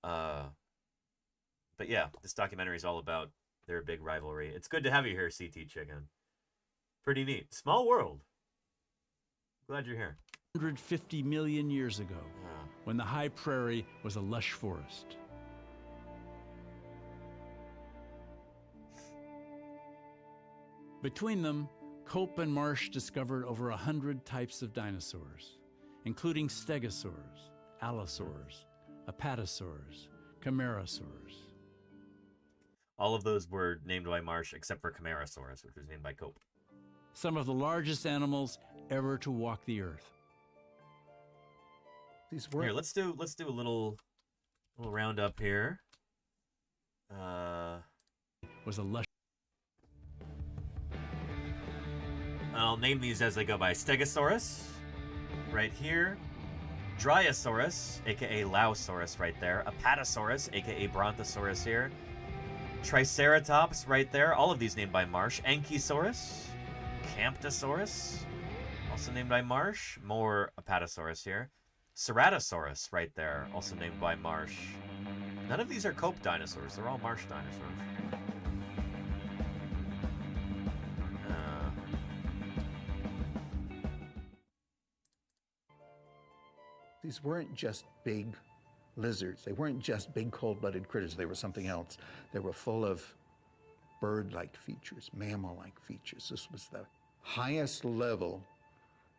But yeah, this documentary is all about their big rivalry. It's good to have you here, CT Chicken. Pretty neat. Small world. Glad you're here. 150 million years ago, when the high prairie was a lush forest. Between them, Cope and Marsh discovered over 100 types of dinosaurs, including stegosaurs, allosaurs, apatosaurs, camarasaurs. All of those were named by Marsh except for Camarasaurus, which was named by Cope. Some of the largest animals ever to walk the earth. Here, let's do a little roundup here. Was a lush. I'll name these as they go by. Stegosaurus, right here. Dryosaurus, aka Lausaurus, right there. Apatosaurus, aka Brontosaurus here. Triceratops, right there. All of these named by Marsh. Ankylosaurus, Camptosaurus, also named by Marsh. More Apatosaurus here. Ceratosaurus, right there, also named by Marsh. None of these are Cope dinosaurs. They're all Marsh dinosaurs. These weren't just big lizards. They weren't just big cold-blooded critters. They were something else. They were full of bird-like features, mammal-like features. This was the highest level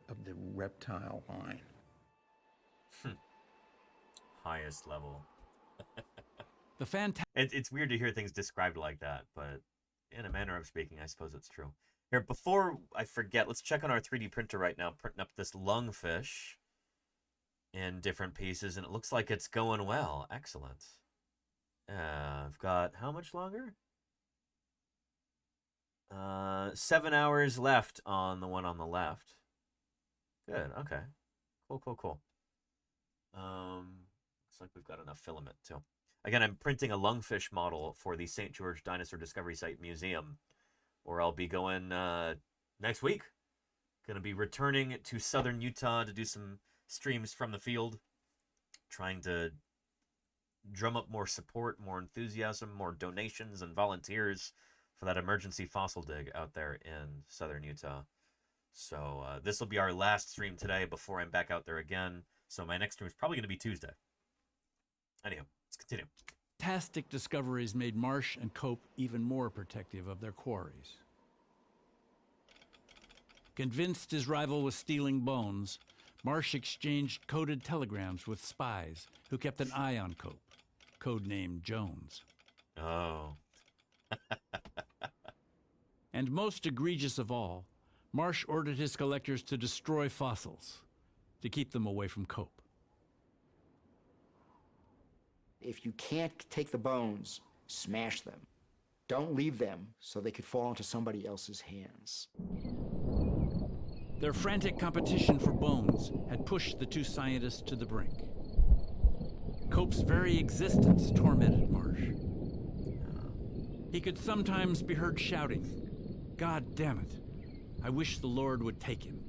of the reptile line. Highest level. The fantastic. It's weird to hear things described like that, but in a manner of speaking, I suppose it's true. Here, before I forget, let's check on our 3D printer right now, printing up this lungfish in different pieces, and it looks like it's going well. Excellent. I've got how much longer? 7 hours left on the one on the left. Good, okay. Cool. Looks like we've got enough filament, too. Again, I'm printing a lungfish model for the St. George Dinosaur Discovery Site Museum, where I'll be going next week. Going to be returning to southern Utah to do some streams from the field, trying to drum up more support, more enthusiasm, more donations and volunteers for that emergency fossil dig out there in southern Utah. So this will be our last stream today before I'm back out there again. So my next stream is probably going to be Tuesday. Anyhow, let's continue. Fantastic discoveries made Marsh and Cope even more protective of their quarries. Convinced his rival was stealing bones, Marsh exchanged coded telegrams with spies who kept an eye on Cope, codenamed Jones. Oh. And most egregious of all, Marsh ordered his collectors to destroy fossils to keep them away from Cope. If you can't take the bones, smash them. Don't leave them so they could fall into somebody else's hands. Their frantic competition for bones had pushed the two scientists to the brink. Cope's very existence tormented Marsh. He could sometimes be heard shouting, "God damn it, I wish the Lord would take him."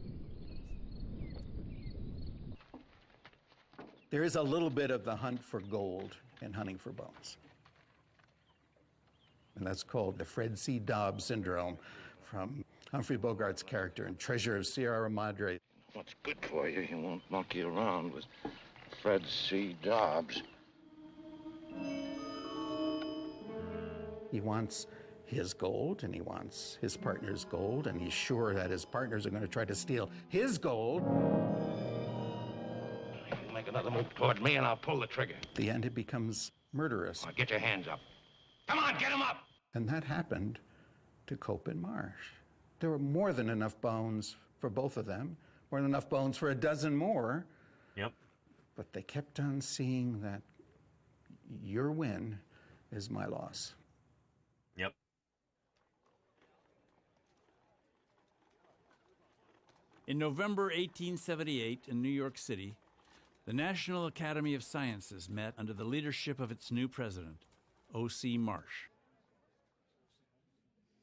There is a little bit of the hunt for gold in hunting for bones. And that's called the Fred C. Dobbs syndrome from Humphrey Bogart's character in Treasure of Sierra Madre. What's good for you, he won't monkey around with Fred C. Dobbs. He wants his gold, and he wants his partner's gold, and he's sure that his partners are going to try to steal his gold. You make another move toward me, and I'll pull the trigger. At the end, it becomes murderous. Now, get your hands up. Come on, get him up! And that happened to Cope and Marsh. There were more than enough bones for both of them, more than enough bones for a dozen more. Yep. But they kept on seeing that your win is my loss. Yep. In November 1878 in New York City, the National Academy of Sciences met under the leadership of its new president, O.C. Marsh.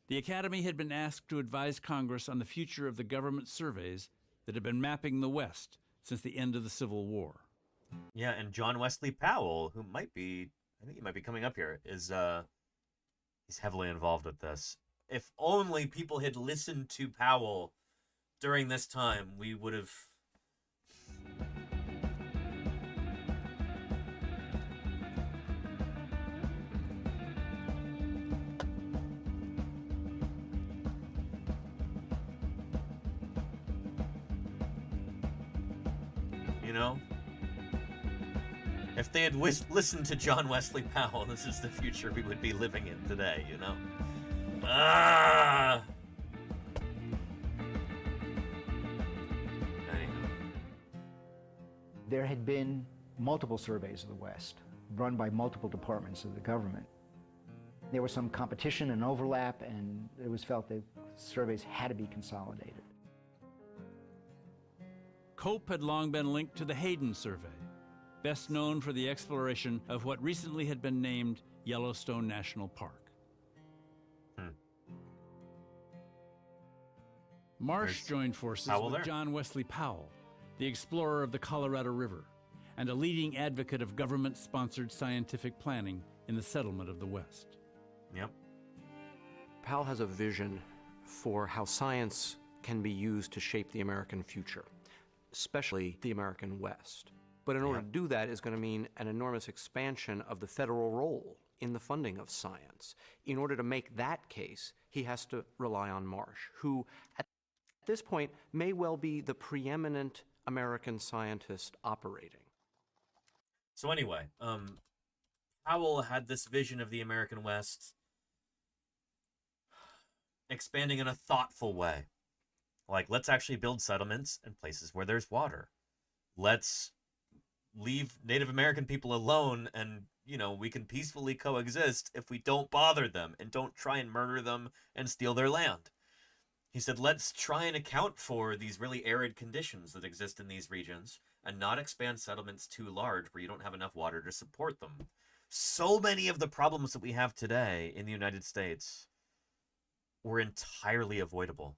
The Academy had been asked to advise Congress on the future of the government surveys that had been mapping the West since the end of the Civil War. Yeah, and John Wesley Powell, who might be, I think he might be coming up here, is he's heavily involved with this. If only people had listened to Powell during this time, we would have... You know? If they had listened to John Wesley Powell, this is the future we would be living in today, you know? Ah! Anyhow. There had been multiple surveys of the West, run by multiple departments of the government. There was some competition and overlap, and it was felt that surveys had to be consolidated. Cope had long been linked to the Hayden Survey, best known for the exploration of what recently had been named Yellowstone National Park. Marsh joined forces with John Wesley Powell, the explorer of the Colorado River, and a leading advocate of government-sponsored scientific planning in the settlement of the West. Yep. Powell has a vision for how science can be used to shape the American future, especially the American West. But in order to do that is going to mean an enormous expansion of the federal role in the funding of science. In order to make that case, he has to rely on Marsh, who at this point may well be the preeminent American scientist operating. So anyway, Powell had this vision of the American West expanding in a thoughtful way. Like, let's actually build settlements in places where there's water. Let's leave Native American people alone, and, you know, we can peacefully coexist if we don't bother them and don't try and murder them and steal their land. He said, let's try and account for these really arid conditions that exist in these regions and not expand settlements too large where you don't have enough water to support them. So many of the problems that we have today in the United States were entirely avoidable.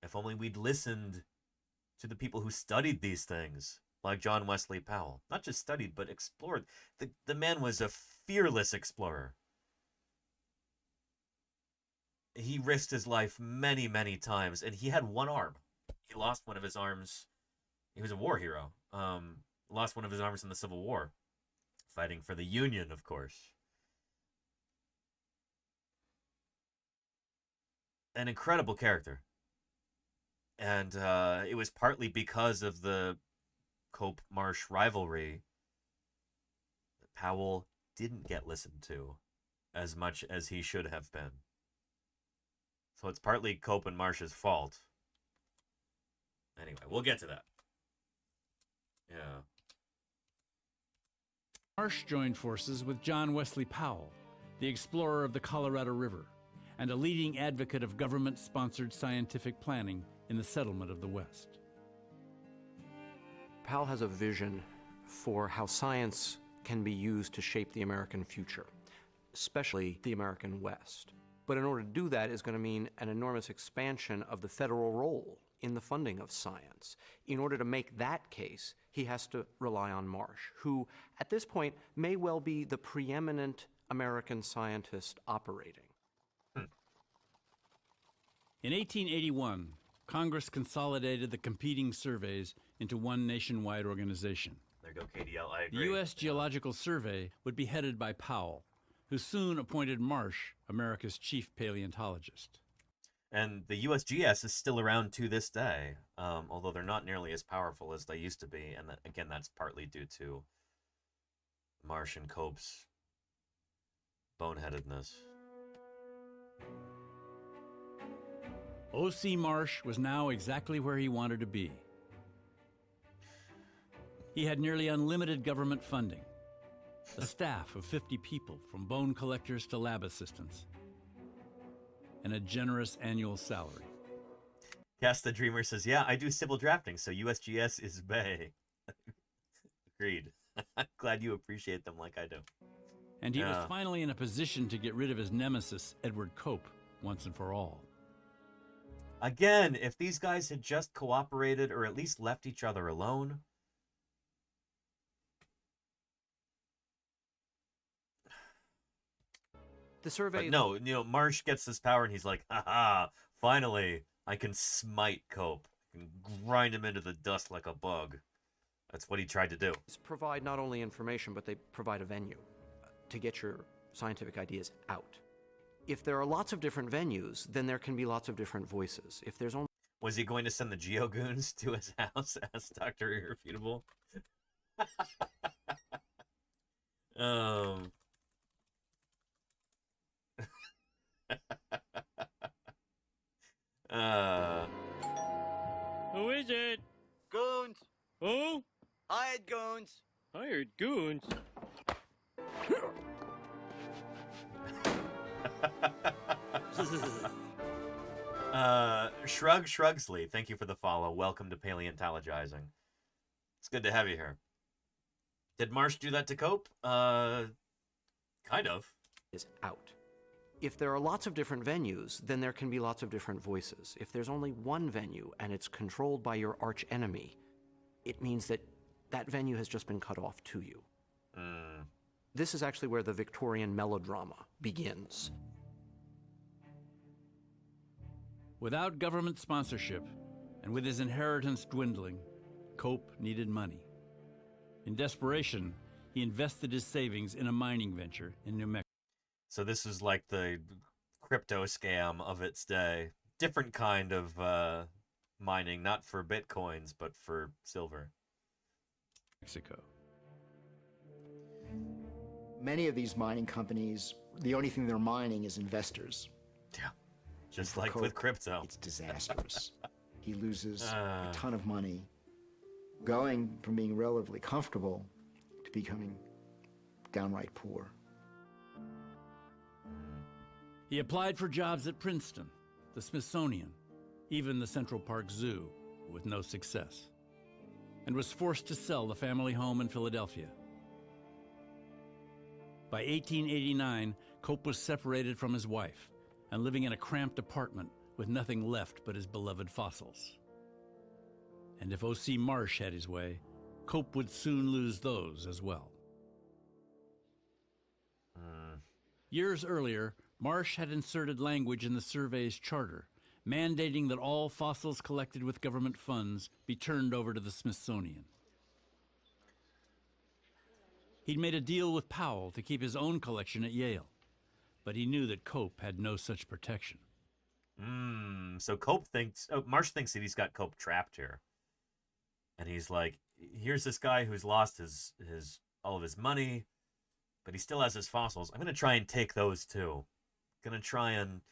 If only we'd listened to the people who studied these things, like John Wesley Powell. Not just studied, but explored. The man was a fearless explorer. He risked his life many, many times, and he had one arm. He lost one of his arms. He was a war hero. Lost one of his arms in the Civil War, fighting for the Union, of course. An incredible character. And it was partly because of the Cope-Marsh rivalry that Powell didn't get listened to as much as he should have been. So it's partly Cope and Marsh's fault. Anyway, we'll get to that. Yeah. Marsh joined forces with John Wesley Powell, the explorer of the Colorado River, and a leading advocate of government-sponsored scientific planning in the settlement of the West. Powell has a vision for how science can be used to shape the American future, especially the American West. But in order to do that is going to mean an enormous expansion of the federal role in the funding of science. In order to make that case, he has to rely on Marsh, who at this point may well be the preeminent American scientist operating. In 1881, Congress consolidated the competing surveys into one nationwide organization. There you go, KDL, I The agree. U.S. Geological Survey would be headed by Powell, who soon appointed Marsh America's chief paleontologist. And the USGS is still around to this day, although they're not nearly as powerful as they used to be. And that, again, that's partly due to Marsh and Cope's boneheadedness. O.C. Marsh was now exactly where he wanted to be. He had nearly unlimited government funding, a staff of 50 people from bone collectors to lab assistants, and a generous annual salary. Cast the Dreamer says, yeah, I do civil drafting, so USGS is bae. Agreed. I'm glad you appreciate them like I do. And he was finally in a position to get rid of his nemesis, Edward Cope, once and for all. Again, if these guys had just cooperated or at least left each other alone. The survey... But no, Marsh gets this power and he's like, haha, finally, I can smite Cope. I can grind him into the dust like a bug. That's what he tried to do. Provide not only information, but they provide a venue to get your scientific ideas out. If there are lots of different venues, then there can be lots of different voices. If there's only... Was he going to send the Geogoons to his house as Dr. Irrefutable? Who is it? Goons. Who? Hired goons. Hired goons? Shrugsley, thank you for the follow. Welcome to Paleontologizing. It's good to have you here. Did Marsh do that to Cope? Kind of. Is out. If there are lots of different venues, then there can be lots of different voices. If there's only one venue and it's controlled by your arch enemy, it means that that venue has just been cut off to you. This is actually where the Victorian melodrama begins. Without government sponsorship, and with his inheritance dwindling, Cope needed money. In desperation, he invested his savings in a mining venture in New Mexico. So this is like the crypto scam of its day. Different kind of mining, not for bitcoins, but for silver. Mexico. Many of these mining companies, the only thing they're mining is investors. Yeah, just like with crypto. It's disastrous. He loses a ton of money, going from being relatively comfortable to becoming downright poor. He applied for jobs at Princeton, the Smithsonian, even the Central Park Zoo, with no success, and was forced to sell the family home in Philadelphia. By 1889, Cope was separated from his wife and living in a cramped apartment with nothing left but his beloved fossils. And if O.C. Marsh had his way, Cope would soon lose those as well. Years earlier, Marsh had inserted language in the survey's charter, mandating that all fossils collected with government funds be turned over to the Smithsonian. He'd made a deal with Powell to keep his own collection at Yale, but he knew that Cope had no such protection. So Cope thinks, Marsh thinks that he's got Cope trapped here. And he's like, here's this guy who's lost all of his money, but he still has his fossils. I'm going to try and take those too. I'm going to try and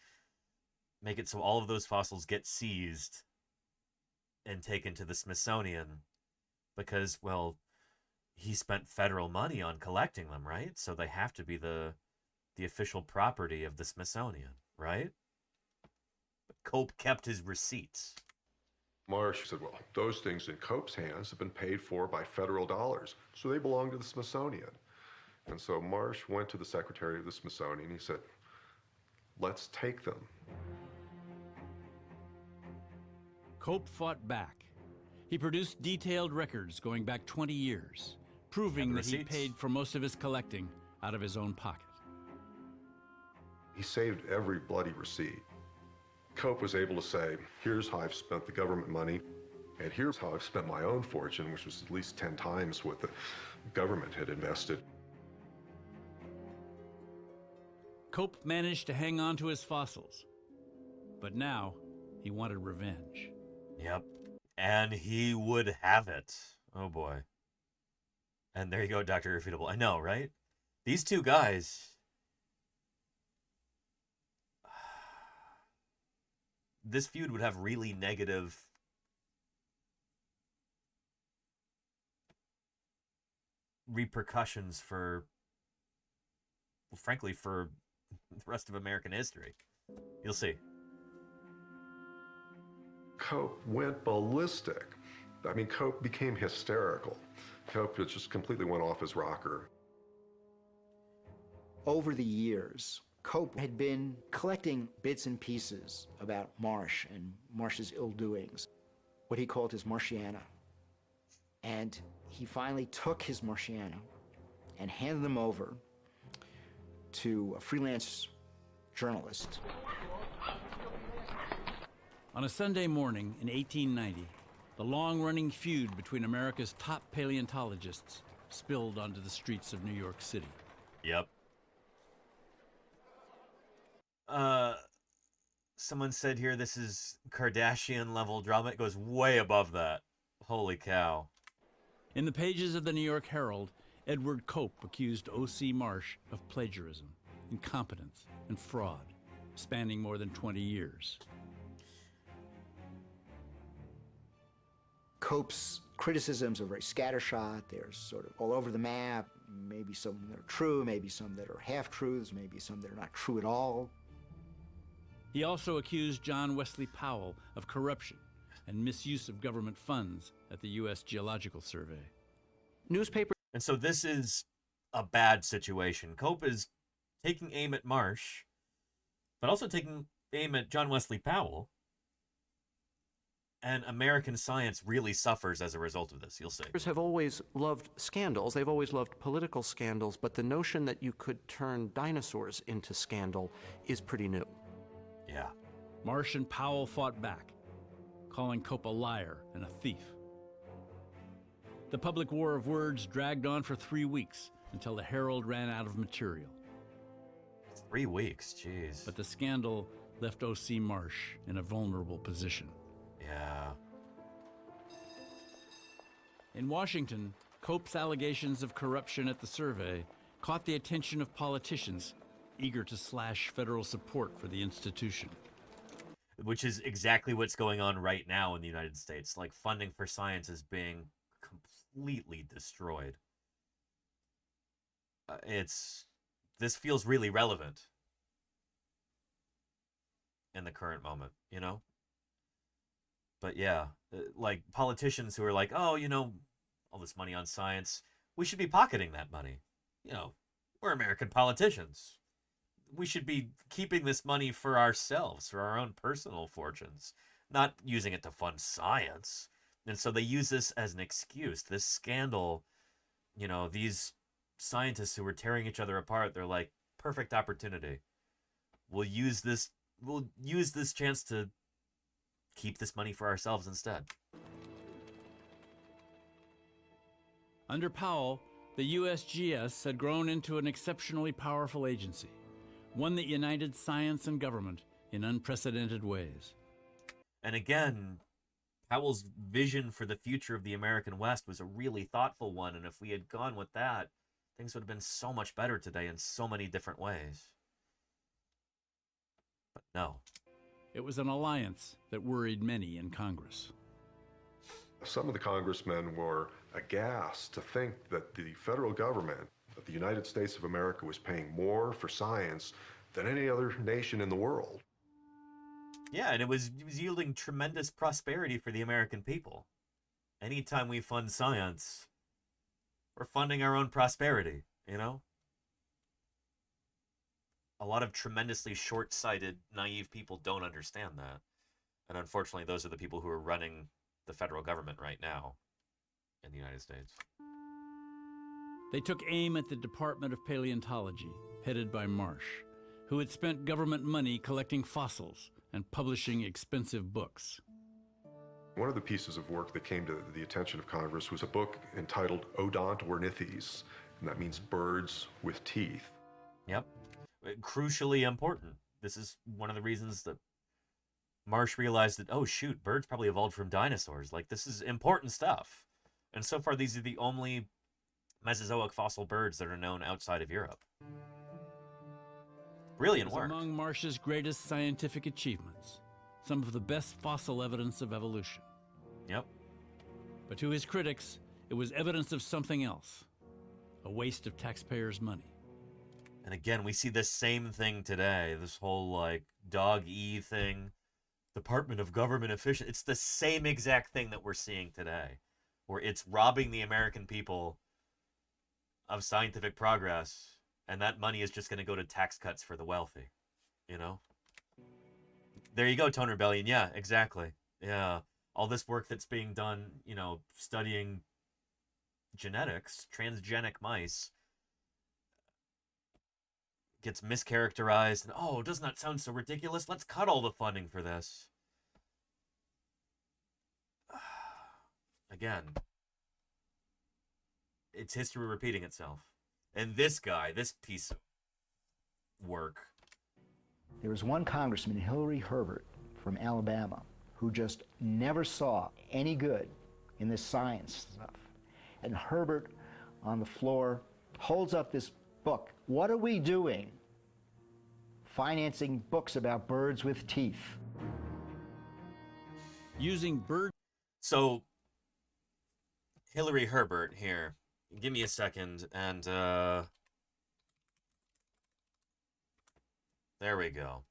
make it so all of those fossils get seized and taken to the Smithsonian because, well, he spent federal money on collecting them, right? So they have to be the official property of the Smithsonian, right? But Cope kept his receipts. Marsh said, well, those things in Cope's hands have been paid for by federal dollars, so they belong to the Smithsonian. And so Marsh went to the secretary of the Smithsonian. He said, let's take them. Cope fought back. He produced detailed records going back 20 years, proving that he paid for most of his collecting out of his own pocket. He saved every bloody receipt. Cope was able to say, here's how I've spent the government money, and here's how I've spent my own fortune, which was at least 10 times what the government had invested. Cope managed to hang on to his fossils, but now he wanted revenge. Yep, and he would have it. Oh boy. And there you go, Dr. Irrefutable. I know, right? These two guys... This feud would have really negative repercussions for, well, frankly, for the rest of American history. You'll see. Cope went ballistic. I mean, Cope became hysterical. Cope just completely went off his rocker. Over the years, Cope had been collecting bits and pieces about Marsh and Marsh's ill doings, what he called his Marshiana. And he finally took his Marshiana and handed them over to a freelance journalist. On a Sunday morning in 1890, the long-running feud between America's top paleontologists spilled onto the streets of New York City. Yep. Someone said here this is Kardashian level drama. It goes way above that. Holy cow. In the pages of the New York Herald, Edward Cope accused O.C. Marsh of plagiarism, incompetence, and fraud, spanning more than 20 years. Cope's criticisms are very scattershot. They're sort of all over the map. Maybe some that are true, maybe some that are half-truths, maybe some that are not true at all. He also accused John Wesley Powell of corruption and misuse of government funds at the U.S. Geological Survey. Newspaper. And so this is a bad situation. Cope is taking aim at Marsh, but also taking aim at John Wesley Powell. And American science really suffers as a result of this, you'll see. Have always loved scandals. They've always loved political scandals, but the notion that you could turn dinosaurs into scandal is pretty new. Yeah. Marsh and Powell fought back, calling Cope a liar and a thief. The public war of words dragged on for 3 weeks until the Herald ran out of material. 3 weeks, jeez. But the scandal left O.C. Marsh in a vulnerable position. Yeah. In Washington, Cope's allegations of corruption at the survey caught the attention of politicians eager to slash federal support for the institution. Which is exactly what's going on right now in the United States. Like, funding for science is being completely destroyed. This feels really relevant in the current moment, you know? But yeah, like politicians who are like, oh, you know, all this money on science, we should be pocketing that money. You know, we're American politicians. We should be keeping this money for ourselves, for our own personal fortunes, not using it to fund science. And so they use this as an excuse. This scandal, you know, these scientists who were tearing each other apart, they're like, perfect opportunity. We'll use this chance to keep this money for ourselves instead. Under Powell, the USGS had grown into an exceptionally powerful agency, one that united science and government in unprecedented ways. And again, Powell's vision for the future of the American West was a really thoughtful one, and if we had gone with that, things would have been so much better today in so many different ways. But no. It was an alliance that worried many in Congress. Some of the congressmen were aghast to think that the federal government of the United States of America was paying more for science than any other nation in the world. Yeah, and it was yielding tremendous prosperity for the American people. Anytime we fund science, we're funding our own prosperity, you know? A lot of tremendously short-sighted, naive people don't understand that. And unfortunately, those are the people who are running the federal government right now in the United States. They took aim at the Department of Paleontology, headed by Marsh, who had spent government money collecting fossils and publishing expensive books. One of the pieces of work that came to the attention of Congress was a book entitled Odontornithes, and that means birds with teeth. Yep. Crucially important. This is one of the reasons that Marsh realized that, oh shoot, birds probably evolved from dinosaurs. Like, this is important stuff. And so far, these are the only Mesozoic fossil birds that are known outside of Europe. Brilliant work. Among Marsh's greatest scientific achievements, some of the best fossil evidence of evolution. Yep. But to his critics, it was evidence of something else, a waste of taxpayers' money. And again, we see this same thing today, this whole, like, dog-e thing, Department of Government Efficiency. It's the same exact thing that we're seeing today, where it's robbing the American people of scientific progress, and that money is just going to go to tax cuts for the wealthy, you know? There you go, Tone Rebellion. Yeah, exactly. Yeah. All this work that's being done, you know, studying genetics, transgenic mice, gets mischaracterized, and oh, doesn't that sound so ridiculous? Let's cut all the funding for this. Again, it's history repeating itself. And this guy, this piece of work. There was one congressman, Hillary Herbert from Alabama, who just never saw any good in this science stuff. And Herbert, on the floor, holds up this book. What are we doing financing books about birds with teeth? Using bird... So, Hillary Herbert here. Give me a second, and, there we go.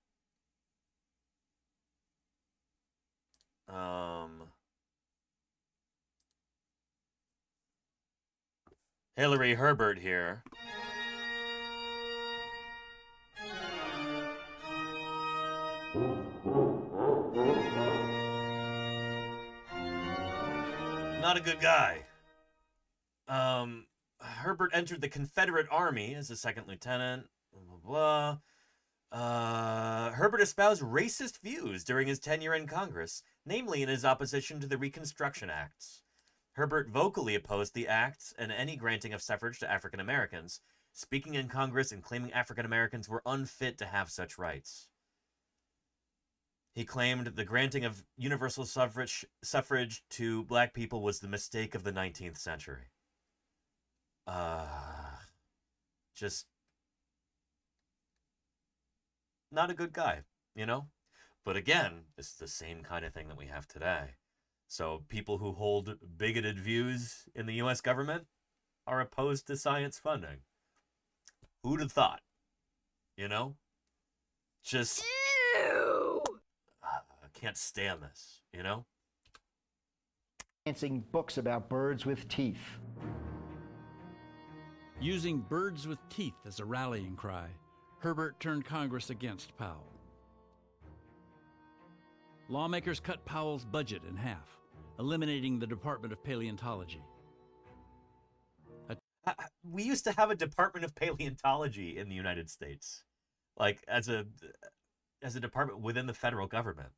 Hillary Herbert here. Not a good guy. Herbert entered the Confederate Army as a second lieutenant. Blah, blah. Herbert espoused racist views during his tenure in Congress, namely in his opposition to the Reconstruction Acts. Herbert vocally opposed the acts and any granting of suffrage to African Americans, speaking in Congress and claiming African Americans were unfit to have such rights. He claimed the granting of universal suffrage to black people was the mistake of the 19th century. Just not a good guy, you know? But again, this is the same kind of thing that we have today. So people who hold bigoted views in the U.S. government are opposed to science funding. Who'd have thought? You know? Just... Ew! I can't stand this, you know? Financing books about birds with teeth. Using birds with teeth as a rallying cry, Herbert turned Congress against Powell. Lawmakers cut Powell's budget in half, eliminating the Department of Paleontology. We used to have a Department of Paleontology in the United States, like as a department within the federal government.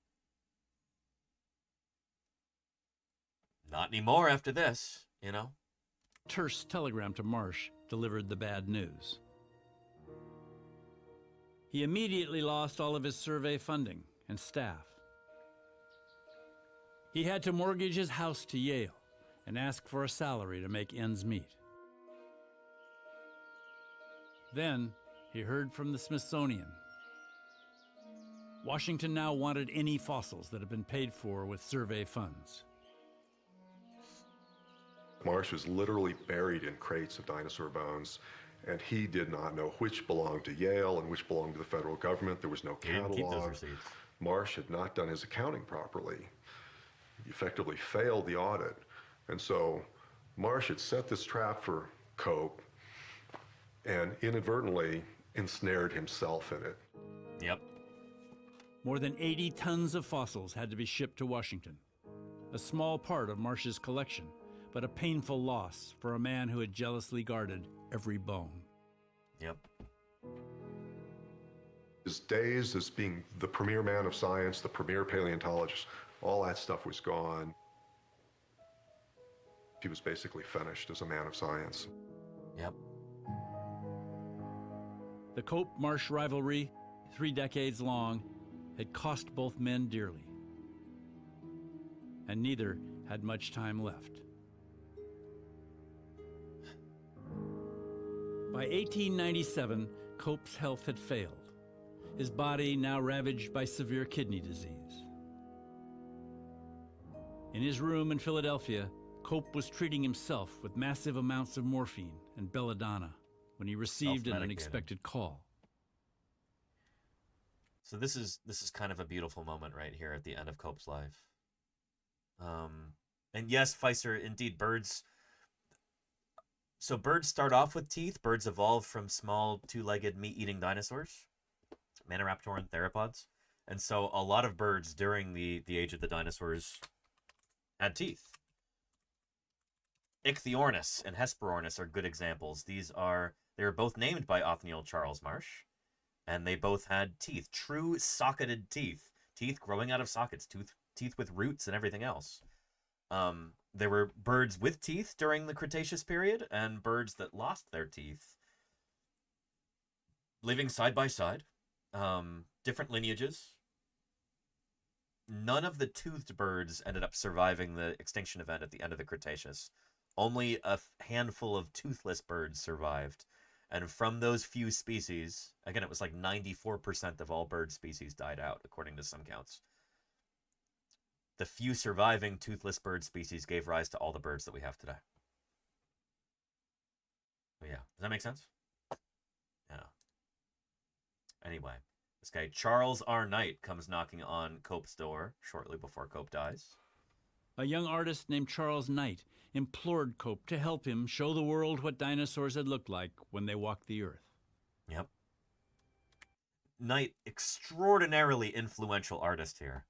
Not anymore after this, you know? Terse telegram to Marsh delivered the bad news. He immediately lost all of his survey funding and staff. He had to mortgage his house to Yale and ask for a salary to make ends meet. Then he heard from the Smithsonian. Washington now wanted any fossils that had been paid for with survey funds. Marsh was literally buried in crates of dinosaur bones, and he did not know which belonged to Yale and which belonged to the federal government. There was no catalog. Keep those receipts. Marsh had not done his accounting properly. He effectively failed the audit. And so Marsh had set this trap for Cope and inadvertently ensnared himself in it. Yep. More than 80 tons of fossils had to be shipped to Washington. A small part of Marsh's collection, but a painful loss for a man who had jealously guarded every bone. Yep. His days as being the premier man of science, the premier paleontologist, all that stuff was gone. He was basically finished as a man of science. Yep. The Cope-Marsh rivalry, 3 decades long, had cost both men dearly. And neither had much time left. By 1897, Cope's health had failed, his body now ravaged by severe kidney disease. In his room in Philadelphia, Cope was treating himself with massive amounts of morphine and belladonna when he received an unexpected call. So this is kind of a beautiful moment right here at the end of Cope's life. And yes, Pfizer, indeed, birds. So birds start off with teeth. Birds evolved from small, two-legged, meat-eating dinosaurs, Maniraptor and theropods. And so a lot of birds during the age of the dinosaurs had teeth. Ichthyornis and Hesperornis are good examples. They were both named by Othniel Charles Marsh, and they both had teeth, true socketed teeth, teeth growing out of sockets, teeth with roots and everything else. There were birds with teeth during the Cretaceous period and birds that lost their teeth, living side by side, different lineages. None of the toothed birds ended up surviving the extinction event at the end of the Cretaceous. Only a handful of toothless birds survived. And from those few species, again, it was like 94% of all bird species died out, according to some counts. The few surviving toothless bird species gave rise to all the birds that we have today. But yeah, does that make sense? Yeah. Anyway, this guy, Charles R. Knight, comes knocking on Cope's door shortly before Cope dies. A young artist named Charles Knight implored Cope to help him show the world what dinosaurs had looked like when they walked the earth. Yep. Knight, extraordinarily influential artist here.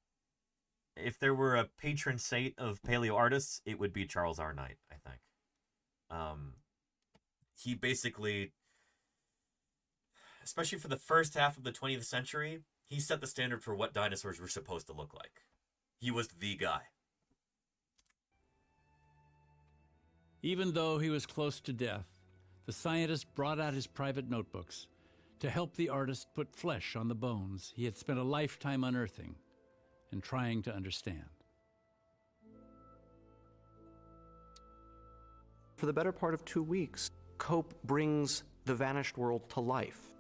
If there were a patron saint of paleo artists, it would be Charles R. Knight, I think. He basically, especially for the first half of the 20th century, he set the standard for what dinosaurs were supposed to look like. He was the guy. Even though he was close to death, the scientist brought out his private notebooks to help the artist put flesh on the bones he had spent a lifetime unearthing and trying to understand. For the better part of 2 weeks, Cope brings the vanished world to life.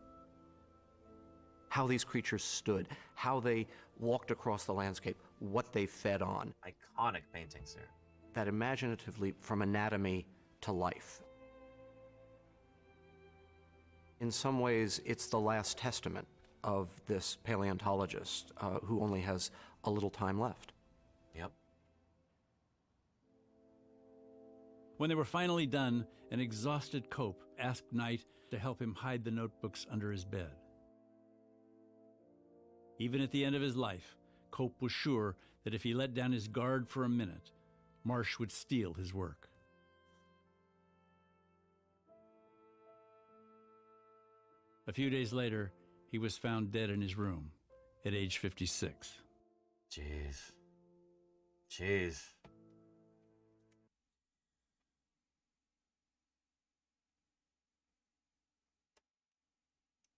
How these creatures stood, how they walked across the landscape, what they fed on. Iconic paintings here. That imaginative leap from anatomy to life. In some ways, it's the last testament of this paleontologist who only has a little time left. Yep. When they were finally done, an exhausted Cope asked Knight to help him hide the notebooks under his bed. Even at the end of his life, Cope was sure that if he let down his guard for a minute, Marsh would steal his work. A few days later, he was found dead in his room at age 56. Jeez.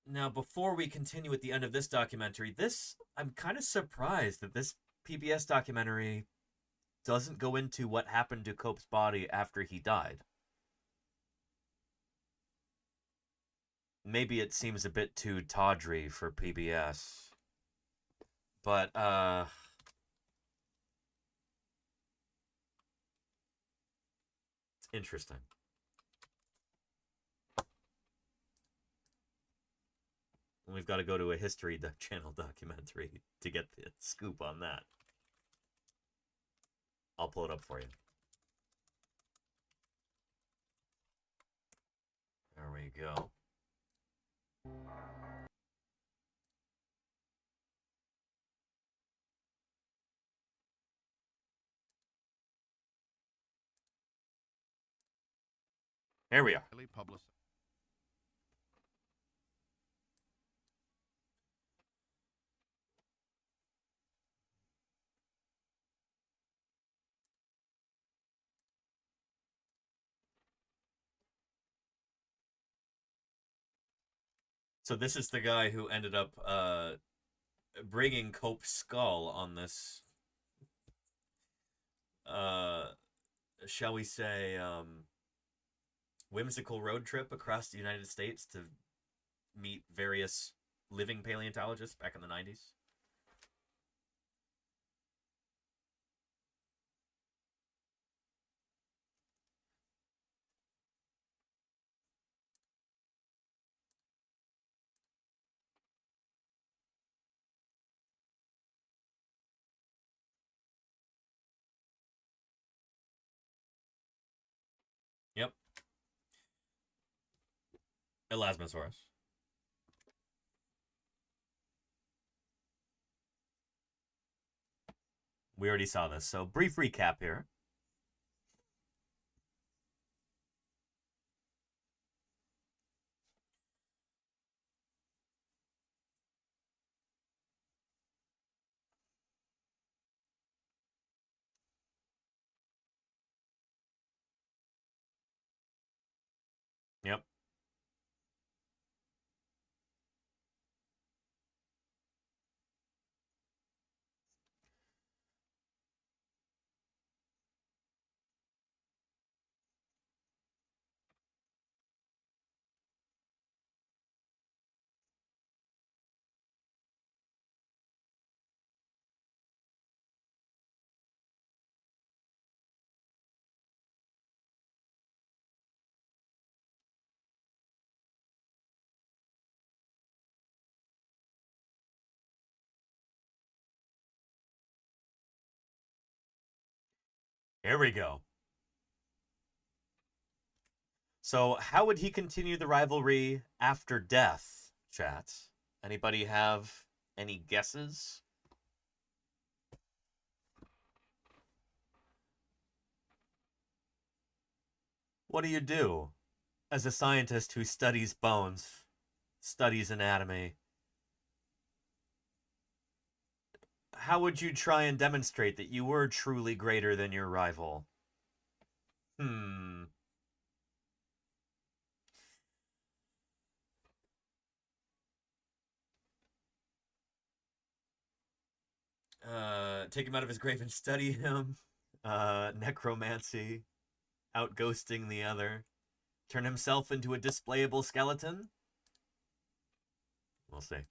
Now, before we continue at the end of this documentary, I'm kind of surprised that this PBS documentary doesn't go into what happened to Cope's body after he died. Maybe it seems a bit too tawdry for PBS. But, it's interesting. And we've got to go to a History Channel documentary to get the scoop on that. I'll pull it up for you. There we go. Here we are. So this is the guy who ended up bringing Cope's skull on this, shall we say, whimsical road trip across the United States to meet various living paleontologists back in the 90s. Yep. Elasmosaurus. We already saw this, so brief recap here. Yep. Here we go. So how would he continue the rivalry after death, chat? Anybody have any guesses? What do you do as a scientist who studies bones, studies anatomy? How would you try and demonstrate that you were truly greater than your rival? Take him out of his grave and study him. Necromancy. Outghosting the other. Turn himself into a displayable skeleton? We'll see.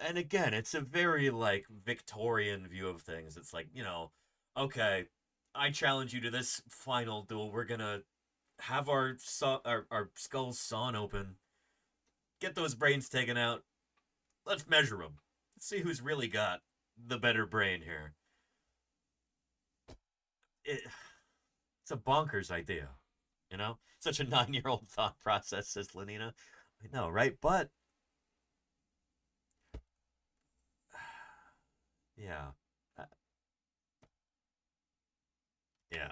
And again, it's a very, like, Victorian view of things. It's like, you know, okay, I challenge you to this final duel. We're gonna have our skulls sawn open, get those brains taken out. Let's measure them. Let's see who's really got the better brain here. It's a bonkers idea, you know? Such a 9-year-old thought process, says Lenina. I know, right? But yeah. Yeah.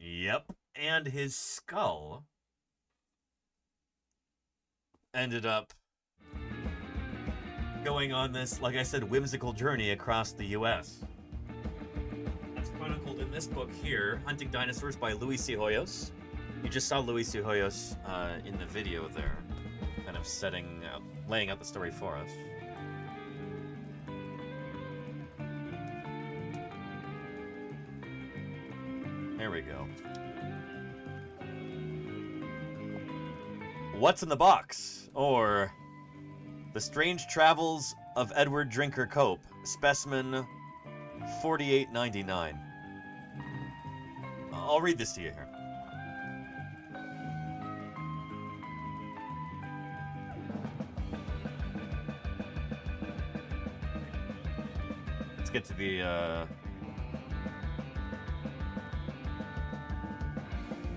Yep. And his skull ended up going on this, like I said, whimsical journey across the U.S. That's chronicled in this book here, Hunting Dinosaurs by Luis C. Hoyos. You just saw Luis C. Hoyos in the video there, kind of laying out the story for us. There we go. What's in the box? Or The Strange Travels of Edward Drinker Cope, specimen 4899. I'll read this to you here. Let's get to the,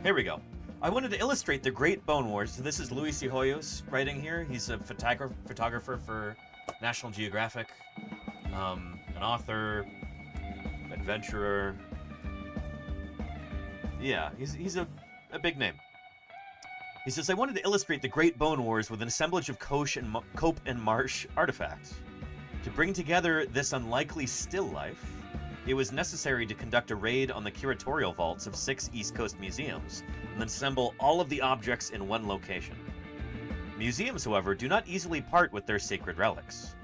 Here we go. I wanted to illustrate the Great Bone Wars. So this is Luis C. Hoyos writing here. He's a photographer for National Geographic, an author, adventurer. Yeah, he's a big name. He says, I wanted to illustrate the Great Bone Wars with an assemblage of Cope and Marsh artifacts. To bring together this unlikely still life, it was necessary to conduct a raid on the curatorial vaults of 6 East Coast museums and then assemble all of the objects in one location. Museums, however, do not easily part with their sacred relics.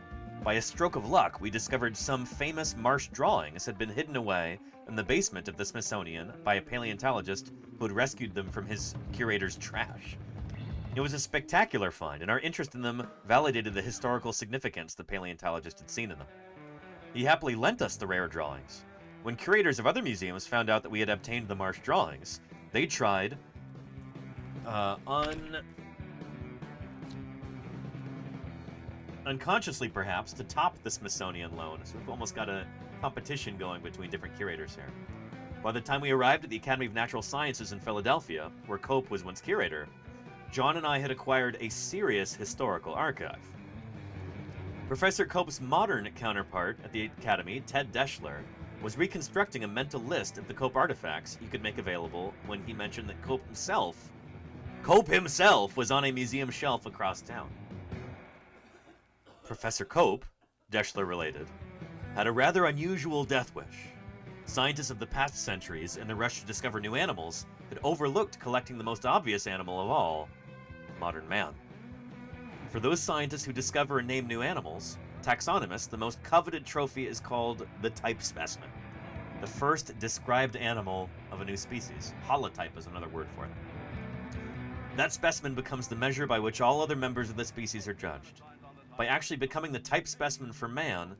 By a stroke of luck, we discovered some famous Marsh drawings had been hidden away in the basement of the Smithsonian by a paleontologist who had rescued them from his curator's trash. It was a spectacular find, and our interest in them validated the historical significance the paleontologist had seen in them. He happily lent us the rare drawings. When curators of other museums found out that we had obtained the Marsh drawings, they tried, unconsciously perhaps, to top the Smithsonian loan. So we've almost got a competition going between different curators here. By the time we arrived at the Academy of Natural Sciences in Philadelphia, where Cope was once curator, John and I had acquired a serious historical archive. Professor Cope's modern counterpart at the Academy, Ted Deschler, was reconstructing a mental list of the Cope artifacts he could make available when he mentioned that Cope himself was on a museum shelf across town. Professor Cope, Deschler related, had a rather unusual death wish. Scientists of the past centuries, in the rush to discover new animals, had overlooked collecting the most obvious animal of all, modern man. For those scientists who discover and name new animals, taxonomists, the most coveted trophy is called the type specimen, the first described animal of a new species. Holotype is another word for it. That specimen becomes the measure by which all other members of the species are judged. By actually becoming the type specimen for man,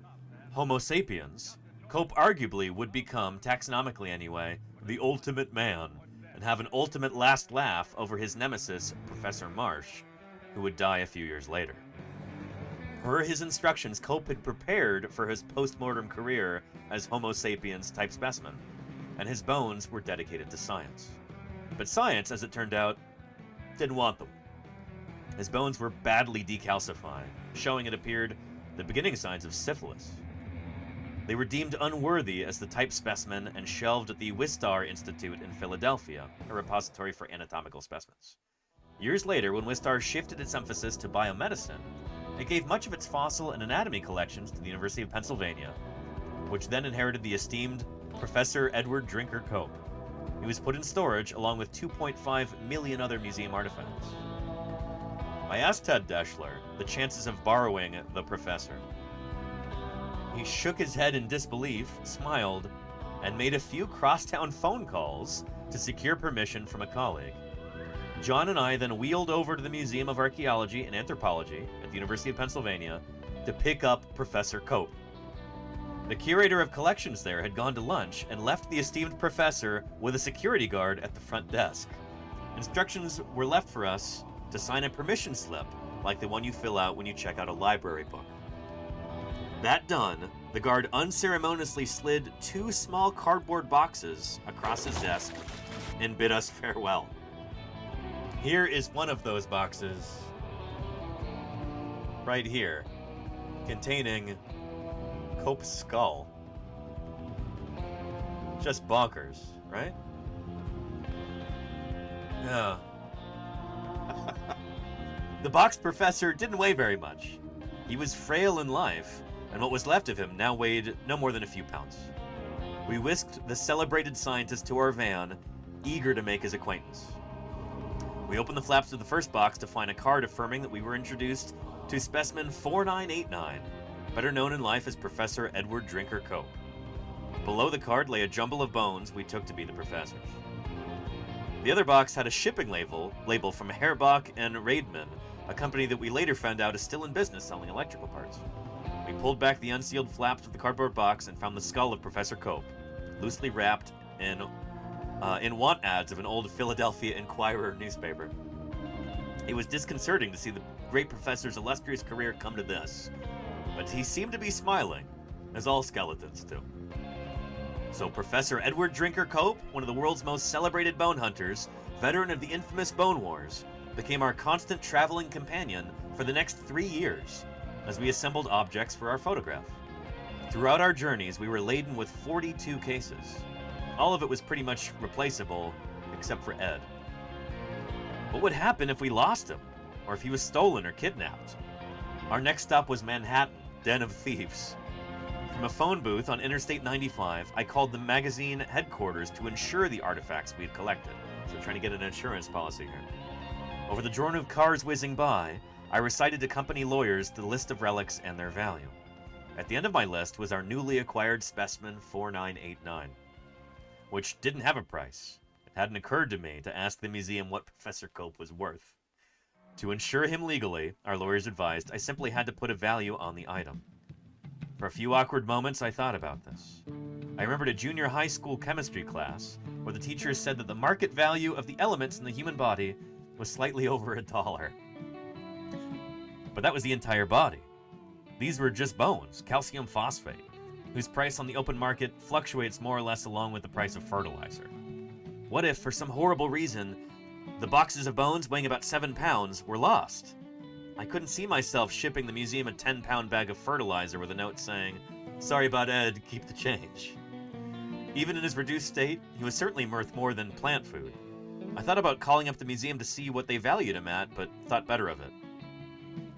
Homo sapiens, Cope arguably would become, taxonomically anyway, the ultimate man, and have an ultimate last laugh over his nemesis, Professor Marsh, who would die a few years later. Per his instructions, Cope had prepared for his post-mortem career as Homo sapiens type specimen, and his bones were dedicated to science. But science, as it turned out, didn't want them. His bones were badly decalcifying, showing, it appeared, the beginning signs of syphilis. They were deemed unworthy as the type specimen and shelved at the Wistar Institute in Philadelphia, a repository for anatomical specimens. Years later, when Wistar shifted its emphasis to biomedicine, it gave much of its fossil and anatomy collections to the University of Pennsylvania, which then inherited the esteemed Professor Edward Drinker Cope. He was put in storage along with 2.5 million other museum artifacts. I asked Ted Deschler the chances of borrowing the professor. He shook his head in disbelief, smiled, and made a few crosstown phone calls to secure permission from a colleague. John and I then wheeled over to the Museum of Archaeology and Anthropology at the University of Pennsylvania to pick up Professor Cope. The curator of collections there had gone to lunch and left the esteemed professor with a security guard at the front desk. Instructions were left for us to sign a permission slip like the one you fill out when you check out a library book. That done, the guard unceremoniously slid 2 small cardboard boxes across his desk and bid us farewell. Here is one of those boxes, right here, containing Cope's skull. Just bonkers, right? Yeah. The box professor didn't weigh very much. He was frail in life, and what was left of him now weighed no more than a few pounds. We whisked the celebrated scientist to our van, eager to make his acquaintance. We opened the flaps of the first box to find a card affirming that we were introduced to specimen 4989, better known in life as Professor Edward Drinker Cope. Below the card lay a jumble of bones we took to be the professor's. The other box had a shipping label from Herbach and Raidman, a company that we later found out is still in business selling electrical parts. We pulled back the unsealed flaps of the cardboard box and found the skull of Professor Cope, loosely wrapped in want ads of an old Philadelphia Inquirer newspaper. It was disconcerting to see the great professor's illustrious career come to this, but he seemed to be smiling, as all skeletons do. So Professor Edward Drinker Cope, one of the world's most celebrated bone hunters, veteran of the infamous Bone Wars, became our constant traveling companion for the next 3 years as we assembled objects for our photograph. Throughout our journeys, we were laden with 42 cases. All of it was pretty much replaceable, except for Ed. What would happen if we lost him, or if he was stolen or kidnapped? Our next stop was Manhattan, den of thieves. From a phone booth on Interstate 95, I called the magazine headquarters to insure the artifacts we had collected. So trying to get an insurance policy here. Over the drone of cars whizzing by, I recited to company lawyers the list of relics and their value. At the end of my list was our newly acquired specimen 4989, which didn't have a price. It hadn't occurred to me to ask the museum what Professor Cope was worth. To insure him legally, our lawyers advised, I simply had to put a value on the item. For a few awkward moments, I thought about this. I remembered a junior high school chemistry class where the teacher said that the market value of the elements in the human body was slightly over $1. But that was the entire body. These were just bones, calcium phosphate, whose price on the open market fluctuates more or less along with the price of fertilizer. What if, for some horrible reason, the boxes of bones weighing about 7 pounds were lost? I couldn't see myself shipping the museum a 10-pound bag of fertilizer with a note saying, "Sorry about Ed, keep the change." Even in his reduced state, he was certainly worth more than plant food. I thought about calling up the museum to see what they valued him at, but thought better of it.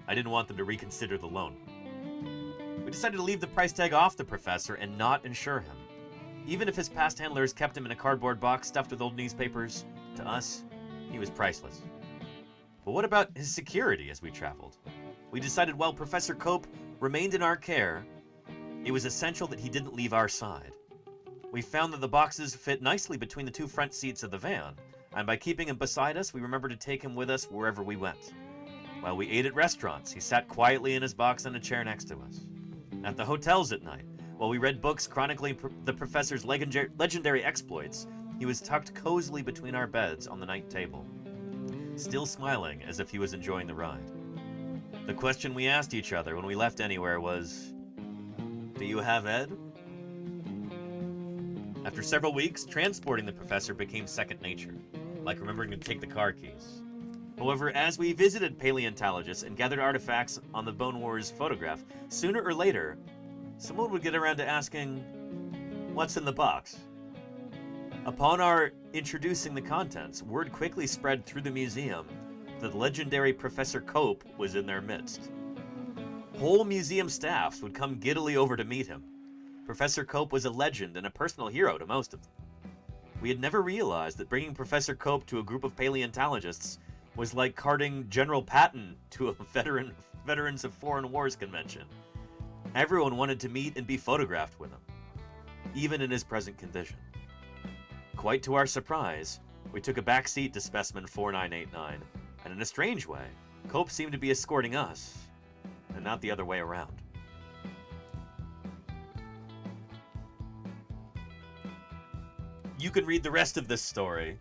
I didn't want them to reconsider the loan. We decided to leave the price tag off the professor and not insure him. Even if his past handlers kept him in a cardboard box stuffed with old newspapers, to us, he was priceless. But what about his security as we traveled? We decided while Professor Cope remained in our care, it was essential that he didn't leave our side. We found that the boxes fit nicely between the two front seats of the van, and by keeping him beside us, we remembered to take him with us wherever we went. While we ate at restaurants, he sat quietly in his box on a chair next to us. At the hotels at night, while we read books chronicling the professor's legendary exploits, he was tucked cozily between our beds on the night table, still smiling as if he was enjoying the ride. The question we asked each other when we left anywhere was, "Do you have Ed?" After several weeks, transporting the professor became second nature, like remembering to take the car keys. However, as we visited paleontologists and gathered artifacts on the Bone Wars photograph, sooner or later, someone would get around to asking, "What's in the box?" Upon our introducing the contents, word quickly spread through the museum that the legendary Professor Cope was in their midst. Whole museum staffs would come giddily over to meet him. Professor Cope was a legend and a personal hero to most of them. We had never realized that bringing Professor Cope to a group of paleontologists was like carting General Patton to a Veterans of Foreign Wars convention. Everyone wanted to meet and be photographed with him, even in his present condition. Quite to our surprise, we took a back seat to specimen 4989, and in a strange way, Cope seemed to be escorting us, and not the other way around. You can read the rest of this story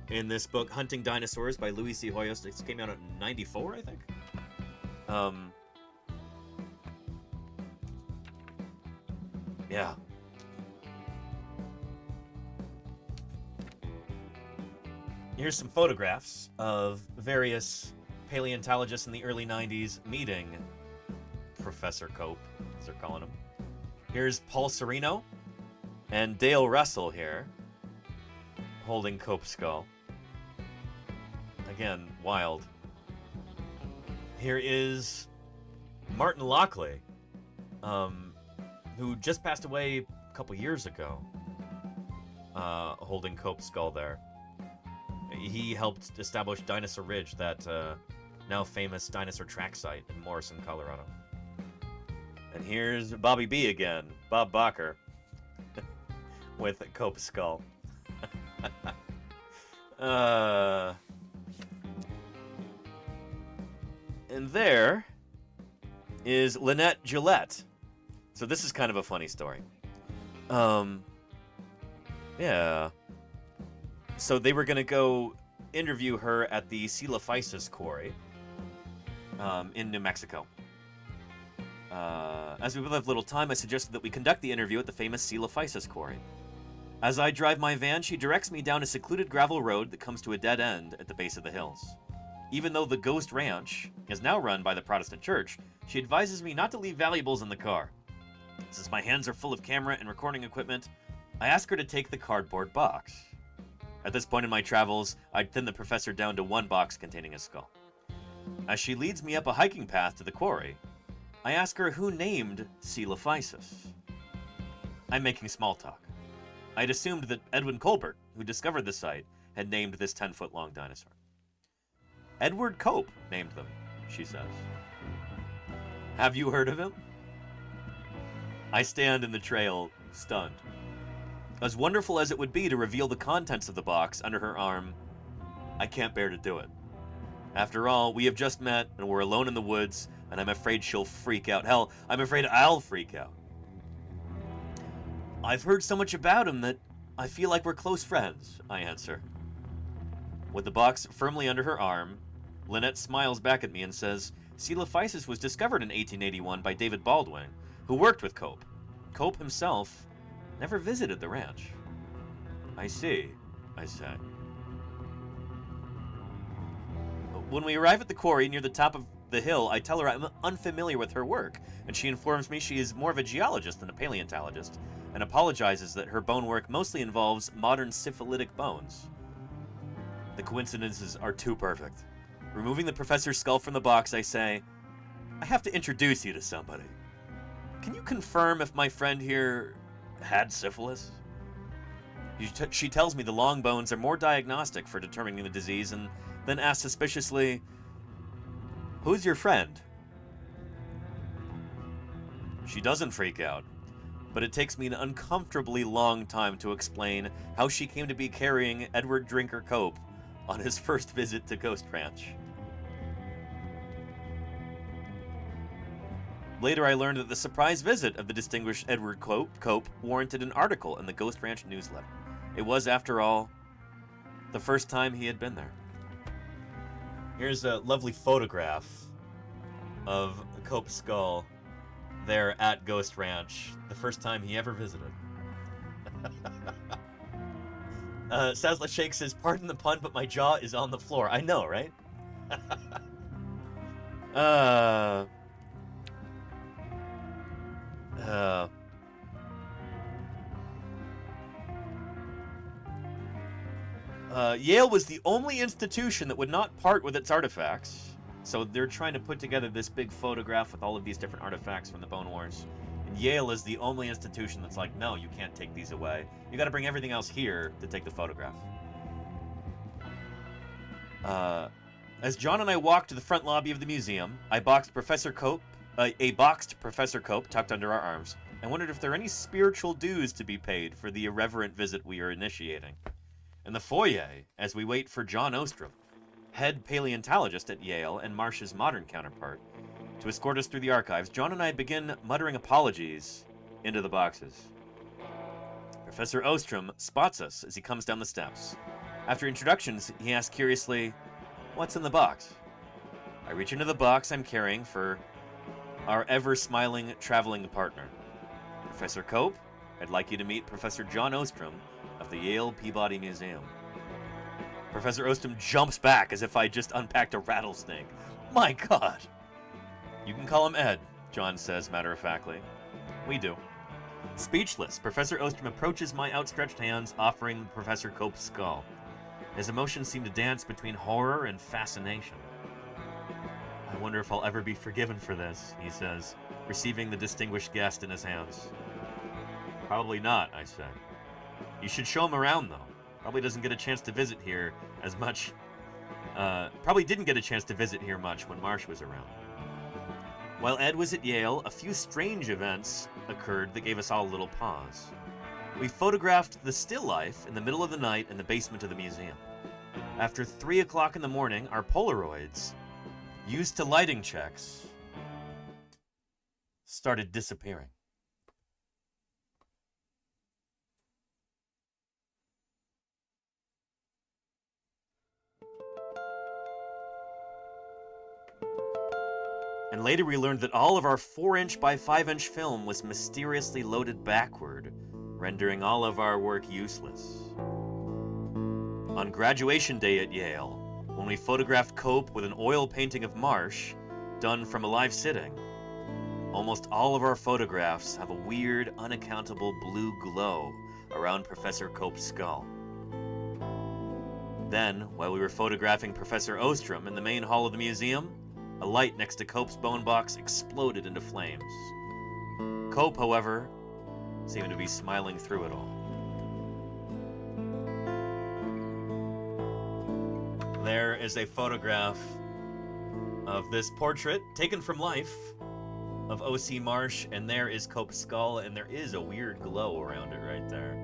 in this book, Hunting Dinosaurs by Louis C. Hoyos. It came out in 94, I think. Yeah. Here's some photographs of various paleontologists in the early 90s meeting Professor Cope, as they're calling him. Here's Paul Sereno and Dale Russell here, holding Cope's skull. again, wild. Here is Martin Lockley, who just passed away a couple years ago, holding Cope's skull there. He helped establish Dinosaur Ridge, that now famous dinosaur track site in Morrison, Colorado. And here's Bobby B again, Bob Bacher, with Cope's skull. And there is Lynette Gillette. So this is kind of a funny story. Yeah. So they were going to go interview her at the Coelophysis quarry in New Mexico. As we have little time, I suggested that we conduct the interview at the famous Coelophysis quarry. As I drive my van, she directs me down a secluded gravel road that comes to a dead end at the base of the hills. Even though the Ghost Ranch is now run by the Protestant Church, she advises me not to leave valuables in the car. Since my hands are full of camera and recording equipment, I ask her to take the cardboard box. At this point in my travels, I'd thin the professor down to one box containing his skull. As she leads me up a hiking path to the quarry, I ask her who named Coelophysis. I'm making small talk. I'd assumed that Edwin Colbert, who discovered the site, had named this 10-foot-long dinosaur. Edward Cope named them, she says. Have you heard of him? I stand in the trail, stunned. As wonderful as it would be to reveal the contents of the box under her arm, I can't bear to do it. After all, we have just met, and we're alone in the woods, and I'm afraid she'll freak out. Hell, I'm afraid I'll freak out. I've heard so much about him that I feel like we're close friends, I answer. With the box firmly under her arm, Lynette smiles back at me and says, Coelophysis was discovered in 1881 by David Baldwin, who worked with Cope. Cope himself never visited the ranch. I see, I say. When we arrive at the quarry near the top of the hill, I tell her I'm unfamiliar with her work, and she informs me she is more of a geologist than a paleontologist, and apologizes that her bone work mostly involves modern syphilitic bones. The coincidences are too perfect. Removing the professor's skull from the box, I say, I have to introduce you to somebody. Can you confirm if my friend here had syphilis? She tells me the long bones are more diagnostic for determining the disease, and then asks suspiciously, who's your friend? She doesn't freak out, but it takes me an uncomfortably long time to explain how she came to be carrying Edward Drinker Cope on his first visit to Ghost Ranch. Later, I learned that the surprise visit of the distinguished Edward Cope warranted an article in the Ghost Ranch newsletter. It was, after all, the first time he had been there. Here's a lovely photograph of Cope's skull there at Ghost Ranch, the first time he ever visited. Sazla Shake says, pardon the pun, but my jaw is on the floor. I know, right? Yale was the only institution that would not part with its artifacts. So they're trying to put together this big photograph with all of these different artifacts from the Bone Wars. And Yale is the only institution that's like, no, you can't take these away. You gotta bring everything else here to take the photograph. As John and I walked to the front lobby of the museum, a boxed Professor Cope tucked under our arms. I wondered if there are any spiritual dues to be paid for the irreverent visit we are initiating. In the foyer, as we wait for John Ostrom, head paleontologist at Yale and Marsh's modern counterpart, to escort us through the archives, John and I begin muttering apologies into the boxes. Professor Ostrom spots us as he comes down the steps. After introductions, he asks curiously, what's in the box? I reach into the box I'm carrying for our ever-smiling traveling partner. Professor Cope, I'd like you to meet Professor John Ostrom of the Yale Peabody Museum. Professor Ostrom jumps back as if I just unpacked a rattlesnake. My God! You can call him Ed, John says matter-of-factly. We do. Speechless, Professor Ostrom approaches my outstretched hands, offering Professor Cope's skull. His emotions seem to dance between horror and fascination. I wonder if I'll ever be forgiven for this, he says, receiving the distinguished guest in his hands. Probably not, I say. You should show him around, though. Probably doesn't get a chance to visit here as much. Probably didn't get a chance to visit here much when Marsh was around. While Ed was at Yale, a few strange events occurred that gave us all a little pause. We photographed the still life in the middle of the night in the basement of the museum. After 3 o'clock in the morning, our Polaroids, used to lighting checks, started disappearing. And later we learned that all of our 4-inch by 5-inch film was mysteriously loaded backward, rendering all of our work useless. On graduation day at Yale, when we photographed Cope with an oil painting of Marsh, done from a live sitting, almost all of our photographs have a weird, unaccountable blue glow around Professor Cope's skull. Then, while we were photographing Professor Ostrom in the main hall of the museum, a light next to Cope's bone box exploded into flames. Cope, however, seemed to be smiling through it all. There is a photograph of this portrait taken from life of O.C. Marsh, and there is Cope's skull, and there is a weird glow around it right there.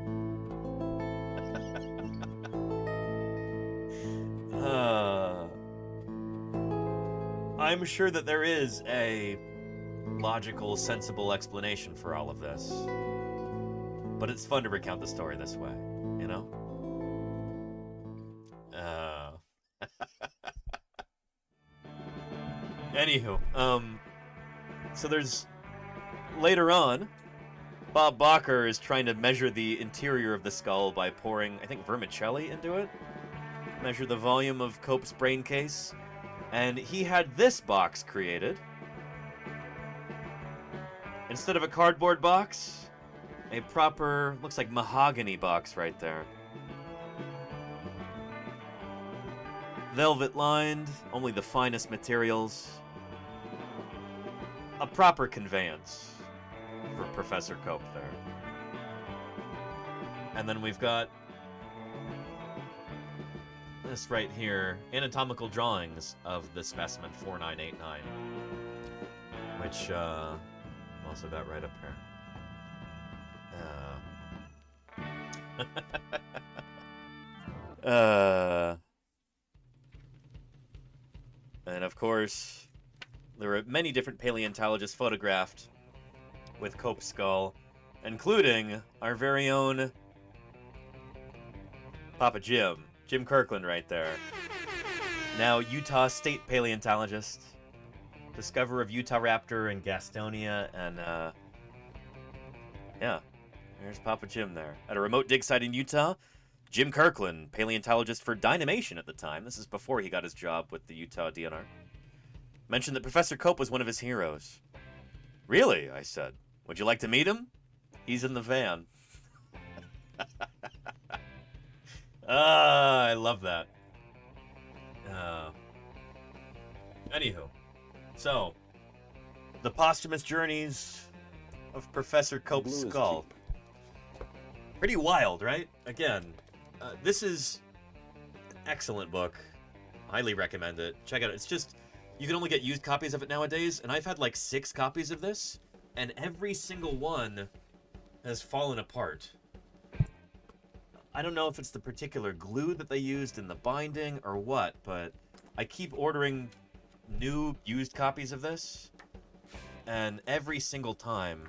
I'm sure that there is a logical, sensible explanation for all of this. But it's fun to recount the story this way, you know? Anywho, so there's... Later on, Bob Bacher is trying to measure the interior of the skull by pouring, I think, vermicelli into it. Measure the volume of Cope's brain case. And he had this box created. Instead of a cardboard box, a proper, looks like mahogany box right there. Velvet lined, only the finest materials. A proper conveyance for Professor Cope there. And then we've got this right here, anatomical drawings of the specimen 4989, which also got right up here. And of course, there were many different paleontologists photographed with Cope's skull, including our very own Papa Jim. Jim Kirkland right there. Now Utah State paleontologist, discoverer of Utahraptor and Gastonia, and yeah, there's Papa Jim there. At a remote dig site in Utah, Jim Kirkland, paleontologist for Dynamation at the time, this is before he got his job with the Utah DNR, mentioned that Professor Cope was one of his heroes. Really? I said. Would you like to meet him? He's in the van. I love that. Anywho, so the posthumous journeys of Professor Cope's skull. Pretty wild, right? Again, this is an excellent book. Highly recommend it. Check it out. It's just, you can only get used copies of it nowadays, and I've had like 6 copies of this, and every single one has fallen apart. I don't know if it's the particular glue that they used in the binding or what, but I keep ordering new used copies of this, and every single time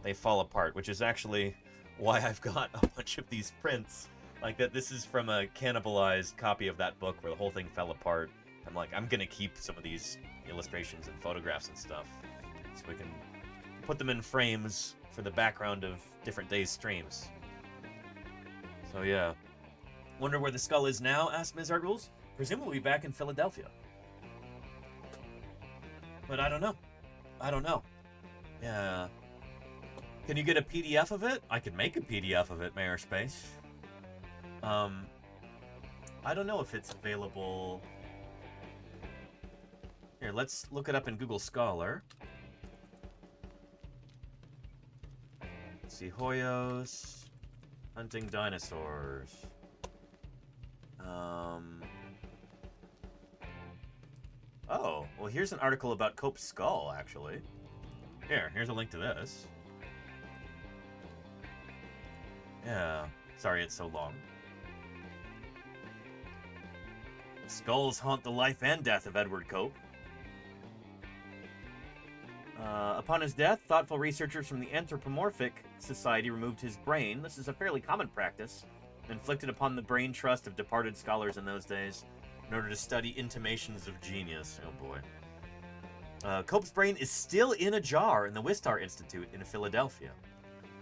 they fall apart, which is actually why I've got a bunch of these prints. Like that, this is from a cannibalized copy of that book where the whole thing fell apart. I'm like, I'm gonna keep some of these illustrations and photographs and stuff so we can put them in frames for the background of different days' streams. So yeah. Wonder where the skull is now, asked Ms. Art Rules. Presumably back in Philadelphia. But I don't know. I don't know. Yeah. Can you get a PDF of it? I could make a PDF of it, Mayor Space. I don't know if it's available. Here, let's look it up in Google Scholar. Let's see, Hoyos, hunting dinosaurs. Oh, well, here's an article about Cope's skull, actually. Here's a link to this. Yeah, sorry it's so long. Skulls haunt the life and death of Edward Cope. Upon his death, thoughtful researchers from the Anthropomorphic Society removed his brain. This is a fairly common practice, inflicted upon the brain trust of departed scholars in those days, in order to study intimations of genius. Oh boy. Cope's brain is still in a jar in the Wistar Institute in Philadelphia.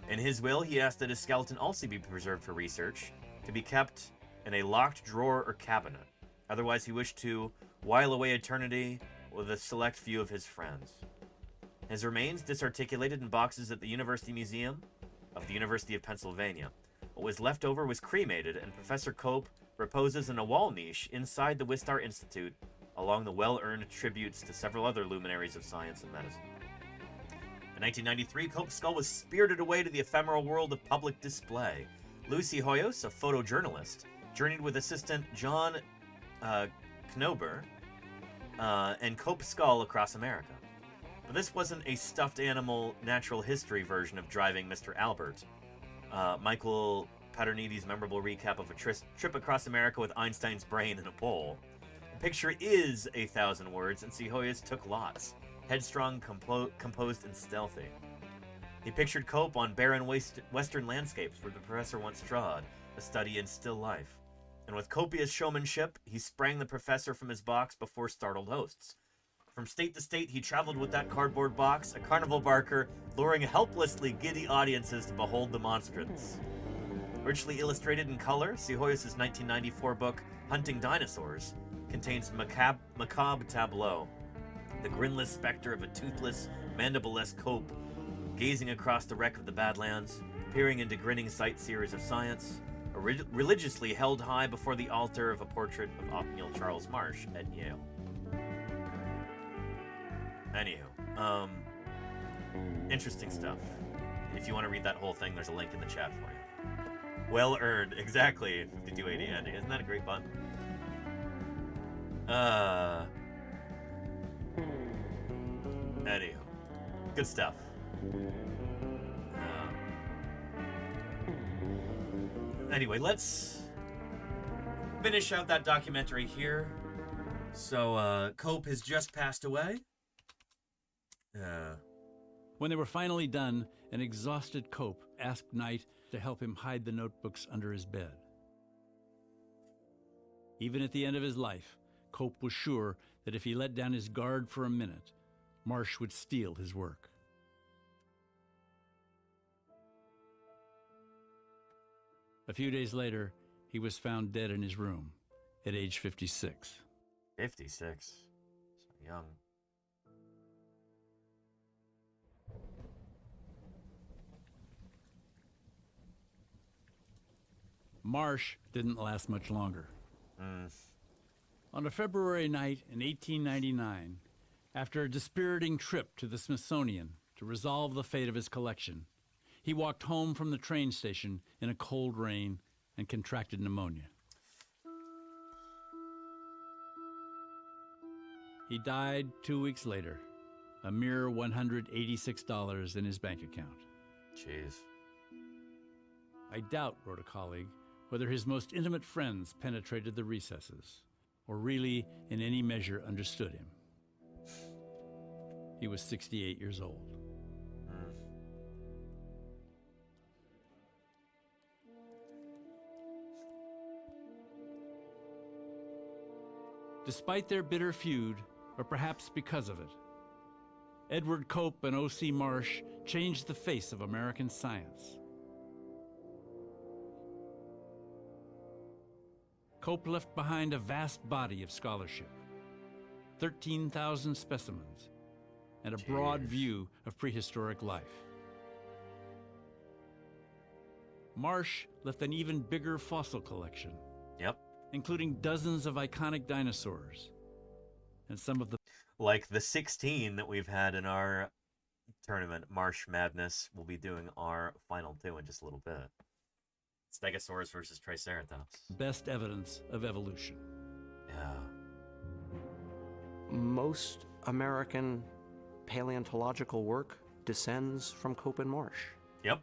In his will, he asked that his skeleton also be preserved for research, to be kept in a locked drawer or cabinet. Otherwise, he wished to while away eternity with a select few of his friends. His remains disarticulated in boxes at the University Museum of the University of Pennsylvania. What was left over was cremated, and Professor Cope reposes in a wall niche inside the Wistar Institute, along the well-earned tributes to several other luminaries of science and medicine. In 1993, Cope's skull was spirited away to the ephemeral world of public display. Lucy Hoyos, a photojournalist, journeyed with assistant John Knober and Cope's skull across America. But this wasn't a stuffed animal natural history version of Driving Mr. Albert. Michael Paternides' memorable recap of a trip across America with Einstein's brain in a bowl. The picture is 1,000 words, and Hoyos took lots. Headstrong, composed, and stealthy. He pictured Cope on barren western landscapes where the professor once trod, a study in still life. And with copious showmanship, he sprang the professor from his box before startled hosts. From state to state, he traveled with that cardboard box, a carnival barker, luring helplessly giddy audiences to behold the monstrance. Richly illustrated in color, Hoyos' 1994 book, Hunting Dinosaurs, contains macabre tableau. The grinless specter of a toothless, mandible-less Cope, gazing across the wreck of the Badlands, peering into grinning sightseers of science, religiously held high before the altar of a portrait of Othniel Charles Marsh at Yale. Anywho, interesting stuff. If you want to read that whole thing, there's a link in the chat for you. Well earned, exactly. 5280 ending. Isn't that a great pun? Anywho, good stuff. Anyway, let's finish out that documentary here. So, Cope has just passed away. When they were finally done, an exhausted Cope asked Knight to help him hide the notebooks under his bed. Even at the end of his life, Cope was sure that if he let down his guard for a minute, Marsh would steal his work. A few days later, he was found dead in his room at age 56. 56? So young. Marsh didn't last much longer. On a February night in 1899, after a dispiriting trip to the Smithsonian to resolve the fate of his collection, he walked home from the train station in a cold rain and contracted pneumonia. He died 2 weeks later, a mere $186 in his bank account. Jeez. I doubt, wrote a colleague, whether his most intimate friends penetrated the recesses, or really in any measure understood him. He was 68 years old. Despite their bitter feud, or perhaps because of it, Edward Cope and O.C. Marsh changed the face of American science. Cope left behind a vast body of scholarship, 13,000 specimens, and a broad view of prehistoric life. Marsh left an even bigger fossil collection. Yep. including dozens of iconic dinosaurs. And some of the... Like the 16 that we've had in our tournament, Marsh Madness. We'll be doing our final two in just a little bit. Stegosaurus versus Triceratops. best evidence of evolution. Yeah. Most American paleontological work descends from Cope and Marsh. Yep.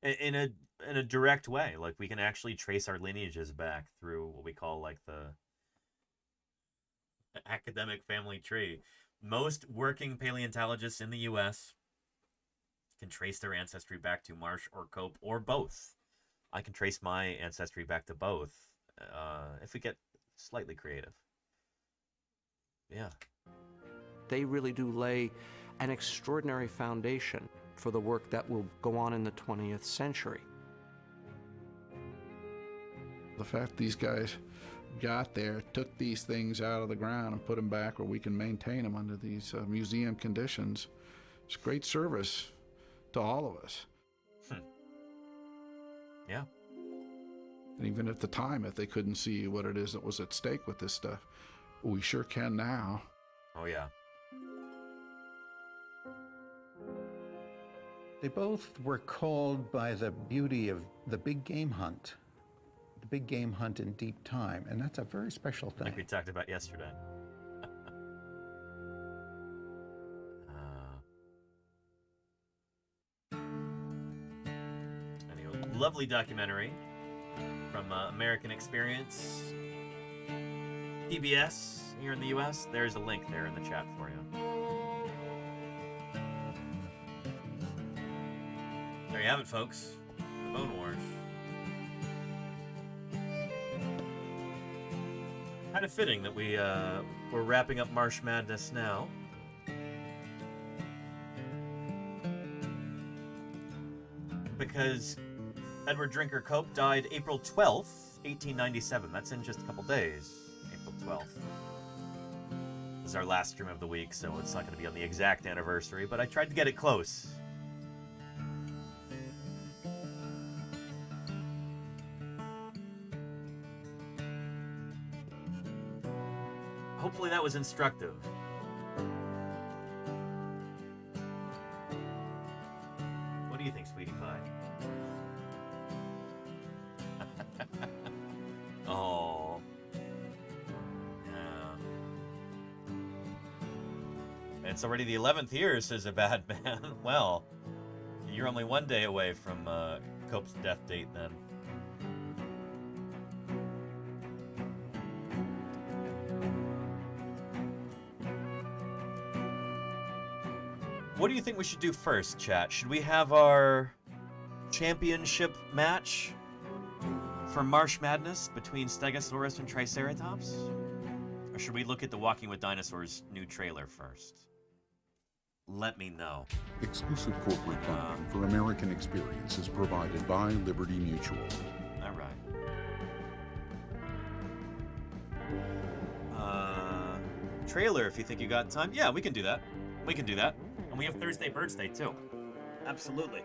In a direct way. Like, we can actually trace our lineages back through what we call, like, the academic family tree. Most working paleontologists in the U.S. can trace their ancestry back to Marsh or Cope or both. I can trace my ancestry back to both if we get slightly creative. Yeah. They really do lay an extraordinary foundation for the work that will go on in the 20th century. The fact these guys got there, took these things out of the ground and put them back where we can maintain them under these museum conditions, it's great service to all of us. Yeah. And even at the time, if they couldn't see what it is that was at stake with this stuff, we sure can now. Oh, yeah. They both were called by the beauty of the big game hunt. The big game hunt in deep time, and that's a very special thing. Like we talked about yesterday. Anyway, lovely documentary from American Experience, PBS here in the U.S. There's a link there in the chat for you. There you have it, folks. The Bone Wars. Kind of fitting that we're wrapping up Marsh Madness now. Because Edward Drinker Cope died April 12th, 1897. That's in just a couple days. April 12th. This is our last stream of the week, so it's not going to be on the exact anniversary, but I tried to get it close. Hopefully that was instructive. What do you think, Sweetie Pie? Oh. Yeah. It's already the 11th year, says a bad man. Well, you're only one day away from Cope's death date then. What do you think we should do first, chat? Should we have our championship match for Marsh Madness between Stegosaurus and Triceratops? Or should we look at the Walking With Dinosaurs new trailer first? Let me know. Exclusive corporate funding for American Experience is provided by Liberty Mutual. All right. Trailer, if you think you got time. Yeah, we can do that. We can do that. And we have Thursday Birds Day, too. Absolutely.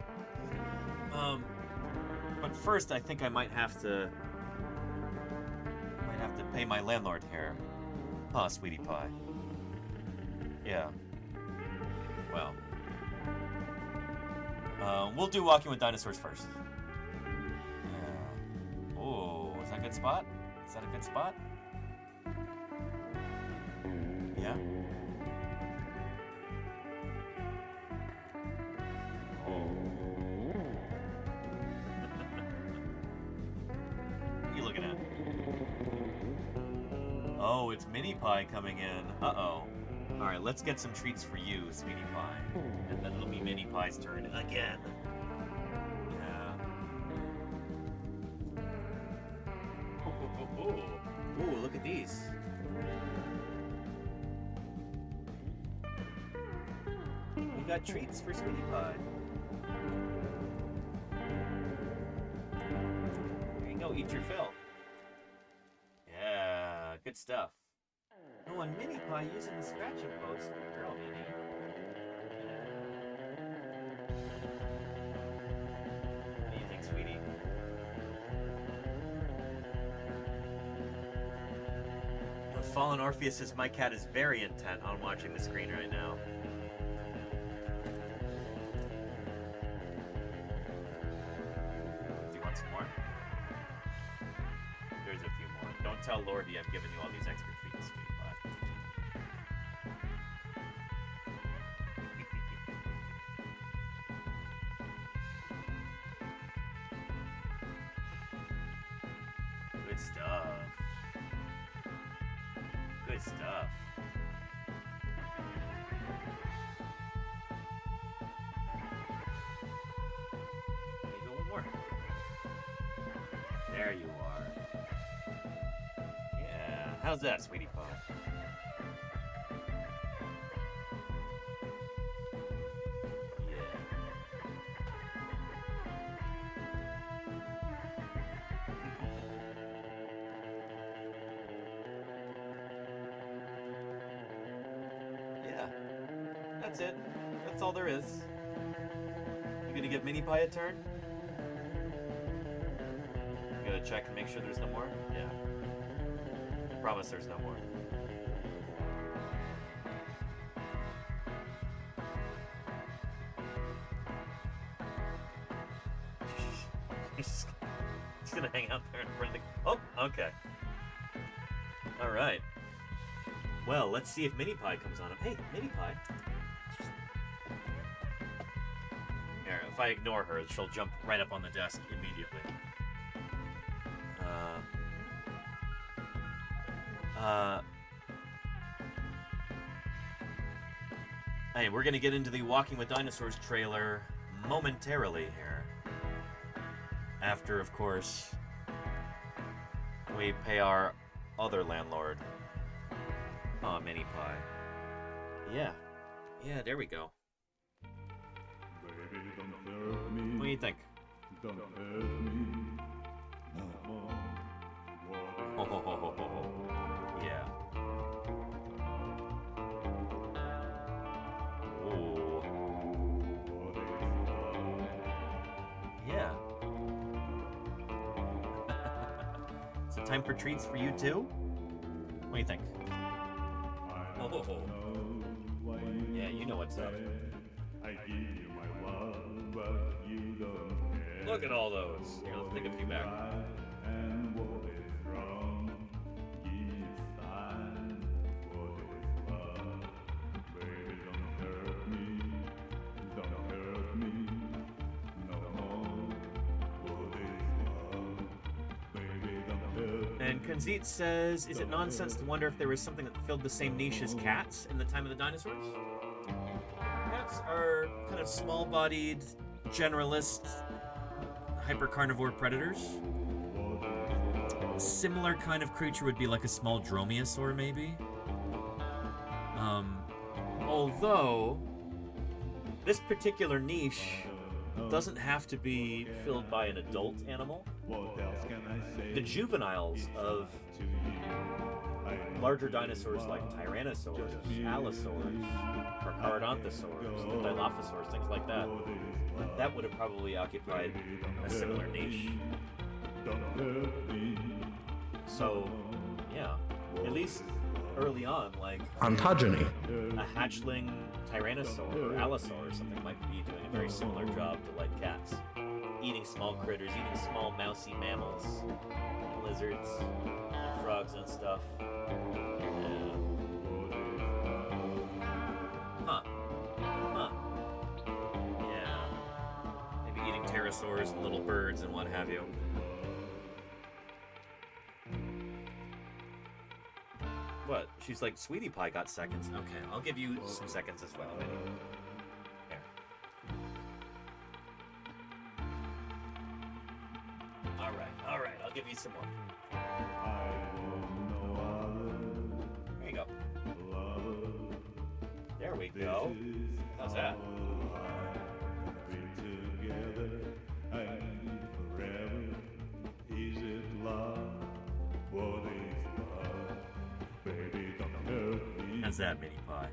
But first, I think I might have to pay my landlord here. Huh, Sweetie Pie. Yeah. Well. We'll do Walking With Dinosaurs first. Oh, is that a good spot? Is that a good spot? Yeah. What are you looking at? Oh, it's Mini Pie coming in. Uh-oh. Alright, let's get some treats for you, Sweetie Pie. And then it'll be Mini Pie's turn again. Yeah. Ooh, look at these. We got treats for Sweetie Pie. There you go, eat your fill. Yeah, good stuff. Oh, and Mini Pie using the scratching post. Girl, Mini. What do you think, sweetie? Fallen Orpheus says, my cat is very intent on watching the screen right now. Do you want some more? There's a few more. Don't tell Lordy I'm giving you all these extra treats, sweetie pie. Good stuff. Good stuff. There you go, one more. There you are. Yeah, how's that, sweetie pie? Yeah, that's it. That's all there is. You gonna give Mini Pie a turn? You gotta check and make sure there's no more? Yeah. I promise there's no more. He's gonna hang out there in front of the... Oh, okay. Alright. Well, let's see if Mini Pie comes on him. Hey, Mini Pie. Here, if I ignore her, she'll jump right up on the desk immediately. Hey, we're gonna get into the Walking with Dinosaurs trailer momentarily here. After, of course, we pay our other landlord. Oh, Mini Pie. Yeah. Yeah, there we go. What do you think? Yeah. Ooh. Yeah. Is it time for treats for you too? What do you think? Oh. Yeah, you know what's up. Look at all those. Here, let's take a few back. And Kunzit says, is it nonsense to wonder if there was something that filled the same niche as cats in the time of the dinosaurs? Cats are kind of small-bodied, generalist, hypercarnivore predators. A similar kind of creature would be like a small dromaeosaur, maybe. Although, this particular niche doesn't have to be filled by an adult animal. The juveniles of larger dinosaurs like tyrannosaurs, allosaurs, carcharodontosaurs, dilophosaurs, things like that, that would have probably occupied a similar niche. So, yeah, at least early on, like ontogeny, a hatchling tyrannosaur or allosaur or something might be doing a very similar job to like cats, eating small critters, eating small mousy mammals, and lizards, and frogs and stuff. Yeah. Huh. Yeah. Maybe eating pterosaurs and little birds and what have you. What? She's like, Sweetie Pie got seconds. Okay, I'll give you some seconds as well, maybe. Here. Alright, I'll give you some more. There you go. There we go. How's that? How's that, Mini Pie?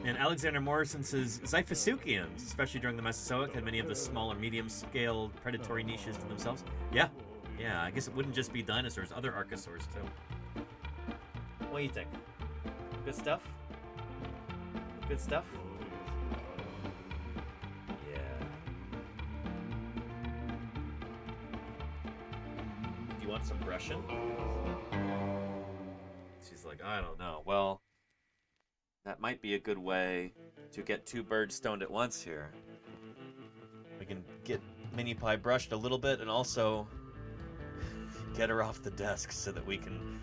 And Alexander Morrison says, Xiphasuchians, especially during the Mesozoic, had many of the smaller, medium-scale predatory niches to themselves. Yeah, Yeah, I guess it wouldn't just be dinosaurs, other archosaurs too. What do you think? Good stuff? Good stuff? Yeah. Do you want some brushing? She's like, I don't know. Well, that might be a good way to get two birds stoned at once here. We can get Mini Pie brushed a little bit and also get her off the desk so that we can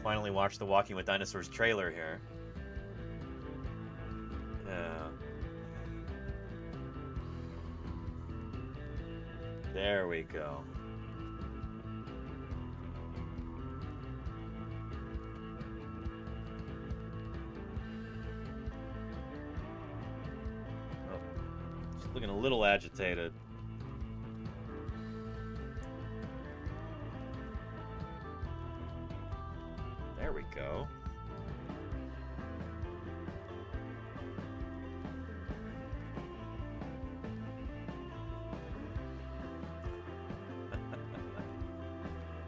finally watch the Walking with Dinosaurs trailer here. Yeah. There we go. Oh, she's looking a little agitated. There we go.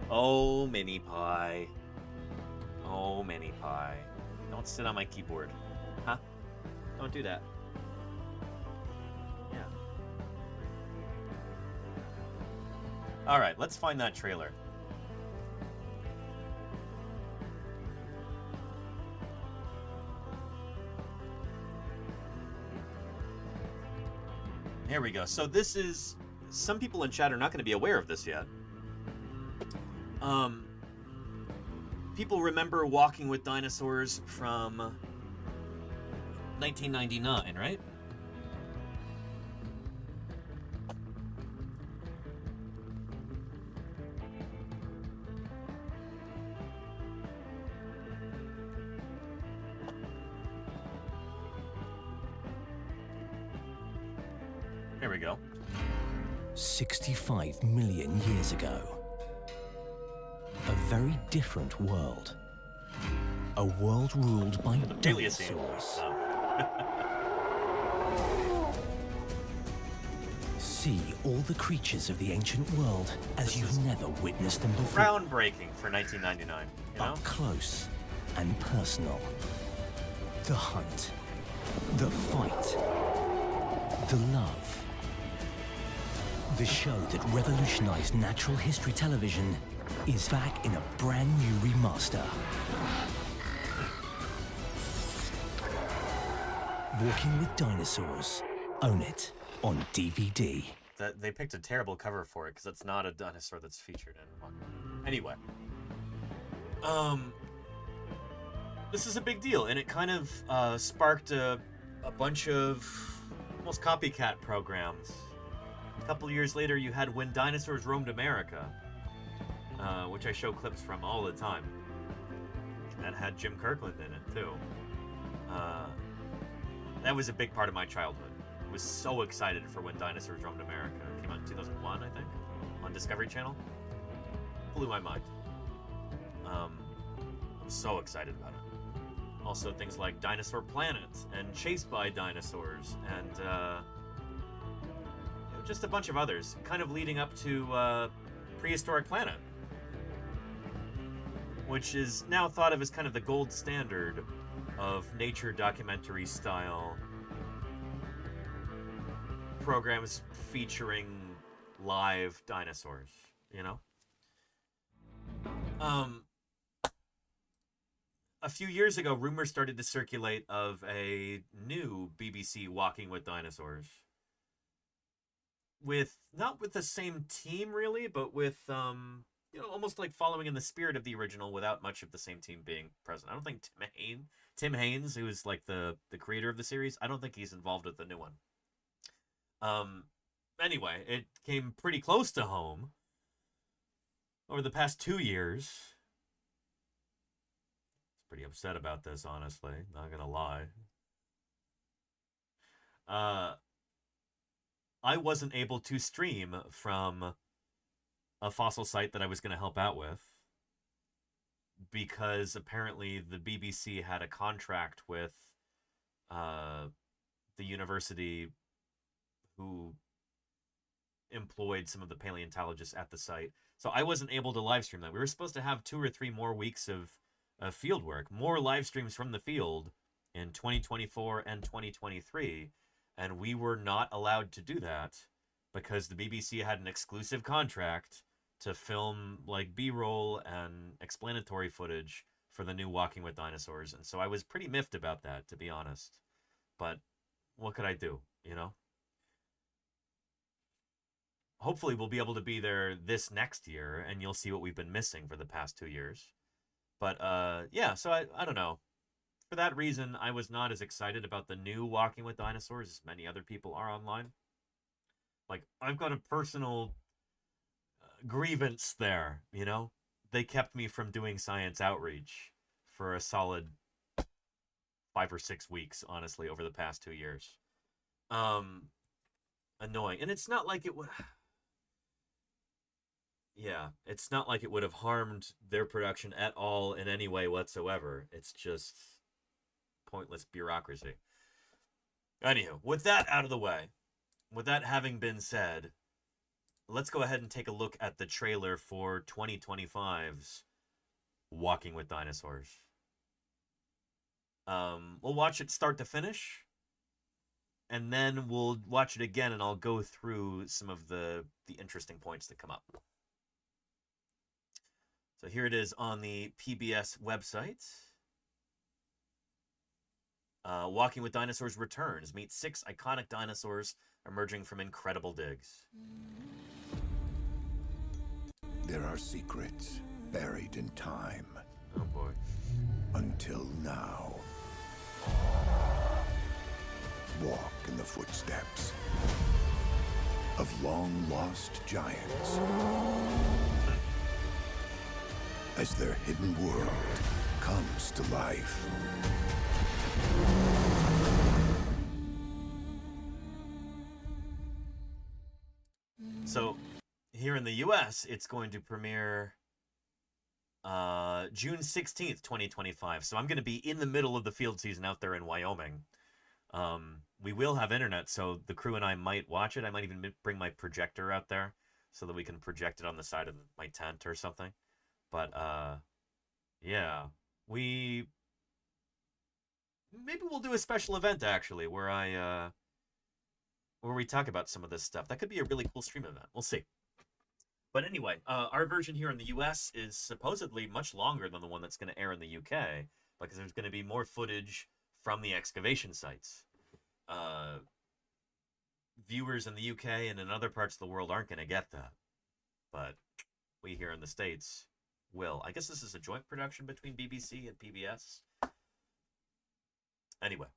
Oh, Mini Pie. Oh, Mini Pie. Don't sit on my keyboard. Huh? Don't do that. Yeah. Alright, let's find that trailer. Here we go. So this is... Some people in chat are not going to be aware of this yet. People remember Walking with Dinosaurs from 1999, right? Here we go. 65 million years ago. A very different world. A world ruled by dinosaurs. See all the creatures of the ancient world as you've never witnessed them before. Groundbreaking for 1999, you know? Up close and personal. The hunt. The fight. The love. The show that revolutionized natural history television is back in a brand new remaster. Walking with Dinosaurs. Own it on DVD. They picked a terrible cover for it because it's not a dinosaur that's featured in one. Anyway. This is a big deal, and it kind of sparked a bunch of almost copycat programs. A couple years later, you had When Dinosaurs Roamed America, which I show clips from all the time. That had Jim Kirkland in it, too. That was a big part of my childhood. I was so excited for When Dinosaurs Roamed America. It came out in 2001, I think, on Discovery Channel. Blew my mind. I'm so excited about it. Also, things like Dinosaur Planet and Chased by Dinosaurs and just a bunch of others, kind of leading up to Prehistoric Planet, which is now thought of as kind of the gold standard of nature documentary style programs featuring live dinosaurs, you know? A few years ago, rumors started to circulate of a new BBC Walking with Dinosaurs. Not with the same team, really, but with, almost like following in the spirit of the original without much of the same team being present. I don't think Tim Haynes, who is like the creator of the series, I don't think he's involved with the new one. Anyway, it came pretty close to home over the past 2 years. Pretty upset about this, honestly. Not gonna lie. I wasn't able to stream from a fossil site that I was gonna help out with because apparently the BBC had a contract with the university who employed some of the paleontologists at the site. So I wasn't able to live stream that. We were supposed to have 2 or 3 more weeks of field work, more live streams from the field in 2024 and 2023, and we were not allowed to do that because the BBC had an exclusive contract to film like B-roll and explanatory footage for the new Walking with Dinosaurs. And so I was pretty miffed about that, to be honest. But what could I do, you know? Hopefully we'll be able to be there this next year, and you'll see what we've been missing for the past 2 years. But yeah, so I don't know. For that reason, I was not as excited about the new Walking with Dinosaurs as many other people are online. Like, I've got a personal grievance there, you know? They kept me from doing science outreach for a solid 5 or 6 weeks, honestly, over the past 2 years. Annoying. And it's not like it would... Yeah, it's not like it would have harmed their production at all in any way whatsoever. It's just pointless bureaucracy. Anywho, with that out of the way, with that having been said, let's go ahead and take a look at the trailer for 2025's Walking with Dinosaurs. We'll watch it start to finish, and then we'll watch it again, and I'll go through some of the interesting points that come up. So here it is on the PBS website. Walking with Dinosaurs returns. Meet 6 iconic dinosaurs emerging from incredible digs. There are secrets buried in time. Oh boy. Until now. Walk in the footsteps of long-lost giants as their hidden world comes to life. So, here in the US, it's going to premiere June 16th, 2025. So I'm going to be in the middle of the field season out there in Wyoming. We will have internet, so the crew and I might watch it. I might even bring my projector out there so that we can project it on the side of my tent or something. But, yeah, maybe we'll do a special event, actually, where we talk about some of this stuff. That could be a really cool stream event. We'll see. But anyway, our version here in the US is supposedly much longer than the one that's going to air in the UK, because there's going to be more footage from the excavation sites. Viewers in the UK and in other parts of the world aren't going to get that. But we here in the States will. I guess this is a joint production between BBC and PBS. Anyway,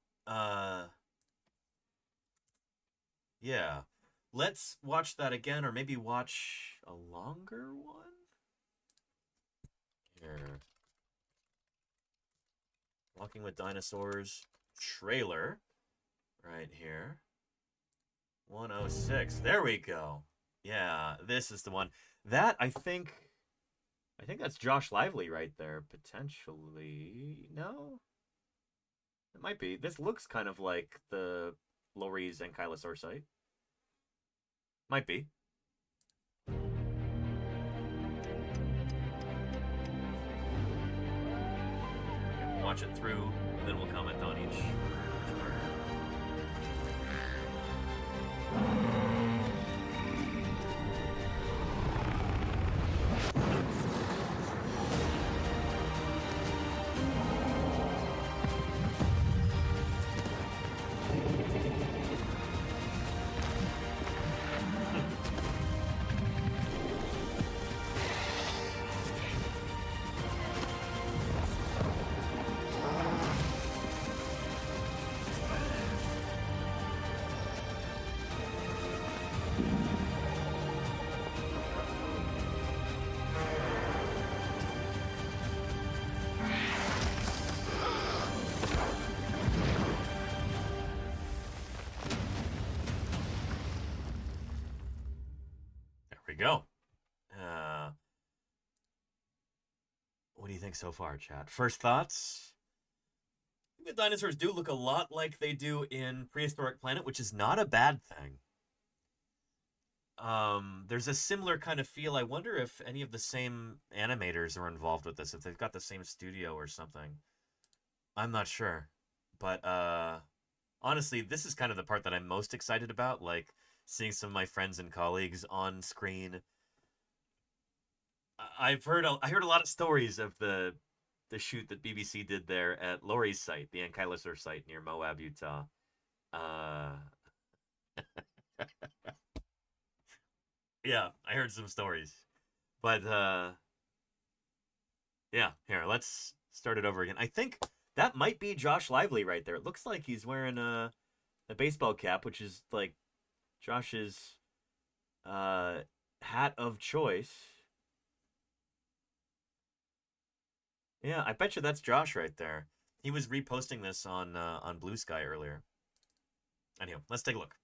yeah. Let's watch that again, or maybe watch a longer one? Here. Walking with Dinosaurs trailer. Right here. 106. There we go. Yeah, this is the one. That, I think that's Josh Lively right there, potentially. No? It might be. This looks kind of like the Lori's Ankylosaur site. Might be. Watch it through, and then we'll comment on each part. Go. What do you think so far, chat? First thoughts? I think the dinosaurs do look a lot like they do in Prehistoric Planet, which is not a bad thing. there's a similar kind of feel. I wonder if any of the same animators are involved with this, if they've got the same studio or something. I'm not sure. But honestly, this is kind of the part that I'm most excited about, like seeing some of my friends and colleagues on screen. I heard a lot of stories of the shoot that BBC did there at Laurie's site, the Ankylosaur site near Moab, Utah. Yeah, I heard some stories. But yeah, here, let's start it over again. I think that might be Josh Lively right there. It looks like he's wearing a baseball cap, which is like Josh's hat of choice. Yeah, I bet you that's Josh right there. He was reposting this on Blue Sky earlier. Anyhow, let's take a look.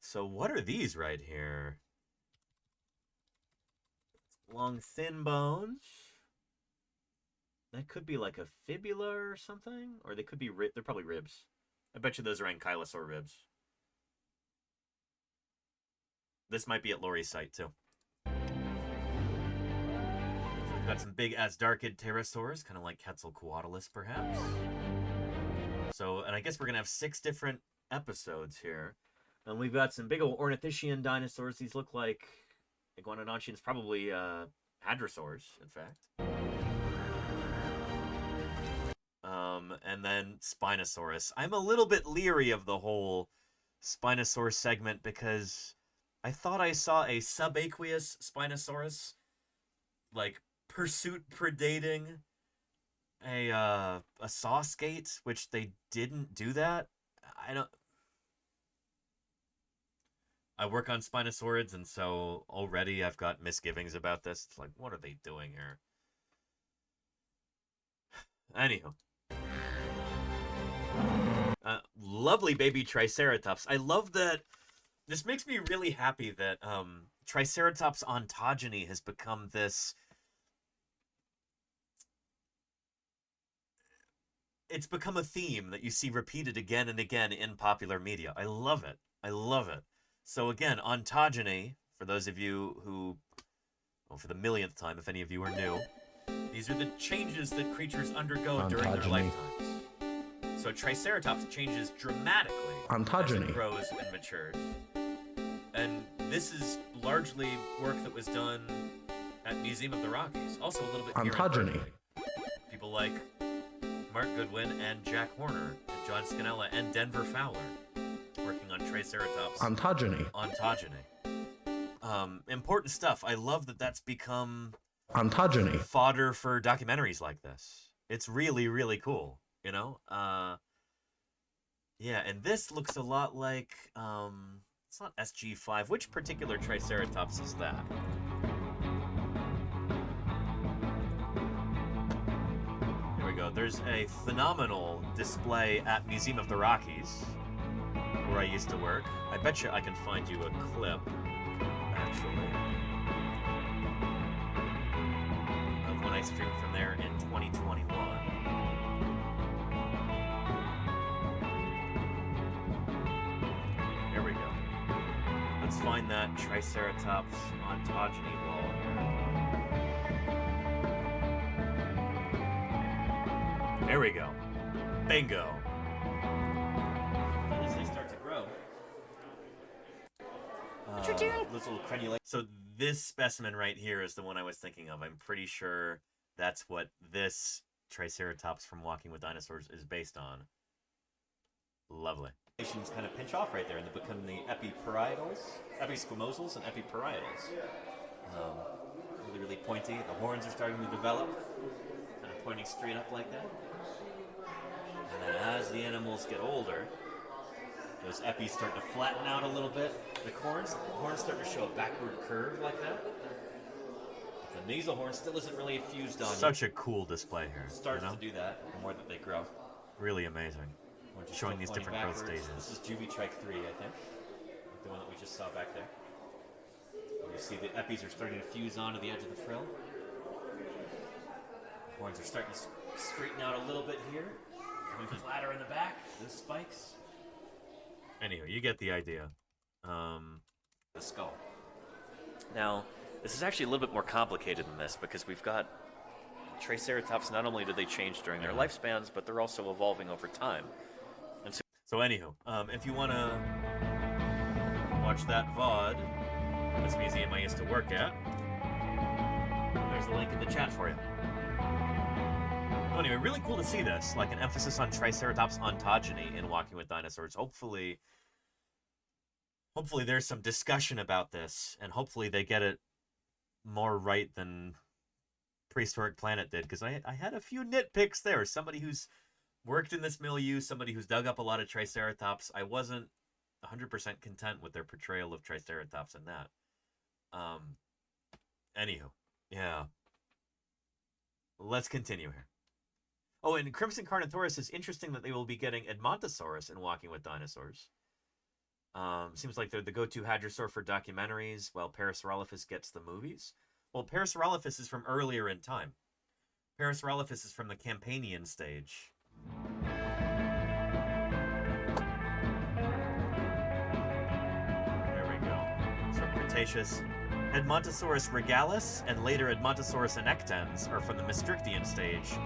So what are these right here? Long, thin bones. That could be like a fibula or something, or they could be they're probably ribs. I bet you those are ankylosaur ribs. This might be at Laurie's site too. We've got some big Asdarchid pterosaurs, kind of like Quetzalcoatlus, perhaps. So, and I guess we're gonna have 6 different episodes here, and we've got some big old ornithischian dinosaurs. These look like iguanodontians, probably hadrosaurs, in fact. And then Spinosaurus. I'm a little bit leery of the whole Spinosaurus segment because I thought I saw a subaqueous Spinosaurus, like pursuit predating a saw skate, which they didn't do that. I work on Spinosaurids, and so already I've got misgivings about this. It's like, what are they doing here? Anywho. Lovely baby Triceratops. I love that. This makes me really happy that Triceratops ontogeny has become this. It's become a theme that you see repeated again and again in popular media. I love it. I love it. So again, ontogeny, for those of you who, well, for the millionth time, if any of you are new, these are the changes that creatures undergo during their lifetimes. So Triceratops changes dramatically as it grows and matures. And this is largely work that was done at Museum of the Rockies. Also a little bit here in Berkeley. People like Mark Goodwin and Jack Horner and John Scannella and Denver Fowler working on Triceratops ontogeny. Important stuff. I love that that's become ontogeny fodder for documentaries like this. It's really, really cool, you know? Yeah, and this looks a lot like it's not SG5. Which particular Triceratops is that? Here we go. There's a phenomenal display at Museum of the Rockies where I used to work. I bet you I can find you a clip, actually, of when I streamed from there in 2021. Here we go. Let's find that Triceratops ontogeny wall here. There we go. Bingo. As they start to grow, those little crenulations. So this specimen right here is the one I was thinking of. I'm pretty sure that's what this Triceratops from Walking with Dinosaurs is based on. Lovely. Kind of pinch off right there, and they become the epiparietals, episquamosals, and epiparietals. Really, really pointy. The horns are starting to develop, kind of pointing straight up like that. And then as the animals get older, those epis start to flatten out a little bit. The horns start to show a backward curve like that. The nasal horn still isn't really fused on. Such a cool display here. Starts to do that the more that they grow. Really amazing. We're just showing these different growth stages. This is Juvitrike 3, I think. The one that we just saw back there. And you see the epis are starting to fuse onto the edge of the frill. Horns are starting to straighten out a little bit here. Coming flatter in the back, those spikes. Anyway, you get the idea. The skull. Now, this is actually a little bit more complicated than this because we've got Triceratops. Not only do they change during their lifespans, but they're also evolving over time. And so anywho, if you want to watch that VOD, this museum I used to work at, there's the link in the chat for you. So anyway, really cool to see this, like an emphasis on Triceratops ontogeny in Walking with Dinosaurs. Hopefully there's some discussion about this, and hopefully they get it more right than Prehistoric Planet did, because I had a few nitpicks there. Somebody who's worked in this milieu, somebody who's dug up a lot of Triceratops, I wasn't 100% content with their portrayal of Triceratops in that. Anywho, yeah. Let's continue here. Oh, and Crimson Carnotaurus is interesting that they will be getting Edmontosaurus in Walking with Dinosaurs. Seems like they're the go-to hadrosaur for documentaries, while Parasaurolophus gets the movies. Well, Parasaurolophus is from earlier in time. Parasaurolophus is from the Campanian stage. There we go. So Cretaceous. Edmontosaurus regalis and later Edmontosaurus annectens are from the Maastrichtian stage.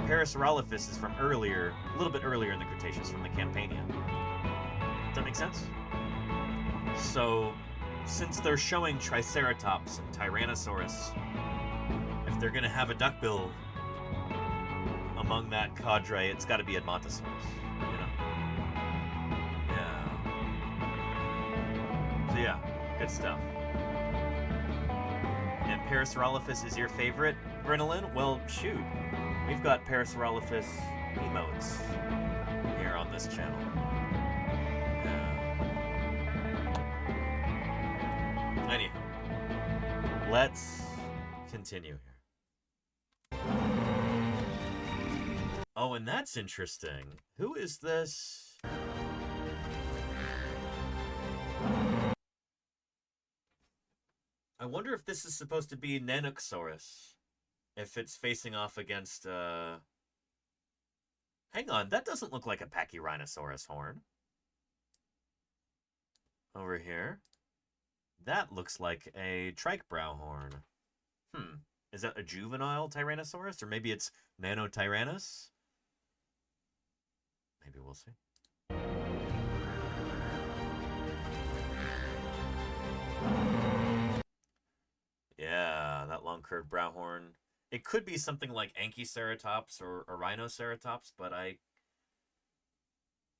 Parasaurolophus is from earlier, a little bit earlier in the Cretaceous, from the Campanian. Does that make sense? So, since they're showing Triceratops and Tyrannosaurus, if they're going to have a duckbill among that cadre, it's got to be Edmontosaurus, you know? Yeah. So yeah, good stuff. And Parasaurolophus is your favorite, Brinolin? Well, shoot. We've got Parasaurolophus emotes here on this channel. Anyhow, let's continue here. Oh, and that's interesting. Who is this? I wonder if this is supposed to be Nanoxaurus. If it's facing off against, Hang on, that doesn't look like a Pachyrhinosaurus horn. Over here. That looks like a Trichebrow horn. Is that a juvenile Tyrannosaurus? Or maybe it's Nanotyrannus? Maybe we'll see. Yeah, that long curved brow horn. It could be something like Anchiceratops or Rhinoceratops, but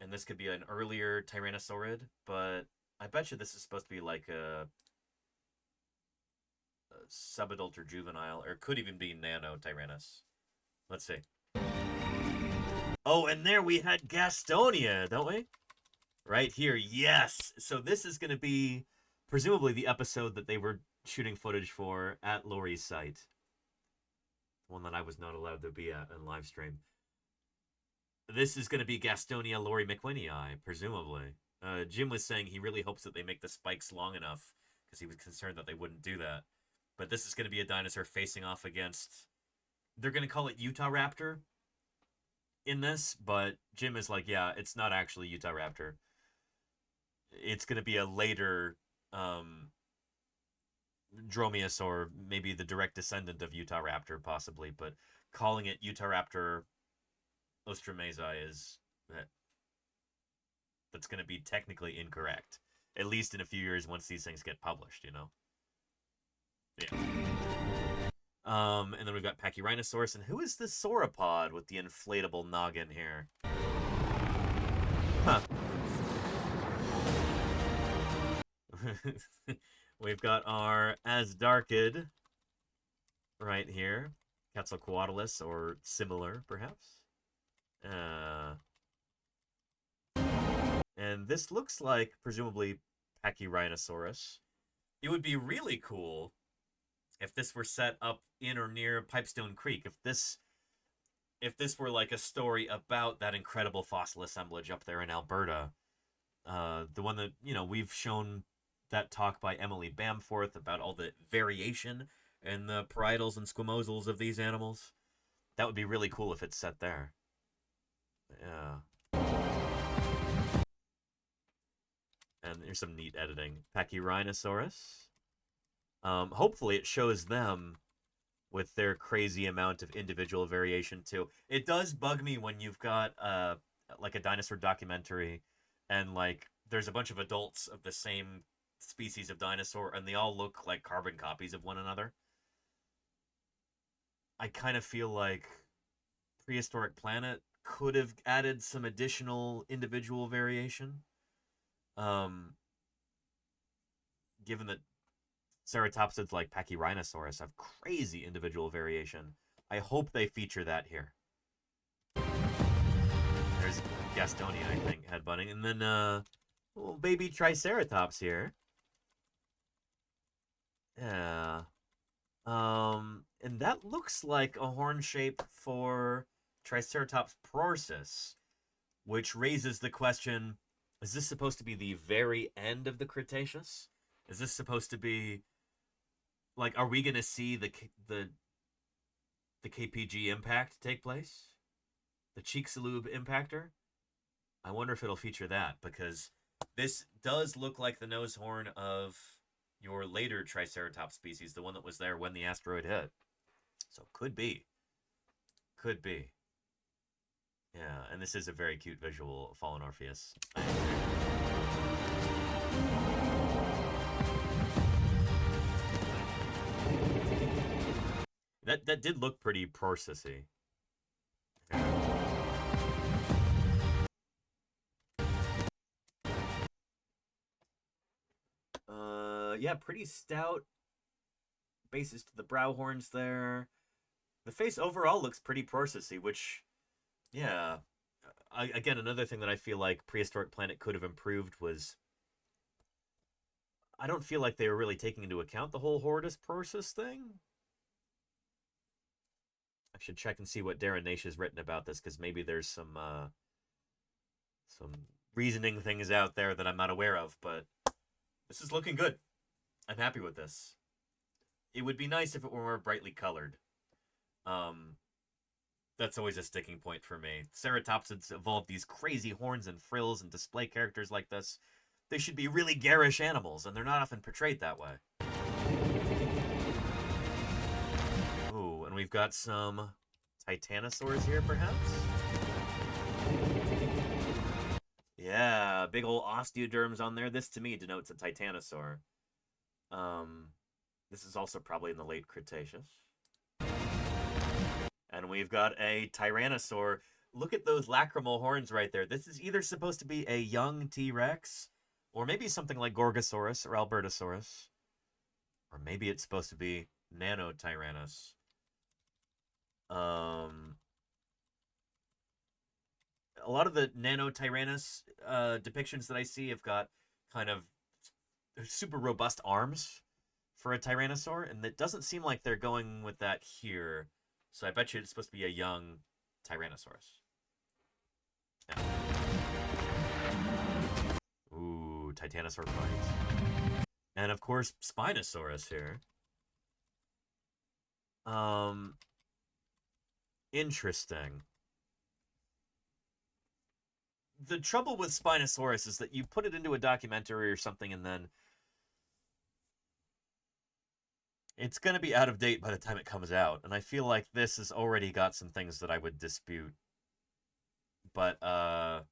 and this could be an earlier Tyrannosaurid, but I bet you this is supposed to be like a subadult or juvenile, or it could even be Nanotyrannus. Let's see. Oh, and there we had Gastonia, don't we? Right here, yes! So this is going to be presumably the episode that they were shooting footage for at Laurie's site. One that I was not allowed to be at in live stream. This is going to be Gastonia Laurie McWhinney, presumably. Jim was saying he really hopes that they make the spikes long enough because he was concerned that they wouldn't do that. But this is going to be a dinosaur facing off against... They're going to call it Utahraptor in this, but Jim is like, yeah, it's not actually Utahraptor. It's going to be a later Dromaeosaur, maybe the direct descendant of Utahraptor, possibly, but calling it Utahraptor Ostromesi is... That's going to be technically incorrect. At least in a few years once these things get published, you know? Yeah. And then we've got Pachyrhinosaurus. And who is this sauropod with the inflatable noggin here? Huh. We've got our Asdarchid right here. Quetzalcoatlus, or similar, perhaps. And this looks like, presumably, Pachyrhinosaurus. It would be really cool if this were set up in or near Pipestone Creek. If this were like a story about that incredible fossil assemblage up there in Alberta. The one that, you know, we've shown that talk by Emily Bamforth about all the variation in the parietals and squamosals of these animals. That would be really cool if it's set there. Yeah. And there's some neat editing. Pachyrhinosaurus. Hopefully it shows them with their crazy amount of individual variation too. It does bug me when you've got like a dinosaur documentary and like there's a bunch of adults of the same species of dinosaur and they all look like carbon copies of one another. I kind of feel like Prehistoric Planet could have added some additional individual variation. Given that ceratopsids like Pachyrhinosaurus have crazy individual variation, I hope they feature that here. There's Gastonia, I think, headbutting. And then, little baby Triceratops here. Yeah. And that looks like a horn shape for Triceratops prorsus, which raises the question, is this supposed to be the very end of the Cretaceous? Is this supposed to be, like, are we going to see the KPG impact take place? The Chicxulub impactor? I wonder if it'll feature that, because this does look like the nose horn of your later Triceratops species, the one that was there when the asteroid hit. So could be. Could be. Yeah, and this is a very cute visual of Fallen Orpheus. That did look pretty prorsus-y. Yeah, pretty stout bases to the brow horns there. The face overall looks pretty prorsus-y, which, yeah. Again, another thing that I feel like Prehistoric Planet could have improved was, I don't feel like they were really taking into account the whole Horridus prorsus thing. I should check and see what Darren Naish has written about this, because maybe there's some reasoning things out there that I'm not aware of, but this is looking good. I'm happy with this. It would be nice if it were more brightly colored. That's always a sticking point for me. Ceratopsids evolved these crazy horns and frills and display characters like this. They should be really garish animals, and they're not often portrayed that way. Ooh, and we've got some titanosaurs here, perhaps? Yeah, big old osteoderms on there. This, to me, denotes a titanosaur. This is also probably in the late Cretaceous. And we've got a tyrannosaur. Look at those lacrimal horns right there. This is either supposed to be a young T-Rex, or maybe something like Gorgosaurus or Albertosaurus. Or maybe it's supposed to be Nanotyrannus. A lot of the Nanotyrannus depictions that I see have got kind of super robust arms for a Tyrannosaur, and it doesn't seem like they're going with that here. So I bet you it's supposed to be a young Tyrannosaurus. Yeah. Ooh, Titanosaur fight. And of course, Spinosaurus here. Interesting. The trouble with Spinosaurus is that you put it into a documentary or something and then it's going to be out of date by the time it comes out. And I feel like this has already got some things that I would dispute. But, I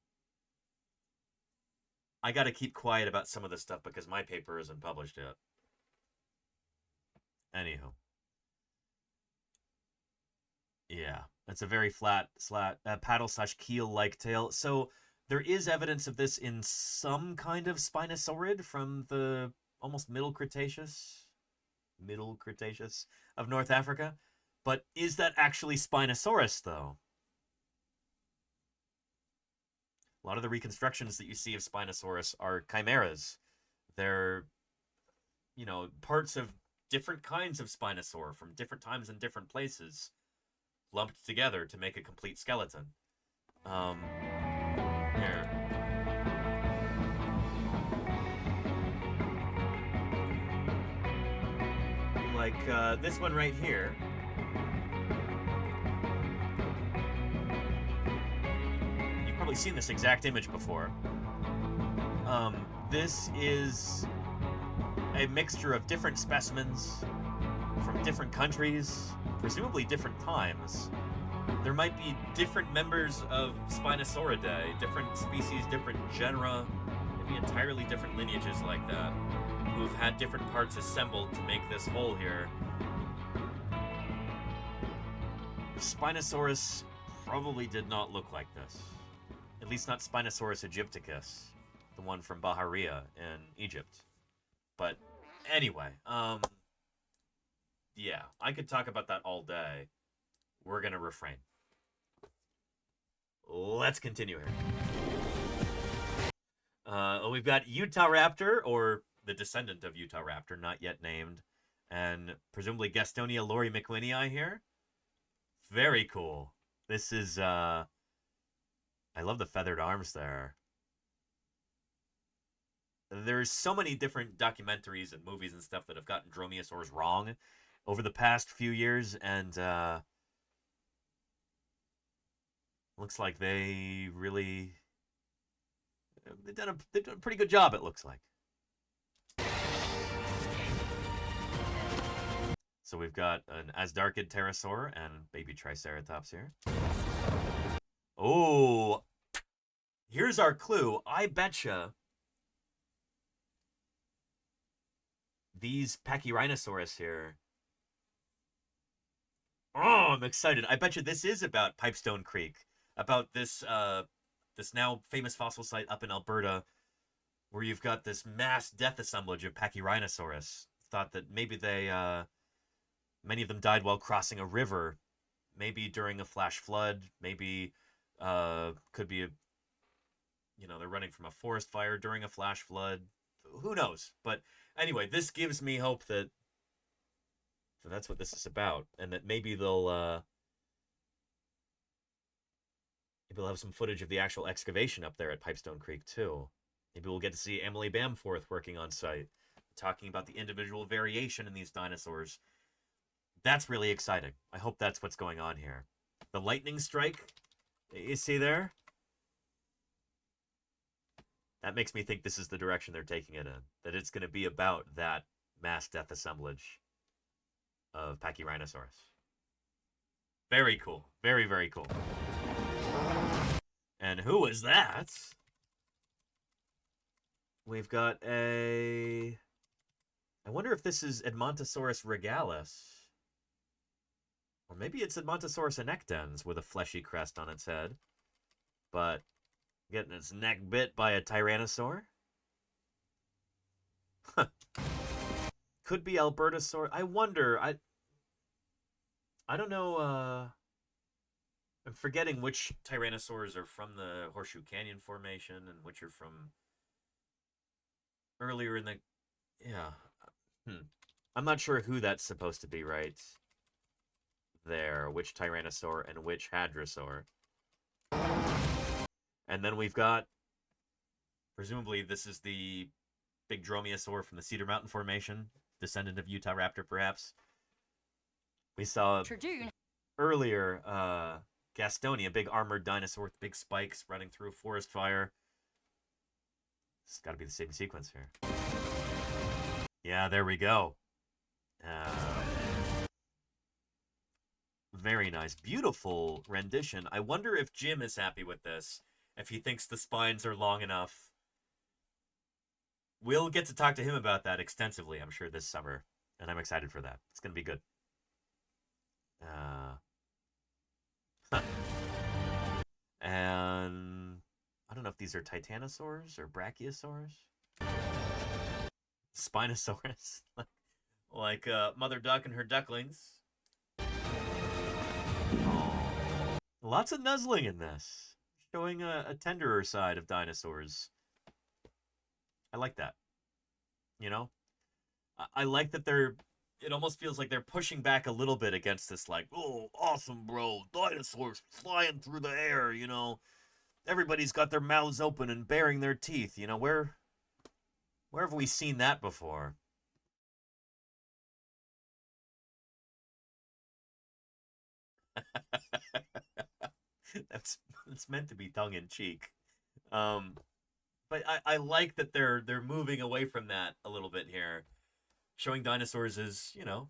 got to keep quiet about some of this stuff because my paper isn't published yet. Anyhow. Yeah, it's a very flat paddle/keel-like tail. So there is evidence of this in some kind of Spinosaurid from the almost Middle Cretaceous of North Africa. But is that actually Spinosaurus, though? A lot of the reconstructions that you see of Spinosaurus are chimeras. They're, you know, parts of different kinds of Spinosaur from different times and different places lumped together to make a complete skeleton. Here. Like this one right here. You've probably seen this exact image before. this is a mixture of different specimens from different countries, presumably different times. There might be different members of Spinosauridae, different species, different genera, maybe entirely different lineages like that, who've had different parts assembled to make this whole here. Spinosaurus probably did not look like this. At least not Spinosaurus aegypticus, the one from Bahariya in Egypt. But anyway, yeah, I could talk about that all day. We're gonna refrain. Let's continue here. We've got Utahraptor, or the descendant of Utahraptor, not yet named, and presumably Gastonia lori McWhinney here. Very cool. This is, I love the feathered arms there. There's so many different documentaries and movies and stuff that have gotten dromaeosaurs wrong over the past few years, and looks like they really they've done a pretty good job, it looks like. So we've got an Asdarchid pterosaur and baby Triceratops here. Oh, here's our clue. I betcha these Pachyrhinosaurus here. Oh, I'm excited. I bet you this is about Pipestone Creek, about this this now famous fossil site up in Alberta, where you've got this mass death assemblage of Pachyrhinosaurus. Thought that maybe they, many of them died while crossing a river, maybe during a flash flood, maybe could be they're running from a forest fire during a flash flood. Who knows? But anyway, this gives me hope that that's what this is about, and that maybe they'll have some footage of the actual excavation up there at Pipestone Creek too. Maybe we'll get to see Emily Bamforth working on site, talking about the individual variation in these dinosaurs. That's really exciting. I hope that's what's going on here. The lightning strike, you see there? That makes me think this is the direction they're taking it in. That it's going to be about that mass death assemblage of Pachyrhinosaurus. Very cool. Very, very cool. And who is that? We've got a... I wonder if this is Edmontosaurus regalis. Or maybe it's Edmontosaurus annectens with a fleshy crest on its head. But getting its neck bit by a tyrannosaur. Huh. Could be Albertosaurus. I wonder. I don't know. I'm forgetting which tyrannosaurs are from the Horseshoe Canyon Formation and which are from earlier in the... Yeah. I'm not sure who that's supposed to be right there. Which tyrannosaur and which hadrosaur. And then we've got... Presumably this is the big dromaeosaur from the Cedar Mountain Formation. Descendant of Utahraptor, perhaps. We saw earlier Gastonia, big armored dinosaur with big spikes running through a forest fire. It's got to be the same sequence here. Yeah, there we go. Very nice. Beautiful rendition. I wonder if Jim is happy with this, if he thinks the spines are long enough. We'll get to talk to him about that extensively, I'm sure, this summer. And I'm excited for that. It's going to be good. And I don't know if these are titanosaurs or brachiosaurs. Spinosaurus. like Mother Duck and her ducklings. Oh. Lots of nuzzling in this. Showing a tenderer side of dinosaurs. I like that. You know? I like that they're... It almost feels like they're pushing back a little bit against this, like, oh, awesome, bro. Dinosaurs flying through the air, you know. Everybody's got their mouths open and baring their teeth, you know. Where have we seen that before? That's meant to be tongue-in-cheek. But But I like that they're moving away from that a little bit here, showing dinosaurs as, you know,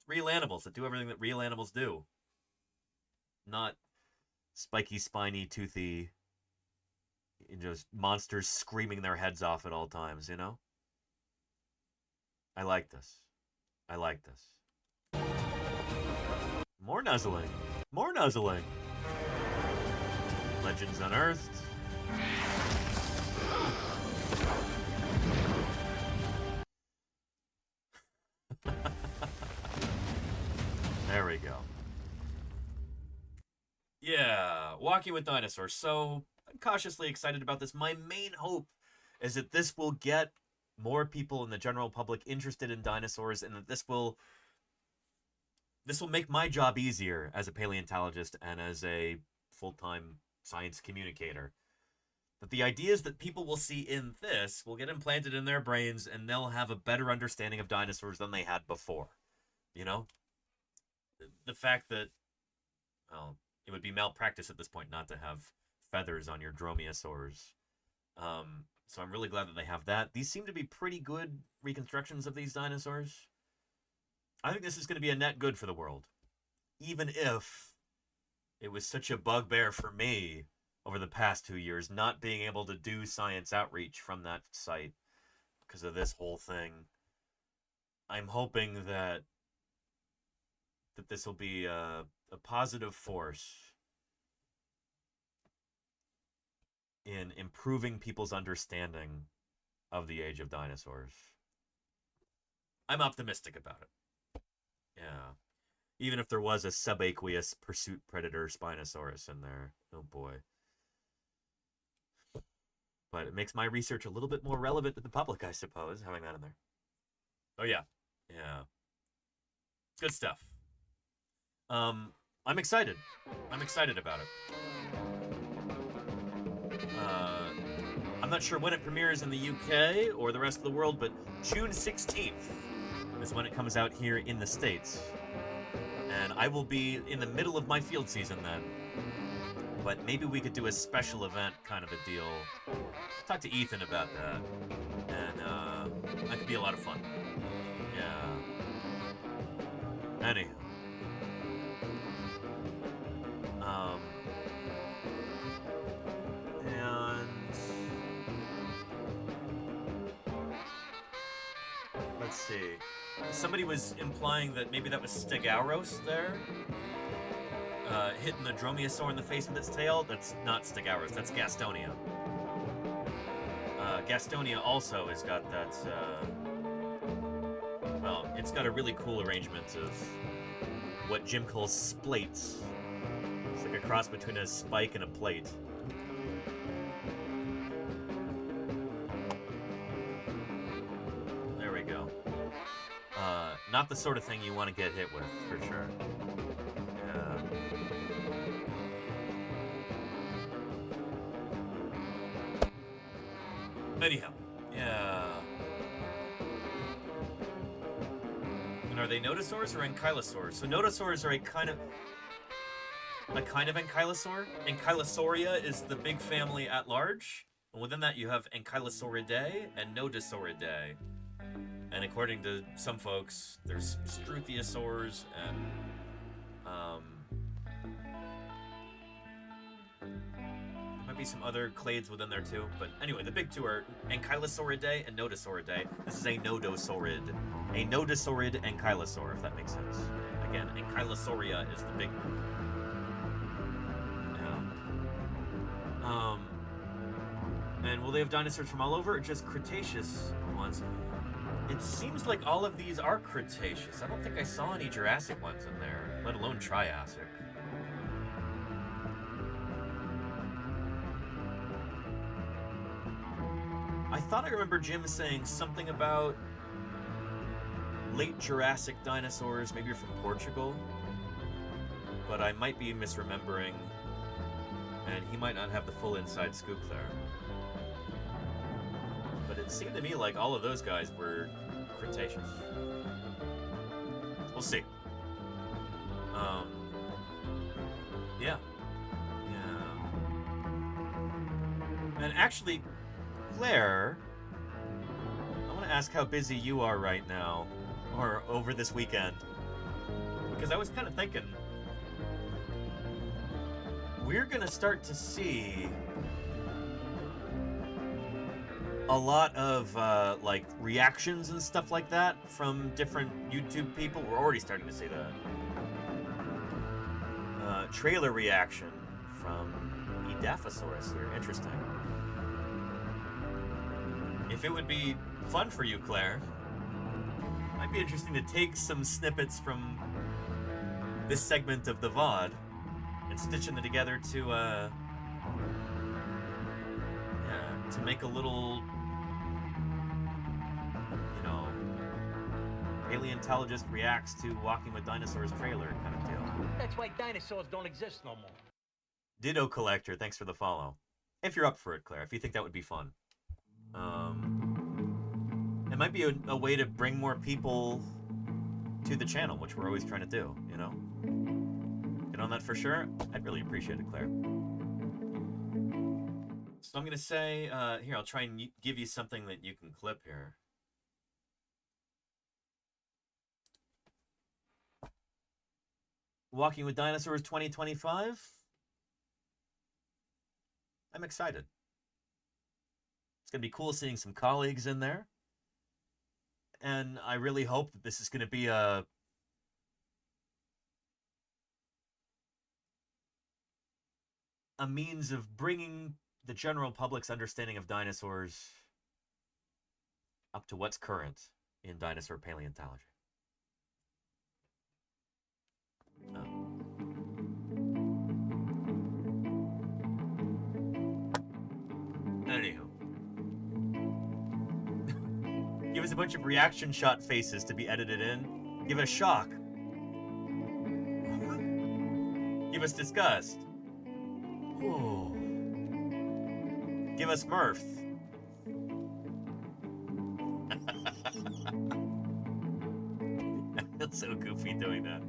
real animals that do everything that real animals do. Not spiky, spiny, toothy, just monsters screaming their heads off at all times, you know? I like this. I like this. More nuzzling. More nuzzling. Legends unearthed. There we go. Yeah, Walking with Dinosaurs. So, I'm cautiously excited about this. My main hope is that this will get more people in the general public interested in dinosaurs, and that this will make my job easier as a paleontologist and as a full-time science communicator. That the ideas that people will see in this will get implanted in their brains, and they'll have a better understanding of dinosaurs than they had before. You know? The fact that, well, it would be malpractice at this point not to have feathers on your dromaeosaurs. So I'm really glad that they have that. These seem to be pretty good reconstructions of these dinosaurs. I think this is going to be a net good for the world. Even if it was such a bugbear for me over the past 2 years, not being able to do science outreach from that site because of this whole thing. I'm hoping that this will be a positive force in improving people's understanding of the age of dinosaurs. I'm optimistic about it. Yeah. Even if there was a subaqueous pursuit predator Spinosaurus in there. Oh boy. But it makes my research a little bit more relevant to the public, I suppose, having that in there. Oh yeah. Yeah. Good stuff. I'm excited. I'm excited about it. I'm not sure when it premieres in the UK or the rest of the world, but June 16th is when it comes out here in the States. And I will be in the middle of my field season then. But maybe we could do a special event kind of a deal. Talk to Ethan about that. And that could be a lot of fun. Yeah. Anyhow. And let's see. Somebody was implying that maybe that was Stegauros there, hitting the dromaeosaur in the face with its tail. That's not Stegauros. That's Gastonia. Gastonia also has got that. Well, it's got a really cool arrangement of what Jim calls splates. It's like a cross between a spike and a plate. There we go. Not the sort of thing you want to get hit with, for sure. Yeah. Anyhow, yeah. And are they nodosaurs or ankylosaurs? So nodosaurs are a kind of ankylosaur. Ankylosauria is the big family at large. And within that you have Ankylosauridae and Nodosauridae. And according to some folks, there's Struthiosaurs and there might be some other clades within there too. But anyway, the big two are Ankylosauridae and Nodosauridae. This is a nodosaurid. A nodosaurid ankylosaur, if that makes sense. Again, Ankylosauria is the big group. Yeah. And will they have dinosaurs from all over or just Cretaceous ones? It seems like all of these are Cretaceous. I don't think I saw any Jurassic ones in there, let alone Triassic. I thought I remember Jim saying something about late Jurassic dinosaurs, maybe from Portugal, but I might be misremembering, and he might not have the full inside scoop there. But it seemed to me like all of those guys were Cretaceous. We'll see. Yeah. Yeah. And actually, Claire, I want to ask how busy you are right now, or over this weekend. Because I was kind of thinking, we're going to start to see a lot of like reactions and stuff like that from different YouTube people. We're already starting to see that. Trailer reaction from Edaphosaurus here. Interesting. If it would be fun for you, Claire, it might be interesting to take some snippets from this segment of the VOD and stitching them together to make a little, you know, paleontologist reacts to Walking with Dinosaurs trailer kind of deal. That's why dinosaurs don't exist no more. Ditto Collector, thanks for the follow. If you're up for it, Claire, if you think that would be fun. It might be a way to bring more people to the channel, which we're always trying to do, you know? Get on that for sure. I'd really appreciate it, Claire. So I'm going to say, here, I'll try and give you something that you can clip here. Walking with Dinosaurs 2025. I'm excited. It's going to be cool seeing some colleagues in there. And I really hope that this is going to be a means of bringing the general public's understanding of dinosaurs up to what's current in dinosaur paleontology. Anywho. Give us a bunch of reaction shot faces to be edited in. Give us shock. Give us disgust. Ooh. Give us mirth. I feel so goofy doing that.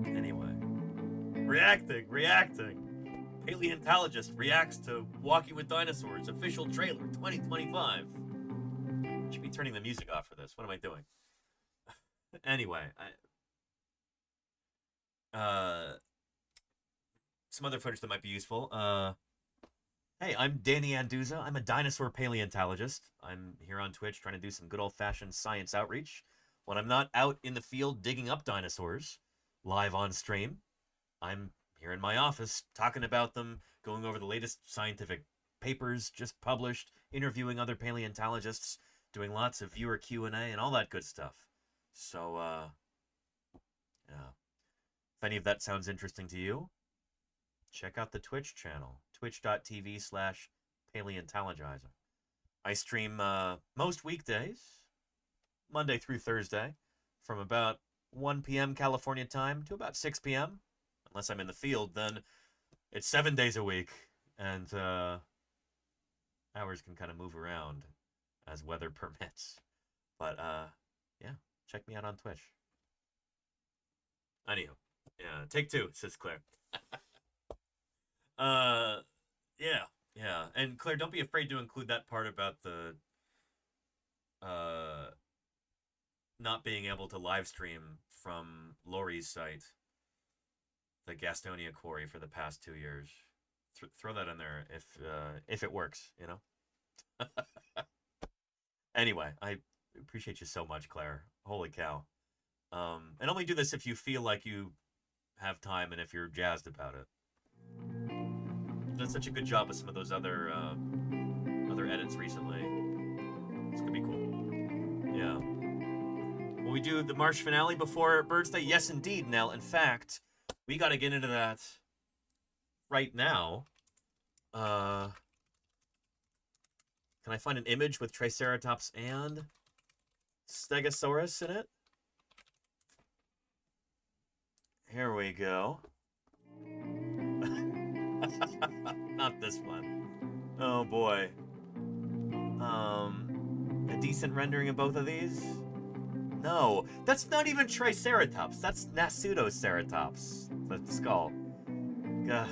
Anyway. Reacting. Paleontologist reacts to Walking with Dinosaurs official trailer 2025. Should be turning the music off for this. What am I doing? Anyway, some other footage that might be useful. Hey, I'm Danny Anduza. I'm a dinosaur paleontologist. I'm here on Twitch trying to do some good old-fashioned science outreach. When I'm not out in the field digging up dinosaurs, live on stream, I'm here in my office talking about them, going over the latest scientific papers just published, interviewing other paleontologists, doing lots of viewer Q&A and all that good stuff. So, yeah. If any of that sounds interesting to you, check out the Twitch channel, twitch.tv/paleontologizing. I stream most weekdays, Monday through Thursday, from about 1 p.m. California time to about 6 p.m. Unless I'm in the field, then it's 7 days a week, and hours can kind of move around as weather permits. But, yeah, check me out on Twitch. Anywho, yeah, take two, says Claire. Yeah. And Claire, don't be afraid to include that part about the not being able to live stream from Lori's site, the Gastonia quarry, for the past 2 years. Throw that in there if it works, you know. Anyway, I appreciate you so much, Claire. Holy cow. And only do this if you feel like you have time and if you're jazzed about it. You've done such a good job with some of those other edits recently. It's gonna be cool. Yeah. Will we do the Marsh finale before Birds Day? Yes, indeed, Nell. In fact, we got to get into that right now. Can I find an image with Triceratops and Stegosaurus in it? Here we go. Not this one. Oh boy. A decent rendering of both of these? No, that's not even Triceratops. That's Nasutoceratops, the skull. Ugh.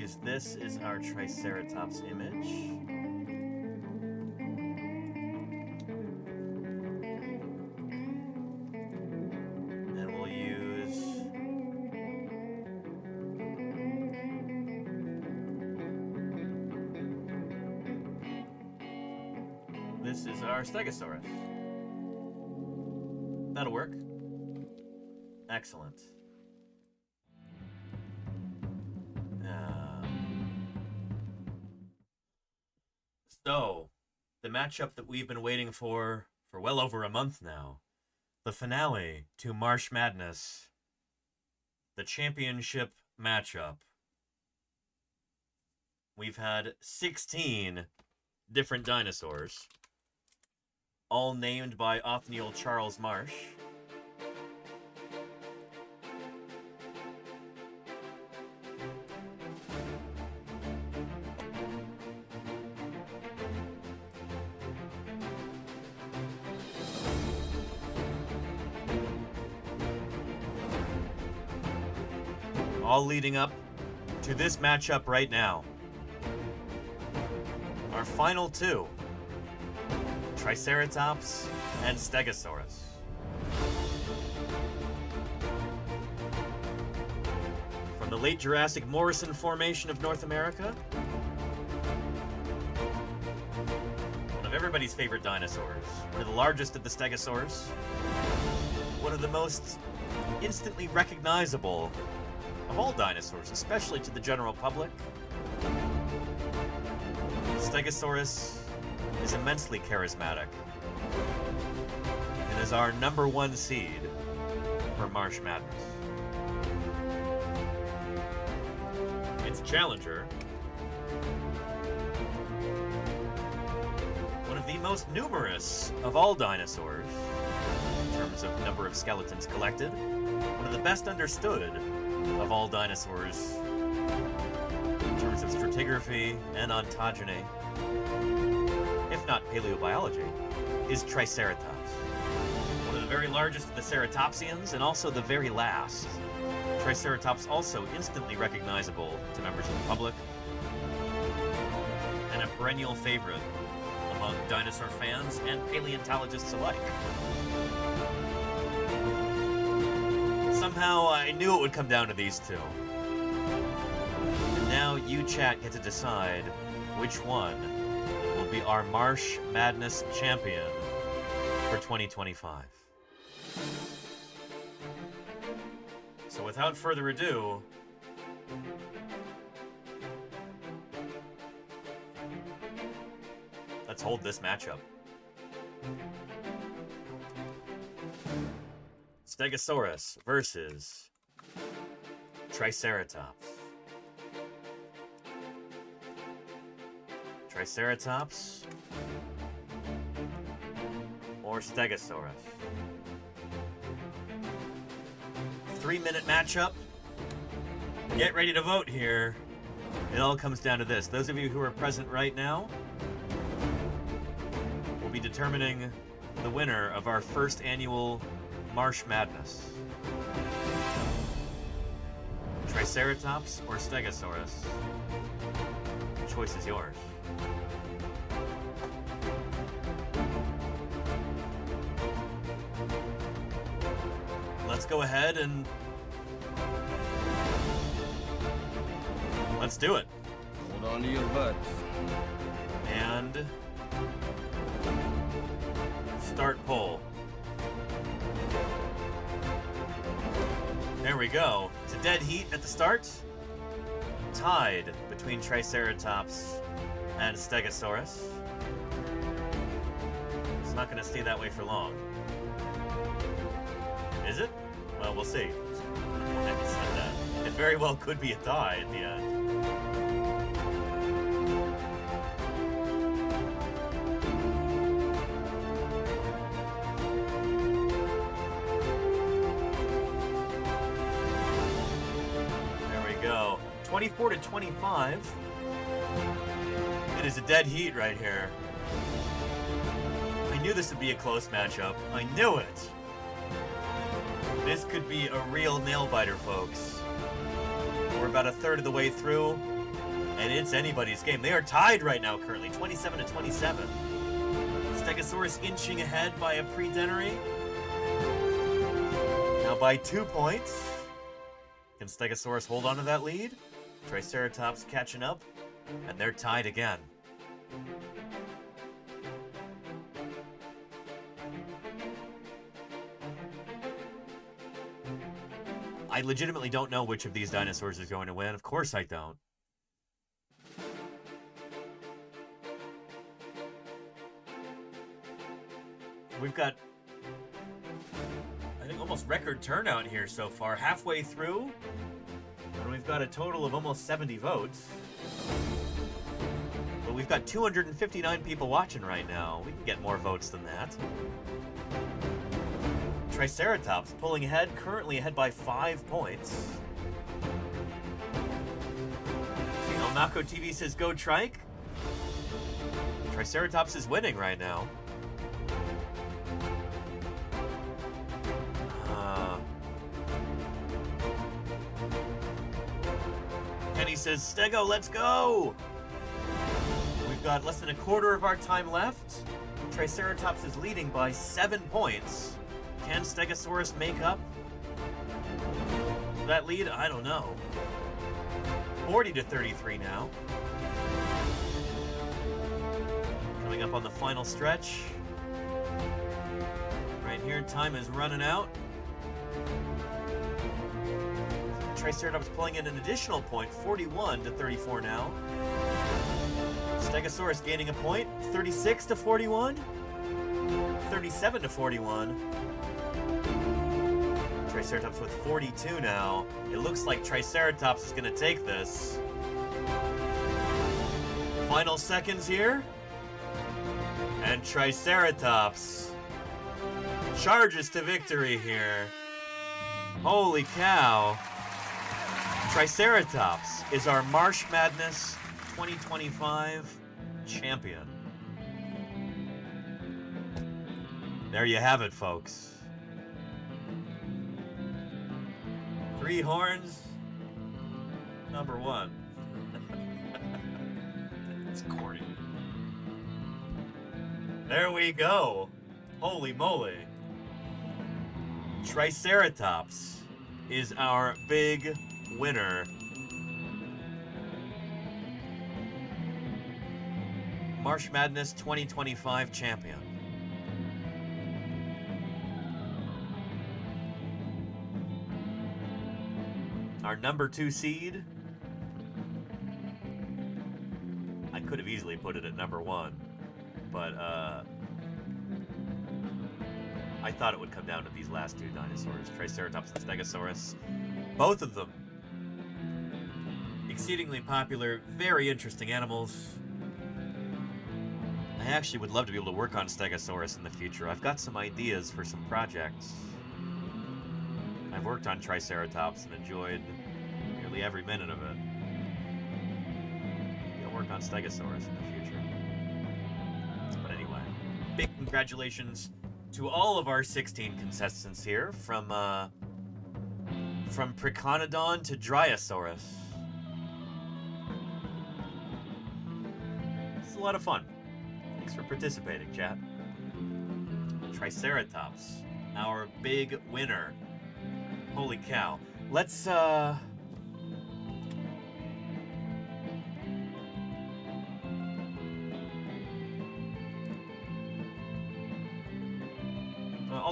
use this as our Triceratops image. And we'll use this is our Stegosaurus. That'll work. Excellent. So, the matchup that we've been waiting for well over a month now. The finale to Marsh Madness. The championship matchup. We've had 16 different dinosaurs, all named by Othniel Charles Marsh. All leading up to this matchup right now. Our final two, Triceratops and Stegosaurus. From the late Jurassic Morrison Formation of North America, one of everybody's favorite dinosaurs, one of the largest of the Stegosaurs, one of the most instantly recognizable of all dinosaurs, especially to the general public. Stegosaurus is immensely charismatic and is our #1 seed for Marsh Madness. Its challenger, one of the most numerous of all dinosaurs in terms of number of skeletons collected, one of the best understood of all dinosaurs in terms of stratigraphy and ontogeny, if not paleobiology, is Triceratops. One of the very largest of the ceratopsians and also the very last. Triceratops also instantly recognizable to members of the public and a perennial favorite among dinosaur fans and paleontologists alike. Somehow I knew it would come down to these two. And now you, chat, get to decide which one will be our Marsh Madness champion for 2025. So without further ado, let's hold this matchup. Stegosaurus versus Triceratops. Triceratops or Stegosaurus. 3-minute matchup. Get ready to vote here. It all comes down to this. Those of you who are present right now will be determining the winner of our first annual Marsh Madness. Triceratops or Stegosaurus? The choice is yours. Let's go ahead and let's do it. Hold on to your butts. And start poll. There we go. It's a dead heat at the start. Tied between Triceratops and Stegosaurus. It's not going to stay that way for long. Is it? Well, we'll see. I said that. It very well could be a tie at the end. There we go. 24-25. It is a dead heat right here. I knew this would be a close matchup. I knew it. This could be a real nail-biter, folks. We're about a third of the way through. And it's anybody's game. They are tied right now currently, 27-27. Stegosaurus inching ahead by a predenary. Now by 2 points. Can Stegosaurus hold on to that lead? Triceratops catching up, and they're tied again. I legitimately don't know which of these dinosaurs is going to win. Of course I don't. We've got, I think, almost record turnout here so far. Halfway through, and we've got a total of almost 70 votes. But we've got 259 people watching right now. We can get more votes than that. Triceratops pulling ahead, currently ahead by 5 points. Malco TV says, go Trike. Triceratops is winning right now. Kenny says, Stego, let's go! We've got less than a quarter of our time left. Triceratops is leading by 7 points. Can Stegosaurus make up that lead? I don't know. 40-33 now. Coming up on the final stretch. Right here, time is running out. Triceratops pulling in an additional point, 41-34 now. Stegosaurus gaining a point, 36-41. 37-41. Triceratops with 42 now. It looks like Triceratops is going to take this. Final seconds here. And Triceratops charges to victory here. Holy cow. Triceratops is our Marsh Madness 2025 champion. There you have it, folks. 3 horns, number 1. It's corny. There we go. Holy moly. Triceratops is our big winner. Marsh Madness 2025 champion. Our number 2 seed. I could have easily put it at number 1, but I thought it would come down to these last 2 dinosaurs, Triceratops and Stegosaurus. Both of them exceedingly popular, very interesting animals. I actually would love to be able to work on Stegosaurus in the future. I've got some ideas for some projects. I've worked on Triceratops and enjoyed nearly every minute of it. Maybe I'll work on Stegosaurus in the future. But anyway, big congratulations to all of our 16 contestants here, from Preconodon to Dryosaurus. It's a lot of fun. Thanks for participating, chat. Triceratops, our big winner. Holy cow. Let's, I'll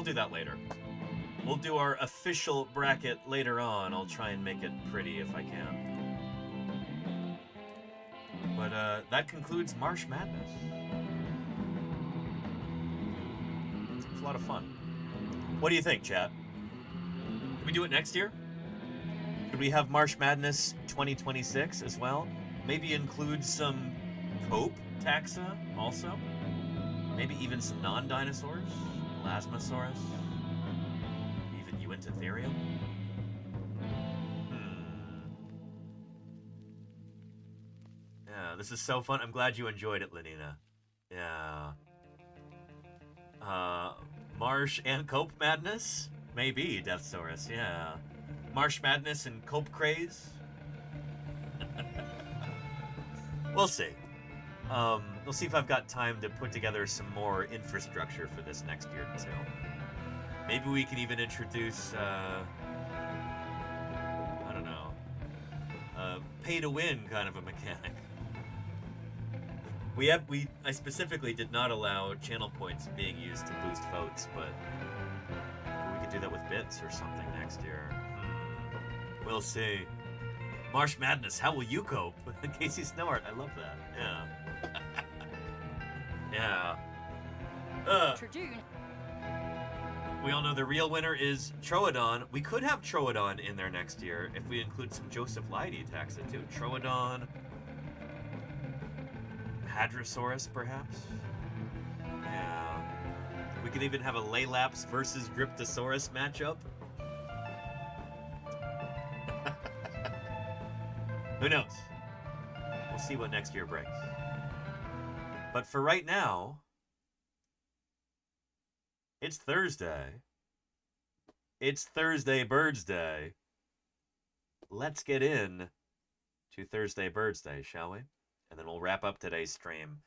do that later. We'll do our official bracket later on. I'll try and make it pretty if I can. But, that concludes Marsh Madness. It's a lot of fun. What do you think, chat? Can we do it next year? Could we have Marsh Madness 2026 as well? Maybe include some cope taxa also? Maybe even some non-dinosaurs? Elasmosaurus? Even Uintatherium? Yeah, this is so fun. I'm glad you enjoyed it, Lenina. Yeah. Marsh and Cope Madness? Maybe, Deathsaurus, yeah. Marsh Madness and Cope Craze? We'll see. We'll see if I've got time to put together some more infrastructure for this next year, too. Maybe we can even introduce, I don't know, pay-to-win kind of a mechanic. I specifically did not allow channel points being used to boost votes, but we could do that with bits or something next year. We'll see. Marsh Madness, how will you cope? Casey Snowart, I love that. Yeah. Yeah. We all know the real winner is Troodon. We could have Troodon in there next year if we include some Joseph Leidy taxa too. Troodon, Hadrosaurus, perhaps? Yeah. We could even have a Laylaps versus Dryptosaurus matchup. Who knows? We'll see what next year brings. But for right now, it's Thursday. It's Thursday Birds Day. Let's get in to Thursday Birds Day, shall we? And then we'll wrap up today's stream.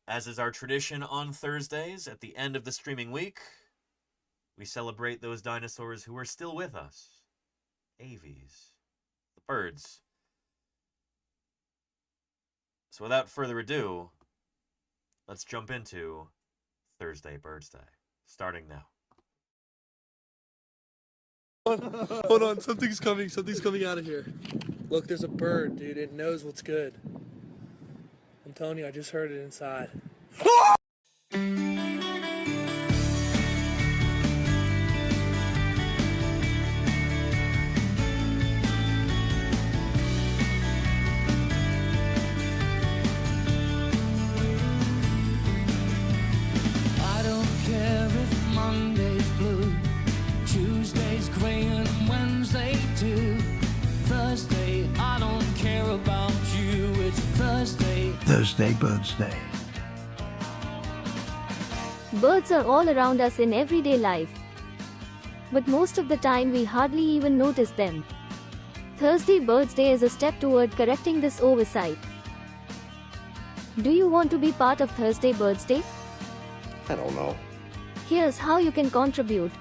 As is our tradition on Thursdays, at the end of the streaming week, we celebrate those dinosaurs who are still with us. Aves. The birds. So without further ado, let's jump into Thursday Birds Day. Starting now. Hold on, something's coming out of here. Look, there's a bird, dude. It knows what's good. I'm telling you, I just heard it inside. I don't care if Monday's blue, Tuesday's gray and Wednesday too. Thursday, I don't care about you. It's Thursday. Thursday Birds Day. Birds are all around us in everyday life. But most of the time we hardly even notice them. Thursday Birds Day is a step toward correcting this oversight. Do you want to be part of Thursday Birds Day? I don't know. Here's how you can contribute.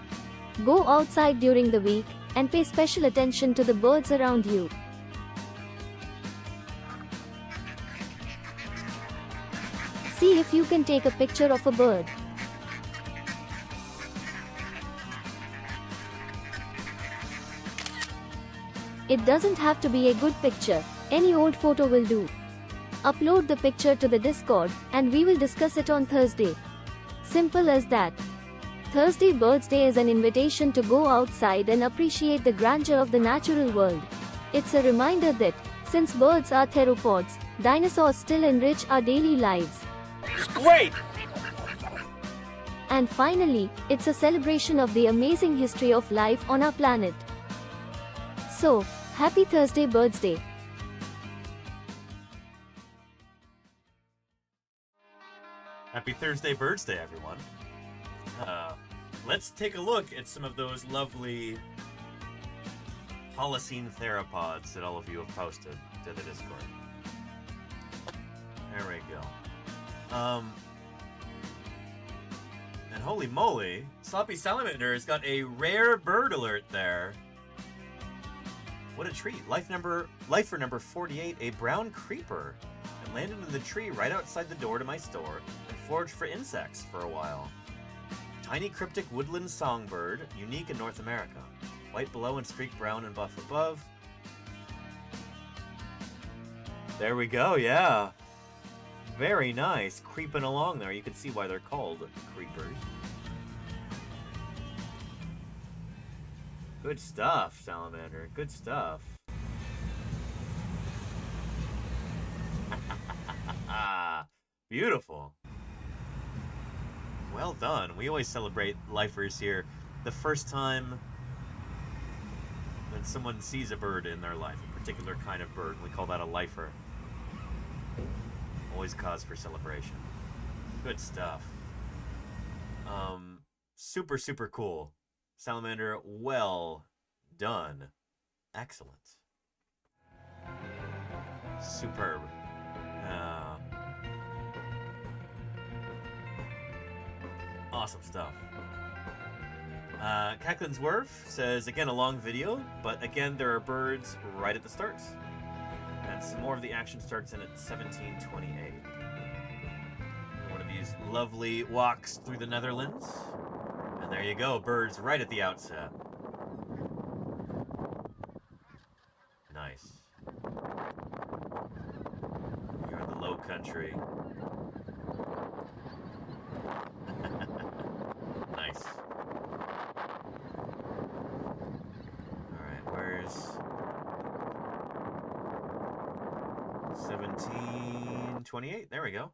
Go outside during the week and pay special attention to the birds around you. See if you can take a picture of a bird. It doesn't have to be a good picture, any old photo will do. Upload the picture to the Discord and we will discuss it on Thursday. Simple as that. Thursday Birds Day is an invitation to go outside and appreciate the grandeur of the natural world. It's a reminder that, since birds are theropods, dinosaurs still enrich our daily lives. It's great! And finally, it's a celebration of the amazing history of life on our planet. So, happy Thursday Birds Day! Happy Thursday Birds Day, everyone. Let's take a look at some of those lovely Holocene theropods that all of you have posted to the Discord. There we go. And holy moly, Sloppy Salamander has got a rare bird alert there. What a treat. Lifer number 48, a brown creeper. It landed in the tree right outside the door to my store and foraged for insects for a while. Tiny cryptic woodland songbird, unique in North America. White below and streaked brown and buff above. There we go, yeah. Very nice. Creeping along there. You can see why they're called creepers. Good stuff, Salamander. Good stuff. Beautiful. Well done. We always celebrate lifers here. The first time that someone sees a bird in their life, a particular kind of bird, we call that a lifer. Always cause for celebration. Good stuff. Super, super cool. Salamander, well done. Excellent. Superb. Awesome stuff. Cacklin's Werf says, again, a long video, but again, there are birds right at the start. And some more of the action starts in at 1728. One of these lovely walks through the Netherlands. And there you go, birds right at the outset. Nice. You're in the Low Country. Nice. Alright, where's 1728? There we go.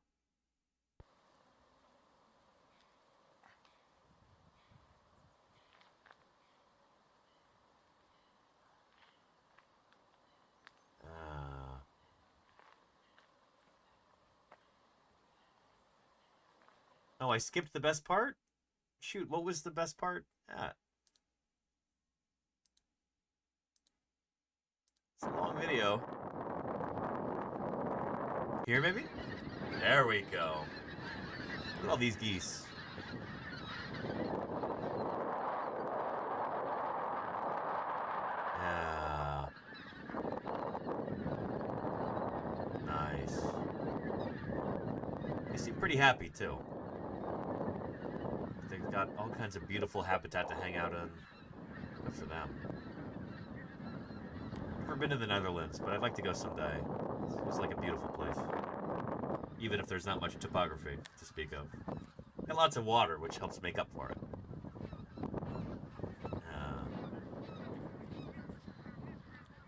Oh, I skipped the best part? Shoot, what was the best part? It's a long video. Here, maybe? There we go. Look at all these geese. Yeah. Nice. They seem pretty happy, too. They've got all kinds of beautiful habitat to hang out in. Good for them. Never been to the Netherlands, but I'd like to go someday. It seems like a beautiful place. Even if there's not much topography to speak of. And lots of water, which helps make up for it.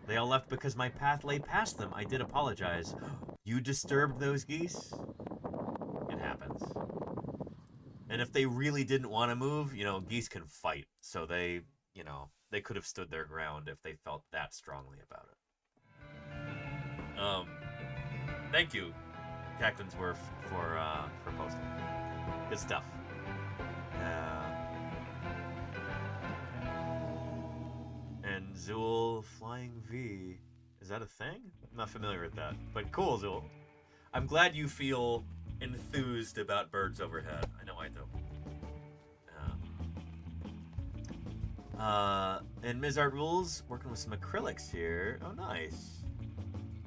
They all left because my path lay past them. I did apologize. You disturbed those geese? It happens. And if they really didn't want to move, you know, geese can fight. So they, you know, they could have stood their ground if they felt that strongly about it. Thank you, Cacklin's Werf, for posting. Good stuff. And Zool Flying V. Is that a thing? I'm not familiar with that. But cool, Zool. I'm glad you feel enthused about birds overhead. I know I do. And Ms. Art Rules, working with some acrylics here. Oh, nice.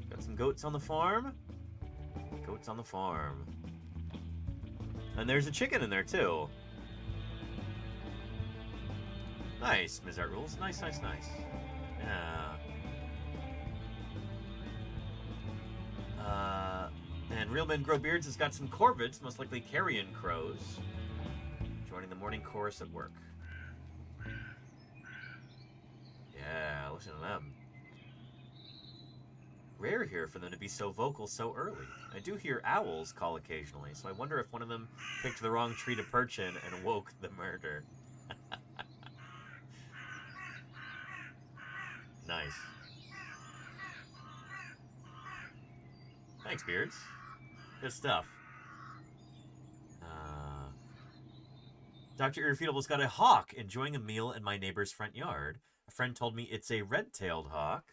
Got some goats on the farm. Goats on the farm. And there's a chicken in there, too. Nice, Ms. Art Rules. Nice, nice, nice. And Real Men Grow Beards has got some corvids, most likely carrion crows, joining the morning chorus at work. Yeah, listen to them. Rare here for them to be so vocal so early. I do hear owls call occasionally, so I wonder if one of them picked the wrong tree to perch in and woke the murder. Nice. Thanks, Beards. Good stuff. Dr. Irrefutable's got a hawk enjoying a meal in my neighbor's front yard. A friend told me it's a red-tailed hawk.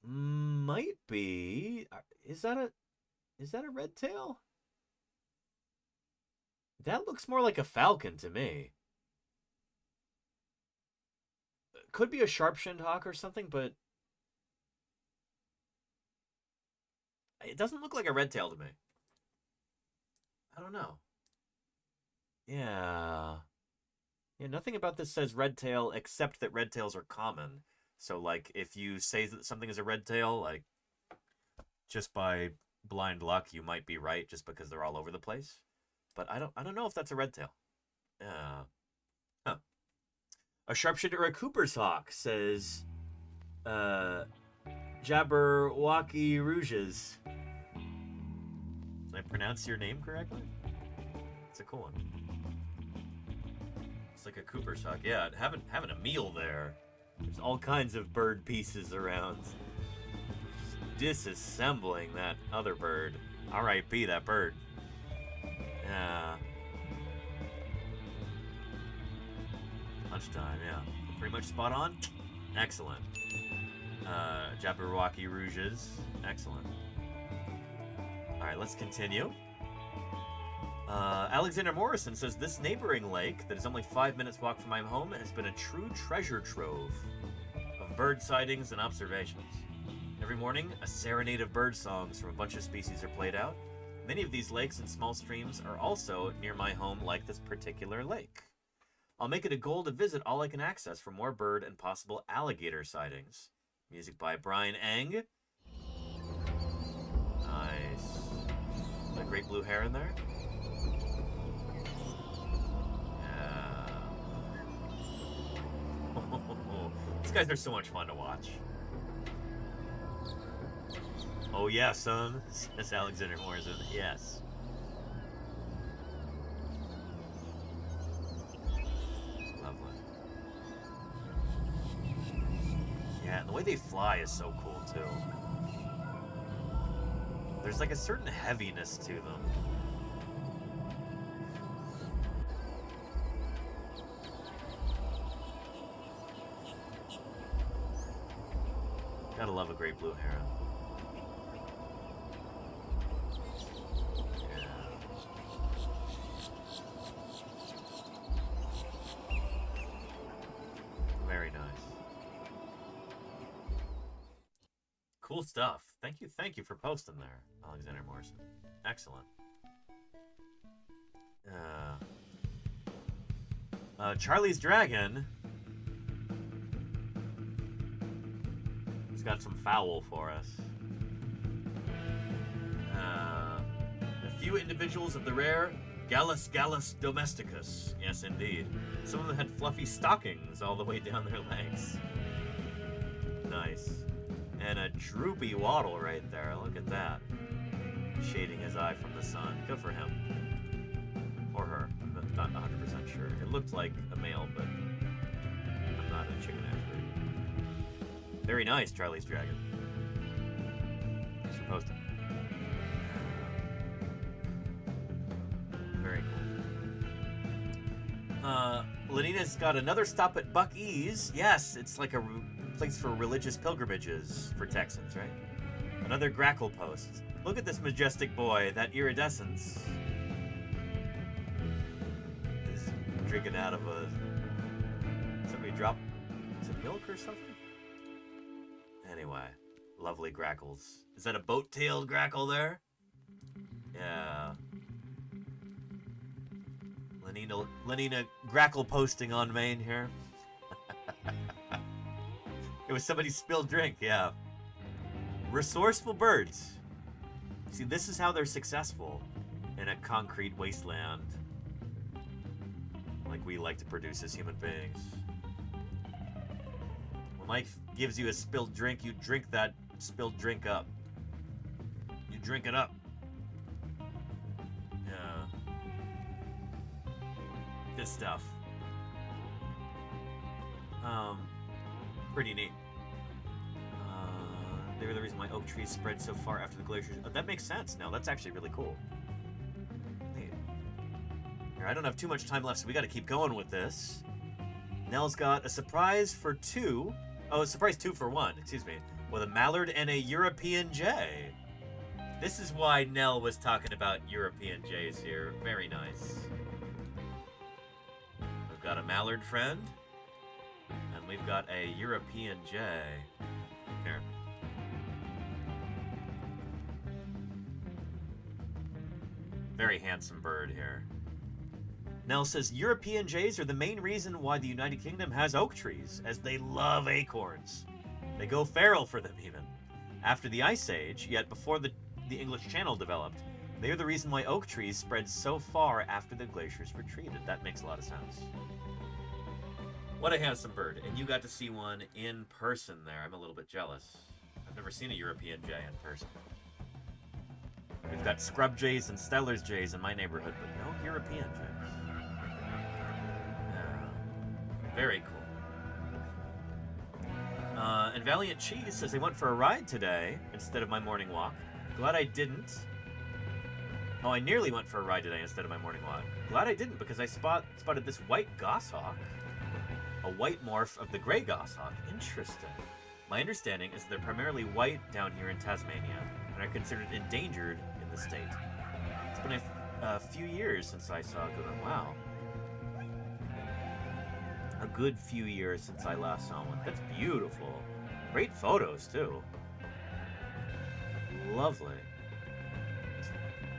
Might be. Is that a red tail? That looks more like a falcon to me. Could be a sharp-shinned hawk or something, but it doesn't look like a red tail to me. I don't know. Yeah, nothing about this says red tail except that red tails are common. So, like, if you say that something is a red tail, like, just by blind luck, you might be right just because they're all over the place. But I don't know if that's a red tail. A sharpshin or a Cooper's hawk, says Jabberwocky Rouges. Did I pronounce your name correctly? It's a cool one. It's like a Cooper's hawk. Yeah, having a meal there. There's all kinds of bird pieces around. Just disassembling that other bird. R.I.P. that bird. Lunchtime, yeah. Pretty much spot on. Excellent. Jabberwocky Rouges. Excellent. All right, let's continue. Alexander Morrison says, this neighboring lake that is only 5 minutes walk from my home has been a true treasure trove of bird sightings and observations. Every morning, a serenade of bird songs from a bunch of species are played out. Many of these lakes and small streams are also near my home, like this particular lake. I'll make it a goal to visit all I can access for more bird and possible alligator sightings. Music by Brian Eng. Nice. Is that great blue hair in there? Yeah. These guys are so much fun to watch. Oh yeah, son, says Alexander Morrison. Yes. Lovely. Yeah, and the way they fly is so cool too. There's like a certain heaviness to them. Gotta love a great blue heron. Very nice. Cool stuff. Thank you for posting there, Alexander Morrison. Excellent. Charlie's Dragon. He's got some fowl for us. A few individuals of the rare Gallus domesticus. Yes, indeed. Some of them had fluffy stockings all the way down their legs. Nice. And a droopy waddle right there. Look at that. Shading his eye from the sun. Good for him. Or her. I'm not 100% sure. It looked like a male, but I'm not a chicken expert. Very nice, Charlie's Dragon. Thanks for posting. Very cool. Lenina's got another stop at Buck E's. Yes, it's like a place for religious pilgrimages for Texans, right? Another grackle post. Look at this majestic boy, that iridescence. Is drinking out of a... Somebody dropped some milk or something? Anyway, lovely grackles. Is that a boat-tailed grackle there? Yeah. Lenina grackle posting on Maine here. It was somebody's spilled drink, yeah. Resourceful birds. See, this is how they're successful in a concrete wasteland like we like to produce as human beings. When life gives you a spilled drink, you drink that spilled drink up. You drink it up. Yeah. Good stuff. Pretty neat. They were the reason why oak trees spread so far after the glaciers. Oh, that makes sense now. That's actually really cool. Neat. Here, I don't have too much time left, so we got to keep going with this. Nell's got a surprise for two. Oh, a surprise 2 for 1, excuse me. With a mallard and a European jay. This is why Nell was talking about European jays here. Very nice. We've got a mallard friend. And we've got a European jay. Here. Very handsome bird here. Nell says, European jays are the main reason why the United Kingdom has oak trees, as they love acorns. They go feral for them even. After the Ice Age, yet before the English Channel developed, they are the reason why oak trees spread so far after the glaciers retreated. That makes a lot of sense. What a handsome bird. And you got to see one in person there. I'm a little bit jealous. I've never seen a European jay in person. We've got scrub jays and Steller's jays in my neighborhood, but no European jays. Yeah. Very cool. And Valiant Cheese says they went for a ride today instead of my morning walk. Glad I didn't. Oh, I nearly went for a ride today instead of my morning walk. Glad I didn't, because I spotted this white goshawk. A white morph of the gray goshawk. Interesting. My understanding is that they're primarily white down here in Tasmania and are considered endangered in in the state. It's been a few years since I saw a good one. Wow. A good few years since I last saw one. That's beautiful. Great photos, too. Lovely.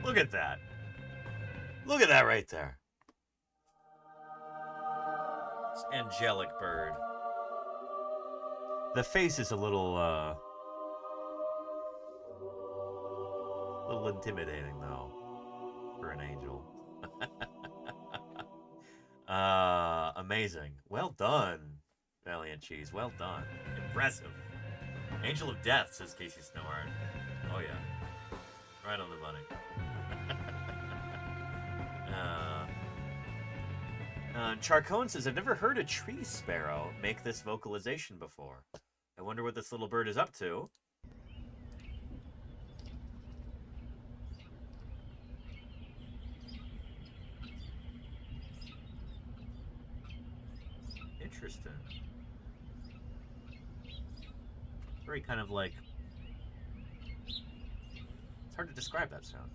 Look at that. Look at that right there. It's angelic bird. The face is a little intimidating, though, for an angel. Amazing. Well done, Valiant Cheese. Well done. Impressive. Angel of Death, says Casey Snowhart. Oh, yeah. Right on the money. Charcone says, I've never heard a tree sparrow make this vocalization before. I wonder what this little bird is up to. Interesting. Very kind of like... It's hard to describe that sound.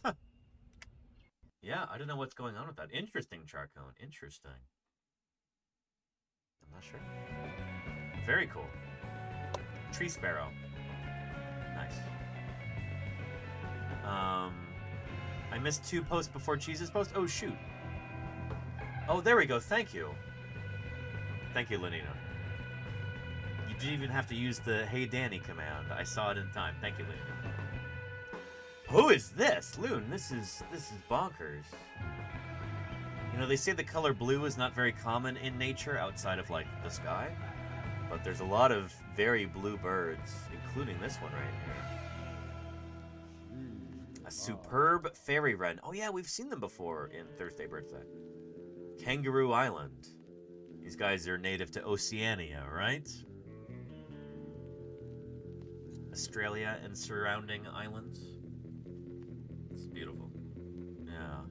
Huh. Yeah, I don't know what's going on with that. Interesting, Charcone. Interesting. I'm not sure. Very cool. Tree sparrow. Nice. I missed 2 posts before Cheese's post. Oh, shoot. Oh, there we go. Thank you. Thank you, Lenina. You didn't even have to use the Hey Danny command. I saw it in time. Thank you, Lenina. Who is this? Loon, this is bonkers. You know, they say the color blue is not very common in nature outside of, like, the sky. But there's a lot of very blue birds, including this one right here. A superb fairy wren. Oh yeah, we've seen them before in Thursday Birthday. Kangaroo Island. These guys are native to Oceania, right? Australia and surrounding islands. It's beautiful. Yeah.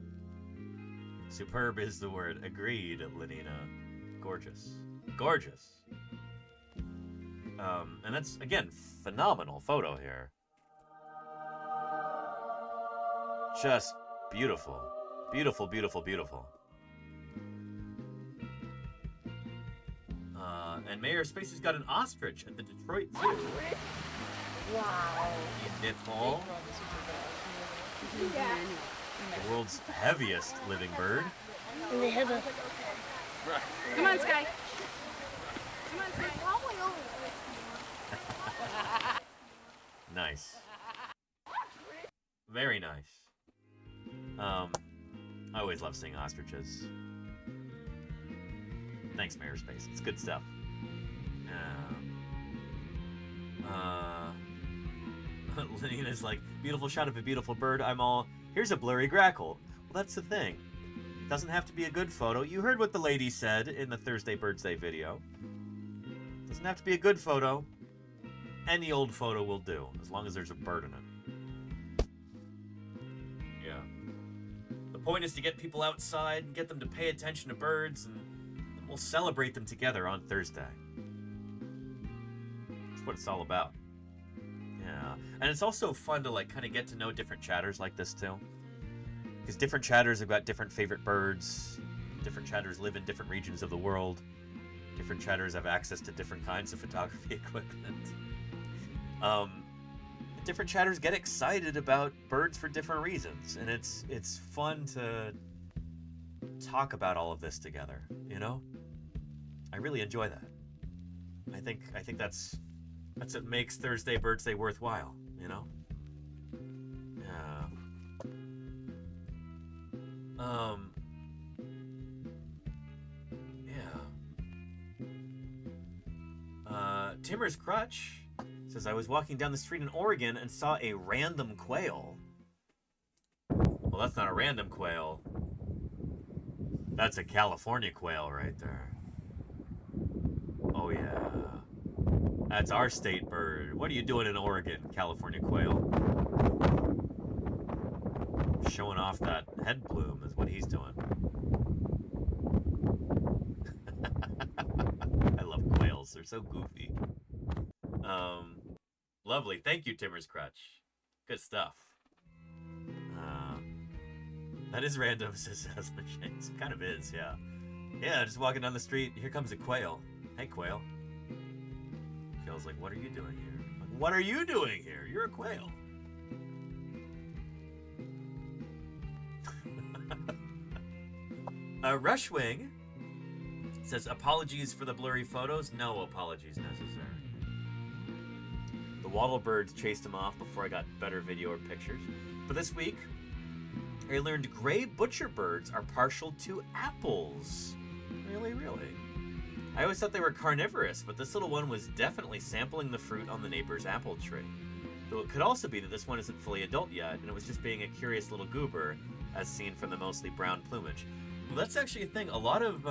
Superb is the word. Agreed, Lenina. Gorgeous. Gorgeous. And that's, again, phenomenal photo here. Just beautiful. Beautiful, beautiful, beautiful. And Mayor Space has got an ostrich at the Detroit Zoo. Wow. In Detroit. The world's heaviest living bird. And they have a... Come on, Sky. Come on, Sky. Nice. Very nice. I always love seeing ostriches. Thanks, Mayor Space. It's good stuff. Lenina's like, beautiful shot of a beautiful bird. I'm all, here's a blurry grackle. Well, that's the thing. It doesn't have to be a good photo. You heard what the lady said in the Thursday Birthday video. Doesn't have to be a good photo. Any old photo will do, as long as there's a bird in it. Yeah. The point is to get people outside and get them to pay attention to birds, and we'll celebrate them together on Thursday. That's what it's all about. Yeah. And it's also fun to, like, kind of get to know different chatters like this, too. Because different chatters have got different favorite birds. Different chatters live in different regions of the world. Different chatters have access to different kinds of photography equipment. Different chatters get excited about birds for different reasons, and it's fun to talk about all of this together, you know? I really enjoy that. I think that's what makes Thursday Birthday worthwhile, you know? Timmer's Crutch says, I was walking down the street in Oregon and saw a random quail. Well, that's not a random quail. That's a California quail right there. Oh, yeah. That's our state bird. What are you doing in Oregon, California quail? Showing off that head plume is what he's doing. I love quails. They're so goofy. Lovely. Thank you, Timmer's Crutch. Good stuff. That is random, says Machines. Kind of is, yeah. Yeah, just walking down the street. Here comes a quail. Hey, quail. Feels like, what are you doing here? Like, what are you doing here? You're a quail. Rushwing says, apologies for the blurry photos. No apologies necessary. The wattle birds chased him off before I got better video or pictures. But this week, I learned gray butcher birds are partial to apples. Really? I always thought they were carnivorous, but this little one was definitely sampling the fruit on the neighbor's apple tree. Though it could also be that this one isn't fully adult yet, and it was just being a curious little goober, as seen from the mostly brown plumage. Well, that's actually a thing. A lot of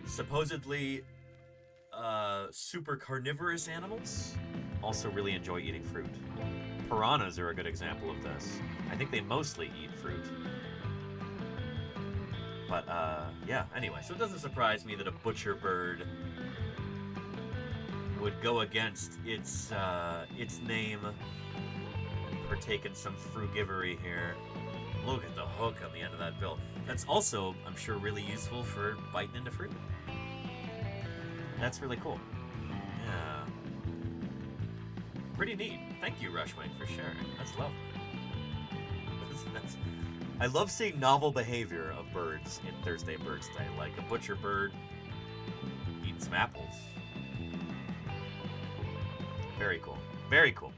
supposedly super carnivorous animals also really enjoy eating fruit. Piranhas are a good example of this. I think they mostly eat fruit. But, yeah, anyway, so it doesn't surprise me that a butcher bird would go against its name and partake in some frugivory here. Look at the hook on the end of that bill. That's also, I'm sure, really useful for biting into fruit. That's really cool. Yeah. Pretty neat. Thank you, Rushwing, for sharing. That's lovely. I love seeing novel behavior of birds in Thursday Birds Day, like a butcher bird eating some apples. Very cool. Very cool.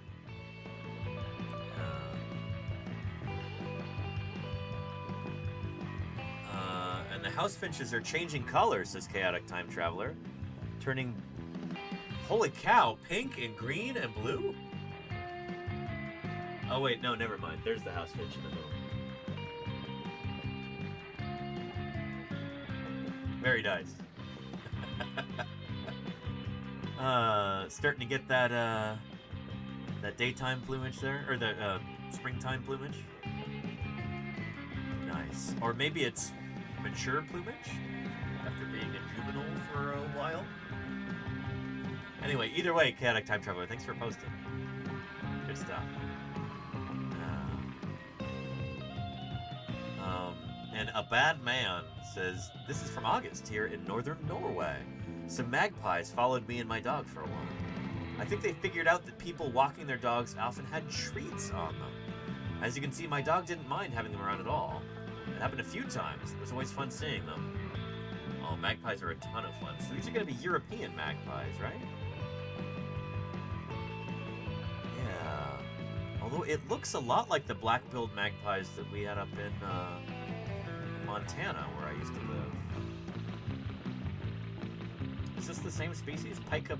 And the house finches are changing colors, says Chaotic Time Traveler. Turning, holy cow, pink and green and blue? Oh wait, no, never mind. There's the house finch in the middle. Very nice. Starting to get that daytime plumage there, or the springtime plumage. Nice. Or maybe it's mature plumage after being a juvenile for a while. Anyway, either way, Chaotic Time Traveler, thanks for posting. Good stuff. And A Bad Man says, this is from August here in northern Norway. Some magpies followed me and my dog for a while. I think they figured out that people walking their dogs often had treats on them. As you can see, my dog didn't mind having them around at all. It happened a few times. It was always fun seeing them. Oh, magpies are a ton of fun. So these are going to be European magpies, right? Yeah. Although it looks a lot like the black-billed magpies that we had up in Montana, where I used to live. Is this the same species? Pika?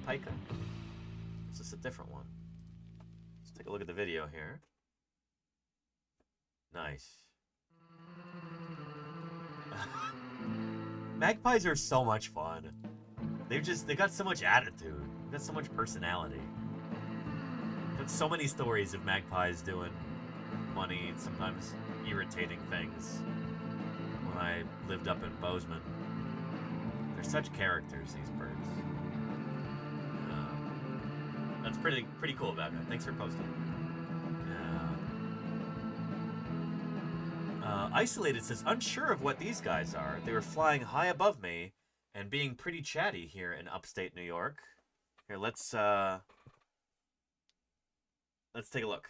Is this a different one? Let's take a look at the video here. Nice. Magpies are so much fun. They got so much attitude. They've got so much personality. There's so many stories of magpies doing funny and sometimes irritating things. When I lived up in Bozeman, they're such characters, these birds. That's pretty cool about it. Thanks for posting. Isolated says, unsure of what these guys are. They were flying high above me and being pretty chatty here in upstate New York. Here, let's take a look.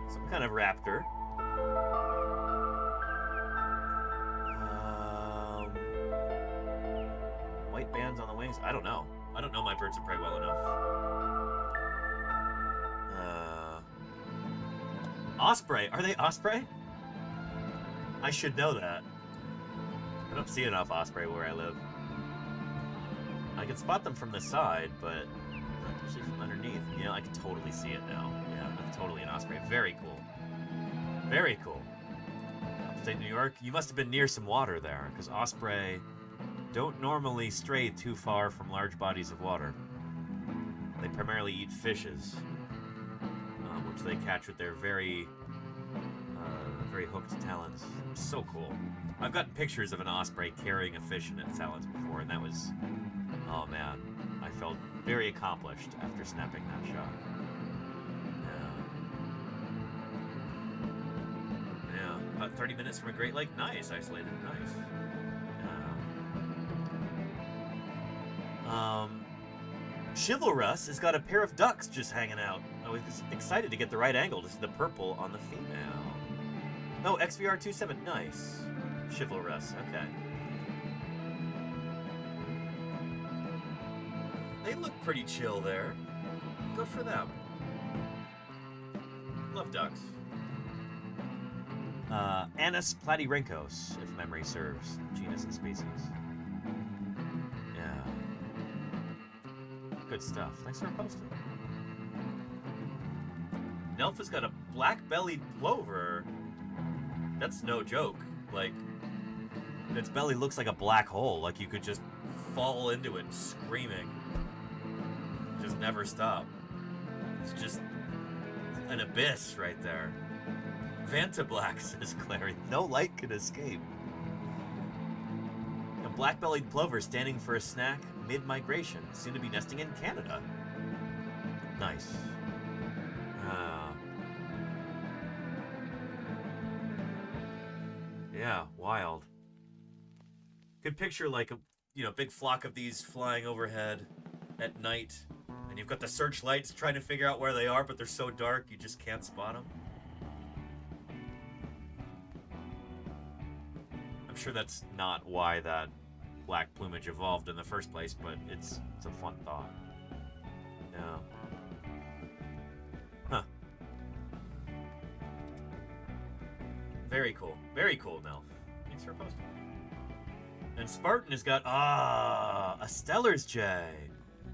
Some kind of raptor. White bands on the wings? I don't know. I don't know my birds of prey well enough. Osprey. Are they osprey? I should know that. I don't see enough osprey where I live. I can spot them from the side, but not usually from underneath. You know, I can totally see it now. Yeah, that's totally an osprey. Very cool. Very cool. Upstate New York, you must have been near some water there, because osprey don't normally stray too far from large bodies of water. They primarily eat fishes, which they catch with their very hooked talons. So cool. I've gotten pictures of an osprey carrying a fish in its talons before, and that was, oh man, I felt very accomplished after snapping that shot. Yeah, about 30 minutes from a Great Lake. Nice, isolated, nice. Chivalrous has got a pair of ducks just hanging out. I was excited to get the right angle to see the purple on the female. Oh, XVR27, nice. Chivalrous, okay. They look pretty chill there. Good for them. Love ducks. Anis platyrhynchos, if memory serves. Genus and species. Yeah. Good stuff. Thanks for posting. Nelfa's got a black-bellied plover. That's no joke. Like, its belly looks like a black hole. Like you could just fall into it screaming. Just never stop. It's just an abyss right there. Vanta Black, says Clary. No light can escape. A black-bellied plover standing for a snack mid-migration, soon to be nesting in Canada. Nice. Yeah, wild. Could picture like a big flock of these flying overhead at night, and you've got the searchlights trying to figure out where they are, but they're so dark you just can't spot them. I'm sure that's not why that black plumage evolved in the first place, but it's a fun thought. Yeah. Huh. Very cool. Very cool, Nelf. Thanks for posting. And Spartan has got, a Stellar's Jay.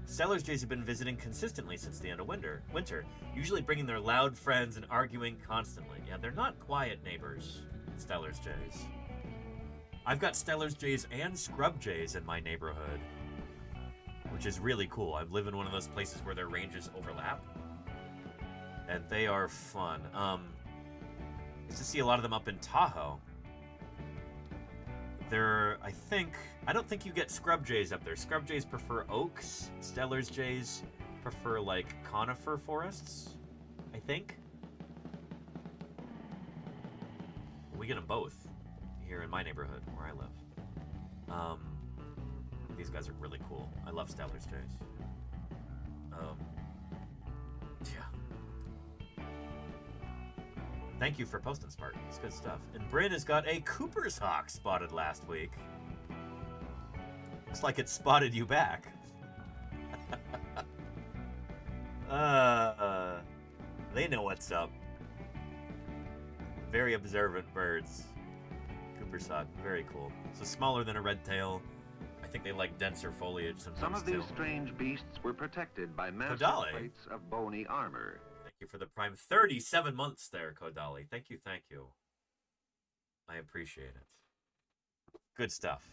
Stellar's Jays have been visiting consistently since the end of winter, usually bringing their loud friends and arguing constantly. Yeah, they're not quiet neighbors, Stellar's Jays. I've got Stellar's Jays and Scrub Jays in my neighborhood, which is really cool. I live in one of those places where their ranges overlap, and they are fun. Used to see a lot of them up in Tahoe. I don't think you get Scrub Jays up there. Scrub Jays prefer oaks. Stellar's Jays prefer, like, conifer forests, I think. We get them both here in my neighborhood where I live. These guys are really cool. I love Stellar's Jays. Yeah. Thank you for posting, Spartan. It's good stuff. And Bryn has got a Cooper's Hawk spotted last week. Looks like it spotted you back. They know what's up. Very observant birds. Cooper's Hawk, very cool. So smaller than a red tail. I think they like denser foliage sometimes. Some of these too. strange beasts were protected by massive Kodali. plates of bony armor. Thank you for the prime 37 months there, Kodali. Thank you, thank you. I appreciate it. Good stuff.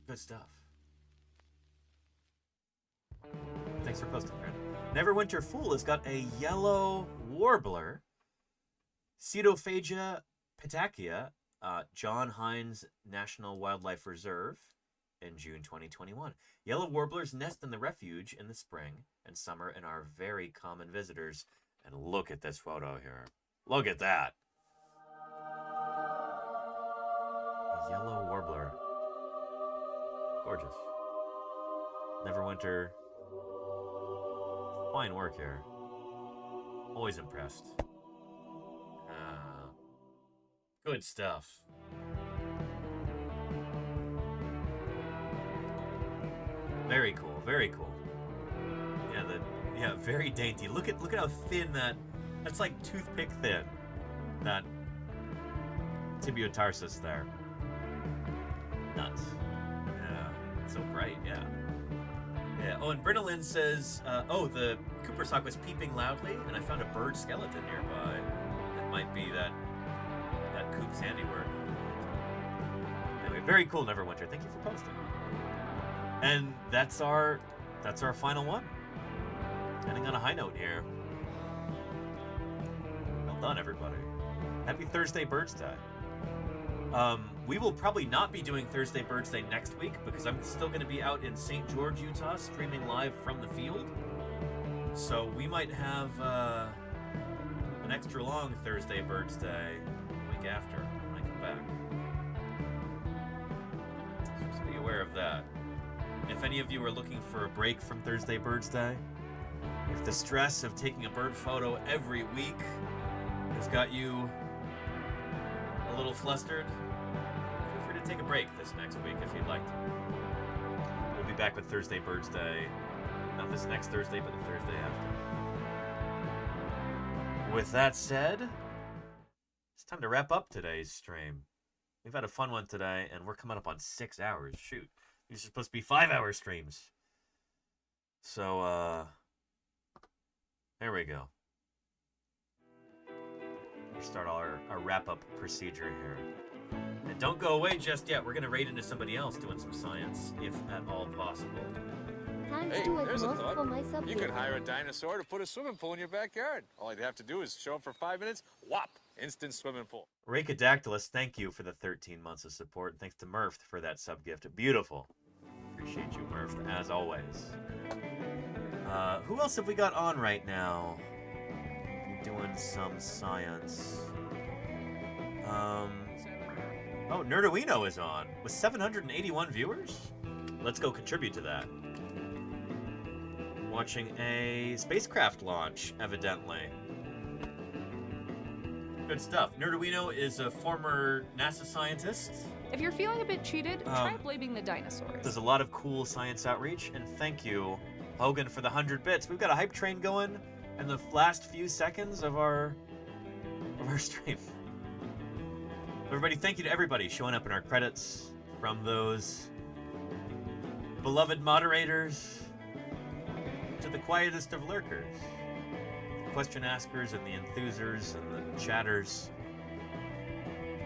Good stuff. Thanks for posting, Brad. Neverwinter Fool has got a yellow warbler, Cetophagia pitacea, John Hines National Wildlife Reserve in June 2021. Yellow warblers nest in the refuge in the spring and summer and are very common visitors. And look at this photo here. Look at that. A yellow warbler. Gorgeous. Neverwinter. Fine work here. Always impressed. Good stuff. Very cool. Very cool. Yeah, very dainty. Look at how thin that's like toothpick thin. That tibiotarsus there. Nuts. Yeah. So bright, yeah. Yeah. Oh, and Brinolin says, the Cooper's Hawk was peeping loudly, and I found a bird skeleton nearby. That might be that Coop's handiwork. Anyway, very cool, Neverwinter. Thank you for posting. And that's our final one. Ending on a high note here. Well done, everybody. Happy Thursday Birds Day. We will probably not be doing Thursday Birds Day next week because I'm still going to be out in St. George, Utah, streaming live from the field. So we might have an extra long Thursday Birds Day the week after when I come back. So just be aware of that. If any of you are looking for a break from Thursday Birds Day, if the stress of taking a bird photo every week has got you a little flustered, feel free to take a break this next week if you'd like to. We'll be back with Thursday Birds Day, not this next Thursday, but the Thursday after. With that said, it's time to wrap up today's stream. We've had a fun one today, and we're coming up on 6 hours. Shoot. These are supposed to be 5-hour streams. So, there we go. We'll start our wrap-up procedure here. And don't go away just yet. We're going to raid into somebody else doing some science, if at all possible. Thanks Hey, to there's a Edmund thought. for my You subject. could hire a dinosaur to put a swimming pool in your backyard. All you'd have to do is show up for 5 minutes, whop, instant swimming pool. Rakadactylus, thank you for the 13 months of support. Thanks to Murph for that sub-gift. Beautiful. Appreciate you, Murph, as always. Who else have we got on right now? Doing some science. Oh, Nerduino is on with 781 viewers. Let's go contribute to that. Watching a spacecraft launch, evidently. Good stuff. Nerduino is a former NASA scientist. If you're feeling a bit cheated, try blaming the dinosaurs. Does a lot of cool science outreach, and thank you, Hogan, for the 100 bits. We've got a hype train going in the last few seconds of our stream. Everybody, thank you to everybody showing up in our credits, from those beloved moderators to the quietest of lurkers, the question askers and the enthusers and the chatters.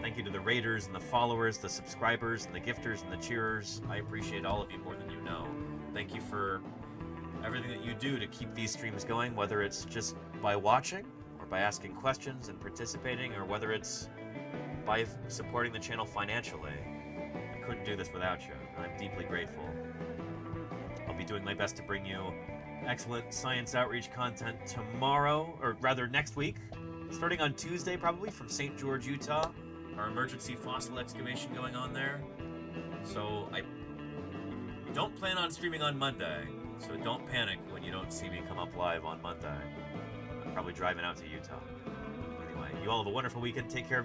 Thank you to the raiders and the followers, the subscribers and the gifters and the cheerers. I appreciate all of you more than you know. Thank you for everything that you do to keep these streams going, whether it's just by watching or by asking questions and participating, or whether it's by supporting the channel financially. I couldn't do this without you, and I'm deeply grateful. I'll be doing my best to bring you excellent science outreach content tomorrow, or rather next week, starting on Tuesday probably, from St. George, Utah. Our emergency fossil excavation going on there. So I don't plan on streaming on Monday, so don't panic when you don't see me come up live on Monday. I'm probably driving out to Utah. Anyway, you all have a wonderful weekend. Take care of yourself.